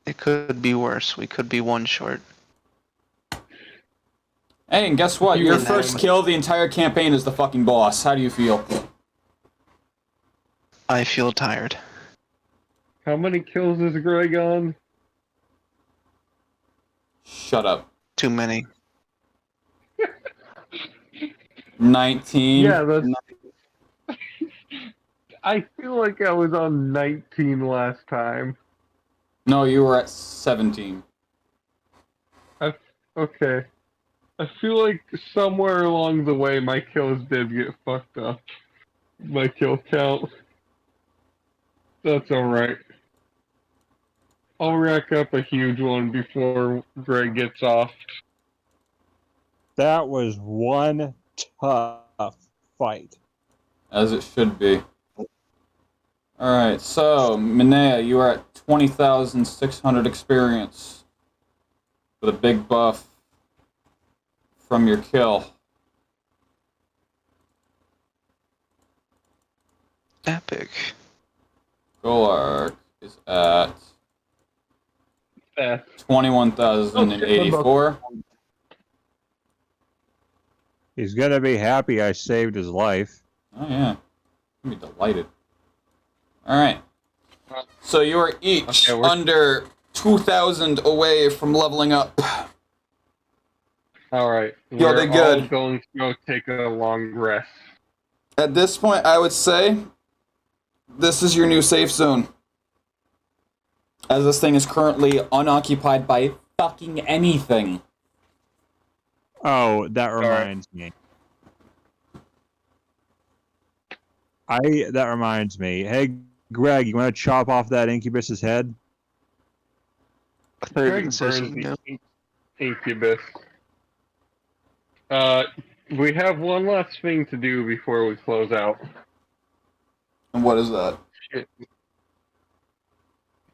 It could be worse. We could be 1 short. Hey, and guess what? You Your were first mad. kill of the entire campaign is the fucking boss. How do you feel? I feel tired. How many kills is Greg on? Shut up. Too many. 19. Yeah, that's. I feel like I was on 19 last time. No, you were at 17. Okay. I feel like somewhere along the way my kills did get fucked up. My kill count. That's alright. I'll rack up a huge one before Greg gets off. That was one tough fight. As it should be. Alright, so, Minea, you are at 20,600 experience. With a big buff from your kill. Epic. Golark is at Eh. 21,084. He's gonna be happy I saved his life. Oh yeah, I'd be delighted. All right, so you are each Okay, we're- under 2,000 away from leveling up. Alright. You'll We're be good. all going to go take a long rest. At this point, I would say this is your new safe zone, as this thing is currently unoccupied by fucking anything. Oh, that reminds me. That reminds me. Hey, Greg, you want to chop off that incubus's head? Third Greg incision, burns the incubus. We have one last thing to do before we close out. And what is that? Shit.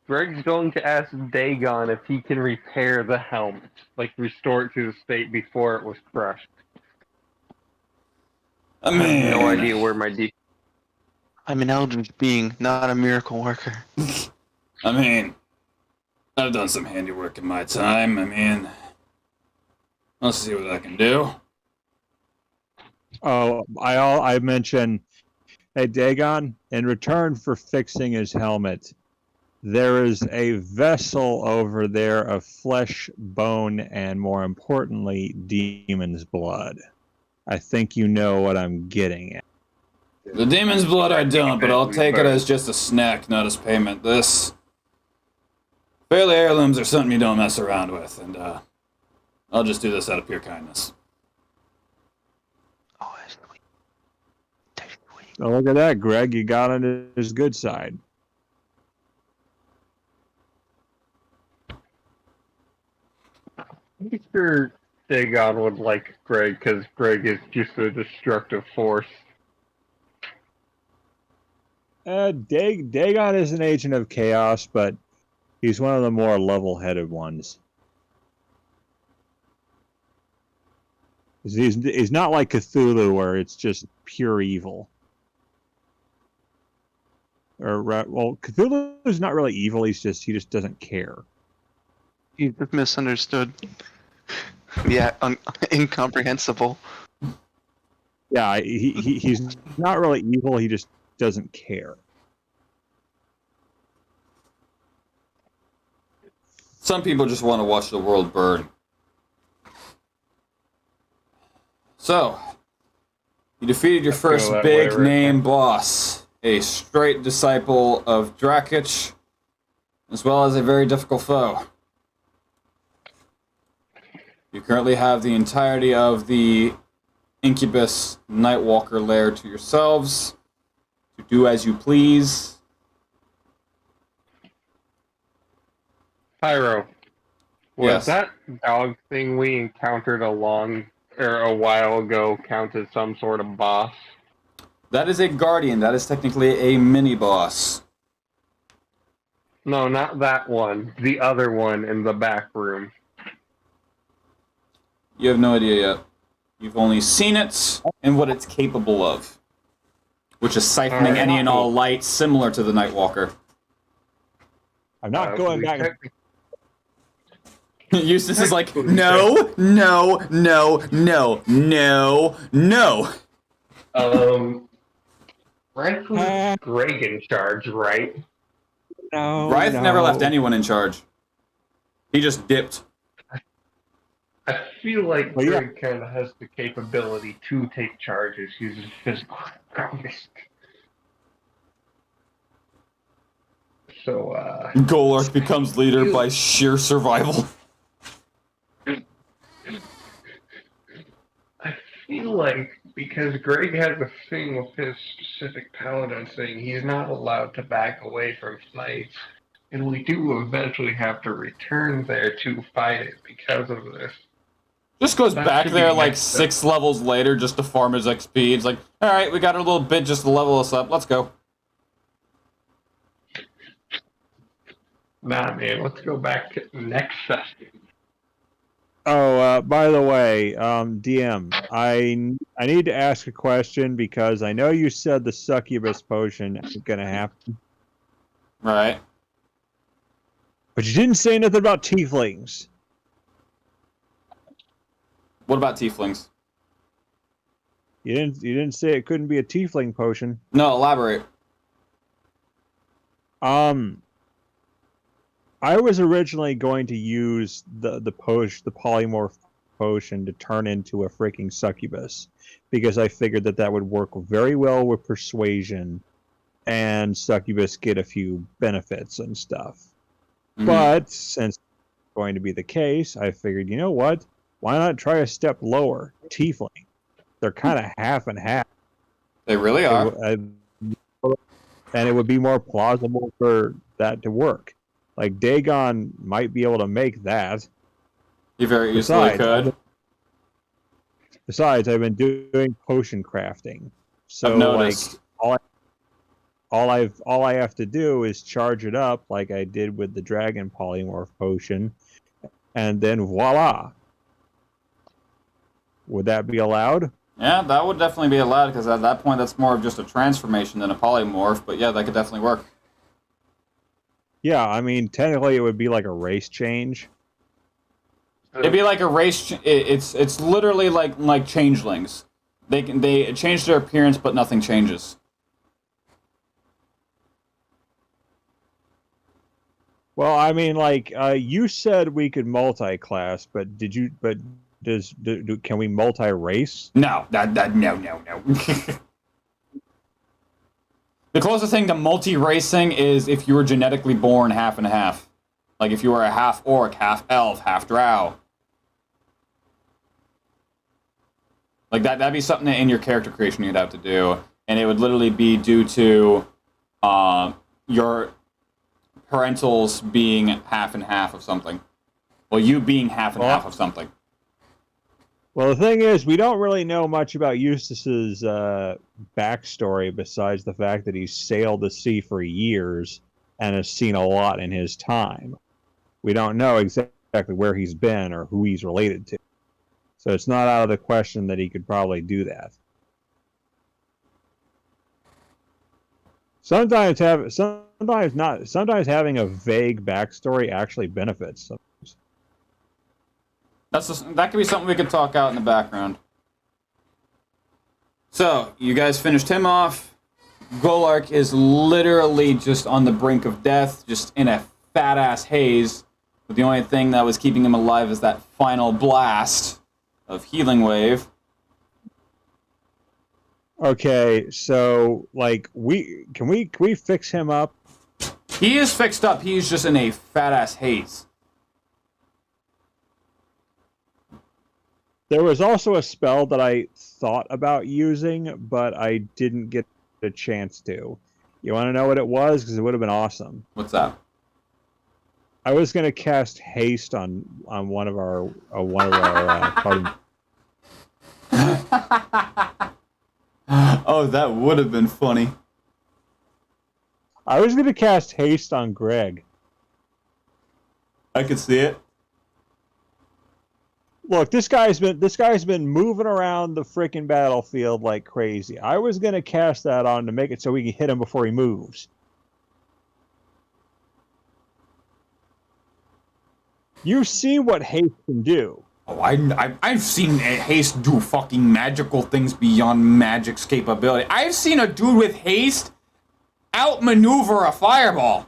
Greg's going to ask Dagon if he can repair the helmet, like restore it to the state before it was crushed. I I mean, have no idea where my I'm an eldritch being, not a miracle worker. I mean, I've done some handiwork in my time. I mean, let's see what I can do. Oh, I mentioned Hey, Dagon, in return for fixing his helmet, there is a vessel over there of flesh, bone, and more importantly, demon's blood. I think you know what I'm getting at. The demon's blood I don't, but I'll take it as just a snack, not as payment. This fairly heirlooms are something you don't mess around with, and I'll just do this out of pure kindness. Oh, that's sweet. That's sweet. Oh, look at that, Greg. You got on his good side. I'm sure Dagon would like Greg because Greg is just a destructive force. Dagon is an agent of chaos, but he's one of the more level-headed ones. He's not like Cthulhu, where it's just pure evil. Well, Cthulhu is not really evil. He just doesn't care. He's just misunderstood. Yeah, incomprehensible. Yeah, he's not really evil. He just doesn't care. Some people just want to watch the world burn. So, you defeated your first big-name boss, a straight disciple of Drakich, as well as a very difficult foe. You currently have the entirety of the Incubus Nightwalker lair to yourselves, to do as you please. Pyro, was Yes. that dog thing we encountered a while ago counted some sort of boss? That is a guardian. That is technically a mini-boss. No, not that one. The other one in the back room. You have no idea yet. You've only seen it and what it's capable of, which is siphoning any and all light, similar to the Nightwalker. I'm not going back. Eustace is like, no, no, no, no, no, no. Rightfully Greg in charge, right? No, Ryth never left anyone in charge. He just dipped. I feel like Well, yeah. Greg kind of has the capability to take charges using physical prowess. So, Golarth becomes leader by sheer survival. I feel like because Greg has a thing with his specific paladin thing, he's not allowed to back away from fights. And we do eventually have to return there to fight it because of this. Just goes That back should be there like next 6 levels later just to farm his XP. It's like, alright, we got a little bit just to level us up. Let's go. Nah, man, let's go back to next session. Oh, by the way, DM, I need to ask a question because I know you said the succubus potion ain't gonna happen, Right. but you didn't say nothing about tieflings. What about tieflings? You didn't say it couldn't be a tiefling potion. No, elaborate. I was originally going to use the polymorph potion to turn into a freaking succubus because I figured that would work very well with persuasion and succubus get a few benefits and stuff. Mhm. But since it's going to be the case, I figured, you know what? Why not try a step lower? Tiefling. They're kind of half and half. They really are. And it would be more plausible for that to work. Like, Dagon might be able to make that. You very easily could. Besides, I've been doing potion crafting. So, I've noticed. like, all I have to do is charge it up like I did with the dragon polymorph potion, and then voila. Would that be allowed? Yeah, that would definitely be allowed because at that point that's more of just a transformation than a polymorph, but yeah, that could definitely work. Yeah, I mean, technically it would be like a race change. It'd be like a race. It's literally like changelings. They change their appearance, but nothing changes. Well, I mean, like you said, we could multi-class, but did you? But can we multi-race? No, no. The closest thing to multi-racing is if you were genetically born half and half. Like if you were a half orc, half elf, half drow. Like that'd be something that in your character creation you'd have to do. And it would literally be due to your parentals being half and half of something. Well, you being half and half of something. Well, the thing is, we don't really know much about Eustace's backstory besides the fact that he's sailed the sea for years and has seen a lot in his time. We don't know exactly where he's been or who he's related to. So it's not out of the question that he could probably do that. Sometimes having a vague backstory actually benefits. That could be something we could talk out in the background. So, you guys finished him off. Golark is literally just on the brink of death, just in a fat-ass haze. But the only thing that was keeping him alive is that final blast of Healing Wave. Okay, so, like, can we fix him up? He is fixed up, he's just in a fat-ass haze. There was also a spell that I thought about using, but I didn't get a chance to. You want to know what it was? Because it would have been awesome. What's that? I was going to cast haste on one of our party. Oh, that would have been funny. I was going to cast haste on Greg. I could see it. Look, this guy's been moving around the freaking battlefield like crazy. I was gonna cast that on to make it so we can hit him before he moves. You've seen what haste can do. Oh, I've seen haste do fucking magical things beyond magic's capability. I've seen a dude with haste outmaneuver a fireball.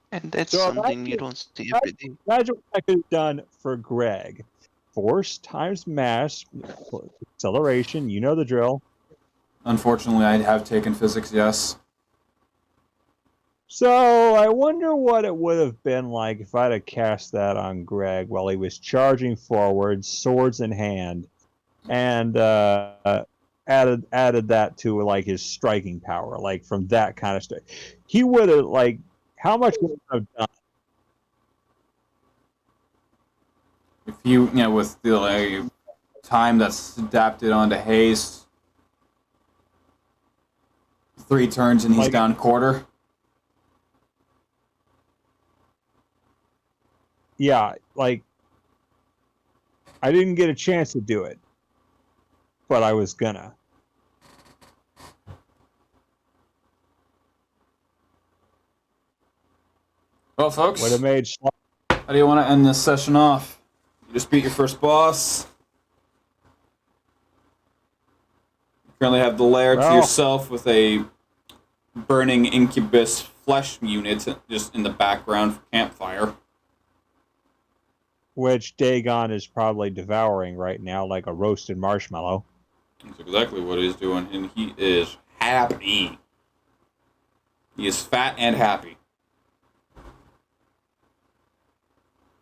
And that's So something you don't see every day. Imagine what I could have done for Greg. Force times mass, acceleration, you know the drill. Unfortunately, I have taken physics, yes. So I wonder what it would have been like if I'd have cast that on Greg while he was charging forward, swords in hand, and added that to like his striking power, like from that kind of stuff. He would have like. How much would it have done? If with the time that's adapted onto haste, 3 turns and he's down quarter. Yeah, like I didn't get a chance to do it, but I was gonna. Well, folks, Would have made. how do you want to end this session off? You just beat your first boss. You currently have the lair to yourself with a burning incubus flesh unit just in the background for campfire. Which Dagon is probably devouring right now like a roasted marshmallow. That's exactly what he's doing, and he is happy. He is fat and happy.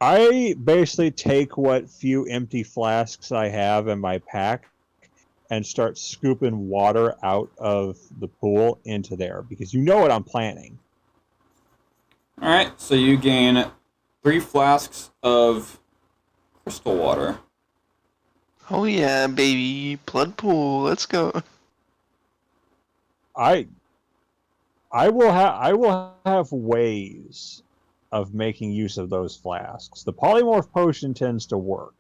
I basically take what few empty flasks I have in my pack and start scooping water out of the pool into there because you know what I'm planning. Alright, so you gain 3 flasks of crystal water. Oh yeah, baby, blood pool. Let's go. I will have ways of making use of those flasks. The polymorph potion tends to work.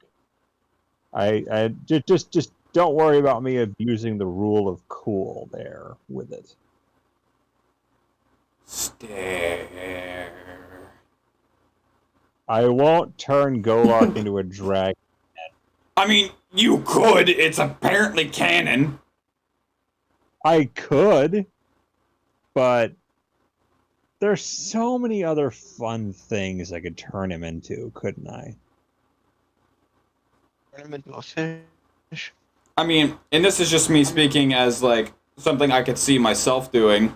I just don't worry about me abusing the rule of cool there with it. Stare. I won't turn Golark into a dragon. I mean, you could. It's apparently canon. I could, but there's so many other fun things I could turn him into, couldn't I? Turn him into a fish. I mean, and this is just me speaking as like something I could see myself doing.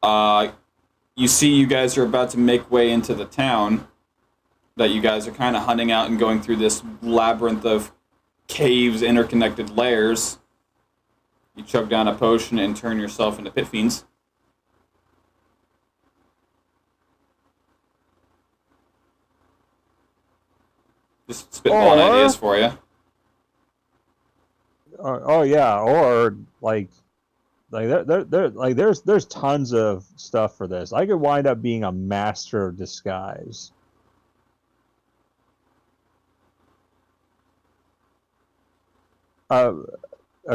You see, you guys are about to make way into the town. That you guys are kind of hunting out and going through this labyrinth of caves, interconnected layers. You chug down a potion and turn yourself into pit fiends. Just spitballing ideas for you. Oh yeah, or there's tons of stuff for this. I could wind up being a master of disguise. Of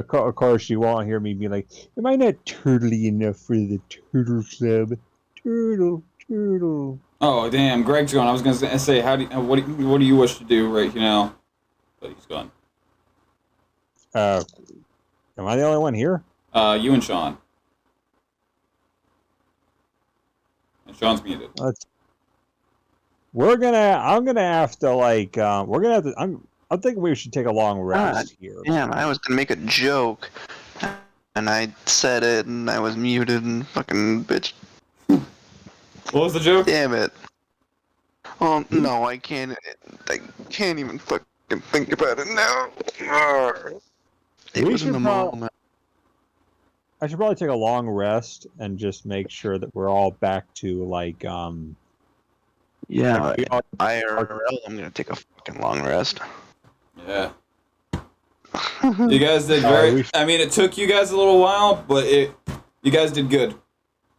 course, you won't hear me be like, "Am I not turtly enough for the turtle club? Turtle." Oh damn, Greg's gone. I was gonna say, what do you wish to do right now? But he's gone. Am I the only one here? You and Sean. And Sean's muted. I'm gonna have to I think we should take a long rest here. Damn, I was gonna make a joke, and I said it, and I was muted, and fucking bitch. What was the joke? Damn it. Oh no, I can't even fucking think about it now. It was in the moment. I should probably take a long rest and just make sure that we're all back to Yeah, IRL, I'm gonna take a fucking long rest. Yeah. You guys did I mean, it took you guys a little while, but you guys did good.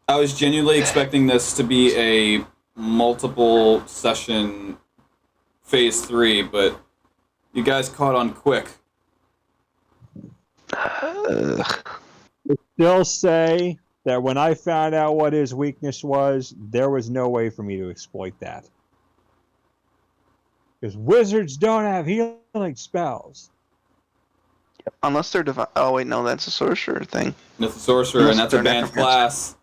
I was genuinely expecting this to be a multiple session phase 3, but you guys caught on quick. Still say that when I found out what his weakness was, there was no way for me to exploit that. Because wizards don't have healing spells. Unless they're divine. Oh wait, no, that's a sorcerer thing. That's a sorcerer, and that's a banned class.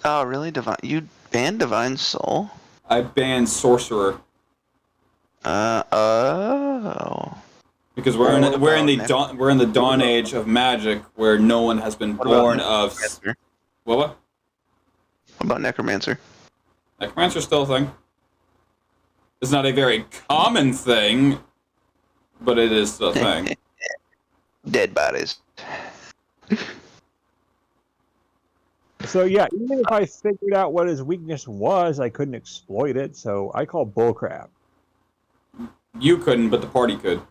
Oh really, divine? You banned divine soul? I banned sorcerer. Oh. Because we're in the dawn age of magic, where no one has been born of. What? What about necromancer? Necromancer's still a thing. It's not a very common thing, but it is still a thing. Dead bodies. So yeah, even if I figured out what his weakness was, I couldn't exploit it, so I call bullcrap. You couldn't, but the party could.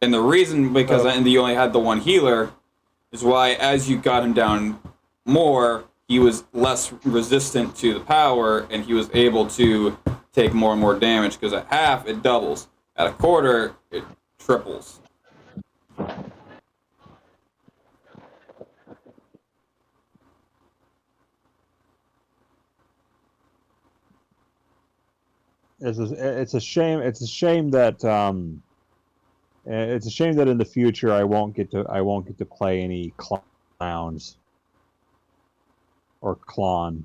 And the reason, because you only had the one healer, is why as you got him down more, he was less resistant to the power, and he was able to take more and more damage, because at half, it doubles. At a quarter, it triples. It's a shame that in the future I won't get to play any clowns or clon.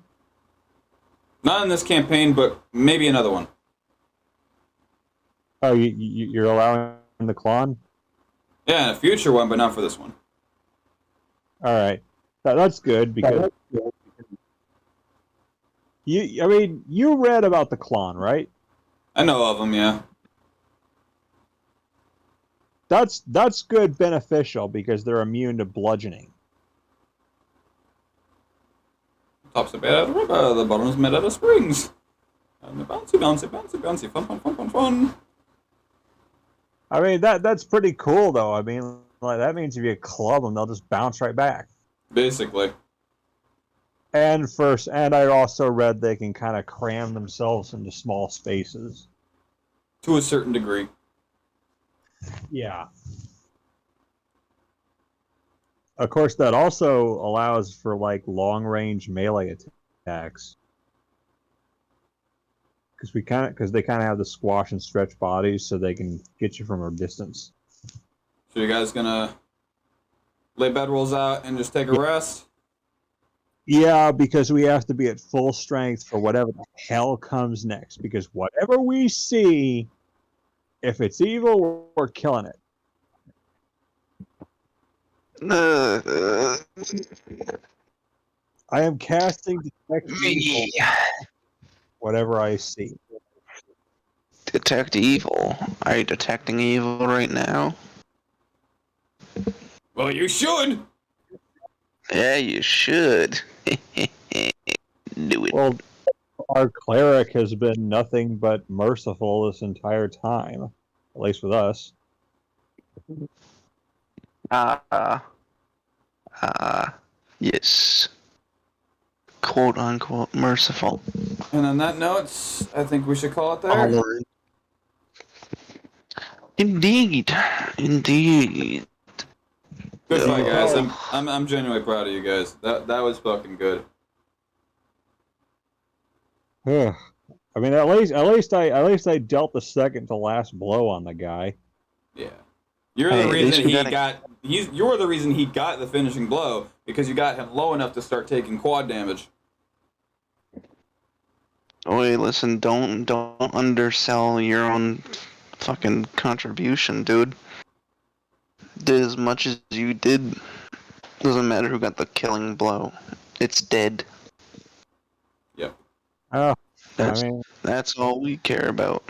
Not in this campaign, but maybe another one. Oh, you're allowing the clon? Yeah, in a future one, but not for this one. All right, that's good because you read about the clon, right? I know of them, yeah. That's good, beneficial because they're immune to bludgeoning. Top's a bit out of rubber, the bottom's made out of springs. And the bouncy, bouncy, bouncy, bouncy, fun, fun, fun, fun, fun. I mean, that's pretty cool, though. I mean, like, that means if you club them, they'll just bounce right back. Basically. And I also read they can kind of cram themselves into small spaces. To a certain degree. Yeah. Of course, that also allows for like long-range melee attacks. Because they kind of have the squash and stretch bodies, so they can get you from a distance. So you guys gonna lay bedrolls out and just take a rest? Yeah, because we have to be at full strength for whatever the hell comes next. Because whatever we see, if it's evil, we're killing it. I am casting detect evil. Whatever I see. Detect evil. Are you detecting evil right now? Well, you should. Yeah, you should. Do it. Well, our cleric has been nothing but merciful this entire time, at least with us. Yes. Quote unquote merciful. And on that note, I think we should call it there. All right. Indeed. Indeed. Good fight, guys. I'm genuinely proud of you guys. That was fucking good. I mean, at least I dealt the second to last blow on the guy. Yeah. You're the reason you're the reason he got the finishing blow, because you got him low enough to start taking quad damage. Oh, wait, listen, don't undersell your own fucking contribution, dude. Did as much as you did. Doesn't matter who got the killing blow. It's dead. Yep. Oh, That's all we care about.